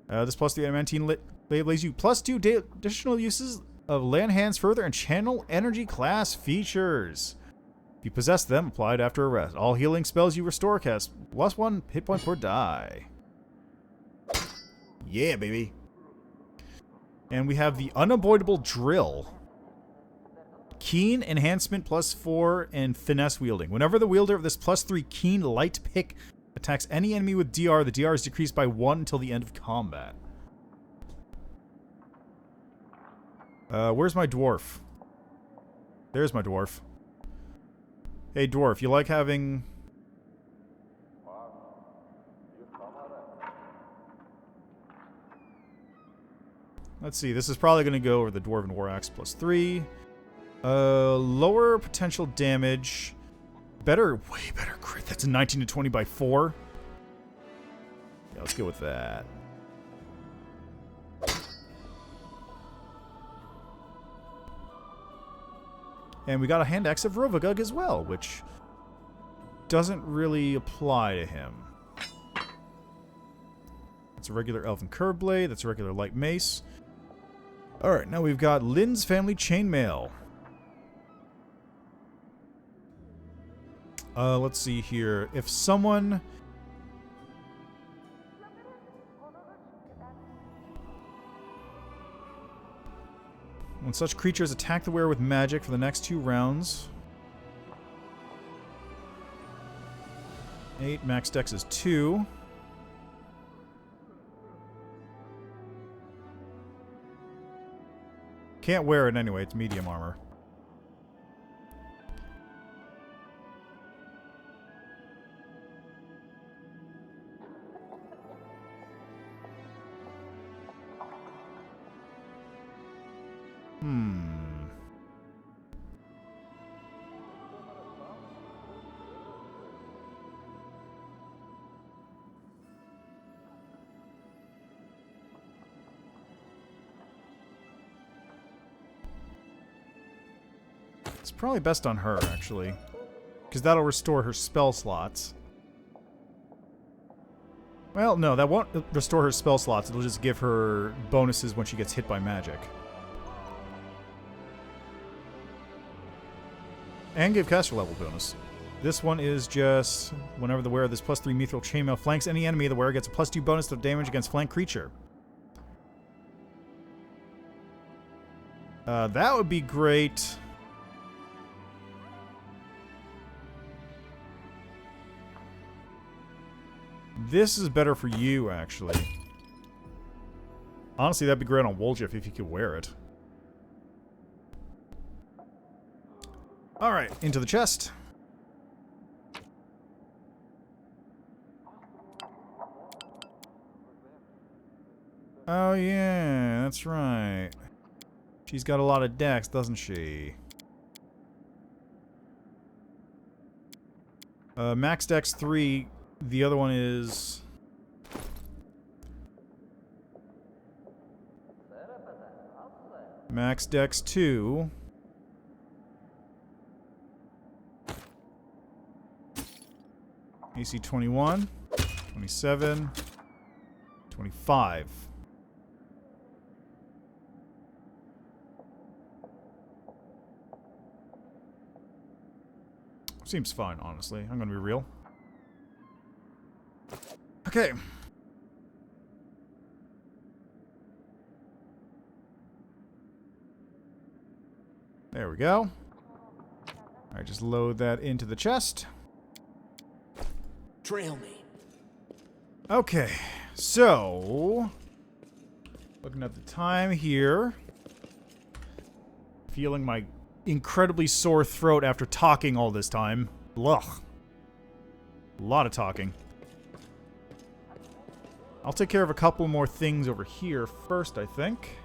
This +3 adamantine glaive lays you +2 additional uses of land hands further and channel energy class features. If you possess them, applied after a rest. All healing spells you restore cast +1 hit point per die. Yeah, baby. And we have the unavoidable drill. Keen enhancement +4 and finesse wielding. Whenever the wielder of this +3 keen light pick attacks any enemy with DR, the DR is decreased by 1 until the end of combat. Where's my dwarf? There's my dwarf. Hey dwarf, you like having... Let's see, this is probably going to go over the Dwarven War Axe +3. Lower potential damage. Better, way better crit. That's a 19 to 20 by 4. Yeah, let's go with that. And we got a hand axe of Rovagug as well, which doesn't really apply to him. That's a regular elven curved blade. That's a regular light mace. Alright, now we've got Lynn's family chainmail. Let's see here. If someone... When such creatures attack the wearer with magic for the next 2 rounds... 8, max dex is 2. Can't wear it anyway, it's medium armor. It's probably best on her, actually. Because that'll restore her spell slots. Well, no, that won't restore her spell slots. It'll just give her bonuses when she gets hit by magic. And give caster level bonus. This one is just whenever the wearer of this +3 mithril chainmail flanks any enemy, the wearer gets a +2 bonus to damage against flank creature. That would be great. This is better for you, actually. Honestly, that'd be great on Woljif if you could wear it. Alright, into the chest. Oh yeah, that's right. She's got a lot of dex, doesn't she? Max dex 3. The other one is... Max dex 2. AC 21, 27, 25. Seems fine, honestly. I'm gonna be real. Okay. There we go. Alright, just load that into the chest. Trail me. Okay, so... Looking at the time here. Feeling my incredibly sore throat after talking all this time. Ugh. A lot of talking. I'll take care of a couple more things over here first, I think.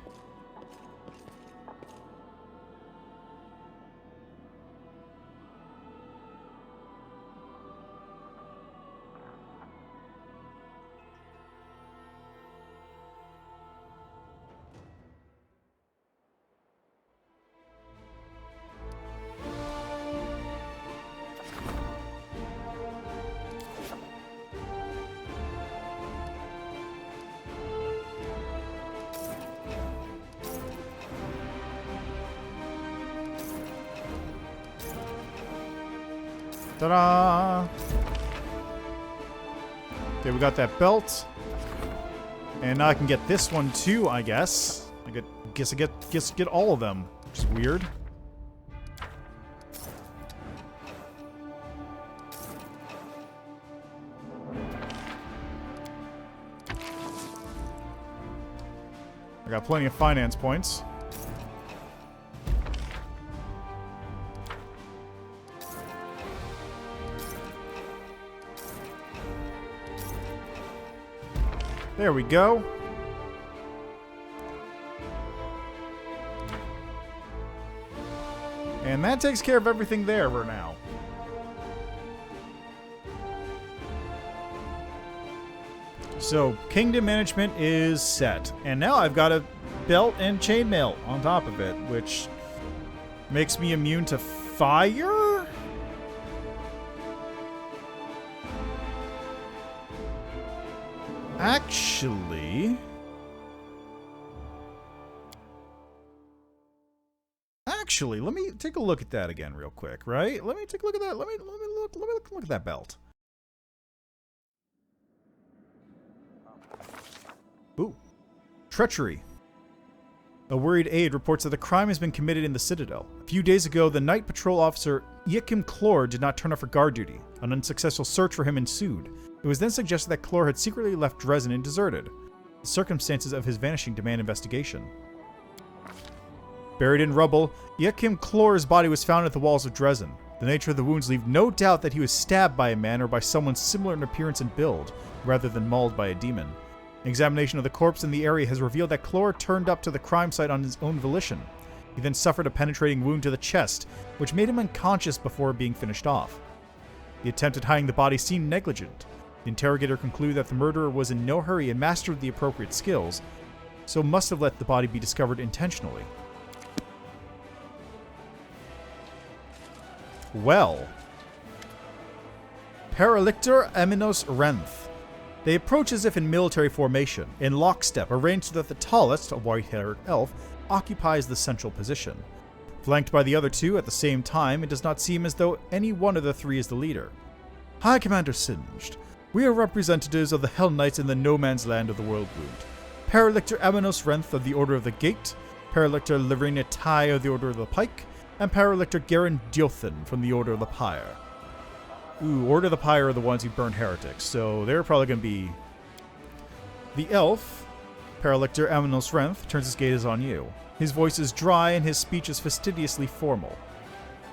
Ta-da! Okay, we got that belt. And now I can get this one too, I guess. I get all of them, which is weird. I got plenty of finance points. There we go. And that takes care of everything there for now. So, kingdom management is set. And now I've got a belt and chainmail on top of it, which makes me immune to fire? Actually, let me take a look at that again real quick, right? Let me take a look at that. Let me look at that belt. Ooh. Treachery. A worried aide reports that a crime has been committed in the Citadel. A few days ago, the night patrol officer Yakim Clor did not turn up for guard duty. An unsuccessful search for him ensued. It was then suggested that Clor had secretly left Dresden and deserted. The circumstances of his vanishing demand investigation. Buried in rubble, Yakim Clor's body was found at the walls of Dresden. The nature of the wounds leave no doubt that he was stabbed by a man or by someone similar in appearance and build, rather than mauled by a demon. An examination of the corpse in the area has revealed that Clor turned up to the crime site on his own volition. He then suffered a penetrating wound to the chest, which made him unconscious before being finished off. The attempt at hiding the body seemed negligent. The interrogator concluded that the murderer was in no hurry and mastered the appropriate skills, so must have let the body be discovered intentionally. Well. Paralictor Eminos Renth. They approach as if in military formation, in lockstep, arranged so that the tallest, a white-haired elf, occupies the central position. Flanked by the other two at the same time, it does not seem as though any one of the three is the leader. High Commander Singed, we are representatives of the Hell Knights in the no man's land of the Worldwound. Paralictor Aminos Renth of the Order of the Gate, Paralictor Lorena Tai of the Order of the Pike, and Paralictor Garen Diothan from the Order of the Pyre. Ooh, Order of the Pyre are the ones who burn heretics, so they're probably going to be... The elf, Paralictor Aminos Renth, turns his gaze on you. His voice is dry and his speech is fastidiously formal.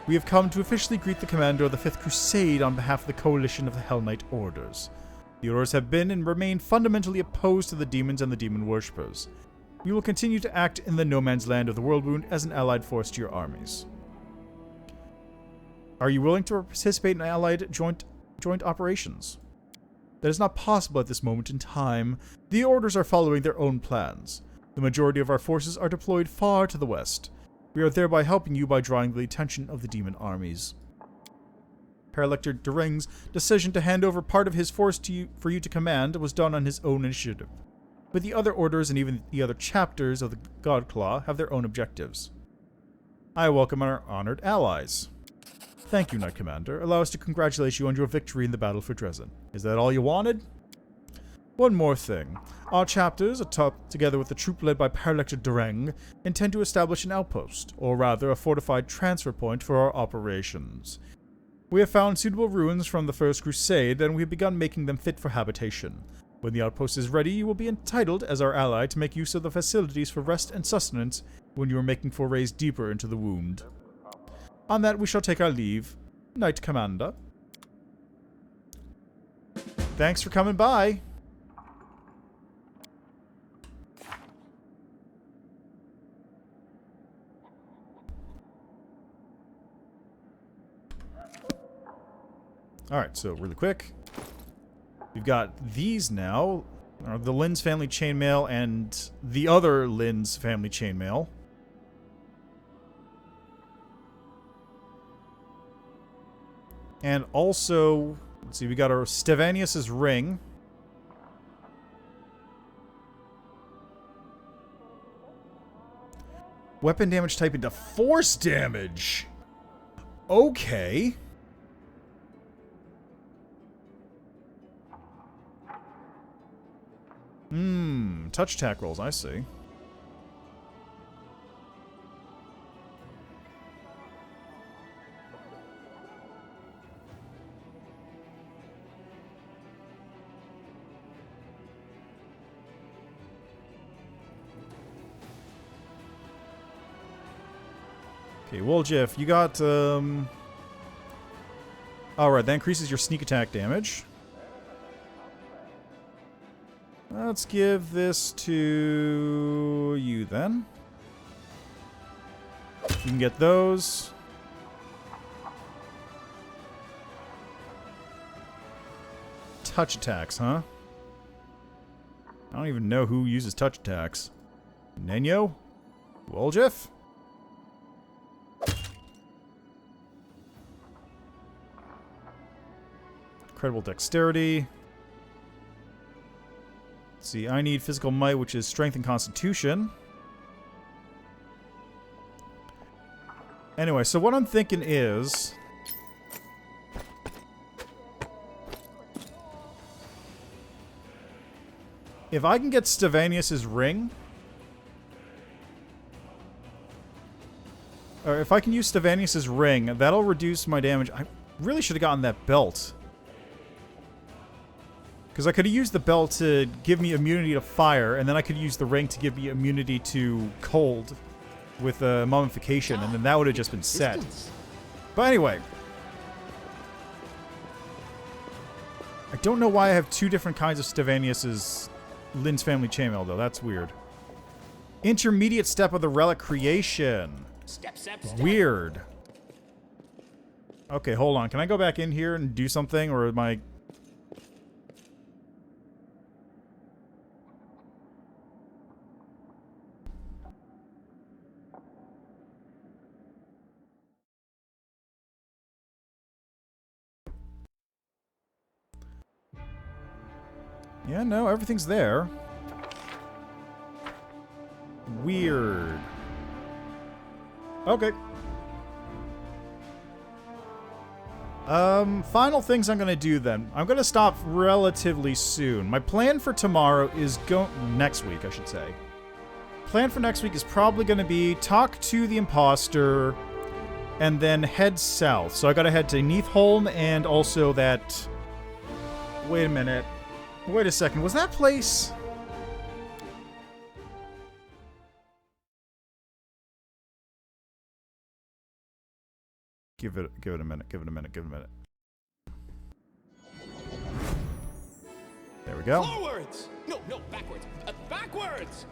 We have come to officially greet the commander of the Fifth Crusade on behalf of the coalition of the Hell Knight Orders. The Orders have been and remain fundamentally opposed to the demons and the demon worshippers. We will continue to act in the no man's land of the Worldwound as an allied force to your armies. Are you willing to participate in allied joint operations? That is not possible at this moment in time. The Orders are following their own plans. The majority of our forces are deployed far to the west. We are thereby helping you by drawing the attention of the demon armies. Paralictor Dureng's decision to hand over part of his force to you for you to command was done on his own initiative. But the other orders and even the other chapters of the Godclaw have their own objectives. I welcome our honored allies. Thank you, Knight Commander. Allow us to congratulate you on your victory in the battle for Dresden. Is that all you wanted? One more thing. Our chapters, together with the troop led by Paralictor Dureng, intend to establish an outpost, or rather a fortified transfer point for our operations. We have found suitable ruins from the First Crusade, and we have begun making them fit for habitation. When the outpost is ready, you will be entitled, as our ally, to make use of the facilities for rest and sustenance when you are making forays deeper into the wound. On that, we shall take our leave. Knight Commander. Thanks for coming by. Alright, so really quick. We've got these now. The Lynn's family chainmail and the other Lynn's family chainmail. And also, let's see, we got our Stevanius's ring. Weapon damage type into force damage. Okay. Touch attack rolls, I see. Okay, Woljif, you got, alright, that increases your sneak attack damage. Let's give this to you then. You can get those. Touch attacks, huh? I don't even know who uses touch attacks. Nenyo? Woljif? Incredible dexterity. Let's see, I need physical might, which is strength and constitution. Anyway, so what I'm thinking is... if I can get Stevanius's ring... or if I can use Stevanius's ring, that'll reduce my damage. I really should have gotten that belt. Because I could have used the belt to give me immunity to fire, and then I could use the ring to give me immunity to cold with mummification, and then that would have just been set. But anyway. I don't know why I have two different kinds of Stevanius's Lynn's family chainmail, though. That's weird. Intermediate step of the relic creation. Step. Weird. Okay, hold on. Can I go back in here and do something, or am I... Yeah, no, everything's there. Weird. Okay. Final things I'm gonna do then. I'm gonna stop relatively soon. My plan for tomorrow is next week, I should say. Plan for next week is probably gonna be talk to the imposter and then head south. So I gotta head to Neathholm and also that... Wait a minute. Wait a second. Was that place... Give it a minute. There we go. Forwards! No, backwards. Backwards!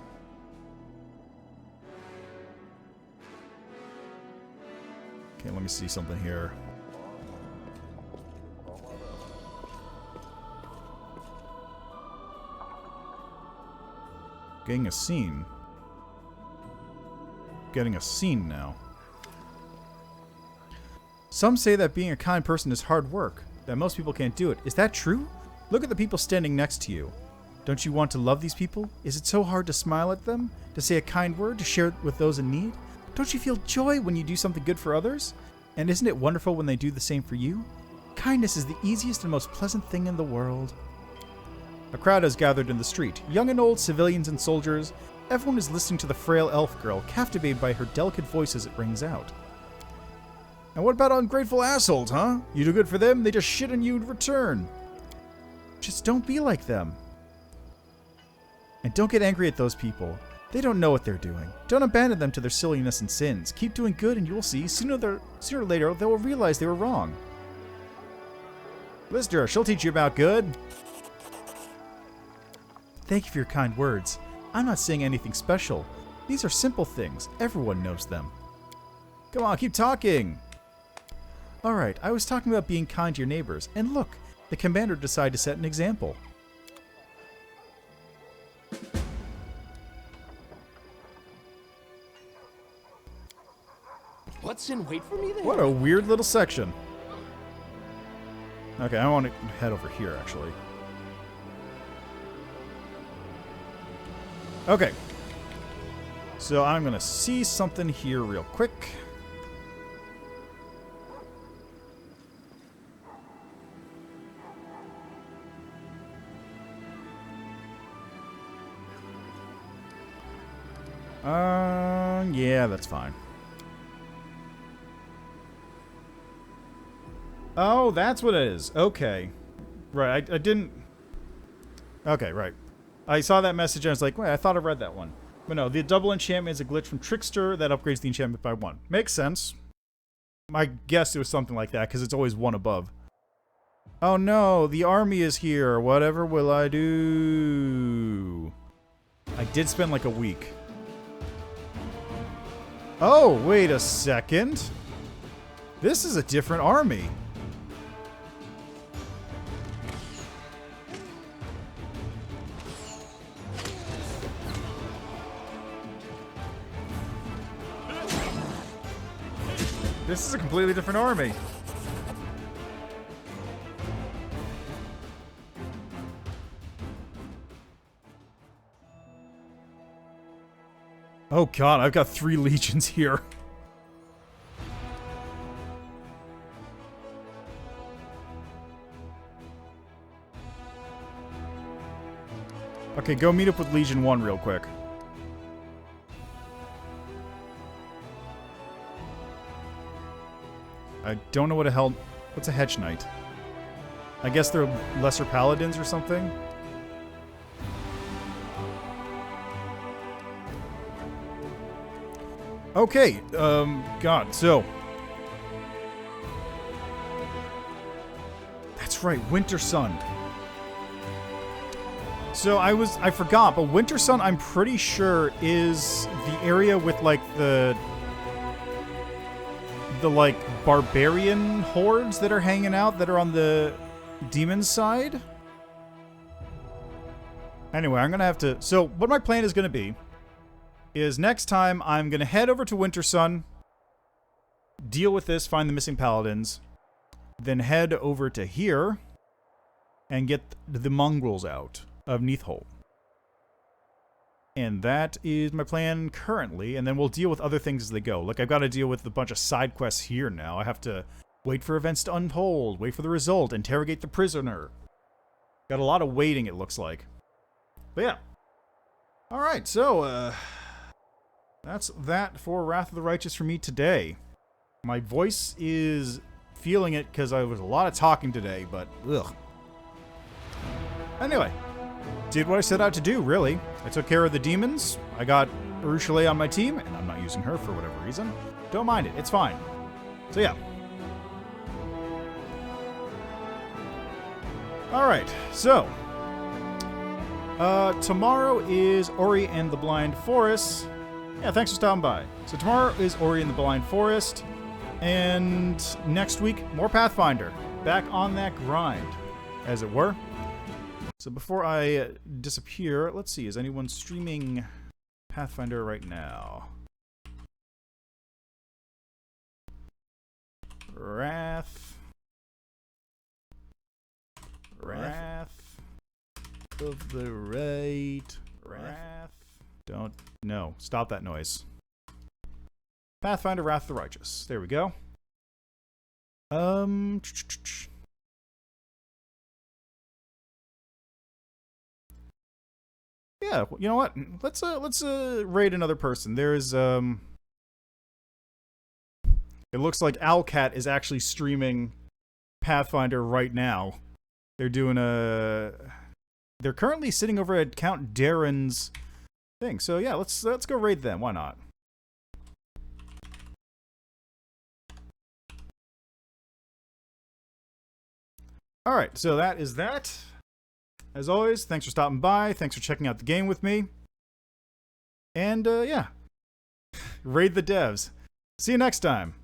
Okay, let me see something here. Getting a scene. Getting a scene now. Some say that being a kind person is hard work, that most people can't do it. Is that true? Look at the people standing next to you. Don't you want to love these people? Is it so hard to smile at them? To say a kind word? To share it with those in need? Don't you feel joy when you do something good for others? And isn't it wonderful when they do the same for you? Kindness is the easiest and most pleasant thing in the world. A crowd has gathered in the street. Young and old, civilians and soldiers. Everyone is listening to the frail elf girl, captivated by her delicate voice as it rings out. And what about ungrateful assholes, huh? You do good for them, they just shit on you in return. Just don't be like them. And don't get angry at those people. They don't know what they're doing. Don't abandon them to their silliness and sins. Keep doing good and you'll see, sooner or later, they will realize they were wrong. Lister, she'll teach you about good. Thank you for your kind words. I'm not saying anything special. These are simple things. Everyone knows them. Come on, keep talking. Alright, I was talking about being kind to your neighbors, and look, the commander decided to set an example. What's in wait for me there? What a weird little section. Okay, I want to head over here, actually. Okay. So I'm going to see something here real quick. Yeah, that's fine. Oh, that's what it is. Okay. Right, I didn't... Okay, right. I saw that message and I was like, wait, I thought I read that one. But no, the double enchantment is a glitch from Trickster that upgrades the enchantment by 1. Makes sense. I guessed it was something like that, because it's always 1 above. Oh no, the army is here. Whatever will I do? I did spend like a week. Oh, wait a second. This is a different army. This is a completely different army. Oh god, I've got 3 legions here. Okay, go meet up with Legion 1 real quick. I don't know what the hell... What's a Hedge Knight? I guess they're lesser paladins or something? Okay, God, so... That's right, Winter Sun. So I forgot, but Winter Sun, I'm pretty sure, is the area with, like, the like, barbarian hordes that are hanging out that are on the demon side? Anyway, I'm gonna have to... So, what my plan is gonna be is next time I'm gonna head over to Winter Sun, deal with this, find the missing paladins, then head over to here and get the mongrels out. of Neathhold. And that is my plan currently, and then we'll deal with other things as they go. Like, I've got to deal with a bunch of side quests here now. I have to wait for events to unfold, wait for the result, interrogate the prisoner. Got a lot of waiting, it looks like. But yeah. Alright, so, that's that for Wrath of the Righteous for me today. My voice is feeling it because I was a lot of talking today, but ugh. Anyway, did what I set out to do, really. I took care of the demons. I got Urushalei on my team, and I'm not using her for whatever reason. Don't mind it, it's fine. So yeah. Alright, so tomorrow is Ori and the Blind Forest. Yeah, thanks for stopping by. So tomorrow is Ori and the Blind Forest, and next week, more Pathfinder. Back on that grind, as it were. So before I disappear, let's see, is anyone streaming Pathfinder right now? Wrath of the Right. Wrath. Don't. No. Stop that noise. Pathfinder Wrath of the Righteous. There we go. Yeah, you know what? Let's raid another person. There's it looks like Owlcat is actually streaming Pathfinder right now. They're doing they're currently sitting over at Count Darren's thing. So yeah, let's go raid them. Why not? All right, so that is that. As always, thanks for stopping by. Thanks for checking out the game with me. And yeah, raid the devs. See you next time.